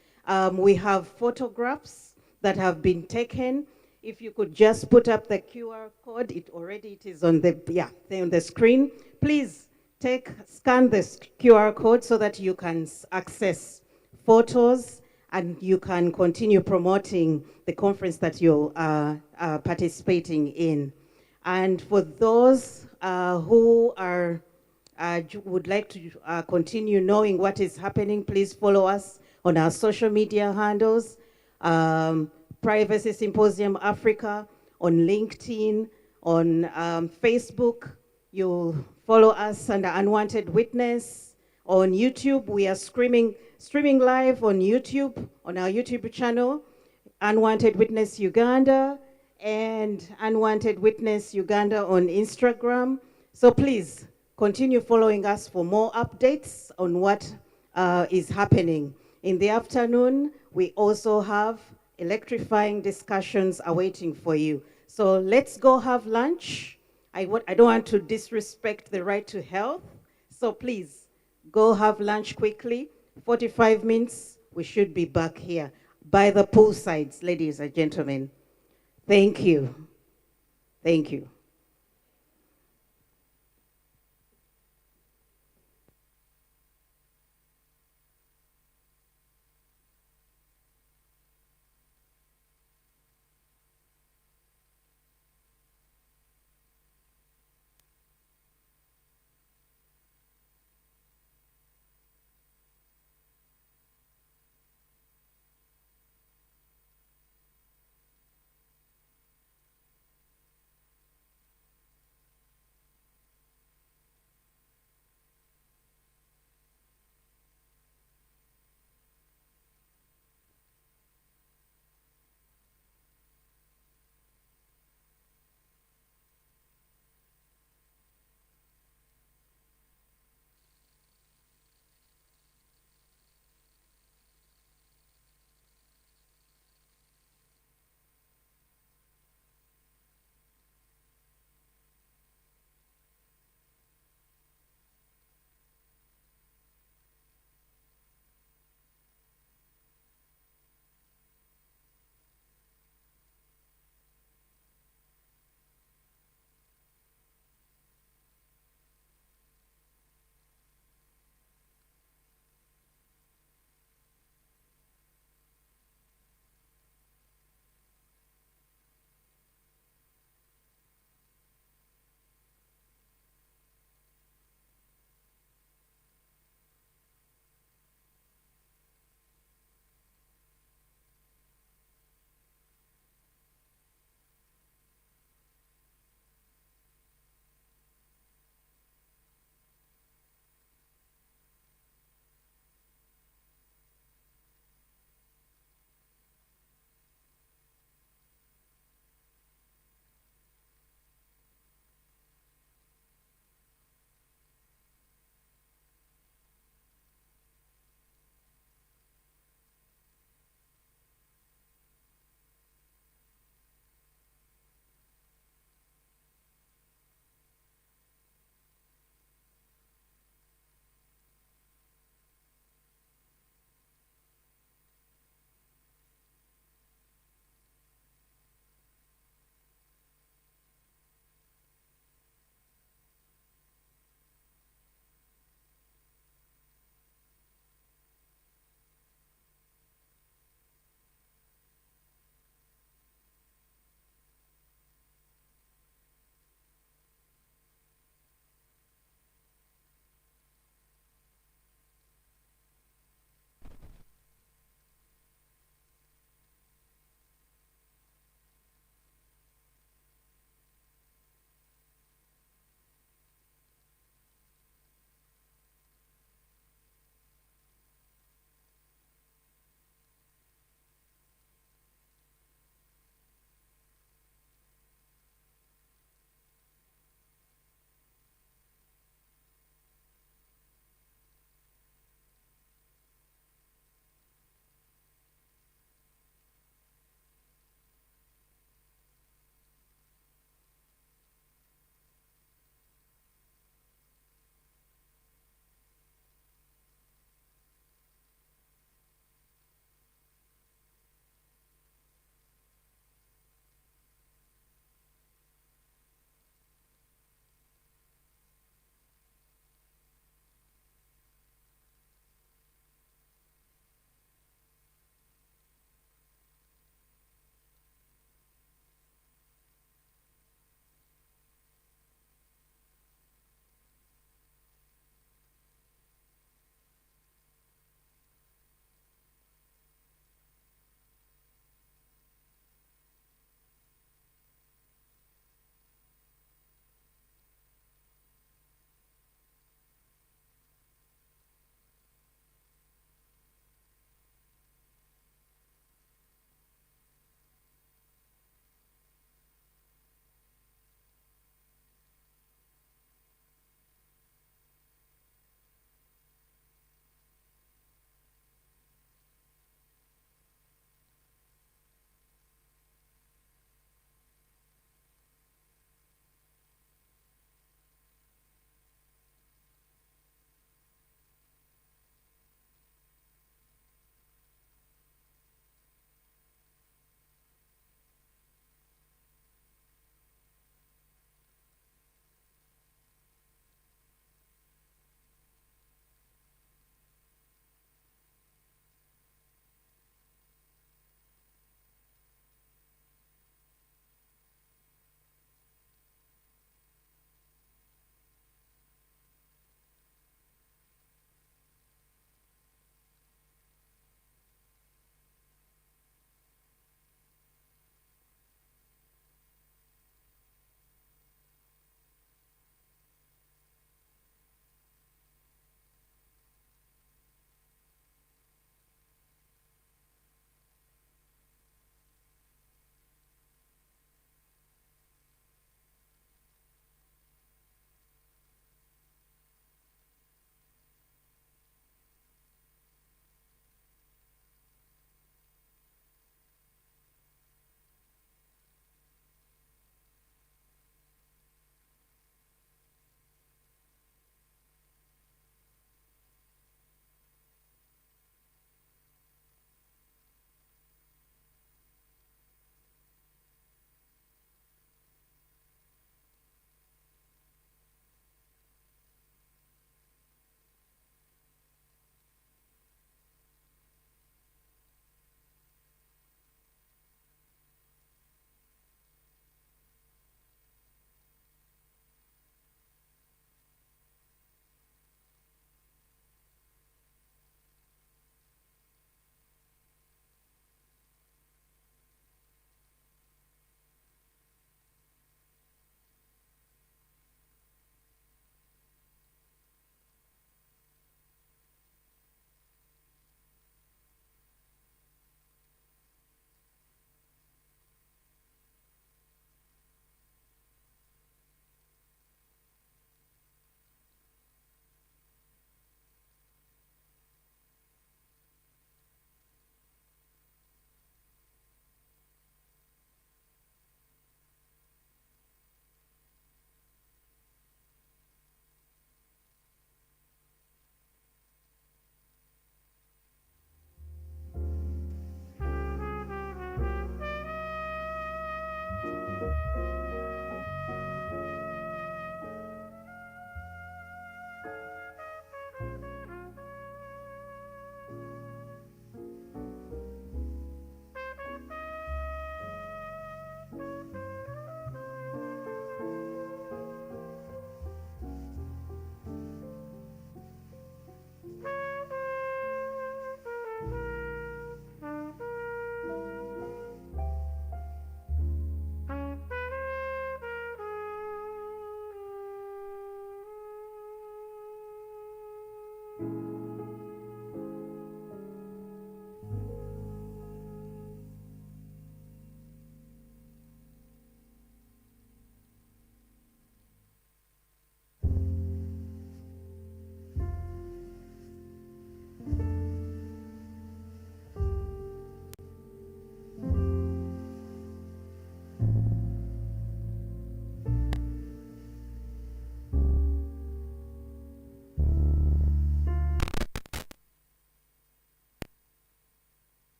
D: We have photographs that have been taken. If you could just put up the QR code, it is on the screen. Please scan this QR code so that you can access photos and you can continue promoting the conference that you are participating in. And for those who would like to continue knowing what is happening, please follow us on our social media handles, Privacy Symposium Africa, on LinkedIn, on Facebook. You'll follow us under Unwanted Witness. On YouTube, we are streaming live on YouTube, on our YouTube channel, Unwanted Witness Uganda, and Unwanted Witness Uganda on Instagram. So please continue following us for more updates on what is happening. In the afternoon, we also have electrifying discussions awaiting for you. So let's go have lunch. I don't want to disrespect the right to health. So please go have lunch quickly. 45 minutes, we should be back here by the poolsides, ladies and gentlemen. Thank you. Thank you.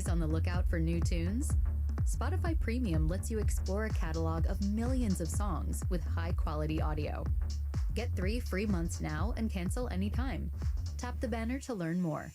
Q: always on the lookout for new tunes? Spotify Premium lets you explore a catalog of millions of songs with high-quality audio. Get 3 free months now and cancel anytime. Tap the banner to learn more.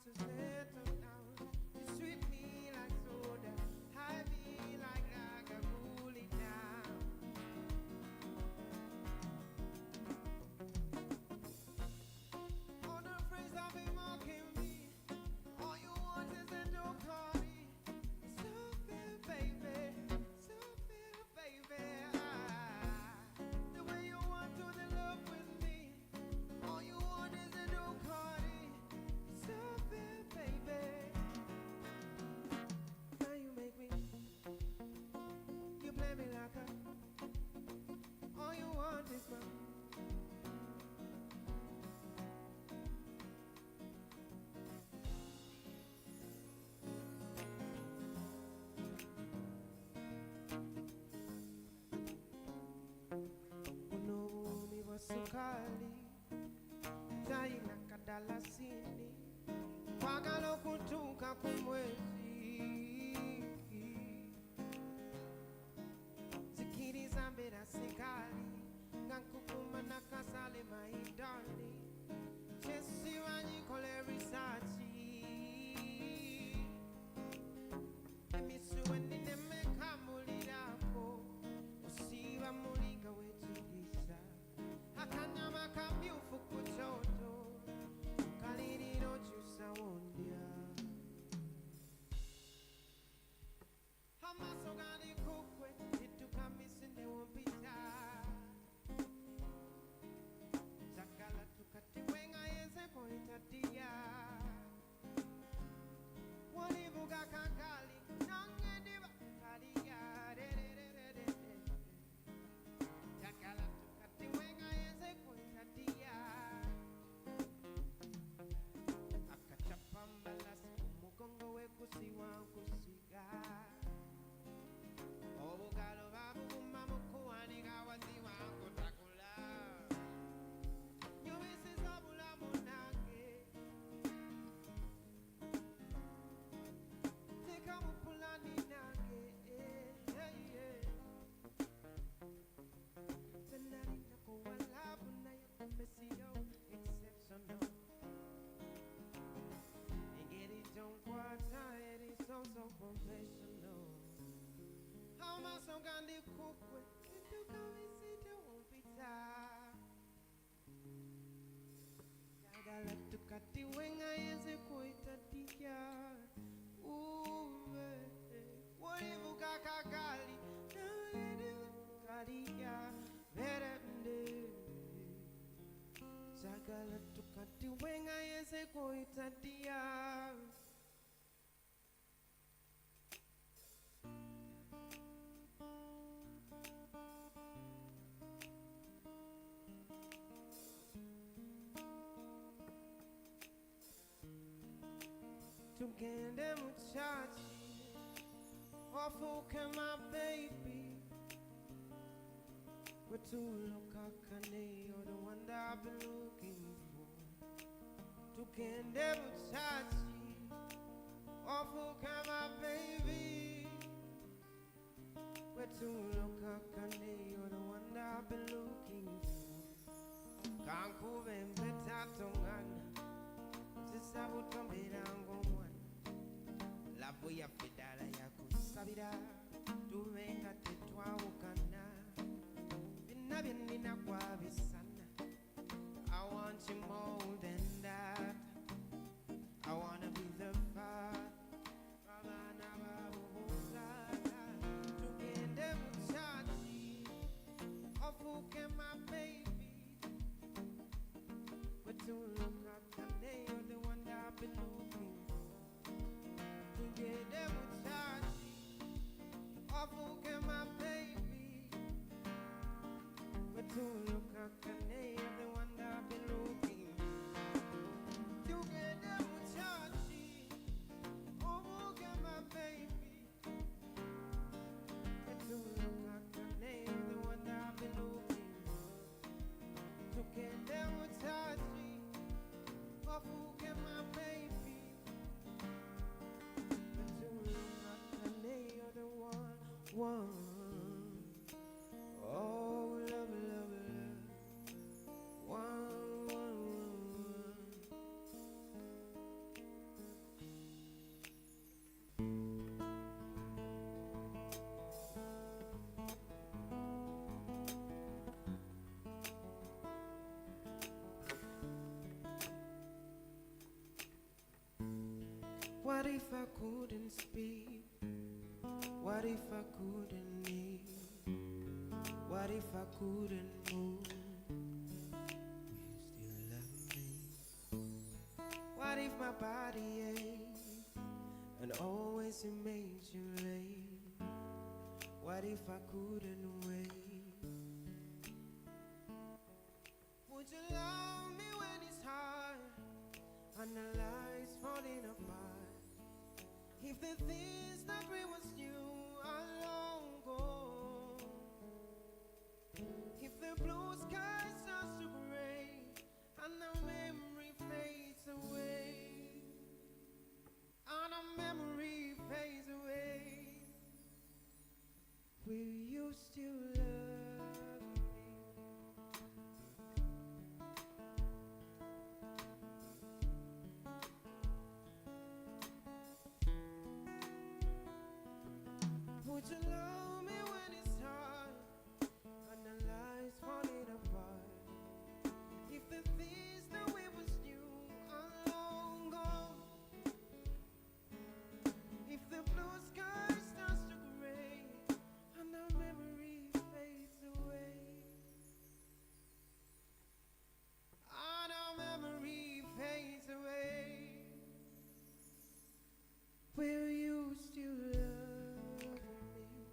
T: to settle down. You sweet me like soda, high me like lager, cool it down. All the friends that be mocking me, all you want is a no party. So fair, baby, so fair, baby. The way you want to the love with me, all you want is a no party. So fair, baby. Now you make me, you play me like a, all you want is my. Unomi wa sukali, tai na kadalasini, wagalo kutuka kumwezi. Zikiri zambira sikali, ngankukuma na kasale maidani, chesi wanyikole risachi. Emisuweni nemeka mulirako, usiba mulinga wetugisa. Akanyama kamyufu kuchoto, kaliriro chusa wondya. Hamasogani kukwe, itukamisi wompita. Chakala tukati wenga yense poitatia. Walibuga kakali, nangediba kalia, de de de de de de. Chakala tukati wenga yense poitatia. Akachapambalas umugongo wekusi wangusiga. Obugalo babu mamukuani gawazi wangu takula. Nyumisi sabula munange. Tika mupulani nange. Tenari na kuwala buna ya kumesio exceptional. Ingeri jonkwata eri so professional. How am I so gandhi kukwe? Kitu kawisite wompita. Jagala tukati wenga yense kuitatia. Uwe, walibuka kakali, nangediba kalia, verende. Jagala tukati wenga yense kuitatia. Tugende muchachi, wafuke my baby. We're too lokakane, you're the one that I've been looking for. Tugende muchachi, wafuke my baby. We're too lokakane, you're the one that I've been looking for. Kanku bembeta tongana, tisabu tombera ngomwana. Labo ya fedala ya kusabira, tuvenga tetwawukana. Bina binina kwa bisana. I want you more than that. I wanna be the father. Babana babuza, tugende muchachi, ofuke my baby. But to look up and you're the one that I've been looking for. Tugende muchachi, ofuke my baby. But to look if I couldn't speak? What if I couldn't eat? What if I couldn't move? Will you still love me? What if my body aches and always remains you late? What if I couldn't wait? Would you love me when it's hard and the lights falling apart? If the things that we was new are long gone, if the blue sky starts to gray and the memory fades away, and the memory fades away, will you still love me? Would you love me when it's hard and the lights falling apart? If the things that we was new are long gone, if the blue sky starts to gray and the memory fades away, and our memory fades away, will you still love me?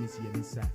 N: gis yenn saat.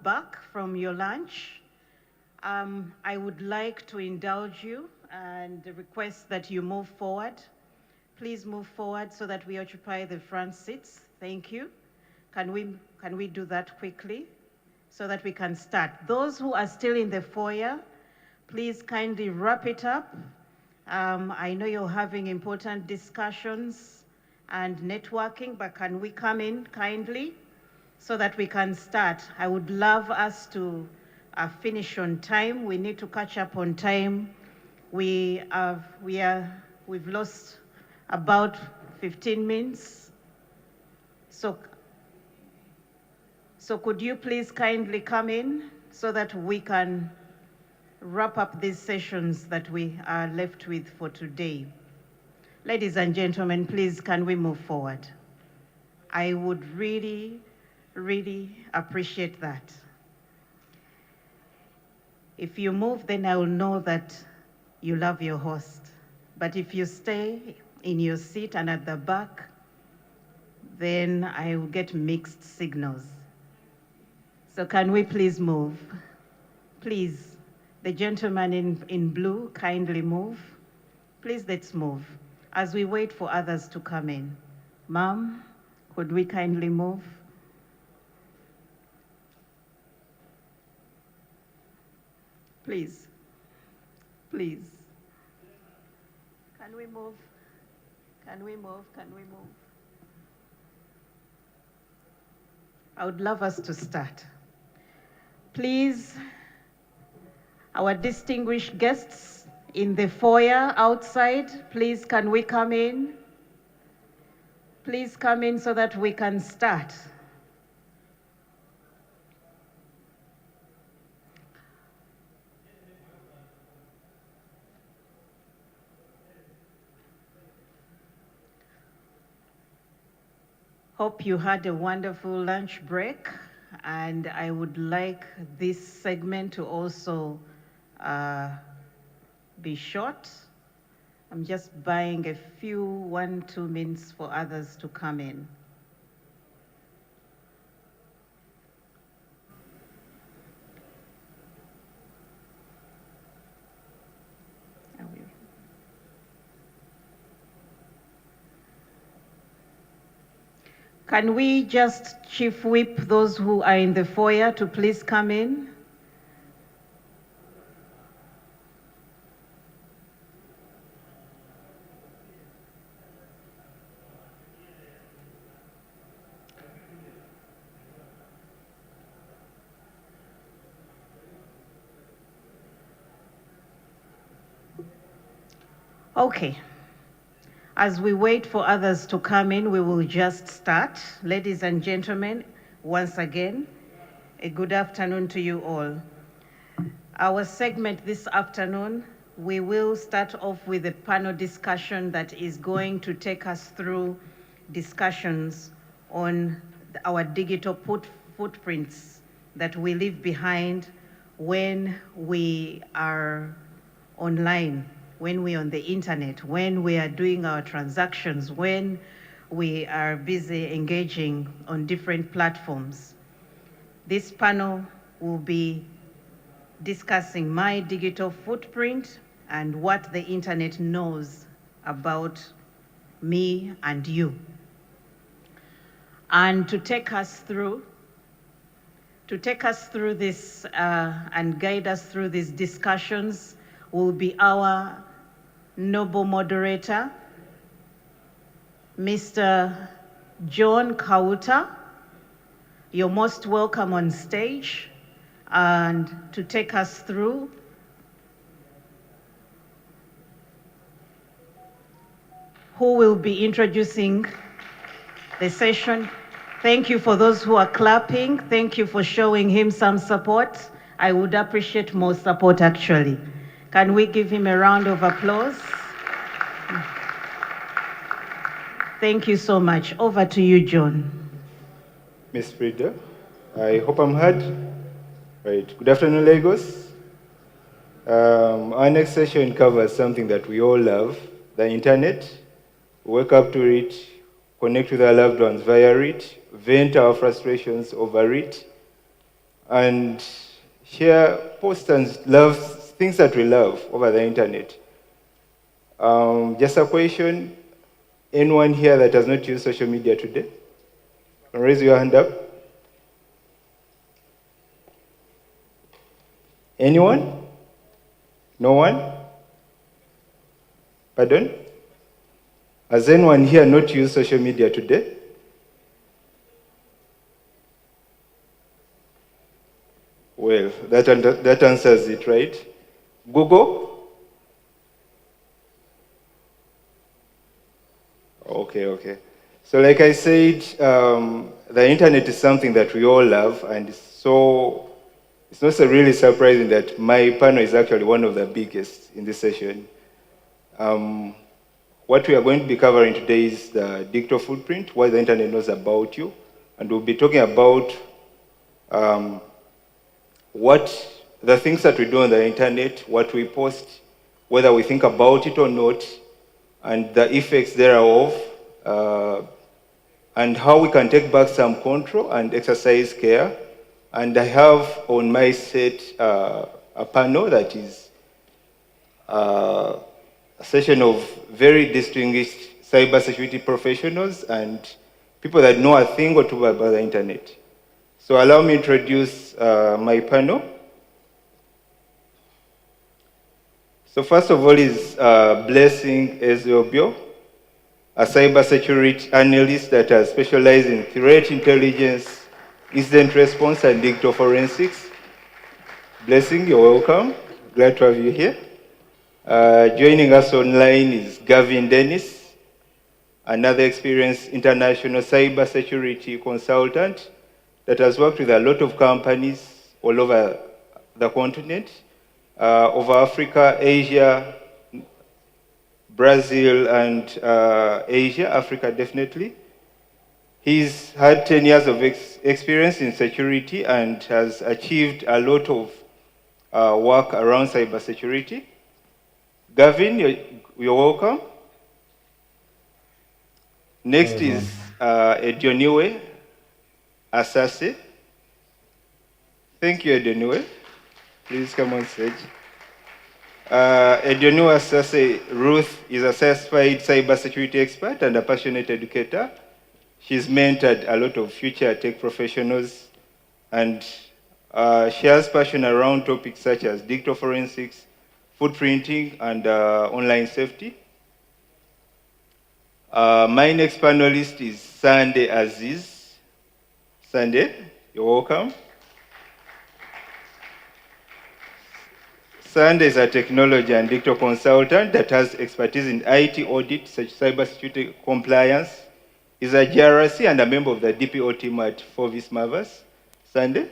D: Back from your lunch, I would like to indulge you and request that you move forward. Please move forward so that we occupy the front seats. Thank you. Can we do that quickly so that we can start? Those who are still in the foyer, please kindly wrap it up. I know you're having important discussions and networking, but can we come in kindly so that we can start? I would love us to finish on time. We need to catch up on time. We've lost about 15 minutes. So could you please kindly come in so that we can wrap up these sessions that we are left with for today. Ladies and gentlemen, please can we move forward? I would really, really appreciate that. If you move, then I will know that you love your host. But if you stay in your seat and at the back, then I will get mixed signals. So can we please move? Please, the gentleman in blue, kindly move. Please, let's move. As we wait for others to come in. Ma'am, could we kindly move? Please, please. Can we move? Can we move? Can we move? I would love us to start. Please, our distinguished guests in the foyer outside, please can we come in? Please come in so that we can start. Hope you had a wonderful lunch break, and I would like this segment to also be short. I'm just buying a few 1-2 minutes for others to come in. Can we just chief whip those who are in the foyer to please come in? Okay. As we wait for others to come in, we will just start. Ladies and gentlemen, once again, a good afternoon to you all. Our segment this afternoon, we will start off with a panel discussion that is going to take us through discussions on our digital footprints that we leave behind when we are online, when we're on the internet, when we are doing our transactions, when we are busy engaging on different platforms. This panel will be discussing my digital footprint and what the internet knows about me and you. And to take us through this and guide us through these discussions will be our noble moderator, Mr. John Kauta. You're most welcome on stage, and to take us through who will be introducing the session. Thank you for those who are clapping. Thank you for showing him some support. I would appreciate more support, actually. Can we give him a round of applause? Thank you so much. Over to you, John.
N: Ms. Frida, I hope I'm heard. Right. Good afternoon, Lagos. Our next session covers something that we all love, the internet. We wake up to it, connect with our loved ones via it, vent our frustrations over it, and share posts and things that we love over the internet. Just a question, anyone here that has not used social media today? Raise your hand up. Anyone? No one? Pardon? Has anyone here not used social media today? Well, that answers it, right? Google? Okay. So like I said, the internet is something that we all love, and so it's not so really surprising that my panel is actually one of the biggest in this session. What we are going to be covering today is the digital footprint, what the internet knows about you, and we'll be talking about what the things that we do on the internet, what we post, whether we think about it or not, and the effects thereof, and how we can take back some control and exercise care. And I have on my set a panel that is a session of very distinguished cybersecurity professionals and people that know a thing or two about the internet. So allow me to introduce my panel. So first of all is Blessing Ezeobio, a cybersecurity analyst that has specialized in threat intelligence, incident response, and digital forensics. Blessing, you're welcome. Glad to have you here. Joining us online is Gavin Dennis, another experienced international cybersecurity consultant that has worked with a lot of companies all over the continent, over Africa, Asia, Brazil, and Asia, Africa definitely. He's had 10 years of experience in security and has achieved a lot of work around cybersecurity. Gavin, you're welcome. Next is Edioniwe Asase. Thank you, Edioniwe. Please come on stage. Edioniwe Asase Ruth is a certified cybersecurity expert and a passionate educator. She's mentored a lot of future tech professionals, and she has passion around topics such as digital forensics, footprinting, and online safety. My next panelist is Sunday Aziz. Sunday, you're welcome. Sunday is a technology and digital consultant that has expertise in IT audit, such cybersecurity compliance. He's a GRC and a member of the DPO team at Forvis Mavas. Sunday,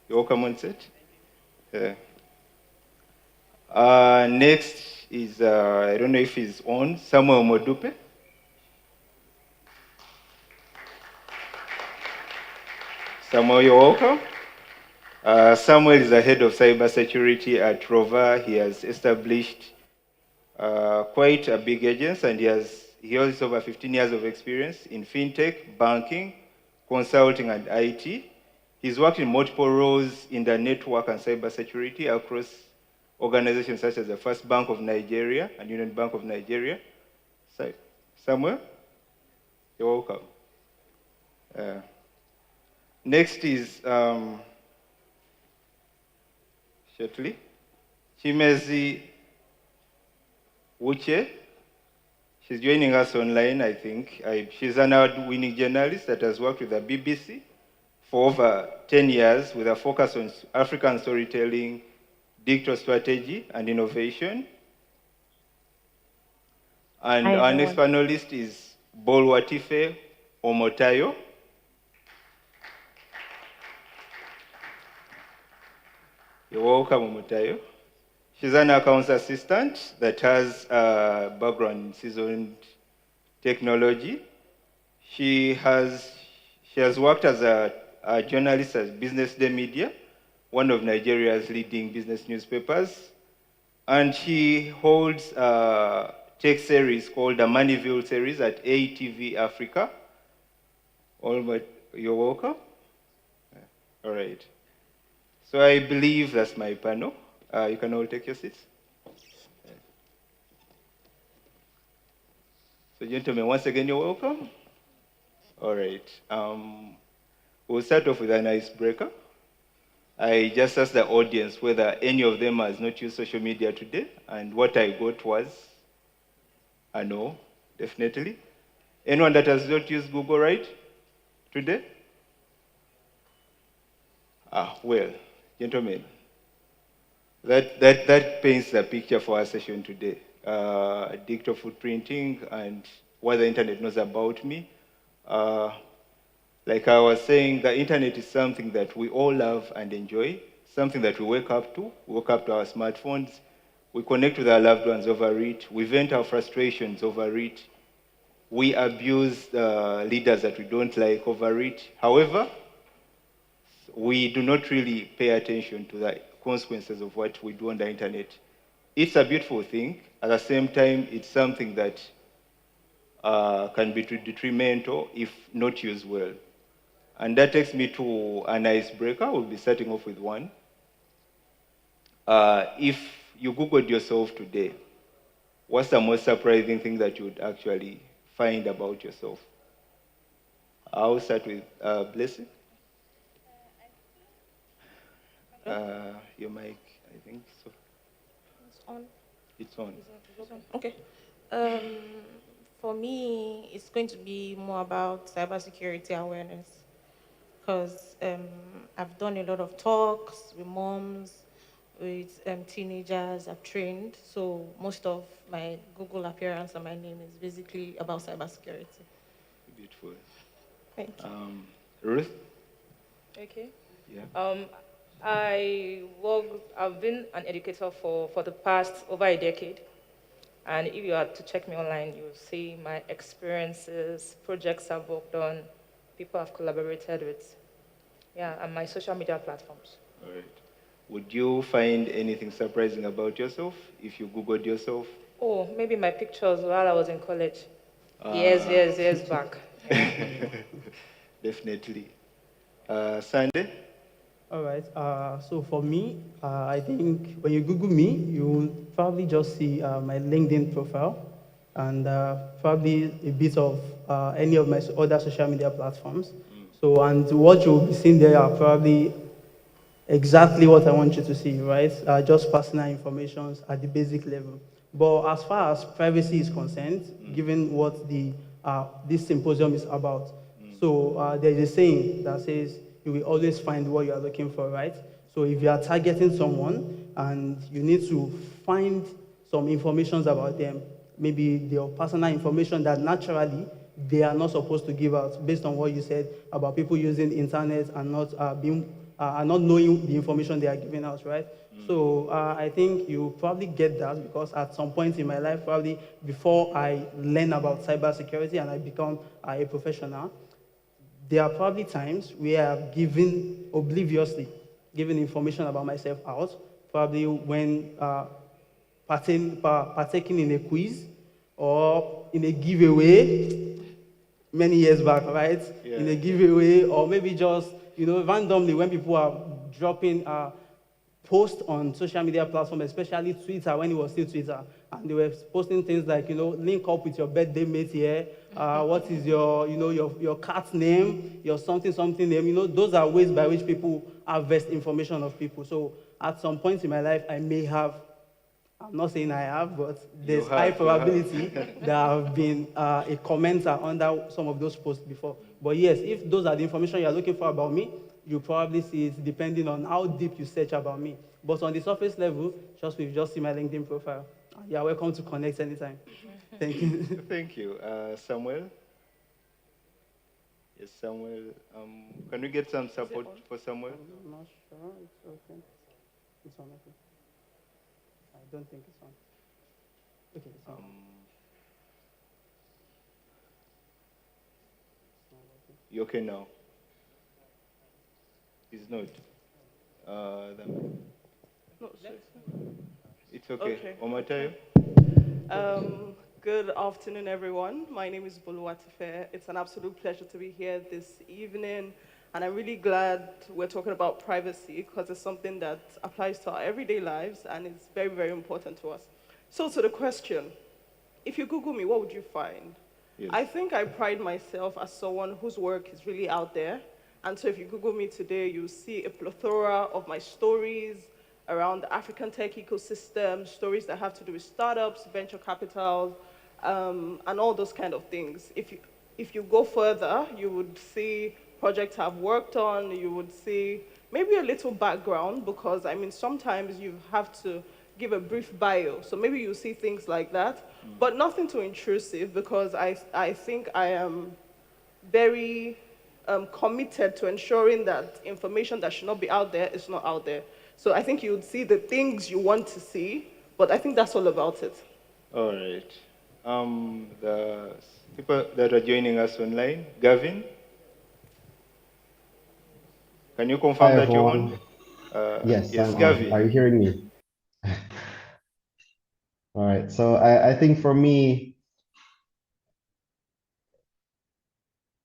N: you're welcome on set. Next is, I don't know if he's on, Samuel Modupe. Samuel, you're welcome. Samuel is the head of cybersecurity at Rover. He has established quite a big agency, and he has over 15 years of experience in fintech, banking, consulting, and IT. He's worked in multiple roles in the network and cybersecurity across organizations such as the First Bank of Nigeria and Union Bank of Nigeria. So, Samuel, you're welcome. Next is shortly Chimezi Uche. She's joining us online, I think. She's an award-winning journalist that has worked with the BBC for over 10 years with a focus on African storytelling, digital strategy, and innovation. And our next panelist is Bolwatife Omotayo. You're welcome, Omotayo. She's an accounts assistant that has a background in seasoned technology. She has worked as a journalist at Business Day Media, one of Nigeria's leading business newspapers. And she holds a tech series called the Moneyville series at ATV Africa. You're welcome. All right. So I believe that's my panel. You can all take your seats. So gentlemen, once again, you're welcome. All right. We'll start off with an icebreaker. I just asked the audience whether any of them has not used social media today, and what I got was a no, definitely. Anyone that has not used Google, right, today? Well, gentlemen, that paints the picture for our session today. Digital footprinting and what the internet knows about me. Like I was saying, the internet is something that we all love and enjoy, something that we wake up to. We wake up to our smartphones. We connect with our loved ones over it. We vent our frustrations over it. We abuse leaders that we don't like over it. However, we do not really pay attention to the consequences of what we do on the internet. It's a beautiful thing. At the same time, it's something that can be detrimental if not used well. And that takes me to an icebreaker. We'll be starting off with one. If you Googled yourself today, what's the most surprising thing that you would actually find about yourself? I'll start with Blessing. Your mic, I think so.
B: It's on.
N: It's on.
B: Okay. For me, it's going to be more about cybersecurity awareness, because I've done a lot of talks with moms, with teenagers. I've trained, so most of my Google appearance and my name is basically about cybersecurity.
N: Beautiful.
B: Thank you.
N: Ruth?
U: Okay.
N: Yeah.
U: I've been an educator for the past over a decade. And if you are to check me online, you'll see my experiences, projects I've worked on, people I've collaborated with. Yeah, and my social media platforms.
N: All right. Would you find anything surprising about yourself if you Googled yourself?
U: Oh, maybe my pictures while I was in college.
N: Ah.
U: Years back.
N: Definitely. Sunday?
C: All right. So for me, I think when you Google me, you will probably just see my LinkedIn profile and probably a bit of any of my other social media platforms. So, and what you'll be seeing there are probably exactly what I want you to see, right? Just personal information at the basic level. But as far as privacy is concerned, given what this symposium is about, so there is a saying that says you will always find what you are looking for, right? So if you are targeting someone and you need to find some information about them, maybe their personal information that naturally they are not supposed to give out, based on what you said about people using internet and not are not knowing the information they are giving out, right? So I think you probably get that because at some point in my life, probably before I learn about cybersecurity and I become a professional, there are probably times where I've given obliviously given information about myself out, probably when partaking in a quiz or in a giveaway many years back, right?
N: Yeah.
C: In a giveaway, or maybe just, randomly when people are dropping posts on social media platforms, especially Twitter, when it was still Twitter, and they were posting things like, link up with your birthday mate here. What is your, your cat's name, your something name? Those are ways by which people harvest information of people. So at some point in my life, I may have, I'm not saying I have, but there's high probability that I've been a commenter under some of those posts before. But yes, if those are the information you're looking for about me, you probably see it depending on how deep you search about me. But on the surface level, just see my LinkedIn profile. You're welcome to connect anytime. Thank you.
N: Thank you. Samuel? Yes, Samuel. Can we get some support for Samuel?
C: I'm not sure. It's okay. It's on. Okay. I don't think it's on. Okay, it's on.
N: You okay now? It's not.
V: No, seriously.
N: It's okay.
V: Okay.
N: Omatayo?
V: Good afternoon, everyone. My name is Boluwatife. It's an absolute pleasure to be here this evening, and I'm really glad we're talking about privacy because it's something that applies to our everyday lives, and it's very, very important to us. So to the question, if you Google me, what would you find?
N: Yes.
V: I think I pride myself as someone whose work is really out there, and so if you Google me today, you'll see a plethora of my stories around the African tech ecosystem, stories that have to do with startups, venture capital, and all those kind of things. If you go further, you would see projects I've worked on, you would see maybe a little background, because I mean, sometimes you have to give a brief bio. So maybe you see things like that, but nothing too intrusive, because I think I am very committed to ensuring that information that should not be out there is not out there. So I think you would see the things you want to see, but I think that's all about it.
N: All right. The people that are joining us online, Gavin? Can you confirm
W: Hi,
N: that you're
W: everyone.
N: on?
W: Yes,
N: Yes,
W: I'm on.
N: Gavin.
W: Are you hearing me? All right. So I think for me,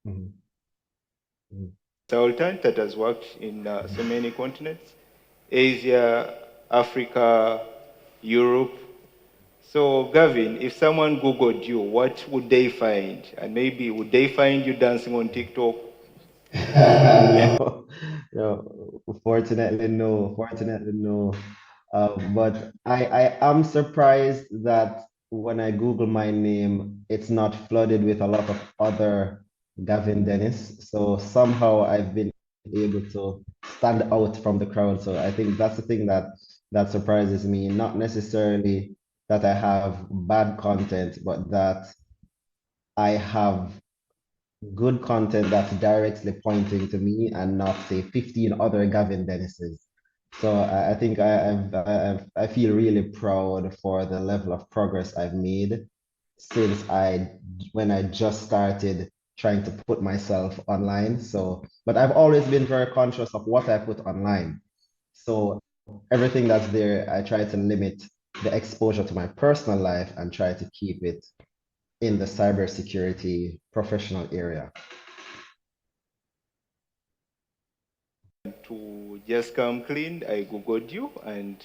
W: Mhm. Mhm.
N: Consultant that has worked in so many continents, Asia, Africa, Europe. So Gavin, if someone Googled you, what would they find? And maybe would they find you dancing on TikTok?
W: No, no, fortunately, no. Fortunately, no. But I am surprised that when I Google my name, it's not flooded with a lot of other Gavin Dennis. So somehow I've been able to stand out from the crowd. So I think that's the thing that surprises me. Not necessarily that I have bad content, but that I have good content that's directly pointing to me and not say 15 other Gavin Dennises. So I think I feel really proud for the level of progress I've made since when I just started trying to put myself online. So, but I've always been very conscious of what I put online. So everything that's there, I try to limit the exposure to my personal life and try to keep it in the cybersecurity professional area.
N: To just come clean, I Googled you, and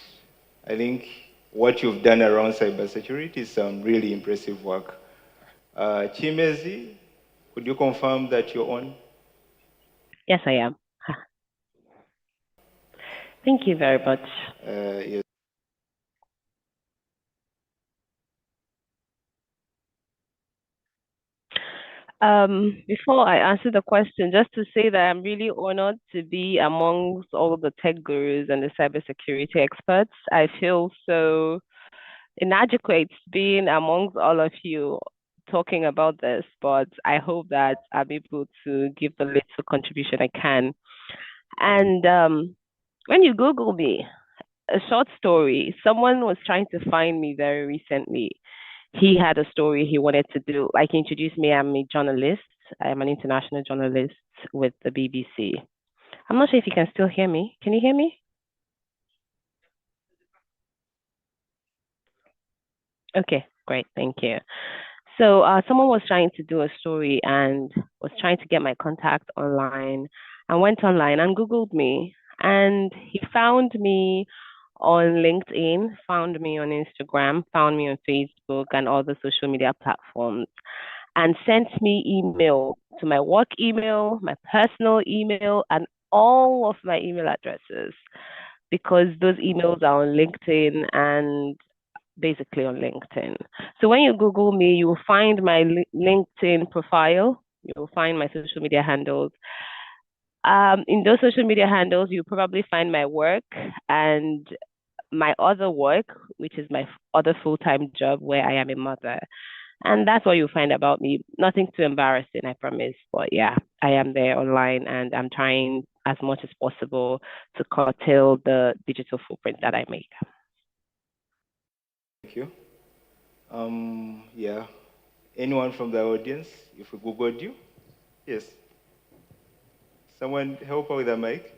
N: I think what you've done around cybersecurity is some really impressive work. Chimezi, could you confirm that you're on?
G: Yes, I am. Thank you very much.
N: Yes.
G: Before I answer the question, just to say that I'm really honored to be amongst all the tech gurus and the cybersecurity experts. I feel so inadequate being amongst all of you talking about this, but I hope that I'm able to give the little contribution I can. And when you Google me, a short story, someone was trying to find me very recently. He had a story he wanted to do. Like, he introduced me, I'm a journalist. I am an international journalist with the BBC. I'm not sure if you can still hear me. Can you hear me? Okay, great. Thank you. So someone was trying to do a story and was trying to get my contact online and went online and Googled me. And he found me on LinkedIn, found me on Instagram, found me on Facebook and all the social media platforms, and sent me email to my work email, my personal email, and all of my email addresses, because those emails are on LinkedIn and basically on LinkedIn. So when you Google me, you will find my LinkedIn profile, you will find my social media handles. In those social media handles, you'll probably find my work and my other work, which is my other full-time job where I am a mother. And that's what you'll find about me. Nothing too embarrassing, I promise. But yeah, I am there online and I'm trying as much as possible to curtail the digital footprint that I make.
N: Thank you. Yeah. Anyone from the audience, if we Googled you? Yes. Someone help her with the mic?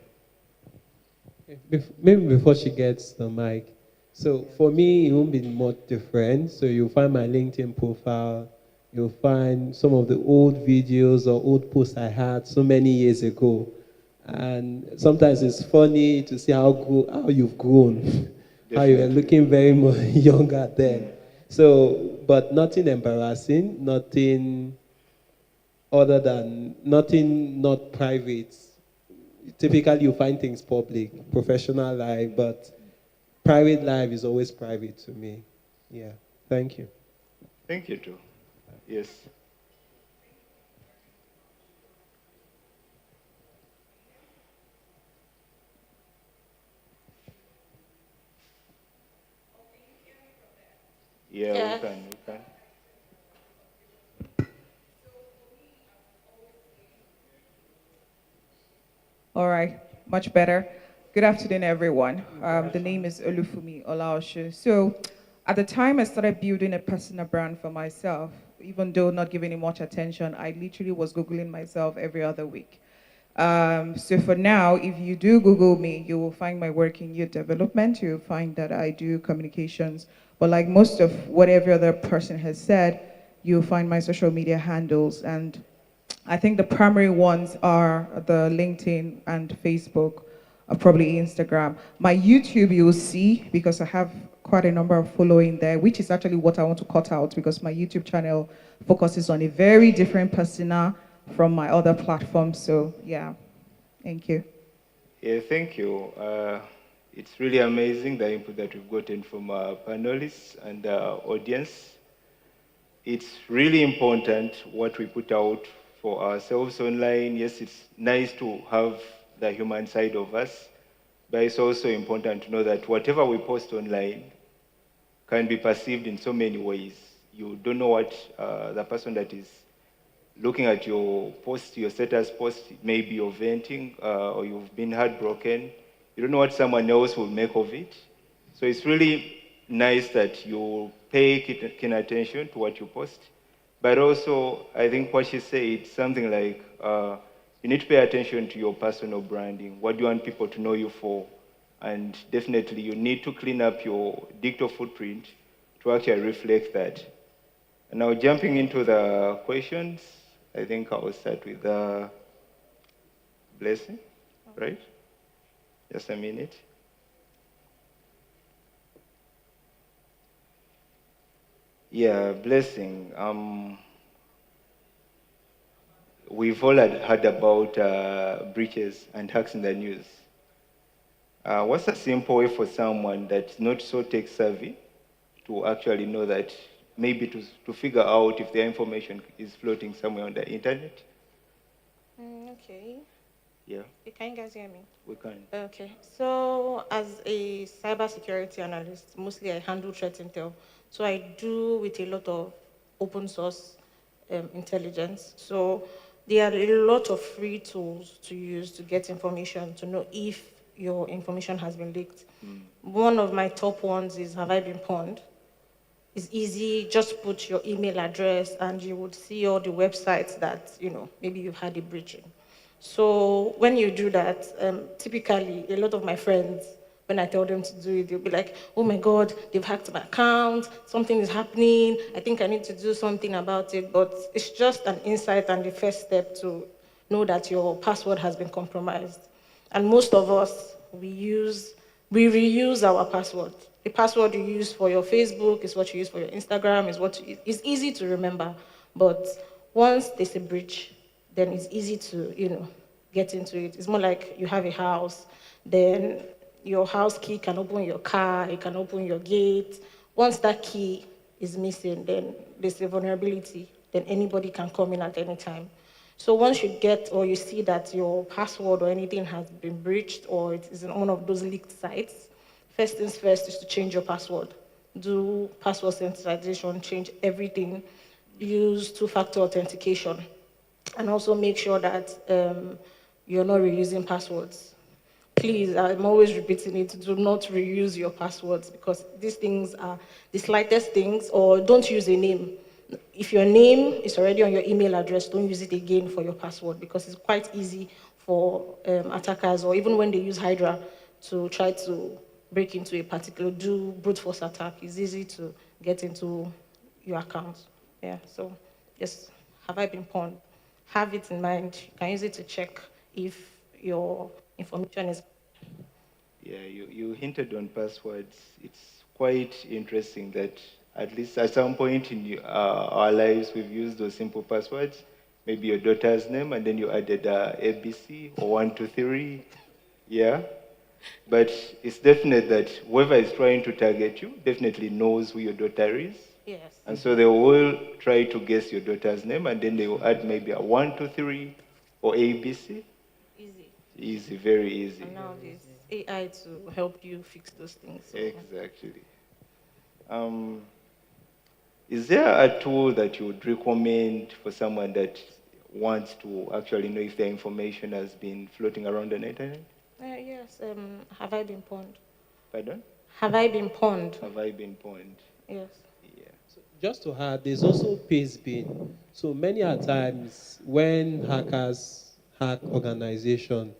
I: Maybe before she gets the mic. So for me, it won't be much different. So you'll find my LinkedIn profile. You'll find some of the old videos or old posts I had so many years ago. And sometimes it's funny to see how you've grown, how you were looking very much younger then. So, but nothing embarrassing, nothing other than nothing not private. Typically, you find things public, professional life, but private life is always private to me. Yeah. Thank you.
N: Thank you too. Yes. Yeah,
B: Yes.
N: we can.
A: All right, much better. Good afternoon, everyone. The name is Olufumi Olaoshu. So, at the time I started building a personal brand for myself, even though not giving it much attention, I literally was Googling myself every other week. So for now, if you do Google me, you will find my work in youth development. You'll find that I do communications. But like most of what every other person has said, you'll find my social media handles. And I think the primary ones are the LinkedIn and Facebook, probably Instagram. My YouTube you will see, because I have quite a number of following there, which is actually what I want to cut out, because my YouTube channel focuses on a very different persona from my other platforms. So yeah, thank you.
N: Yeah, thank you. It's really amazing the input that we've gotten from our panelists and our audience. It's really important what we put out for ourselves online. Yes, it's nice to have the human side of us, but it's also important to know that whatever we post online can be perceived in so many ways. You don't know what the person that is looking at your post, your status post, maybe you're venting or you've been heartbroken. You don't know what someone else will make of it. So it's really nice that you pay keen attention to what you post. But also, I think what she said, something like, you need to pay attention to your personal branding. What do you want people to know you for? And definitely, you need to clean up your digital footprint to actually reflect that. And now, jumping into the questions, I think I will start with Blessing, right? Just a minute. Yeah, Blessing. We've all heard about breaches and hacks in the news. What's a simple way for someone that's not so tech savvy to actually know that, maybe to figure out if their information is floating somewhere on the internet?
B: Okay.
N: Yeah,
B: Can you guys hear me?
N: we can.
B: Okay. So as a cybersecurity analyst, mostly I handle threat intel. So I do with a lot of open source intelligence. So there are a lot of free tools to use to get information, to know if your information has been leaked. One of my top ones is Have I Been Pwned? It's easy, just put your email address and you would see all the websites that, maybe you've had a breaching. So when you do that, typically a lot of my friends, when I tell them to do it, they'll be like, oh my God, they've hacked my account, something is happening, I think I need to do something about it. But it's just an insight and the first step to know that your password has been compromised. And most of us, we reuse our password. The password you use for your Facebook is what you use for your Instagram, it's easy to remember. But once there's a breach, then it's easy to, get into it. It's more like you have a house, then your house key can open your car, it can open your gate. Once that key is missing, then there's a vulnerability, then anybody can come in at any time. So once you get or you see that your password or anything has been breached or it is in one of those leaked sites, first things first is to change your password. Do password sensitization, change everything. Use two-factor authentication. And also make sure that you're not reusing passwords. Please, I'm always repeating it, do not reuse your passwords because these things are the slightest things, or don't use a name. If your name is already on your email address, don't use it again for your password because it's quite easy for attackers, or even when they use Hydra to try to break into a particular, do brute force attack. It's easy to get into your account. Yeah, so just have I been pawned? Have it in mind. You can use it to check if your information is.
N: Yeah, you hinted on passwords. It's quite interesting that at least at some point in our lives, we've used those simple passwords. Maybe your daughter's name, and then you added ABC or 123. Yeah. But it's definite that whoever is trying to target you definitely knows who your daughter is.
B: Yes.
N: And so they will try to guess your daughter's name, and then they will add maybe a 123 or ABC.
B: Easy.
N: Easy, very easy.
B: And now there's AI to help you fix those things. So.
N: Exactly. Is there a tool that you would recommend for someone that wants to actually know if their information has been floating around on the internet?
B: Yes. Have I been pawned?
N: Pardon?
B: Have I been pawned?
N: Have I been pawned?
B: Yes.
N: Yeah.
I: So just to add, there's also pastebin. So many a times when hackers hack organization,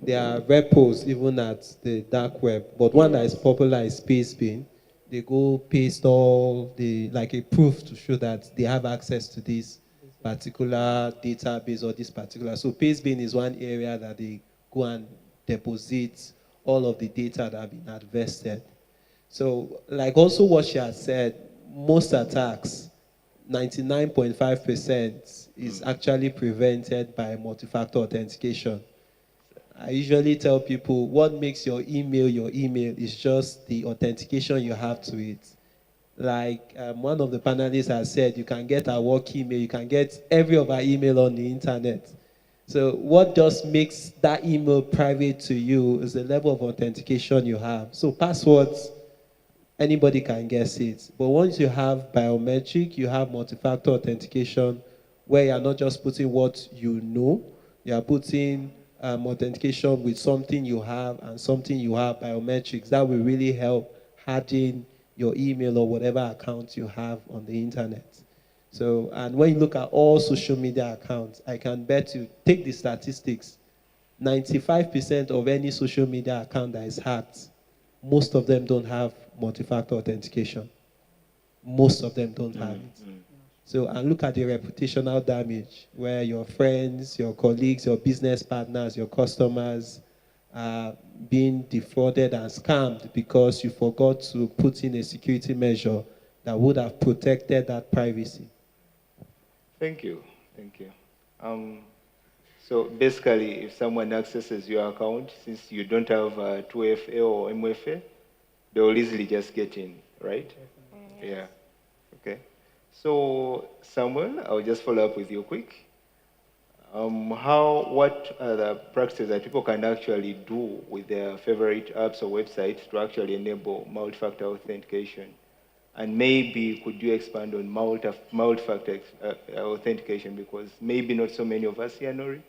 I: there are repos even at the dark web. But one that is popular is pastebin. They go paste all the, like a proof to show that they have access to this particular database or this particular. So pastebin is one area that they go and deposit all of the data that have been harvested. So, like also what she has said, most attacks, 99.5% is actually prevented by multi-factor authentication. I usually tell people what makes your email is just the authentication you have to it. Like one of the panelists has said, you can get our work email, you can get every of our email on the internet. So what just makes that email private to you is the level of authentication you have. So passwords, anybody can guess it. But once you have biometric, you have multi-factor authentication, where you're not just putting what you know, you're putting authentication with something you have and something you have, biometrics. That will really help harden your email or whatever account you have on the internet. So, and when you look at all social media accounts, I can bet you, take the statistics, 95% of any social media account that is hacked, most of them don't have multi-factor authentication. Most of them don't have it. So, and look at the reputational damage where your friends, your colleagues, your business partners, your customers are being defrauded and scammed because you forgot to put in a security measure that would have protected that privacy.
N: Thank you. Thank you. So basically, if someone accesses your account, since you don't have 2FA or MFA, they will easily just get in, right? Yeah. Okay. So Samuel, I'll just follow up with you quick. What are the practices that people can actually do with their favorite apps or websites to actually enable multi-factor authentication? And maybe could you expand on multi-factor authentication, because maybe not so many of us here know it?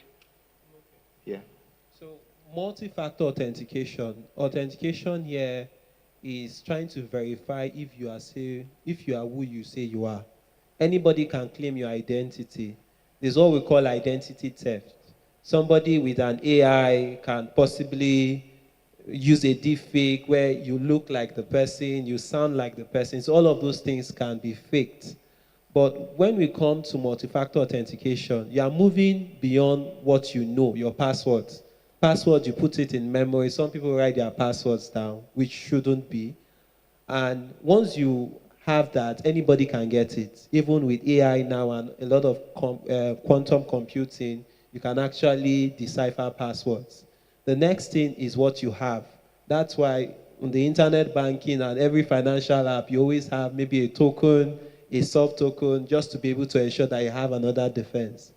N: Yeah.
I: So multi-factor authentication here is trying to verify if you are who you say you are. Anybody can claim your identity. There's what we call identity theft. Somebody with an AI can possibly use a deep fake where you look like the person, you sound like the person. So all of those things can be faked. But when we come to multi-factor authentication, you are moving beyond what you know, your passwords. Passwords, you put it in memory. Some people write their passwords down, which shouldn't be. And once you have that, anybody can get it. Even with AI now and a lot of quantum computing, you can actually decipher passwords. The next thing is what you have. That's why on the internet banking and every financial app, you always have maybe a token, a soft token, just to be able to ensure that you have another defense.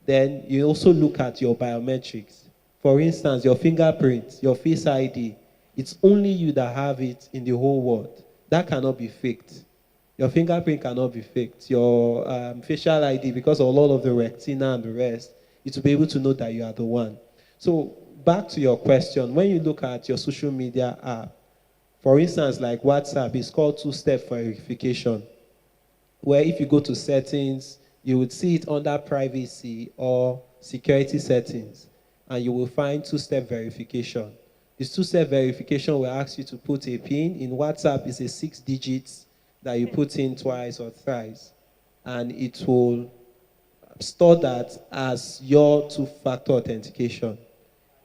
I: Then you also look at your biometrics. For instance, your fingerprint, your face ID, it's only you that have it in the whole world. That cannot be faked. Your fingerprint cannot be faked. Your facial ID, because of a lot of the retina and the rest, it will be able to know that you are the one. So back to your question, when you look at your social media app, for instance, like WhatsApp, it's called two-step verification, where if you go to settings, you would see it under privacy or security settings, and you will find two-step verification. This two-step verification will ask you to put a PIN. In WhatsApp, it's a 6 digits that you put in twice or thrice, and it will store that as your two-factor authentication.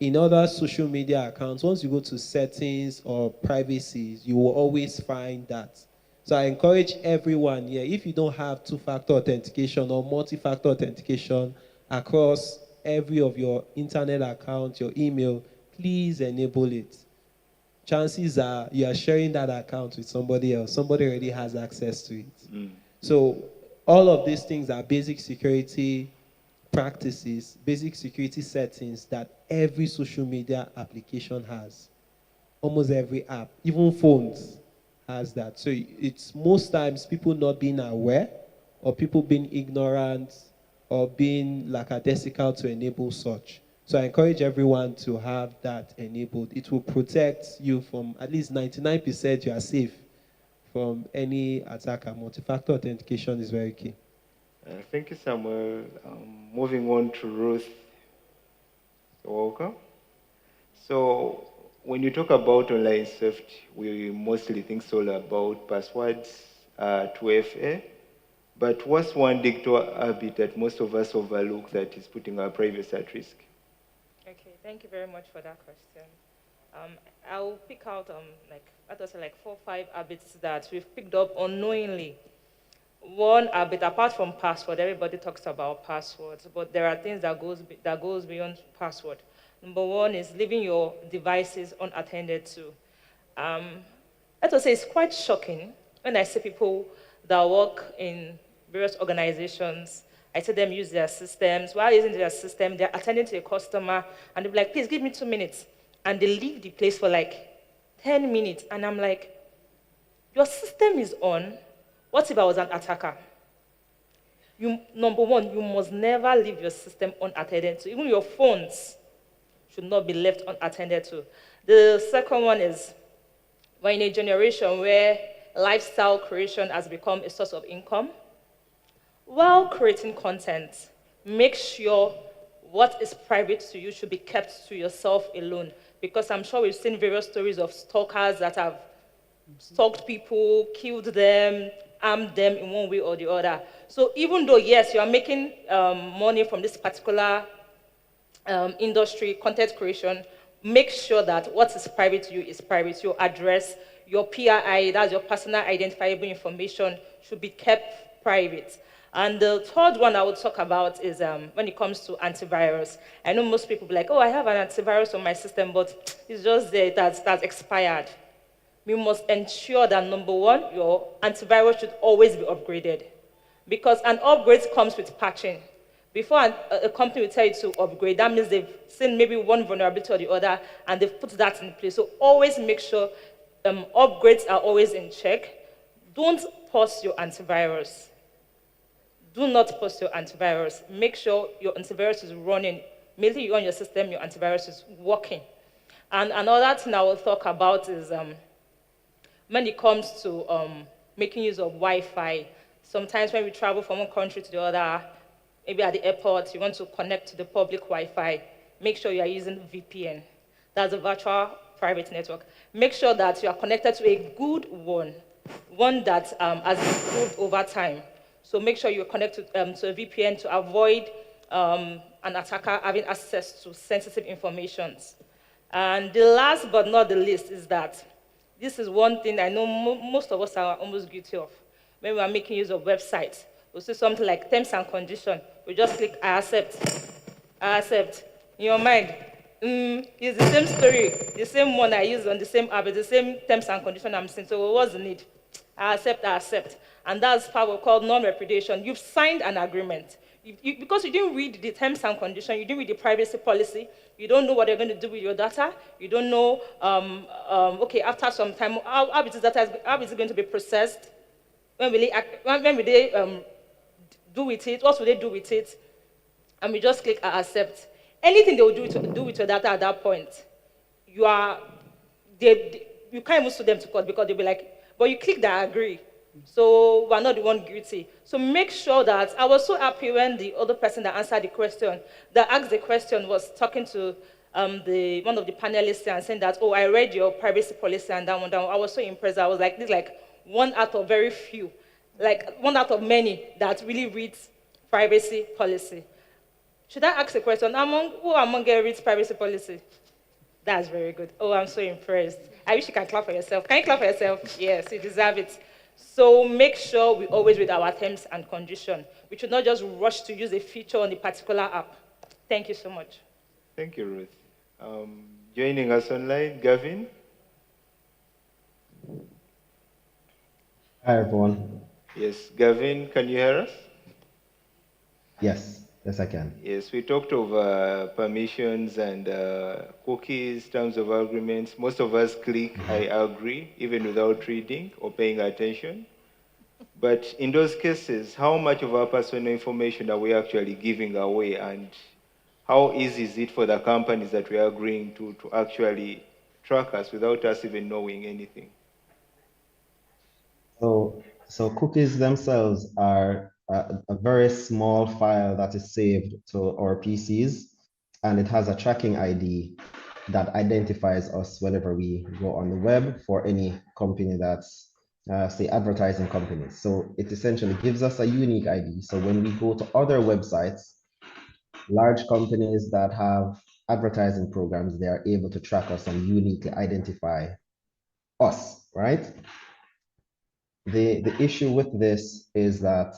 I: In other social media accounts, once you go to settings or privacy, you will always find that. So I encourage everyone here, if you don't have two-factor authentication or multi-factor authentication across every of your internet accounts, your email, please enable it. Chances are you are sharing that account with somebody else. Somebody already has access to it. So all of these things are basic security practices, basic security settings that every social media application has. Almost every app, even phones, has that. So it's most times people not being aware, or people being ignorant, or being lackadaisical to enable such. So I encourage everyone to have that enabled. It will protect you from at least 99% you are safe from any attacker. Multi-factor authentication is very key.
N: Thank you, Samuel. Moving on to Ruth. Welcome. So when you talk about online safety, we mostly think solely about passwords, 2FA. But what's one digital habit that most of us overlook that is putting our privacy at risk?
U: Okay, thank you very much for that question. I'll pick out like 4 or 5 habits that we've picked up unknowingly. One habit, apart from password, everybody talks about passwords, but there are things that goes beyond password. Number one is leaving your devices unattended to. Let us say it's quite shocking when I see people that work in various organizations. I see them use their systems. While using their system, they're attending to a customer, and they're like, please give me 2 minutes. And they leave the place for like 10 minutes. And I'm like, your system is on. What if I was an attacker? Number one, you must never leave your system unattended to. Even your phones should not be left unattended to. The second one is, we're in a generation where lifestyle creation has become a source of income. While creating content, make sure what is private to you should be kept to yourself alone. Because I'm sure we've seen various stories of stalkers that have stalked people, killed them, armed them in one way or the other. So even though, yes, you are making money from this particular industry, content creation, make sure that what is private to you is private. Your address, your PII, that's your personal identifiable information, should be kept private. And the third one I would talk about is when it comes to antivirus. I know most people be like, oh, I have an antivirus on my system, but it's just there, that's expired. We must ensure that, number one, your antivirus should always be upgraded. Because an upgrade comes with patching. Before a company will tell you to upgrade, that means they've seen maybe one vulnerability or the other, and they've put that in place. So always make sure upgrades are always in check. Don't pause your antivirus. Do not pause your antivirus. Make sure your antivirus is running. Immediately you're on your system, your antivirus is working. And another thing I will talk about is when it comes to making use of Wi-Fi. Sometimes when we travel from one country to the other, maybe at the airport, you want to connect to the public Wi-Fi, make sure you are using VPN. That's a virtual private network. Make sure that you are connected to a good one that has improved over time. So make sure you connect to a VPN to avoid an attacker having access to sensitive information. And the last but not the least is that this is one thing I know most of us are almost guilty of. When we are making use of websites, we'll see something like terms and conditions. We just click, I accept. I accept. In your mind, it's the same story, the same one I use on the same app, it's the same terms and conditions I'm seeing. So what's the need? I accept, I accept. And that's what we call non-repudiation. You've signed an agreement. Because you didn't read the terms and conditions, you didn't read the privacy policy, you don't know what they're going to do with your data, you don't know, okay, after some time, how is it going to be processed? When will they do with it? What will they do with it? And we just click accept. Anything they will do with your data at that point, you can't even sue them to court because they'll be like, but you click that agree. So we're not the one guilty. So make sure that, I was so happy when the other person that answered the question, that asked the question, was talking to one of the panelists and saying that, oh, I read your privacy policy and that one down. I was so impressed. I was like, this is like one out of very few, like one out of many that really reads privacy policy. Should I ask a question? Who among you reads privacy policy? That's very good. Oh, I'm so impressed. I wish you can clap for yourself. Can you clap for yourself? Yes, you deserve it. So make sure we always read our terms and conditions. We should not just rush to use a feature on a particular app. Thank you so much.
N: Thank you, Ruth. Joining us online, Gavin.
W: Hi, everyone.
N: Yes, Gavin, can you hear us?
W: Yes, yes, I can.
N: Yes, we talked over permissions and cookies, terms of agreements. Most of us click, I agree, even without reading or paying attention. But in those cases, how much of our personal information are we actually giving away, and how easy is it for the companies that we are agreeing to actually track us without us even knowing anything?
W: So cookies themselves are a very small file that is saved to our PCs, and it has a tracking ID that identifies us whenever we go on the web for any company that's, say, advertising companies. So it essentially gives us a unique ID. So when we go to other websites, large companies that have advertising programs, they are able to track us and uniquely identify us, right? The issue with this is that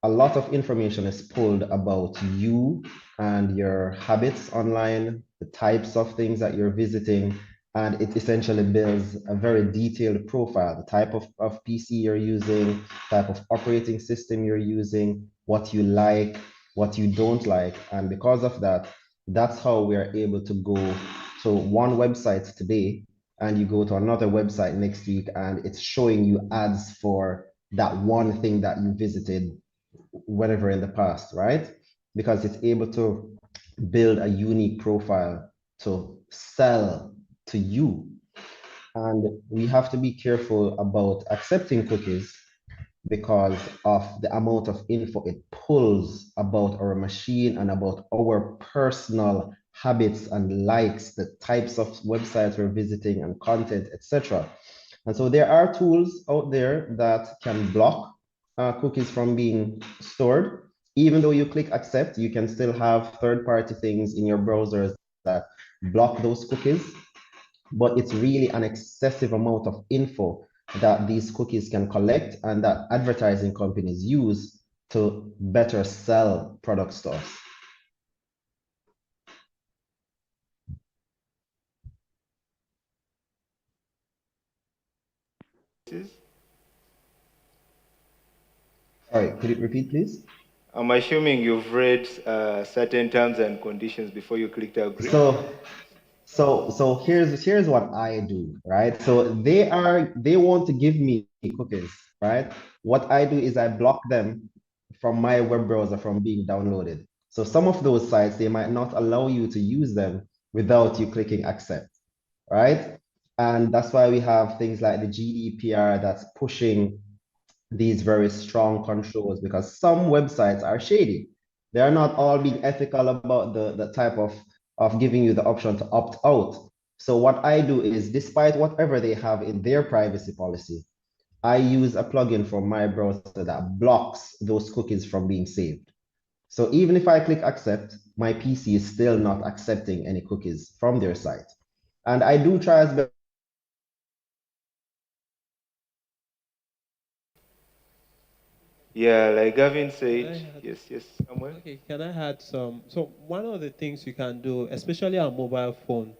W: a lot of information is pulled about you and your habits online, the types of things that you're visiting, and it essentially builds a very detailed profile, the type of PC you're using, type of operating system you're using, what you like, what you don't like. And because of that, that's how we are able to go to one website today and you go to another website next week and it's showing you ads for that one thing that you visited whatever in the past, right? Because it's able to build a unique profile to sell to you. And we have to be careful about accepting cookies because of the amount of info it pulls about our machine and about our personal habits and likes, the types of websites we're visiting and content, etc. And so there are tools out there that can block cookies from being stored. Even though you click accept, you can still have third-party things in your browsers that block those cookies, but it's really an excessive amount of info that these cookies can collect and that advertising companies use to better sell product stores. Sorry, could you repeat, please?
N: I'm assuming you've read certain terms and conditions before you clicked agree.
W: So here's what I do, right? So they want to give me cookies, right? What I do is I block them from my web browser from being downloaded. So some of those sites, they might not allow you to use them without you clicking accept, right? And that's why we have things like the GDPR that's pushing these very strong controls, because some websites are shady. They are not all being ethical about the type of giving you the option to opt out. So what I do is, despite whatever they have in their privacy policy, I use a plugin from my browser that blocks those cookies from being saved. So even if I click accept, my PC is still not accepting any cookies from their site. And I do try as best.
N: Yeah, like Gavin said, yes, Samuel.
I: Okay, can I add some? So one of the things you can do, especially on mobile phone,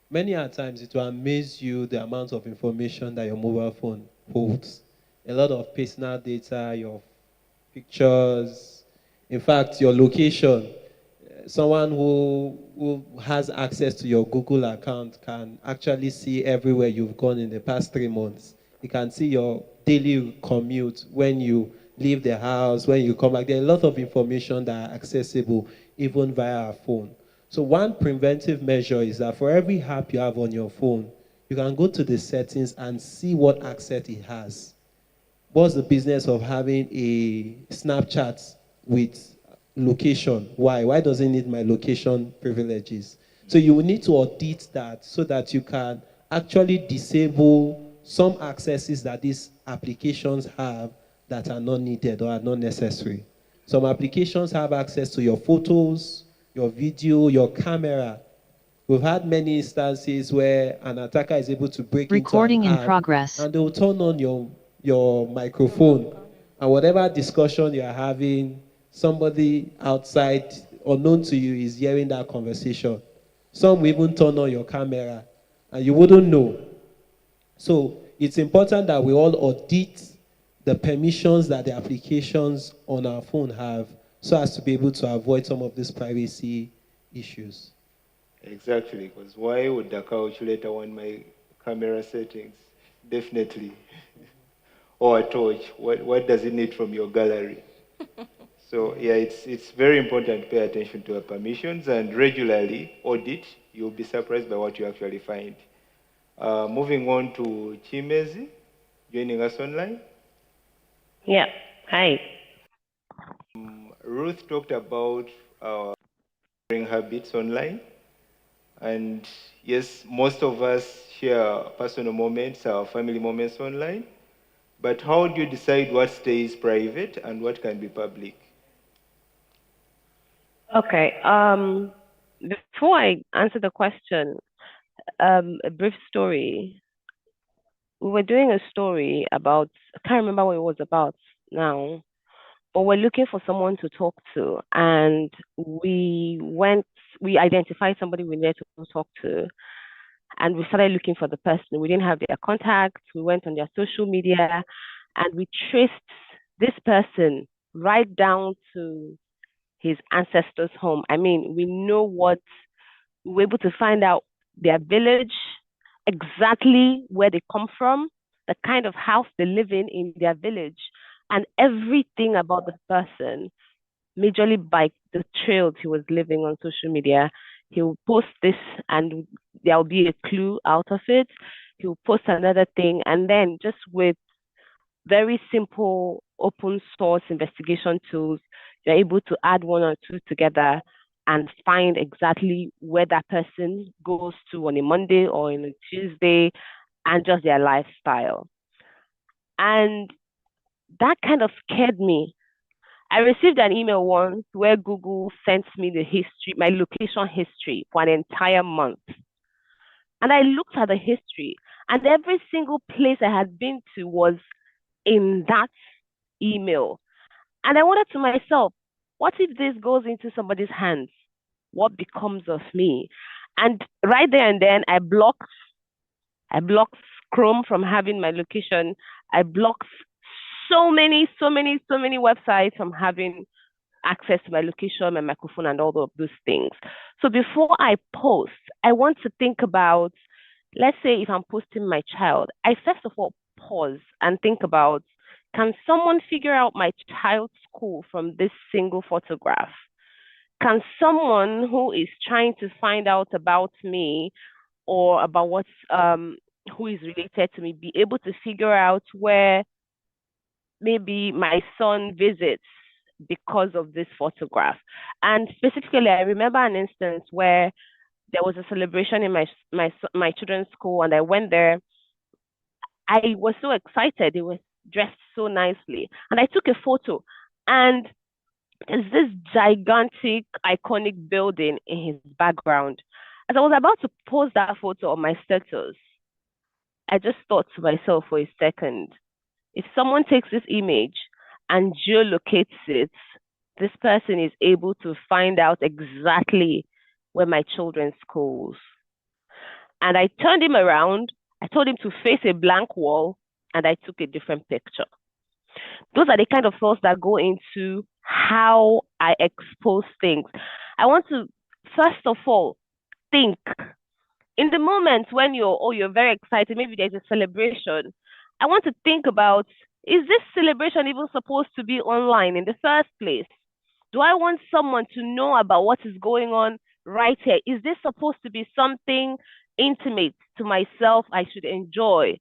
I: many a times it will amaze you the amount of information that your mobile phone holds. A lot of personal data, your pictures, in fact, your location. Someone who has access to your Google account can actually see everywhere you've gone in the past 3 months. You can see your daily commute, when you leave the house, when you come back. There are a lot of information that are accessible even via a phone. So one preventive measure is that for every app you have on your phone, you can go to the settings and see what access it has. What's the business of having a Snapchat with location? Why? Why does it need my location privileges? So you will need to audit that so that you can actually disable some accesses that these applications have that are not needed or are not necessary. Some applications have access to your photos, your video, your camera. We've had many instances where an attacker is able to break
F: Recording
I: into an
F: in
I: app
F: progress.
I: and they will turn on your microphone, and whatever discussion you're having, somebody outside unknown to you is hearing that conversation. Some will even turn on your camera and you wouldn't know. So it's important that we all audit the permissions that the applications on our phone have so as to be able to avoid some of these privacy issues.
N: Exactly, because why would the couch later want my camera settings? Definitely. Or a torch. What does it need from your gallery? So yeah, it's very important to pay attention to our permissions and regularly audit. You'll be surprised by what you actually find. Moving on to Chimezi, joining us online.
G: Yeah. Hi.
N: Ruth talked about sharing habits online. And yes, most of us share personal moments, our family moments online. But how do you decide what stays private and what can be public?
G: Okay. Before I answer the question, a brief story. We were doing a story about, I can't remember what it was about now, but we're looking for someone to talk to. And we identified somebody we needed to talk to. And we started looking for the person. We didn't have their contact. We went on their social media and we traced this person right down to his ancestors' home. I mean, we were able to find out their village, exactly where they come from, the kind of house they live in their village, and everything about the person, majorly by the trails he was living on social media. He'll post this and there'll be a clue out of it. He'll post another thing, and then just with very simple open source investigation tools, you're able to add one or two together and find exactly where that person goes to on a Monday or on a Tuesday and just their lifestyle. And that kind of scared me. I received an email once where Google sent me the history, my location history for an entire month. And I looked at the history, and every single place I had been to was in that email. And I wondered to myself, what if this goes into somebody's hands? What becomes of me? And right there and then, I blocked Chrome from having my location. I blocked so many websites from having access to my location, my microphone, and all of those things. So before I post, I want to think about, let's say if I'm posting my child, I first of all pause and think about, can someone figure out my child's school from this single photograph? Can someone who is trying to find out about me or about who is related to me be able to figure out where maybe my son visits because of this photograph? And specifically, I remember an instance where there was a celebration in my children's school, and I went there. I was so excited. They were dressed so nicely, and I took a photo. And there's this gigantic, iconic building in his background. As I was about to post that photo on my status, I just thought to myself for a second, if someone takes this image and geolocates it, this person is able to find out exactly where my children's schools. And I turned him around, I told him to face a blank wall, and I took a different picture. Those are the kind of thoughts that go into how I expose things. I want to, first of all, think in the moment when you're very excited, maybe there's a celebration. I want to think about, is this celebration even supposed to be online in the first place? Do I want someone to know about what is going on right here? Is this supposed to be something intimate to myself I should enjoy?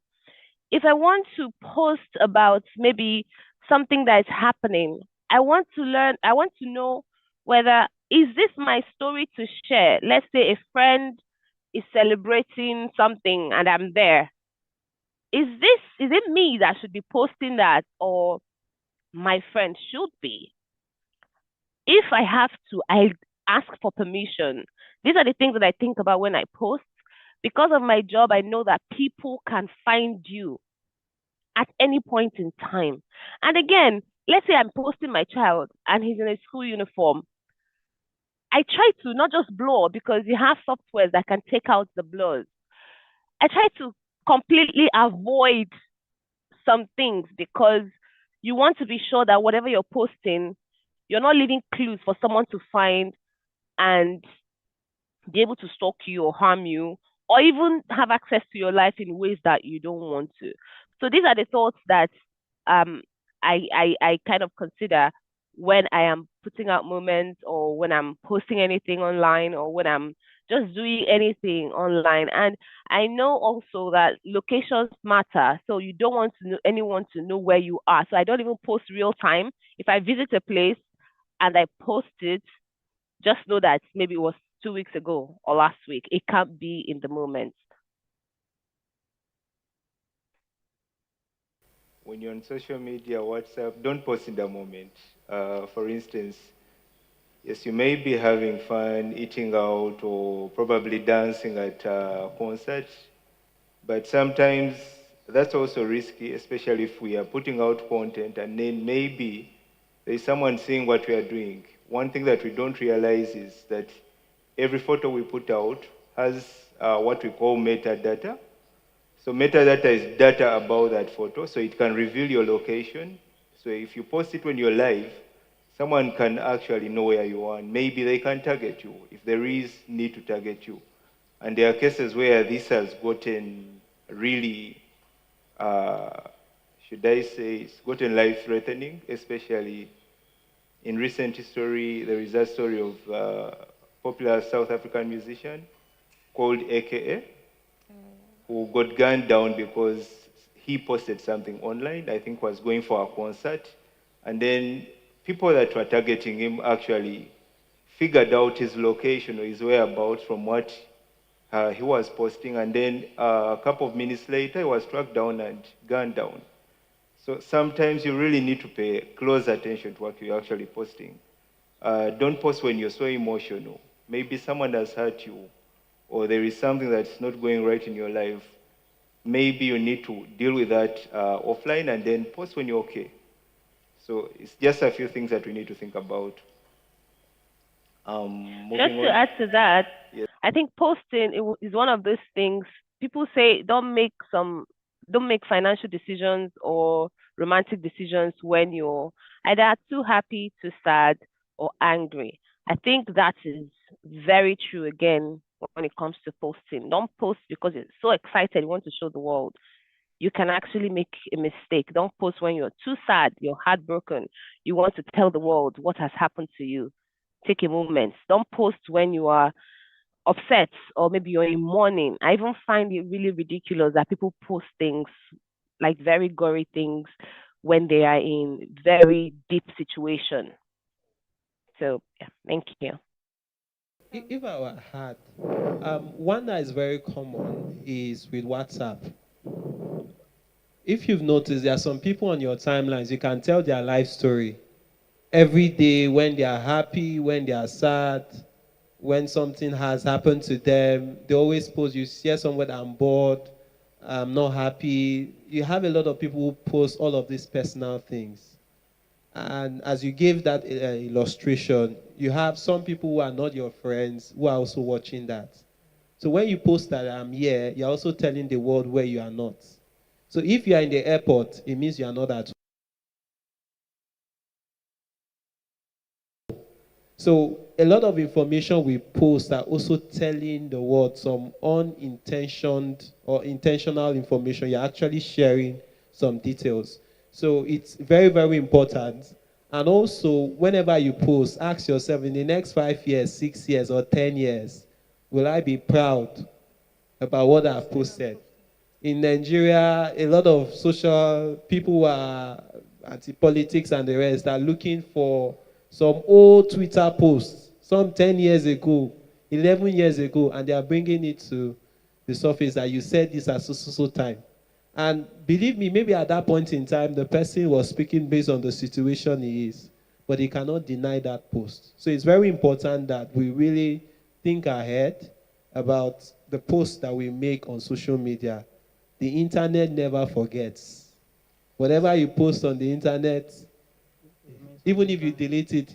G: If I want to post about maybe something that is happening, I want to know whether, is this my story to share? Let's say a friend is celebrating something and I'm there. Is it me that should be posting that, or my friend should be? If I have to, I ask for permission. These are the things that I think about when I post. Because of my job, I know that people can find you at any point in time. And again, let's say I'm posting my child and he's in a school uniform. I try to not just blur, because you have softwares that can take out the blurs. I try to completely avoid some things, because you want to be sure that whatever you're posting, you're not leaving clues for someone to find and be able to stalk you or harm you, or even have access to your life in ways that you don't want to. So these are the thoughts that um, I kind of consider when I am putting out moments, or when I'm posting anything online, or when I'm just doing anything online. And I know also that locations matter. So you don't want anyone to know where you are. So I don't even post real time. If I visit a place and I post it, just know that maybe it was 2 weeks ago or last week. It can't be in the moment.
N: When you're on social media, WhatsApp, don't post in the moment. For instance, yes, you may be having fun, eating out, or probably dancing at a concert, but sometimes that's also risky, especially if we are putting out content and then maybe there's someone seeing what we are doing. One thing that we don't realize is that every photo we put out has what we call metadata. So metadata is data about that photo, so it can reveal your location. So if you post it when you're live, someone can actually know where you are, and maybe they can target you if there is need to target you. And there are cases where this has gotten really, should I say, it's gotten life-threatening, especially in recent history. There is a story of a popular South African musician called Ikeja, who got gunned down because he posted something online, I think was going for a concert, And then people that were targeting him actually figured out his location or his whereabouts from what he was posting. And then a couple of minutes later, he was tracked down and gunned down. So sometimes you really need to pay close attention to what you're actually posting. Don't post when you're so emotional. Maybe someone has hurt you, or there is something that's not going right in your life. Maybe you need to deal with that offline and then post when you're okay. So it's just a few things that we need to think about.
G: Just
N: Moving
G: to
N: on.
G: add to that,
N: Yes.
G: I think posting is one of those things people say don't make financial decisions or romantic decisions when you're either too happy, too sad, or angry. I think that is very true again when it comes to posting. Don't post because you're so excited you want to show the world. You can actually make a mistake. Don't post when you're too sad, you're heartbroken, you want to tell the world what has happened to you. Take a moment. Don't post when you are upset or maybe you're in mourning. I even find it really ridiculous that people post things like very gory things when they are in very deep situation. So yeah, thank you.
I: If I were hard, one that is very common is with WhatsApp. If you've noticed, there are some people on your timelines, you can tell their life story every day when they are happy, when they are sad, when something has happened to them. They always post, you hear somewhere, I'm bored, I'm not happy. You have a lot of people who post all of these personal things. And as you gave that illustration, you have some people who are not your friends who are also watching that. So when you post that I'm here, you're also telling the world where you are not. So if you are in the airport, it means you are not at. So a lot of information we post are also telling the world some unintentioned or intentional information. You're actually sharing some details. So it's very, very important. And also, whenever you post, ask yourself in the next 5 years, 6 years, or 10 years, will I be proud about what I've posted? In Nigeria, a lot of social people who are anti-politics and the rest are looking for some old Twitter posts, some 10 years ago, 11 years ago, and they are bringing it to the surface that you said this at so time. And believe me, maybe at that point in time, the person was speaking based on the situation he is, but he cannot deny that post. So it's very important that we really think ahead about the posts that we make on social media. The internet never forgets. Whatever you post on the internet, even if you delete it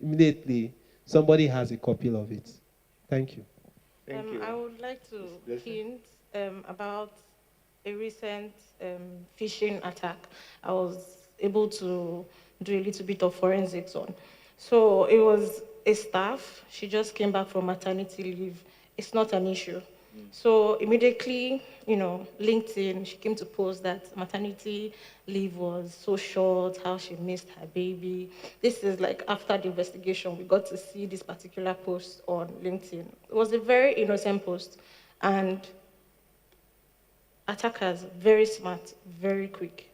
I: immediately, somebody has a copy of it. Thank you.
N: Thank you.
B: I would like to
N: Yes,
B: hint about a recent phishing attack. I was able to do a little bit of forensics on. So it was a staff. She just came back from maternity leave. It's not an issue. So immediately, LinkedIn, she came to post that maternity leave was so short, how she missed her baby. This is like after the investigation, we got to see this particular post on LinkedIn. It was a very innocent post. And attackers, very smart, very quick.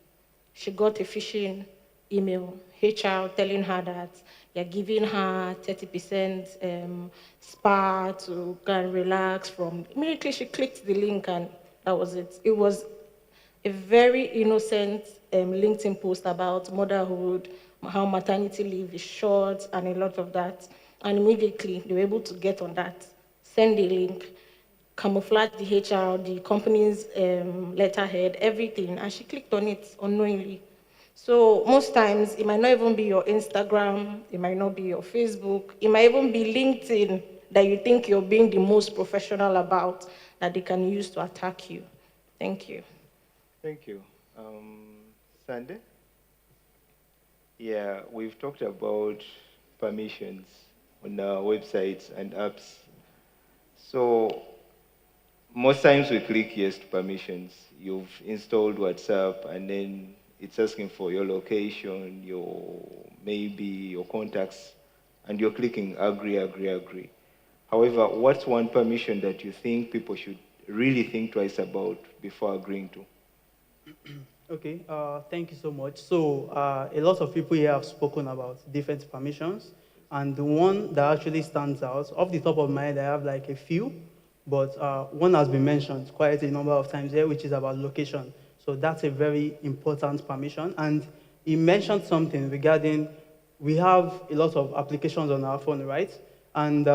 B: She got a phishing email, HR telling her that you're giving her 30% spa to go and relax from. Immediately she clicked the link and that was it. It was a very innocent LinkedIn post about motherhood, how maternity leave is short, and a lot of that. And immediately they were able to get on that, send a link, camouflage the HR, the company's letterhead, everything, and she clicked on it unknowingly. So most times it might not even be your Instagram, it might not be your Facebook, it might even be LinkedIn that you think you're being the most professional about that they can use to attack you. Thank you.
N: Thank you. Sandy? Yeah, we've talked about permissions on our websites and apps. So most times we click yes to permissions. You've installed WhatsApp and then it's asking for your location, maybe your contacts, and you're clicking agree, agree, agree. However, what's one permission that you think people should really think twice about before agreeing to?
C: Okay, thank you so much. So, a lot of people here have spoken about different permissions, and the one that actually stands out, off the top of my head, I have like a few, but one has been mentioned quite a number of times here, which is about location. So that's a very important permission, and he mentioned something regarding we have a lot of applications on our phone, right? And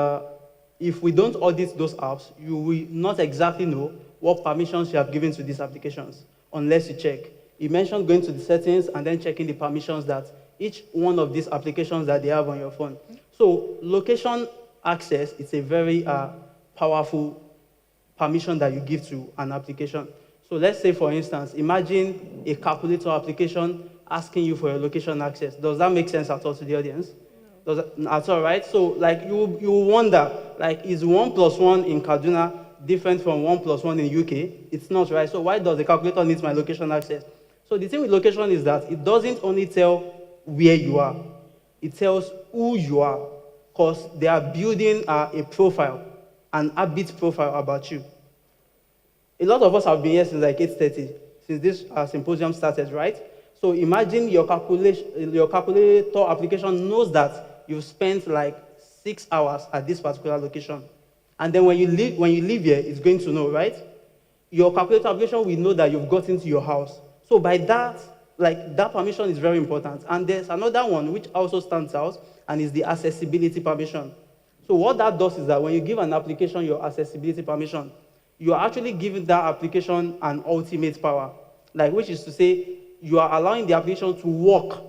C: if we don't audit those apps, you will not exactly know what permissions you have given to these applications unless you check. You mentioned going to the settings and then checking the permissions that each one of these applications that they have on your phone. So location access is a very powerful permission that you give to an application. So let's say, for instance, imagine a calculator application asking you for your location access. Does that make sense at all to the audience? Does that, at all, right? So like you wonder, like, is 1 plus 1 in Kaduna different from 1 plus 1 in UK? It's not, right? So why does the calculator need my location access? So the thing with location is that it doesn't only tell where you are, it tells who you are, because they are building a profile, an habit profile about you. A lot of us have been here since like 8:30, since this symposium started, right? So imagine your calculator application knows that you've spent like 6 hours at this particular location. And then when you leave here, it's going to know, right? Your calculator application will know that you've got into your house. So by that, like that permission is very important. And there's another one which also stands out, and is the accessibility permission. So what that does is that when you give an application your accessibility permission, you are actually giving that application an ultimate power. Like, which is to say, you are allowing the application to work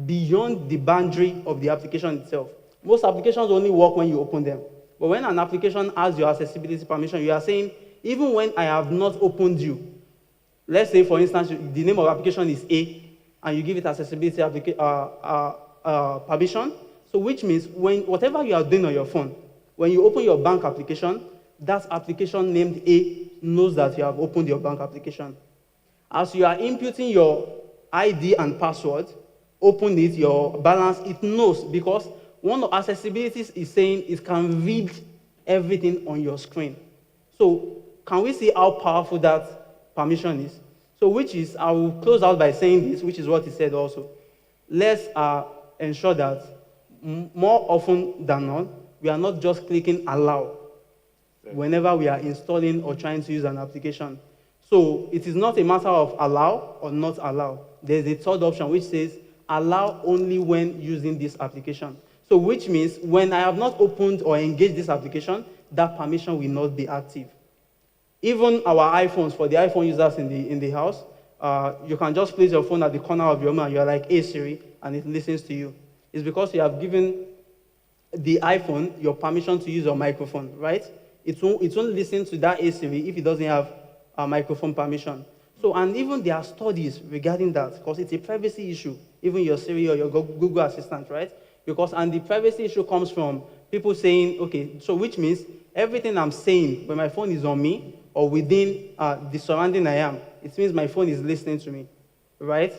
C: beyond the boundary of the application itself. Most applications only work when you open them. But when an application has your accessibility permission, you are saying, even when I have not opened you, let's say, for instance, the name of the application is A, and you give it accessibility permission. So which means whatever you are doing on your phone, when you open your bank application, that application named A knows that you have opened your bank application. As you are inputting your ID and password, open it, your balance, it knows, because one of accessibilities is saying it can read everything on your screen. So can we see how powerful that permission is? So which is, I will close out by saying this, which is what he said also. Let's ensure that more often than not, we are not just clicking allow whenever we are installing or trying to use an application. So it is not a matter of allow or not allow. There's a third option which says allow only when using this application. So which means when I have not opened or engaged this application, that permission will not be active. Even our iPhones, for the iPhone users in the house, you can just place your phone at the corner of your room and you're like, hey Siri, and it listens to you. It's because you have given the iPhone your permission to use your microphone, right? It won't listen to that hey Siri if it doesn't have a microphone permission. So, and even there are studies regarding that, because it's a privacy issue, even your Siri or your Google Assistant, right? And the privacy issue comes from people saying, okay, so which means everything I'm saying when my phone is on me or within the surrounding I am, it means my phone is listening to me, right?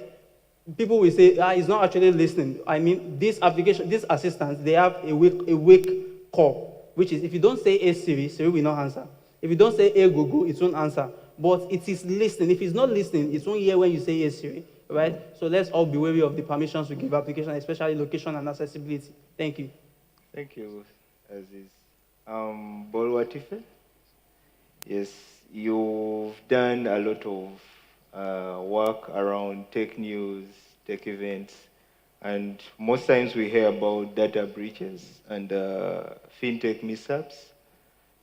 C: People will say, it's not actually listening. I mean, this application, these assistants, they have a wake call, which is if you don't say hey Siri, Siri will not answer. If you don't say hey Google, it won't answer. But it is listening. If it's not listening, it won't hear when you say hey Siri, right? So let's all be wary of the permissions we give applications, especially location and accessibility. Thank you.
N: Thank you, Aziz. Bolwatife? Yes, you've done a lot of work around tech news, tech events, and most times we hear about data breaches and fintech mishaps.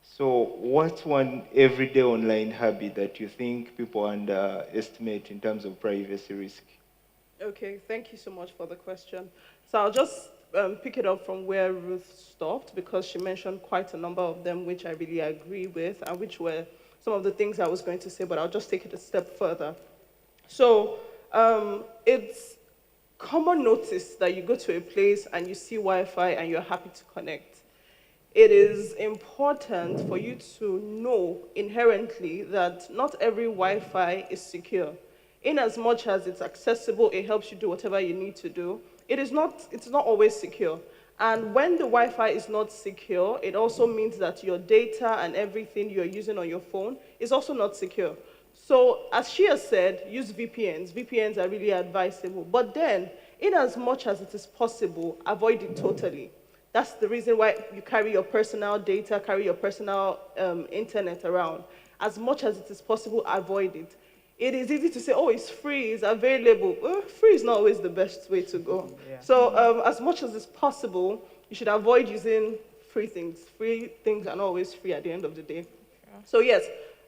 N: So what's one everyday online habit that you think people underestimate in terms of privacy risk?
V: Okay, thank you so much for the question. So I'll just pick it up from where Ruth stopped, because she mentioned quite a number of them which I really agree with, and which were some of the things I was going to say, but I'll just take it a step further. So it's common notice that you go to a place and you see Wi-Fi and you're happy to connect. It is important for you to know inherently that not every Wi-Fi is secure. In as much as it's accessible, it helps you do whatever you need to do, it's not always secure. And when the Wi-Fi is not secure, it also means that your data and everything you're using on your phone is also not secure. So as she has said, use VPNs. VPNs are really advisable. But then, in as much as it is possible, avoid it totally. That's the reason why you carry your personal data, carry your personal internet around. As much as it is possible, avoid it. It is easy to say, oh, it's free, it's available. Well, free is not always the best way to go.
C: Yeah.
V: So as much as it's possible, you should avoid using free things. Free things are not always free at the end of the day. So yes,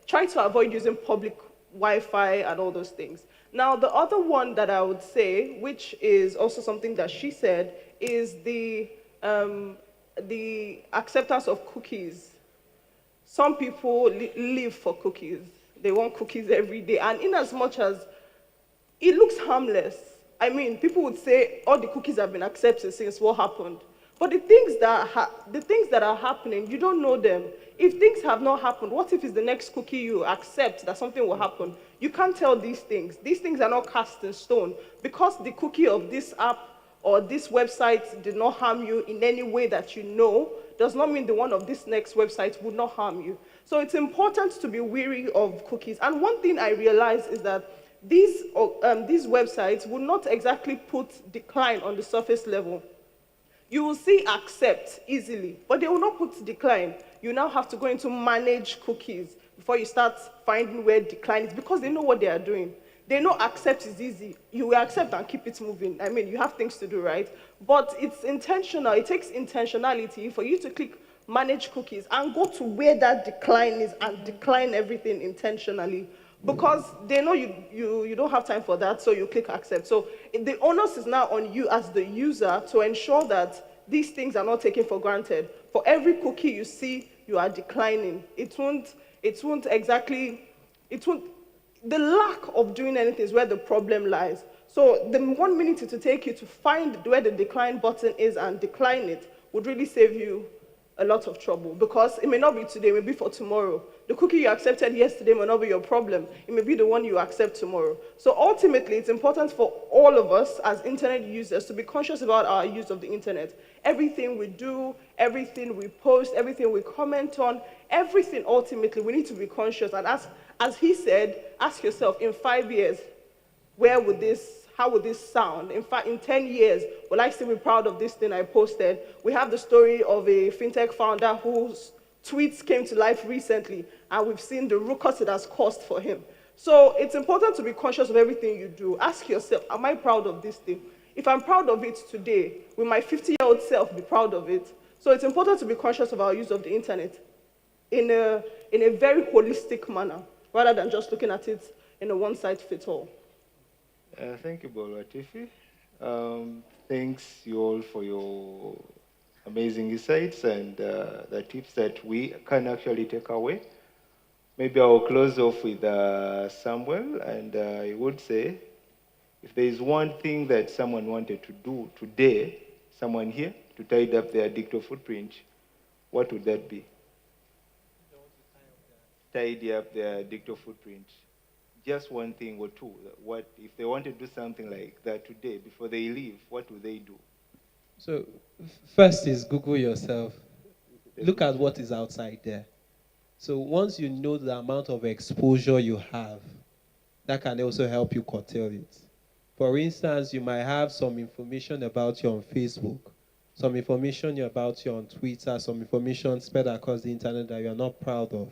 V: try to avoid using public Wi-Fi and all those things. Now, the other one that I would say, which is also something that she said, is the acceptance of cookies. Some people live for cookies. They want cookies every day. And in as much as it looks harmless, I mean, people would say all the cookies have been accepted since what happened. But the things that are happening, you don't know them. If things have not happened, what if it's the next cookie you accept that something will happen? You can't tell these things. These things are not cast in stone. Because the cookie of this app or this website did not harm you in any way that you know, does not mean the one of this next website would not harm you. So it's important to be wary of cookies. And one thing I realized is that these websites will not exactly put decline on the surface level. You will see accept easily, but they will not put decline. You now have to go into manage cookies before you start finding where decline is, because they know what they are doing. They know accept is easy. You will accept and keep it moving. I mean, you have things to do, right? But it's intentional. It takes intentionality for you to click manage cookies and go to where that decline is and decline everything intentionally, because they know you don't have time for that, so you click accept. So the onus is now on you as the user to ensure that these things are not taken for granted. For every cookie you see, you are declining. The lack of doing anything is where the problem lies. So the 1 minute it will take you to find where the decline button is and decline it would really save you a lot of trouble, because it may not be today, it may be for tomorrow. The cookie you accepted yesterday may not be your problem. It may be the one you accept tomorrow. So ultimately, it's important for all of us as internet users to be conscious about our use of the internet. Everything we do, everything we post, everything we comment on, everything ultimately, we need to be conscious. And as he said, ask yourself, in 5 years, how would this sound? In fact, in 10 years, will I still be proud of this thing I posted? We have the story of a fintech founder whose tweets came to life recently, and we've seen the ruckus it has caused for him. So it's important to be conscious of everything you do. Ask yourself, am I proud of this thing? If I'm proud of it today, will my 50-year-old self be proud of it? So it's important to be conscious of our use of the internet in a very holistic manner, rather than just looking at it in a one-size-fits-all.
N: Thank you, Bolwatifi. Thanks you all for your amazing insights and the tips that we can actually take away. Maybe I'll close off with Samuel, and I would say, if there is one thing that someone wanted to do today, someone here, to tidy up their digital footprint, what would that be? Tidy up their digital footprint. Just one thing or two. What if they want to do something like that today before they leave? What do they do?
I: So, first is Google yourself. Look at what is outside there. So once you know the amount of exposure you have, that can also help you curtail it. For instance, you might have some information about you on Facebook, some information about you on Twitter, some information spread across the internet that you are not proud of.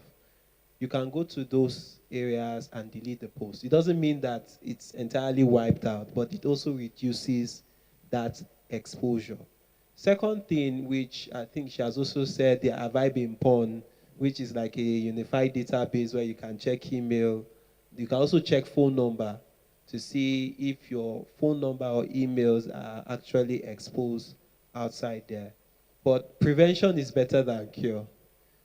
I: You can go to those areas and delete the post. It doesn't mean that it's entirely wiped out, but it also reduces that exposure. Second thing, which I think she has also said, the have I been porn, which is like a unified database where you can check email. You can also check phone number to see if your phone number or emails are actually exposed outside there. But prevention is better than cure.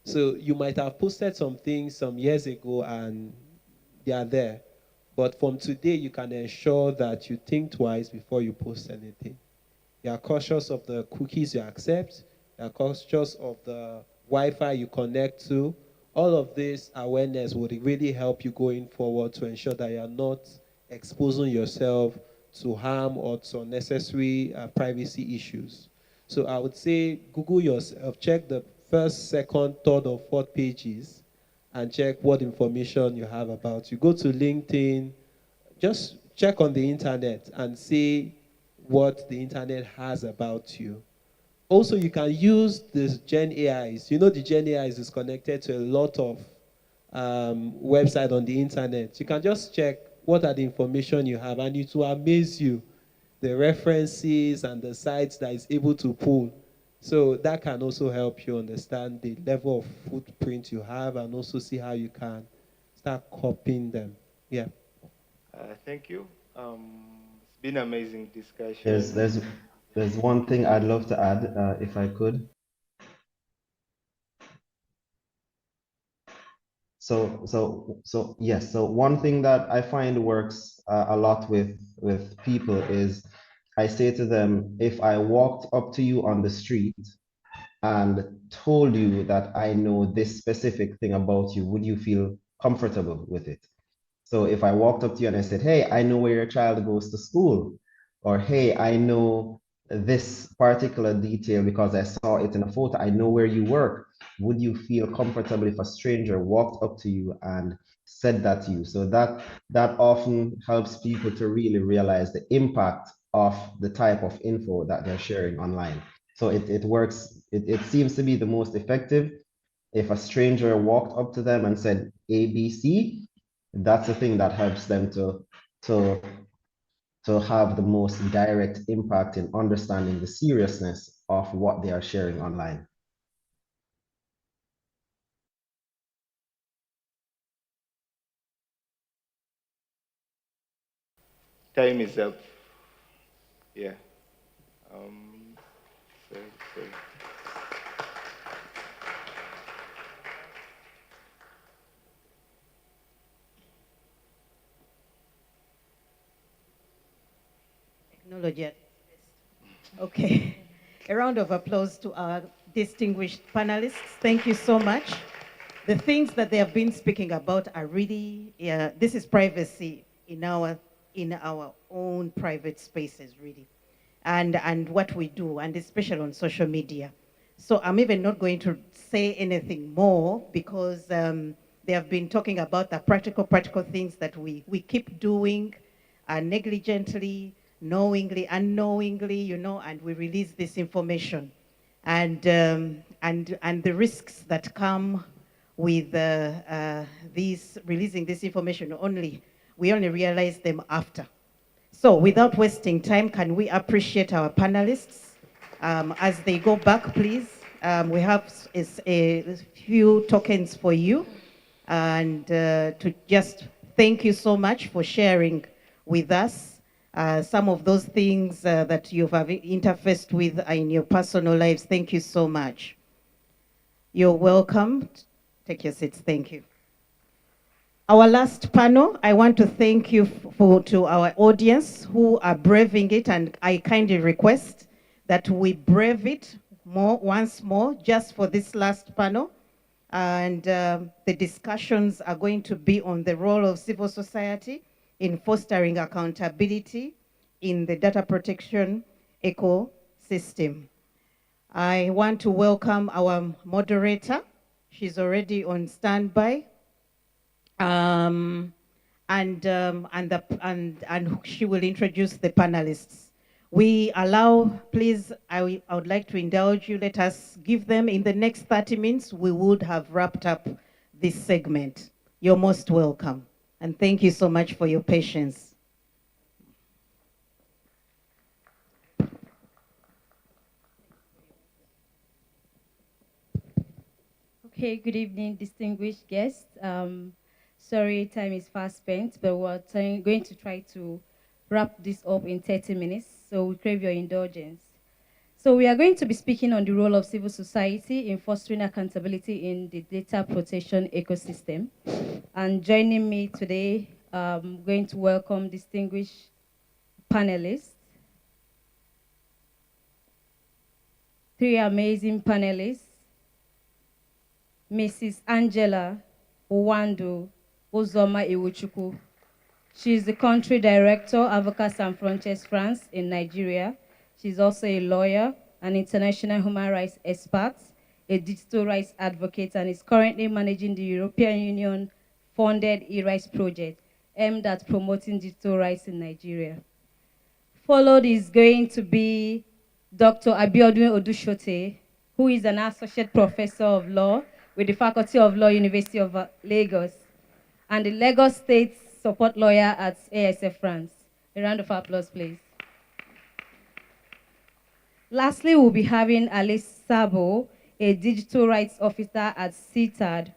I: So you might have posted some things some years ago and they are there. But from today, you can ensure that you think twice before you post anything. You are cautious of the cookies you accept. You are cautious of the Wi-Fi you connect to. All of this awareness would really help you going forward to ensure that you are not exposing yourself to harm or to unnecessary privacy issues. So I would say Google yourself, check the first, second, third, or fourth pages, and check what information you have about you. Go to LinkedIn, just check on the internet and see what the internet has about you. Also, you can use this Gen AIs. You know the Gen AIs is connected to a lot of website on the internet. You can just check what are the information you have, and it will amaze you, the references and the sites that is able to pull. So that can also help you understand the level of footprint you have and also see how you can start copying them. Yeah.
N: Thank you. It's been an amazing
W: There's
N: discussion.
W: there's there's one thing I'd love to add, if I could. Yes. So one thing that I find works a lot with people is I say to them, if I walked up to you on the street and told you that I know this specific thing about you, would you feel comfortable with it? So if I walked up to you and I said, hey, I know where your child goes to school, or hey, I know this particular detail because I saw it in a photo, I know where you work, would you feel comfortable if a stranger walked up to you and said that to you? So that often helps people to really realize the impact of the type of info that they're sharing online. So it works, it seems to be the most effective. If a stranger walked up to them and said ABC, that's the thing that helps them to to have the most direct impact in understanding the seriousness of what they are sharing online.
N: Time is up. Yeah. Um, so, so.
D: Technology. Okay. A round of applause to our distinguished panelists. Thank you so much. The things that they have been speaking about are really, this is privacy in our own private spaces, really, and what we do, and especially on social media. So I'm even not going to say anything more because they have been talking about the practical things that we keep doing negligently, knowingly, unknowingly, and we release this information. And the risks that come with releasing this information we only realize them after. So without wasting time, can we appreciate our panelists as they go back, please? We have a few tokens for you, and to just thank you so much for sharing with us some of those things that you have interfaced with in your personal lives. Thank you so much. You're welcome. Take your seats. Thank you. Our last panel, I want to thank you to our audience who are braving it, and I kindly request that we brave it once more, just for this last panel. And the discussions are going to be on the role of civil society in fostering accountability in the data protection ecosystem. I want to welcome our moderator. She's already on standby. And she will introduce the panelists. Please, I would like to indulge you. Let us give them in the next 30 minutes. We would have wrapped up this segment. You're most welcome. And thank you so much for your patience.
F: Okay, good evening, distinguished guests. Sorry, time is fast spent, but we're going to try to wrap this up in 30 minutes, so we crave your indulgence. So we are going to be speaking on the role of civil society in fostering accountability in the data protection ecosystem. And joining me today, I'm going to welcome distinguished panelists. Three amazing panelists. Mrs. Angela Owando Ozoma Iwuchukwu. She is the country director, Avocat Sans Frontières France in Nigeria. She's also a lawyer, an international human rights expert, a digital rights advocate, and is currently managing the European Union funded e-rights project aimed at promoting digital rights in Nigeria. Followed is going to be Dr. Abiodun Odushote, who is an associate professor of law with the Faculty of Law, University of Lagos, and the Lagos State support lawyer at ASF France. A round of applause, please. Lastly, we'll be having Alice Sabo, a digital rights officer at CTAD,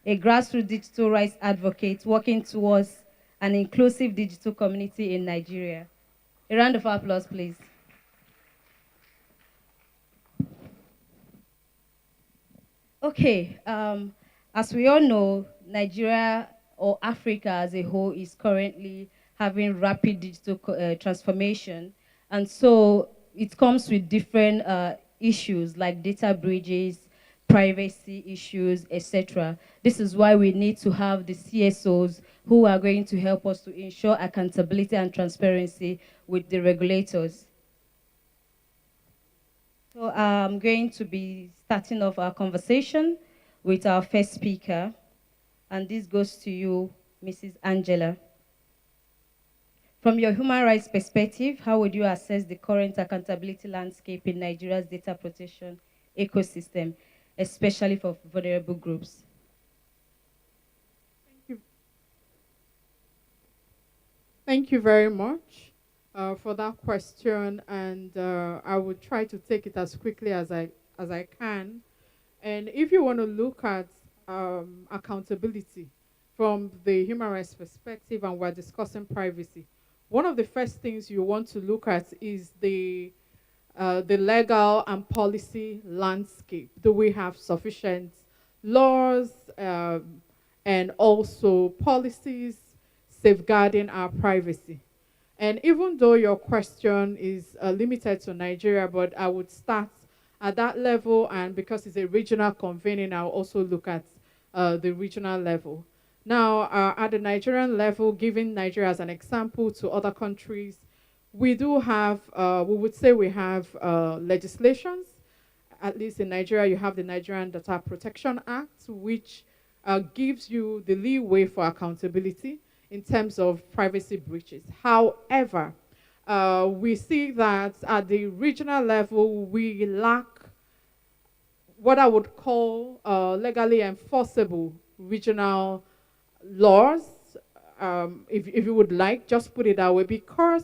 F: a grassroots digital rights advocate working towards an inclusive digital community in Nigeria. A round of applause, please. Okay, as we all know, Nigeria or Africa as a whole is currently having rapid digital transformation. And so it comes with different issues like data breaches, privacy issues, etc. This is why we need to have the CSOs who are going to help us to ensure accountability and transparency with the regulators. So I'm going to be starting off our conversation with our first speaker, and this goes to you, Mrs. Angela. From your human rights perspective, how would you assess the current accountability landscape in Nigeria's data protection ecosystem, especially for vulnerable groups?
H: Thank you very much for that question, and I will try to take it as quickly as I can. And if you want to look at accountability from the human rights perspective, and we're discussing privacy, one of the first things you want to look at is the legal and policy landscape. Do we have sufficient laws and also policies safeguarding our privacy? And even though your question is limited to Nigeria, but I would start at that level, and because it's a regional convening, I'll also look at the regional level. Now, at the Nigerian level, giving Nigeria as an example to other countries, we do have, we would say we have legislations. At least in Nigeria, you have the Nigerian Data Protection Act, which gives you the leeway for accountability in terms of privacy breaches. However, we see that at the regional level, we lack what I would call legally enforceable regional laws, if you would like, just put it that way, because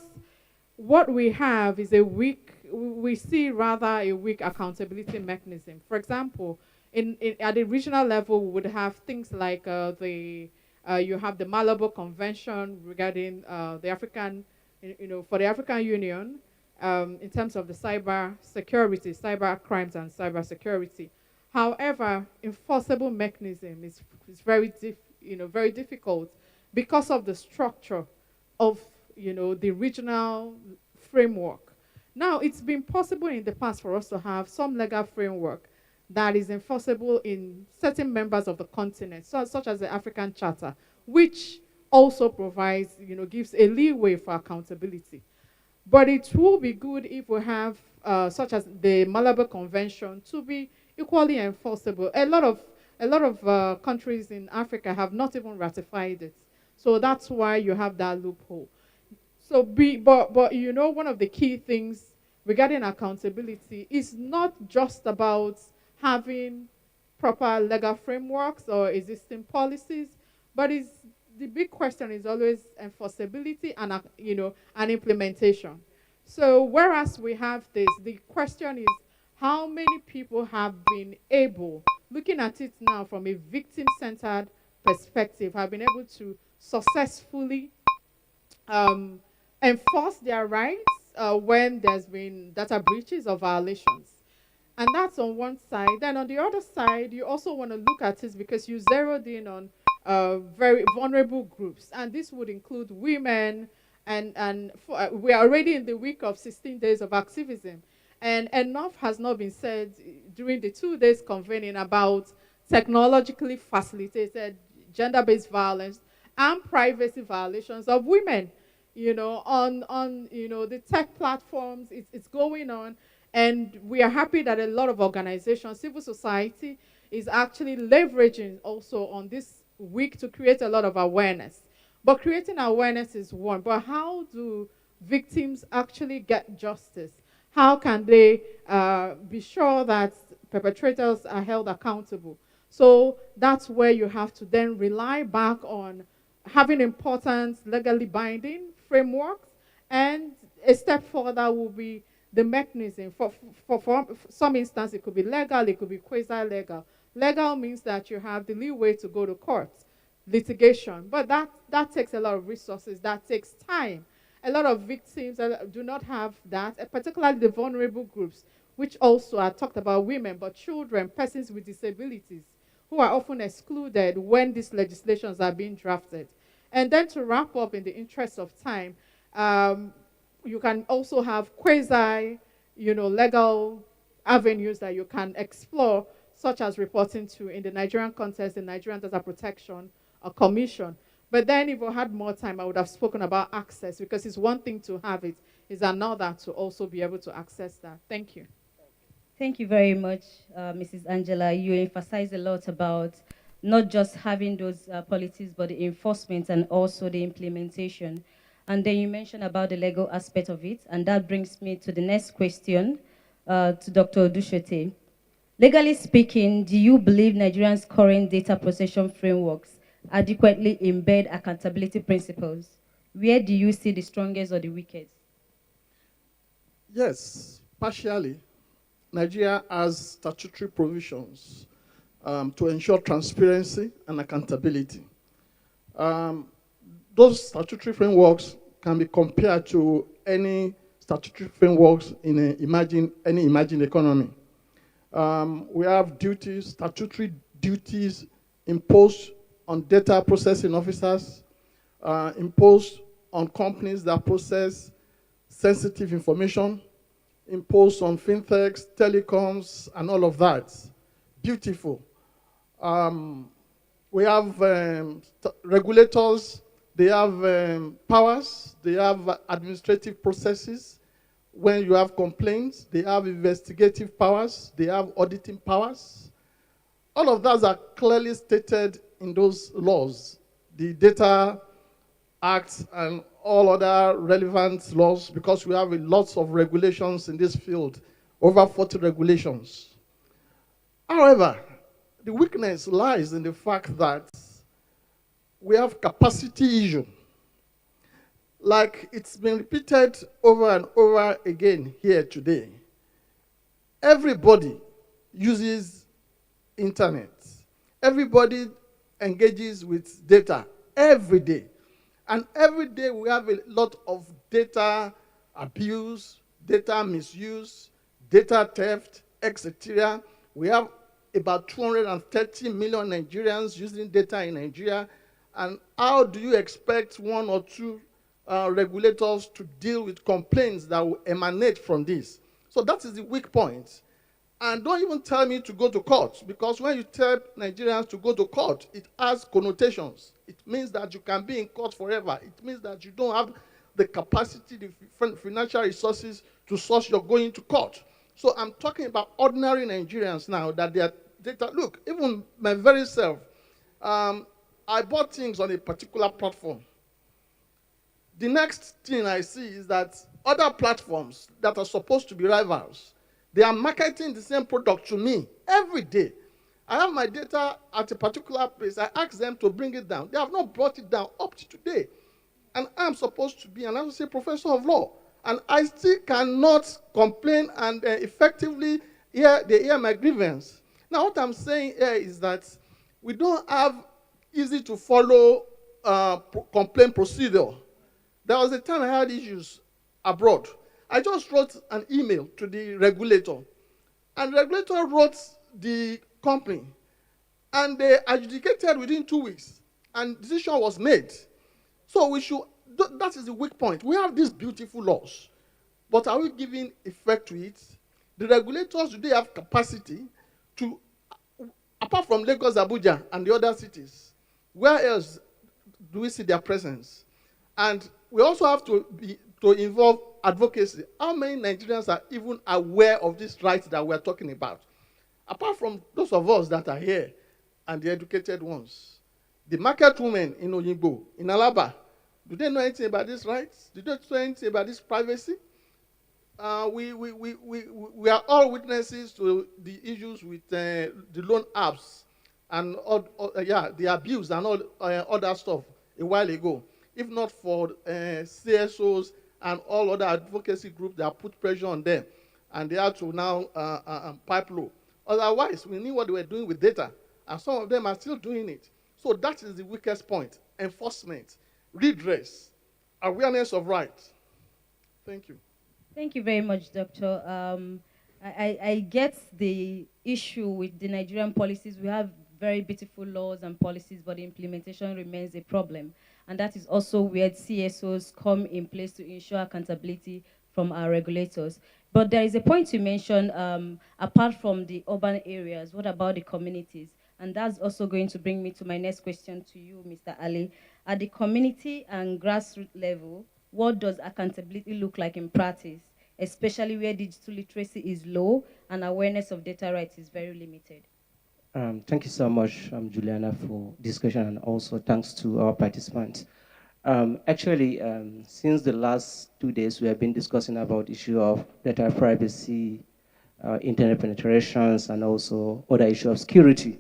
H: what we have is we see rather a weak accountability mechanism. For example, at the regional level, we would have things like you have the Malabo Convention regarding the African, for the African Union, in terms of the cyber security, cyber crimes and cyber security. However, enforceable mechanism is very very difficult because of the structure of the regional framework. Now, it's been possible in the past for us to have some legal framework that is enforceable in certain members of the continent, such as the African Charter, which also provides, gives a leeway for accountability. But it will be good if we have, such as the Malabo Convention, to be equally enforceable. A lot of countries in Africa have not even ratified it. So that's why you have that loophole. So, but one of the key things regarding accountability is not just about having proper legal frameworks or existing policies, but the big question is always enforceability and and implementation. So whereas we have this, the question is how many people have been able, looking at it now from a victim-centered perspective, have been able to successfully enforce their rights when there's been data breaches or violations. And that's on one side. Then on the other side, you also want to look at it because you zeroed in on very vulnerable groups. And this would include women, and we are already in the week of 16 days of activism. And enough has not been said during the 2 days convening about technologically facilitated gender-based violence and privacy violations of women. On the tech platforms, it's going on. And we are happy that a lot of organizations, civil society, is actually leveraging also on this week to create a lot of awareness. But creating awareness is one, but how do victims actually get justice? How can they be sure that perpetrators are held accountable? So that's where you have to then rely back on having important legally binding frameworks, and a step further will be the mechanism. For some instance, it could be legal, it could be quasi-legal. Legal means that you have the leeway to go to court, litigation, but that takes a lot of resources, that takes time. A lot of victims do not have that, particularly the vulnerable groups, which also are talked about, women, but children, persons with disabilities, who are often excluded when these legislations are being drafted. And then to wrap up in the interest of time, you can also have quasi, legal avenues that you can explore, such as reporting to, in the Nigerian context, the Nigerian Data Protection Commission. But then if we had more time, I would have spoken about access, because it's one thing to have it, it's another to also be able to access that. Thank you.
F: Thank you very much, Mrs. Angela. You emphasized a lot about not just having those policies, but the enforcement and also the implementation. And then you mentioned about the legal aspect of it, and that brings me to the next question to Dr. Odushote. Legally speaking, do you believe Nigerians' current data procession frameworks adequately embed accountability principles? Where do you see the strongest or the weakest?
J: Yes, partially. Nigeria has statutory provisions to ensure transparency and accountability. Those statutory frameworks can be compared to any statutory frameworks in any emerging economy. We have duties, statutory duties imposed on data processing officers, imposed on companies that process sensitive information, imposed on fintechs, telecoms, and all of that. Beautiful. We have regulators, they have powers, they have administrative processes. When you have complaints, they have investigative powers, they have auditing powers. All of those are clearly stated in those laws, the Data Act and all other relevant laws, because we have lots of regulations in this field, over 40 regulations. However, the weakness lies in the fact that we have capacity issue. Like it's been repeated over and over again here today. Everybody uses internet. Everybody engages with data every day. And every day we have a lot of data abuse, data misuse, data theft, etc. We have about 230 million Nigerians using data in Nigeria. And how do you expect one or two regulators to deal with complaints that will emanate from this? So that is the weak point. And don't even tell me to go to court, because when you tell Nigerians to go to court, it has connotations. It means that you can be in court forever. It means that you don't have the capacity, the financial resources to source your going to court. So I'm talking about ordinary Nigerians now, that their data, look, even my very self, I bought things on a particular platform. The next thing I see is that other platforms that are supposed to be rivals, they are marketing the same product to me every day. I have my data at a particular place. I ask them to bring it down. They have not brought it down up to today. And I'm supposed to be an associate professor of law. And I still cannot complain and effectively hear my grievance. Now, what I'm saying here is that we don't have easy to follow complaint procedure. There was a time I had issues abroad. I just wrote an email to the regulator, and the regulator wrote the company, and they adjudicated within 2 weeks, and decision was made. So we should, that is the weak point. We have these beautiful laws, but are we giving effect to it? The regulators, do they have capacity to, apart from Lagos, Abuja, and the other cities, where else do we see their presence? And we also have to involve advocacy, how many Nigerians are even aware of these rights that we're talking about? Apart from those of us that are here and the educated ones. The market women in Oyingbo, in Alaba, do they know anything about these rights? Do they know anything about this privacy? We are all witnesses to the issues with the loan apps and the abuse and all other stuff a while ago. If not for CSOs and all other advocacy groups that put pressure on them, and they had to now pipe low. Otherwise, we knew what they were doing with data, and some of them are still doing it. So that is the weakest point: enforcement, redress, awareness of rights. Thank you.
F: Thank you very much, Doctor. I get the issue with the Nigerian policies. We have very beautiful laws and policies, but the implementation remains a problem. And that is also where CSOs come in place to ensure accountability from our regulators. But there is a point you mentioned, apart from the urban areas, what about the communities? And that's also going to bring me to my next question to you, Mr. Ali. At the community and grassroots level, what does accountability look like in practice, especially where digital literacy is low and awareness of data rights is very limited?
K: Thank you so much, Juliana, for discussion, and also thanks to our participants. Actually, since the last 2 days, we have been discussing about issue of data privacy, internet penetrations, and also other issue of security.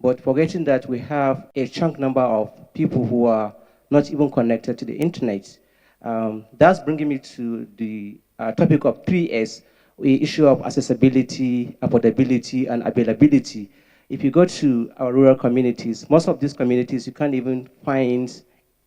K: But forgetting that we have a chunk number of people who are not even connected to the internet. That's bringing me to the topic of 3S, the issue of accessibility, affordability, and availability. If you go to our rural communities, most of these communities, you can't even find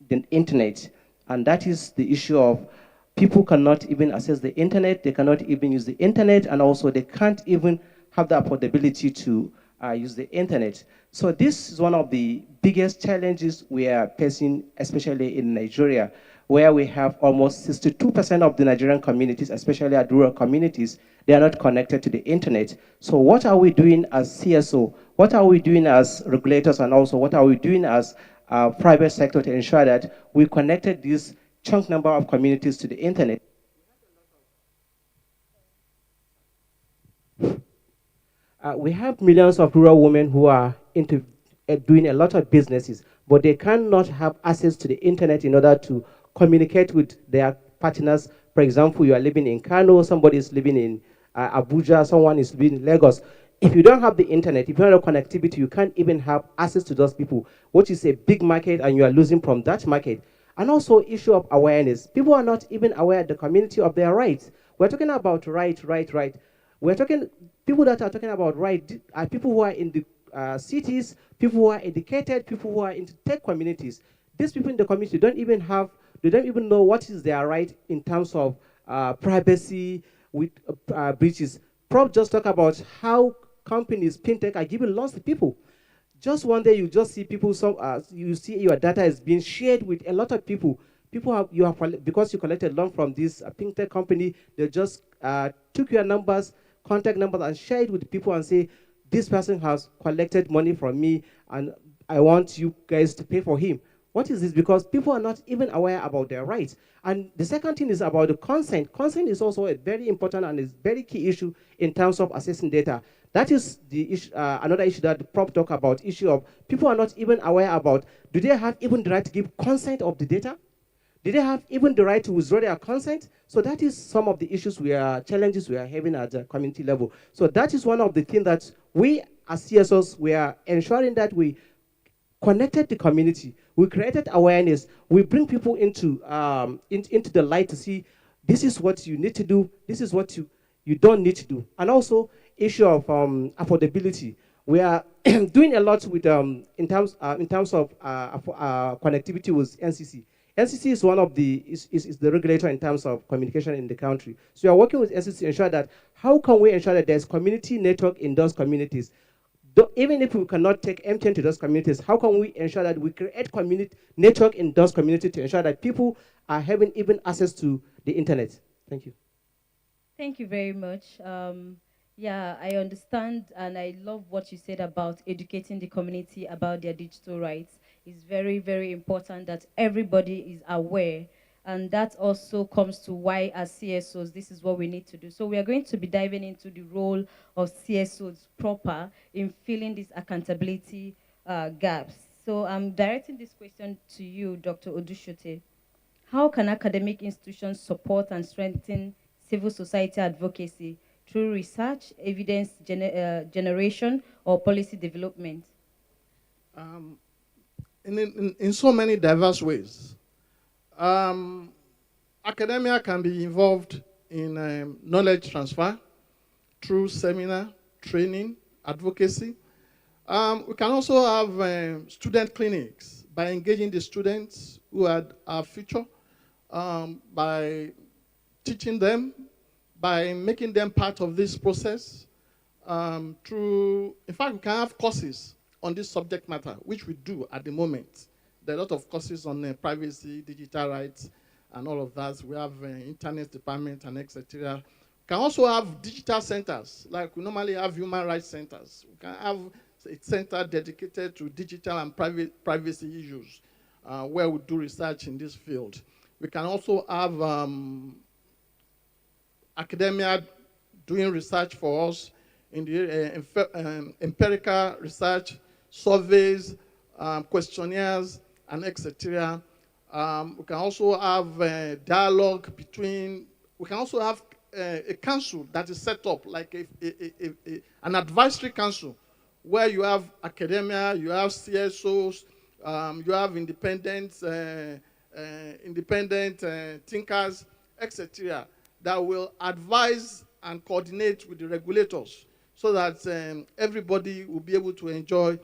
K: the internet. And that is the issue of people cannot even access the internet, they cannot even use the internet, and also they can't even have the affordability to use the internet. So this is one of the biggest challenges we are facing, especially in Nigeria, where we have almost 62% of the Nigerian communities, especially at rural communities, they are not connected to the internet. So what are we doing as CSO? What are we doing as regulators, and also what are we doing as private sector to ensure that we connected this chunk number of communities to the internet? We have millions of rural women who are into doing a lot of businesses, but they cannot have access to the internet in order to communicate with their partners. For example, you are living in Kano, somebody is living in Abuja, someone is living in Lagos. If you don't have the internet, if you don't have connectivity, you can't even have access to those people, which is a big market, and you are losing from that market. And also issue of awareness. People are not even aware of the community of their rights. We're talking about right. We're talking, people that are talking about right are people who are in the cities, people who are educated, people who are into tech communities. These people in the community don't even know what is their right in terms of privacy with breaches. Prof just talk about how companies, fintech, are giving loans to people. Just one day you just see people, you see your data is being shared with a lot of people. Because you collected loan from this fintech company, they just took your numbers, contact numbers, and share it with people and say, this person has collected money from me and I want you guys to pay for him. What is this? Because people are not even aware about their rights. And the second thing is about the consent. Consent is also a very important and is very key issue in terms of accessing data. That is the issue, another issue that the Prof talk about, issue of people are not even aware about, do they have even the right to give consent of the data? Do they have even the right to withdraw their consent? So that is some of the issues challenges we are having at the community level. So that is one of the things that we as CSOs, we are ensuring that we connected the community. We created awareness. We bring people into the light to see this is what you need to do. This is what you don't need to do. And also issue of affordability. We are doing a lot with in terms of connectivity with NCC. NCC is one of is the regulator in terms of communication in the country. So we are working with NCC to ensure that how can we ensure that there's community network in those communities. Even if we cannot take MTN to those communities, how can we ensure that we create community network in those communities to ensure that people are having even access to the internet? Thank you.
F: Thank you very much. Yeah, I understand, and I love what you said about educating the community about their digital rights. It's very, very important that everybody is aware And that also comes to why, as CSOs, this is what we need to do. So we are going to be diving into the role of CSOs proper in filling these accountability gaps. So I'm directing this question to you, Dr. Odushote. How can academic institutions support and strengthen civil society advocacy through research, evidence generation, or policy development?
J: In so many diverse ways. Academia can be involved in knowledge transfer through seminar, training, advocacy. We can also have student clinics by engaging the students who are our future, by teaching them, by making them part of this process. In fact, we can have courses on this subject matter, which we do at the moment. There are a lot of courses on privacy, digital rights, and all of that. We have internet department and etc. We can also have digital centers, like we normally have human rights centers. We can have a center dedicated to digital and privacy issues, where we do research in this field. We can also have academia doing research for us in the empirical research, surveys, questionnaires, and etc. We can also have dialogue between, we can also have a council that is set up, like an advisory council, where you have academia, you have CSOs, you have independent thinkers, etc., that will advise and coordinate with the regulators so that everybody will be able to enjoy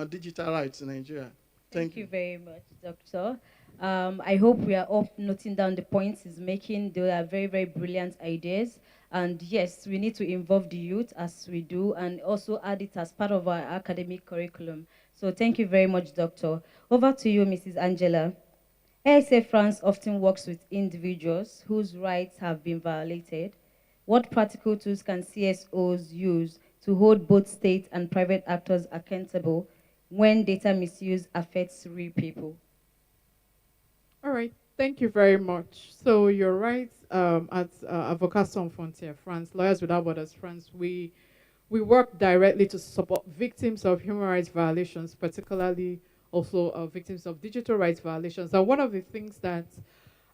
J: digital rights in Nigeria.
F: Thank you very much, Doctor. I hope we are all noting down the points he's making. They are very, very brilliant ideas. And yes, we need to involve the youth as we do and also add it as part of our academic curriculum. So thank you very much, Doctor. Over to you, Mrs. Angela. ASA France often works with individuals whose rights have been violated. What practical tools can CSOs use to hold both state and private actors accountable when data misuse affects real people?
H: All right, thank you very much. So you're right, at Avocats Sans Frontières France, Lawyers Without Borders France, we work directly to support victims of human rights violations, particularly also victims of digital rights violations. And one of the things that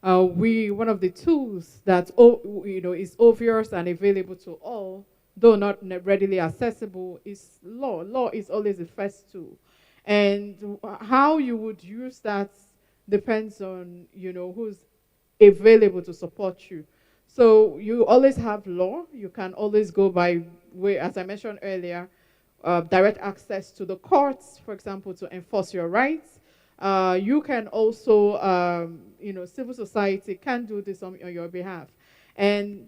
H: one of the tools that is obvious and available to all, though not readily accessible, is law. Law is always the first tool. And how you would use that depends on, who's available to support you. So you always have law. You can always go by way, as I mentioned earlier, direct access to the courts, for example, to enforce your rights. You can also, civil society can do this on your behalf. And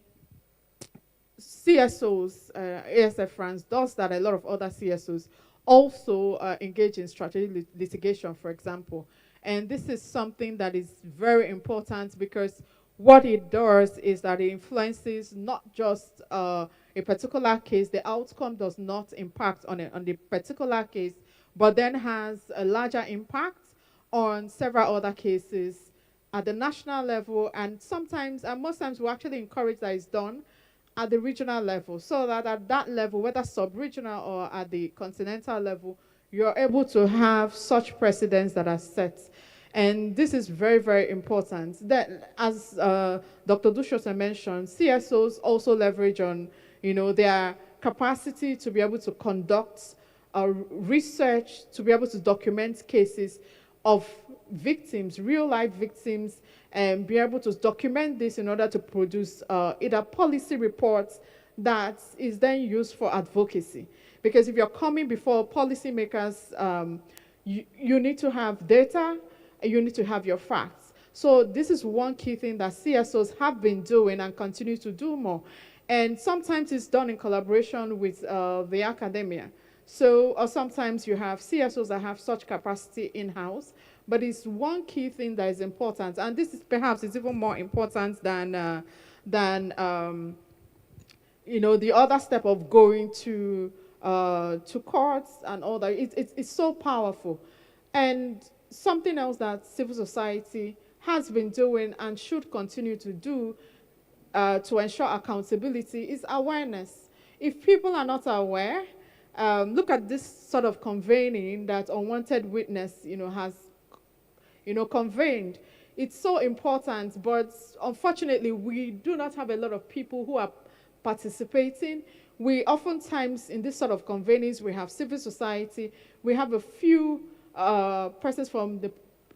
H: CSOs, ASF France does that. A lot of other CSOs also engage in strategic litigation, for example. And this is something that is very important because what it does is that it influences not just a particular case. The outcome does not impact on the particular case, but then has a larger impact on several other cases at the national level, and sometimes, and most times, we actually encourage that it's done at the regional level, so that at that level, whether sub-regional or at the continental level, you're able to have such precedents that are set. And this is very, very important. That, as Dr. Dushose mentioned, CSOs also leverage on, their capacity to be able to conduct research, to be able to document cases of victims, real-life victims, and be able to document this in order to produce either policy reports that is then used for advocacy. Because if you're coming before policymakers, you need to have data, and you need to have your facts. So this is one key thing that CSOs have been doing and continue to do more. And sometimes it's done in collaboration with the academia. So or sometimes you have CSOs that have such capacity in-house, but it's one key thing that is important. And this is perhaps is even more important than the other step of going to courts and all that. It's so powerful. And something else that civil society has been doing and should continue to do to ensure accountability is awareness. If people are not aware, look at this sort of conveying that unwanted witness, has, conveyed. It's so important, but unfortunately, we do not have a lot of people who are participating. We oftentimes, in this sort of convenings, we have civil society, we have a few persons from the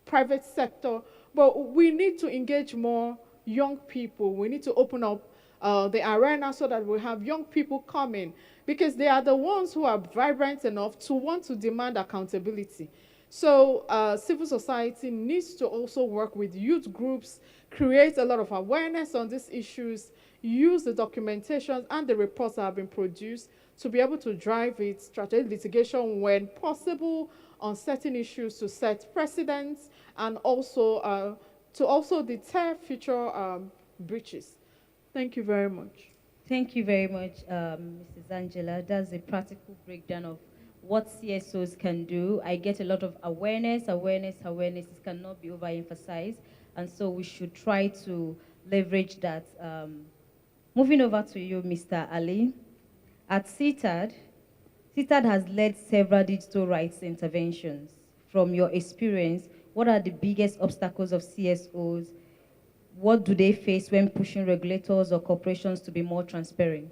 H: private sector, but we need to engage more young people. We need to open up the arena so that we have young people coming, because they are the ones who are vibrant enough to want to demand accountability. So civil society needs to also work with youth groups, create a lot of awareness on these issues, use the documentations and the reports that have been produced to be able to drive it, strategic litigation when possible on certain issues to set precedents and also to also deter future breaches. Thank you very much.
F: Thank you very much, Mrs. Angela. That's a practical breakdown of what CSOs can do. I get a lot of awareness. It cannot be overemphasized. And so we should try to leverage that. Moving over to you, Mr. Ali. At CTAD has led several digital rights interventions. From your experience, what are the biggest obstacles of CSOs? What do they face when pushing regulators or corporations to be more transparent?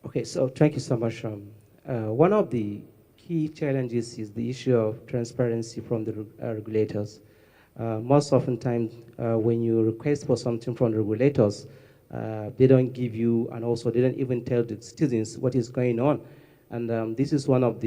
K: Okay, so thank you so much. One of the key challenges is the issue of transparency from the regulators. Most oftentimes, when you request for something from the regulators, they don't give you, and also they don't even tell the citizens what is going on. And this is one of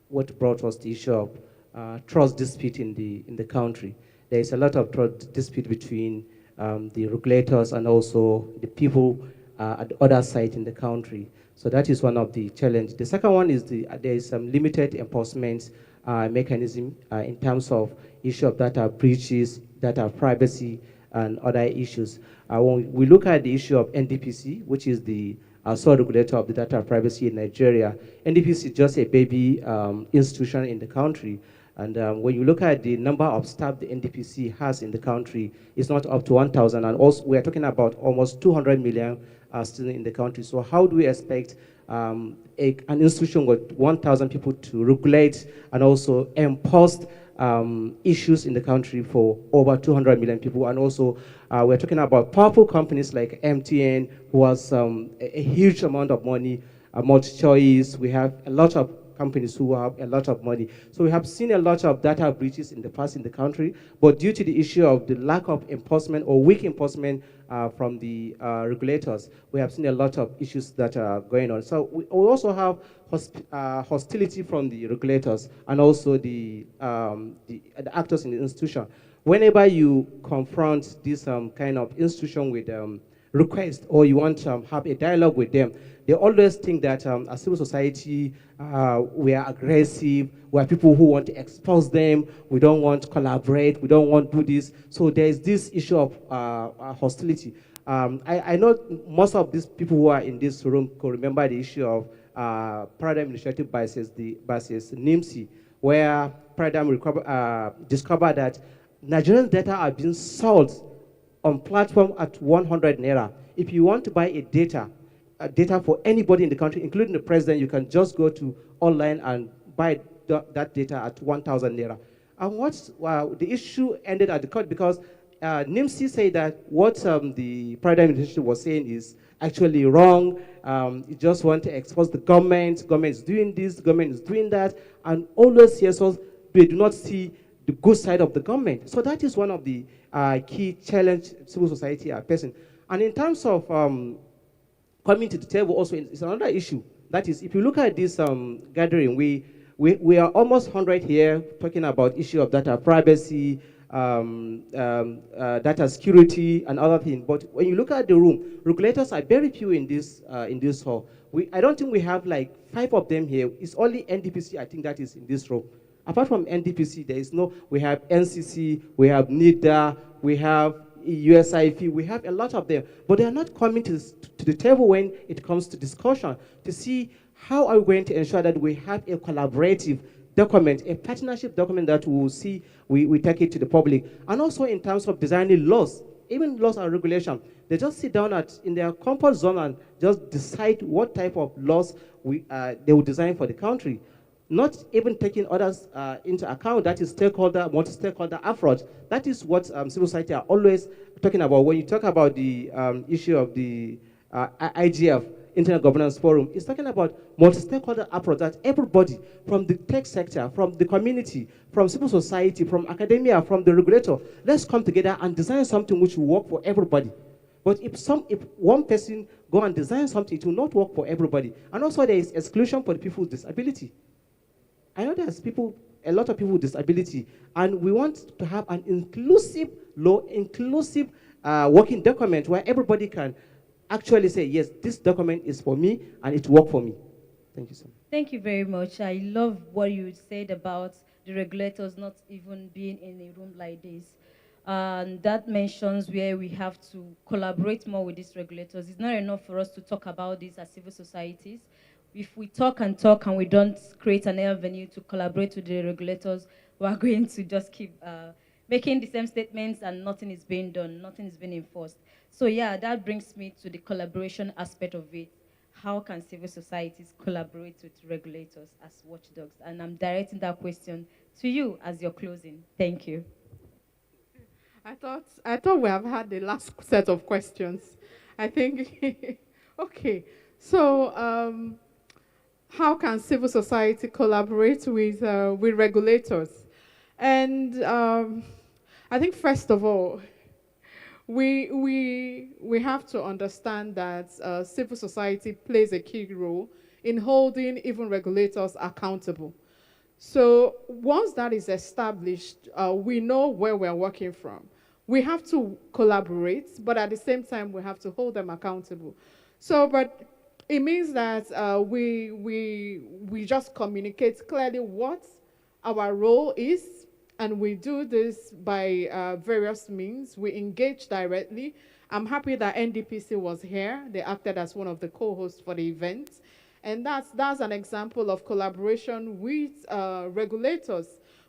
K: what brought us the issue of trust dispute in the country. There is a lot of trust dispute between the regulators and also the people at the other side in the country. So that is one of the challenges. The second one is there is some limited enforcement mechanism in terms of issue of data breaches, data privacy, and other issues. When we look at the issue of NDPC, which is the sole regulator of the data privacy in Nigeria, NDPC is just a baby institution in the country. And when you look at the number of staff the NDPC has in the country, it's not up to 1,000. And also, we're talking about almost 200 million students in the country. So how do we expect an institution with 1,000 people to regulate and also enforce issues in the country for over 200 million people? And also, we're talking about powerful companies like MTN, who has a huge amount of money, multi-choice. We have a lot of companies who have a lot of money. So we have seen a lot of data breaches in the past in the country, but due to the issue of the lack of enforcement or weak enforcement from the regulators, we have seen a lot of issues that are going on. So we also have hostility from the regulators and also the actors in the institution. Whenever you confront this kind of institution with request or you want to have a dialogue with them, they always think that as civil society, we are aggressive, we are people who want to expose them, we don't want to collaborate, we don't want to do this. So there is this issue of hostility. I know most of these people who are in this room could remember the issue of Paradigm Initiative versus NIMSI, where Paradigm discovered that Nigerian data are being sold on platform at 100 naira. If you want to buy data for anybody in the country, including the president, you can just go to online and buy that data at 1,000 naira. And the issue ended at the court because NIMSI said that what the Paradigm Initiative was saying is actually wrong. You just want to expose the government. Government is doing this, government is doing that, and all those CSOs, they do not see the good side of the government. So that is one of the key challenge civil society are facing. And in terms of coming to the table also, it's another issue. That is, if you look at this gathering, we are almost 100 here talking about issue of data privacy, data security, and other things. But when you look at the room, regulators are very few in this hall. I don't think we have like 5 of them here. It's only NDPC, I think, that is in this room. Apart from NDPC, we have NCC, we have NIDA, we have USIF, we have a lot of them, but they are not coming to the table when it comes to discussion to see how are we going to ensure that we have a collaborative document, a partnership document that we will see, we take it to the public. And also in terms of designing laws, even laws and regulation, they just sit down in their comfort zone and just decide what type of laws they will design for the country. Not even taking others into account, that is stakeholder, multi-stakeholder approach. That is what civil society are always talking about. When you talk about the issue of the IGF, Internet Governance Forum, it's talking about multi-stakeholder approach, that everybody from the tech sector, from the community, from civil society, from academia, from the regulator, let's come together and design something which will work for everybody. But if one person go and design something, it will not work for everybody. And also there is exclusion for the people with disability. I know there's a lot of people with disability, and we want to have an inclusive law, inclusive working document where everybody can actually say, yes, this document is for me and it worked for me. Thank you so much.
F: Thank you very much. I love what you said about the regulators not even being in a room like this. And that mentions where we have to collaborate more with these regulators. It's not enough for us to talk about this as civil societies. If we talk and we don't create an avenue to collaborate with the regulators, we're going to just keep making the same statements and nothing is being done, nothing is being enforced. So yeah, that brings me to the collaboration aspect of it. How can civil societies collaborate with regulators as watchdogs? And I'm directing that question to you as your closing. Thank you.
H: I thought we have had the last set of questions. I think, okay. So how can civil society collaborate with regulators? And I think first of all, we have to understand that civil society plays a key role in holding even regulators accountable. So once that is established, we know where we're working from. We have to collaborate, but at the same time, we have to hold them accountable. So, but it means that we just communicate clearly what our role is, and we do this by various means. We engage directly. I'm happy that NDPC was here. They acted as one of the co-hosts for the event. And that's an example of collaboration with regulators.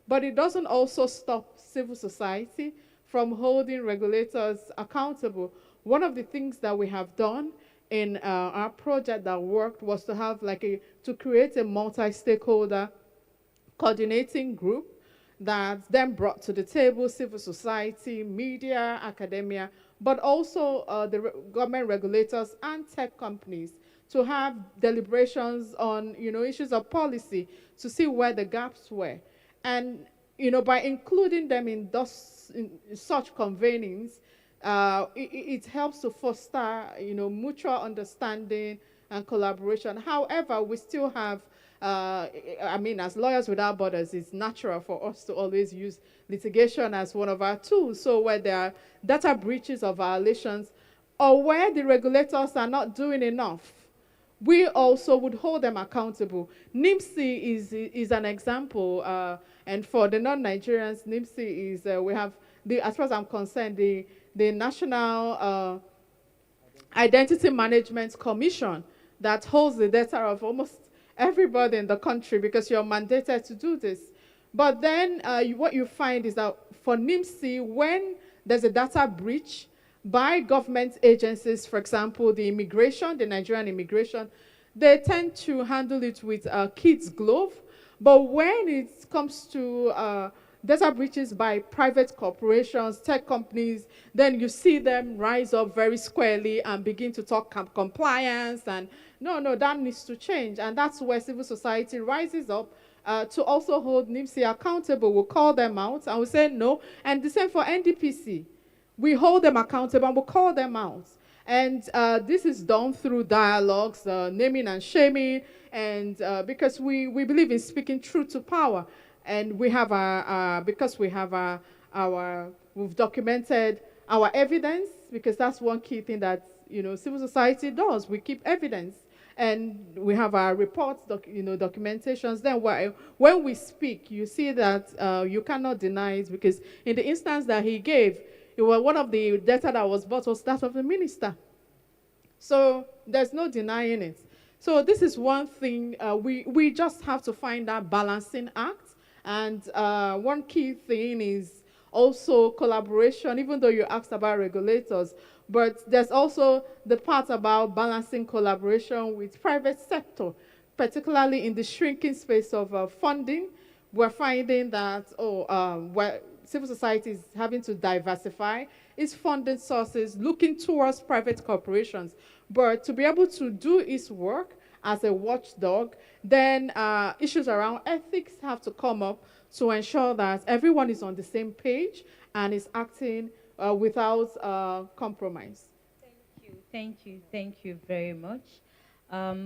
H: But it doesn't also stop civil society from holding regulators accountable. One of the things that we have done in our project that worked was to have to create a multi-stakeholder coordinating group that then brought to the table civil society, media, academia, but also the government regulators and tech companies to have deliberations on issues of policy to see where the gaps were. And by including them in such convenings, it helps to foster mutual understanding and collaboration. However, we still have as lawyers without borders, it's natural for us to always use litigation as one of our tools. So where there are data breaches or violations, or where the regulators are not doing enough, we also would hold them accountable. NIMSI is an example, and for the non-Nigerians, NIMSI is, we have, as far as I'm concerned, the National Identity Management Commission that holds the data of almost everybody in the country because you're mandated to do this. But then what you find is that for NIMSI, when there's a data breach by government agencies, for example, the Nigerian immigration, they tend to handle it with a kid's glove. But when it comes to data breaches by private corporations, tech companies, then you see them rise up very squarely and begin to talk compliance and no, that needs to change. And that's where civil society rises up to also hold NIMSI accountable. We'll call them out and we'll say no. And the same for NDPC. We hold them accountable and we'll call them out. And this is done through dialogues, naming and shaming, and because we believe in speaking truth to power. And we have we've documented our evidence, because that's one key thing that civil society does. We keep evidence, and we have our reports, documentations. Then when we speak, you see that you cannot deny it, because in the instance that he gave, one of the data that was bought was that of the minister. So there's no denying it. So this is one thing we just have to find that balancing act. And one key thing is also collaboration, even though you asked about regulators. But there's also the part about balancing collaboration with private sector, particularly in the shrinking space of funding. We're finding that, where civil society is having to diversify its funding sources, looking towards private corporations. But to be able to do its work as a watchdog, then issues around ethics have to come up to ensure that everyone is on the same page and is acting without compromise.
F: Thank you very much.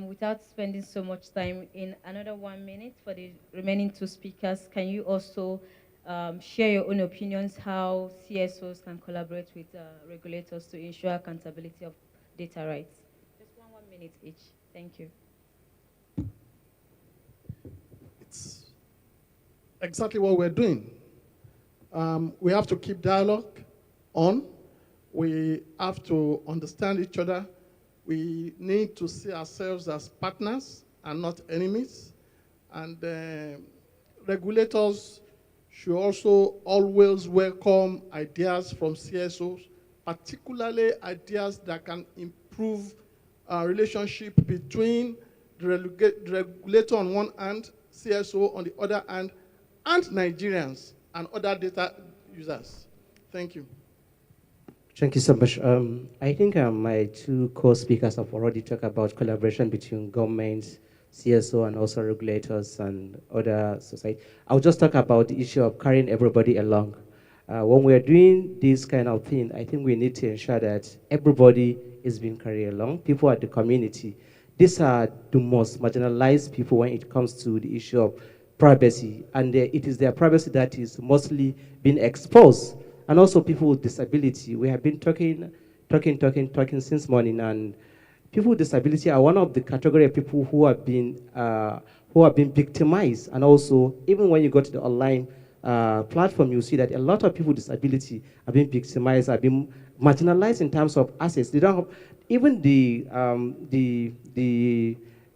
F: Without spending so much time, in another 1 minute for the remaining two speakers, can you also share your own opinions how CSOs can collaborate with regulators to ensure accountability of data rights? Just 1 minute each. Thank you.
J: It's exactly what we're doing. We have to keep dialogue on. We have to understand each other. We need to see ourselves as partners and not enemies. And regulators should also always welcome ideas from CSOs, particularly ideas that can improve our relationship between the regulator on one hand, CSO on the other hand, and Nigerians and other data users. Thank you.
K: Thank you so much. I think my two co-speakers have already talked about collaboration between governments, CSO, and also regulators and other society. I'll just talk about the issue of carrying everybody along. When we're doing this kind of thing, I think we need to ensure that everybody is being carried along, people at the community. These are the most marginalized people when it comes to the issue of privacy, and it is their privacy that is mostly being exposed. And also people with disability. We have been talking since morning, and people with disability are one of the category of people who have been victimized. And also, even when you go to the online platform, you see that a lot of people with disability have been victimized, have been marginalized in terms of access. They don't have, even the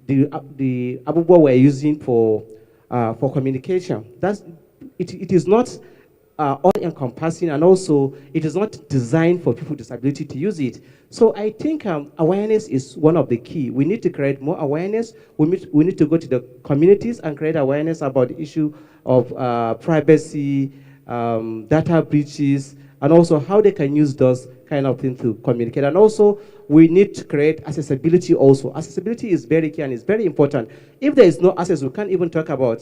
K: abubuwa we're using for communication. It is not all-encompassing, and also it is not designed for people with disability to use it. So I think awareness is one of the key. We need to create more awareness. We need to go to the communities and create awareness about the issue of privacy, data breaches, and also how they can use those kind of things to communicate. And also, we need to create accessibility also. Accessibility is very key and it's very important. If there is no access, we can't even talk about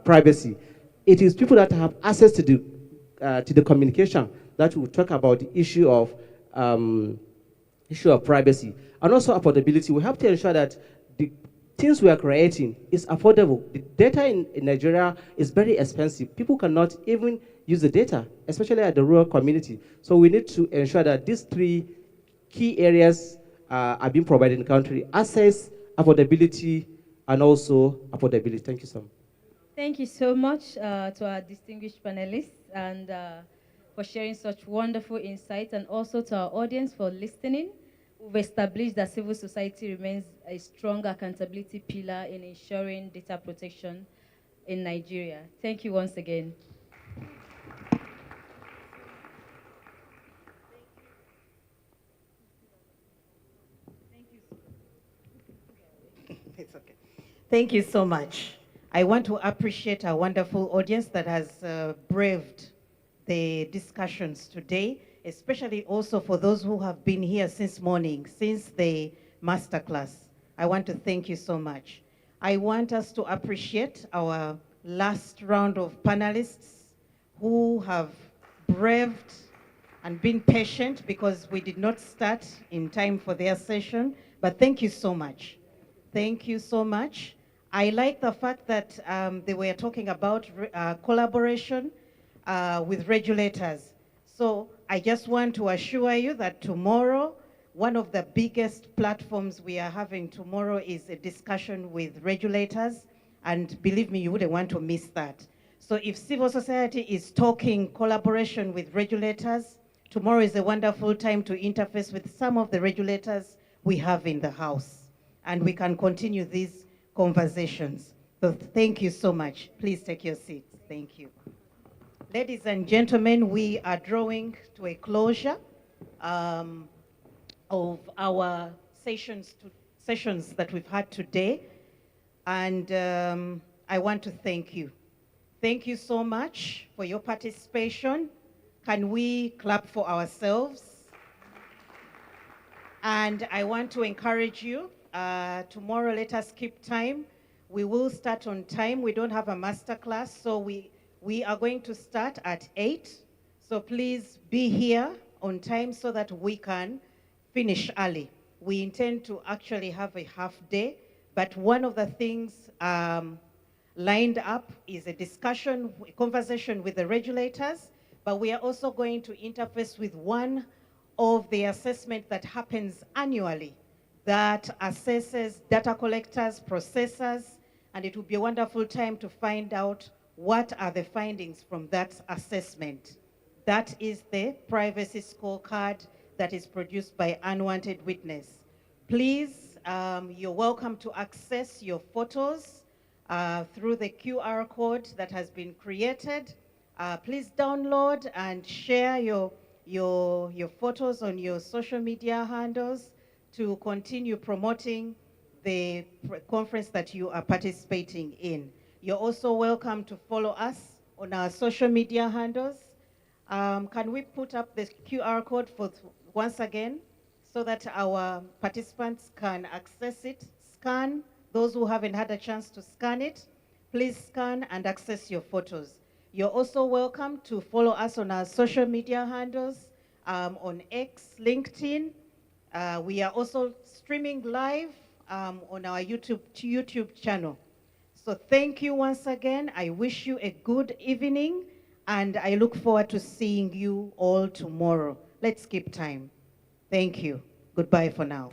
K: privacy. It is people that have access to the communication that will talk about the issue of privacy. And also affordability. We have to ensure that the things we are creating is affordable. The data in Nigeria is very expensive. People cannot even use the data, especially at the rural community. So we need to ensure that these three key areas are being provided in the country: access, affordability, and also affordability. Thank you so much.
F: Thank you so much to our distinguished panelists and for sharing such wonderful insights, and also to our audience for listening. We've established that civil society remains a strong accountability pillar in ensuring data protection in Nigeria. Thank you once again.
D: It's okay. Thank you so much. I want to appreciate our wonderful audience that has braved the discussions today, especially also for those who have been here since morning, since the masterclass. I want to thank you so much. I want us to appreciate our last round of panelists who have braved and been patient because we did not start in time for their session, but thank you so much. Thank you so much. I like the fact that they were talking about collaboration with regulators. So I just want to assure you that tomorrow, one of the biggest platforms we are having tomorrow is a discussion with regulators. And believe me, you wouldn't want to miss that. So if civil society is talking collaboration with regulators, tomorrow is a wonderful time to interface with some of the regulators we have in the house. and we can continue these conversations. So thank you so much. Please take your seats. Thank you. Ladies and gentlemen, we are drawing to a closure of our sessions that we've had today. And I want to thank you. Thank you so much for your participation. Can we clap for ourselves? And I want to encourage you, tomorrow let us keep time. We will start on time. We don't have a master class, so we are going to start at 8. So please be here on time so that we can finish early. We intend to actually have a half day, but one of the things lined up is a conversation with the regulators, but we are also going to interface with one of the assessment that happens annually that assesses data collectors, processors, and it will be a wonderful time to find out what are the findings from that assessment. That is the privacy scorecard that is produced by Unwanted Witness. Please, you're welcome to access your photos through the QR code that has been created. Please download and share your photos on your social media handles to continue promoting the conference that you are participating in. You're also welcome to follow us on our social media handles. Can we put up the QR code once again so that our participants can access it, scan? Those who haven't had a chance to scan it, please scan and access your photos. You're also welcome to follow us on our social media handles, on X, LinkedIn. We are also streaming live on our YouTube channel. So thank you once again. I wish you a good evening, and I look forward to seeing you all tomorrow. Let's keep time. Thank you. Goodbye for now.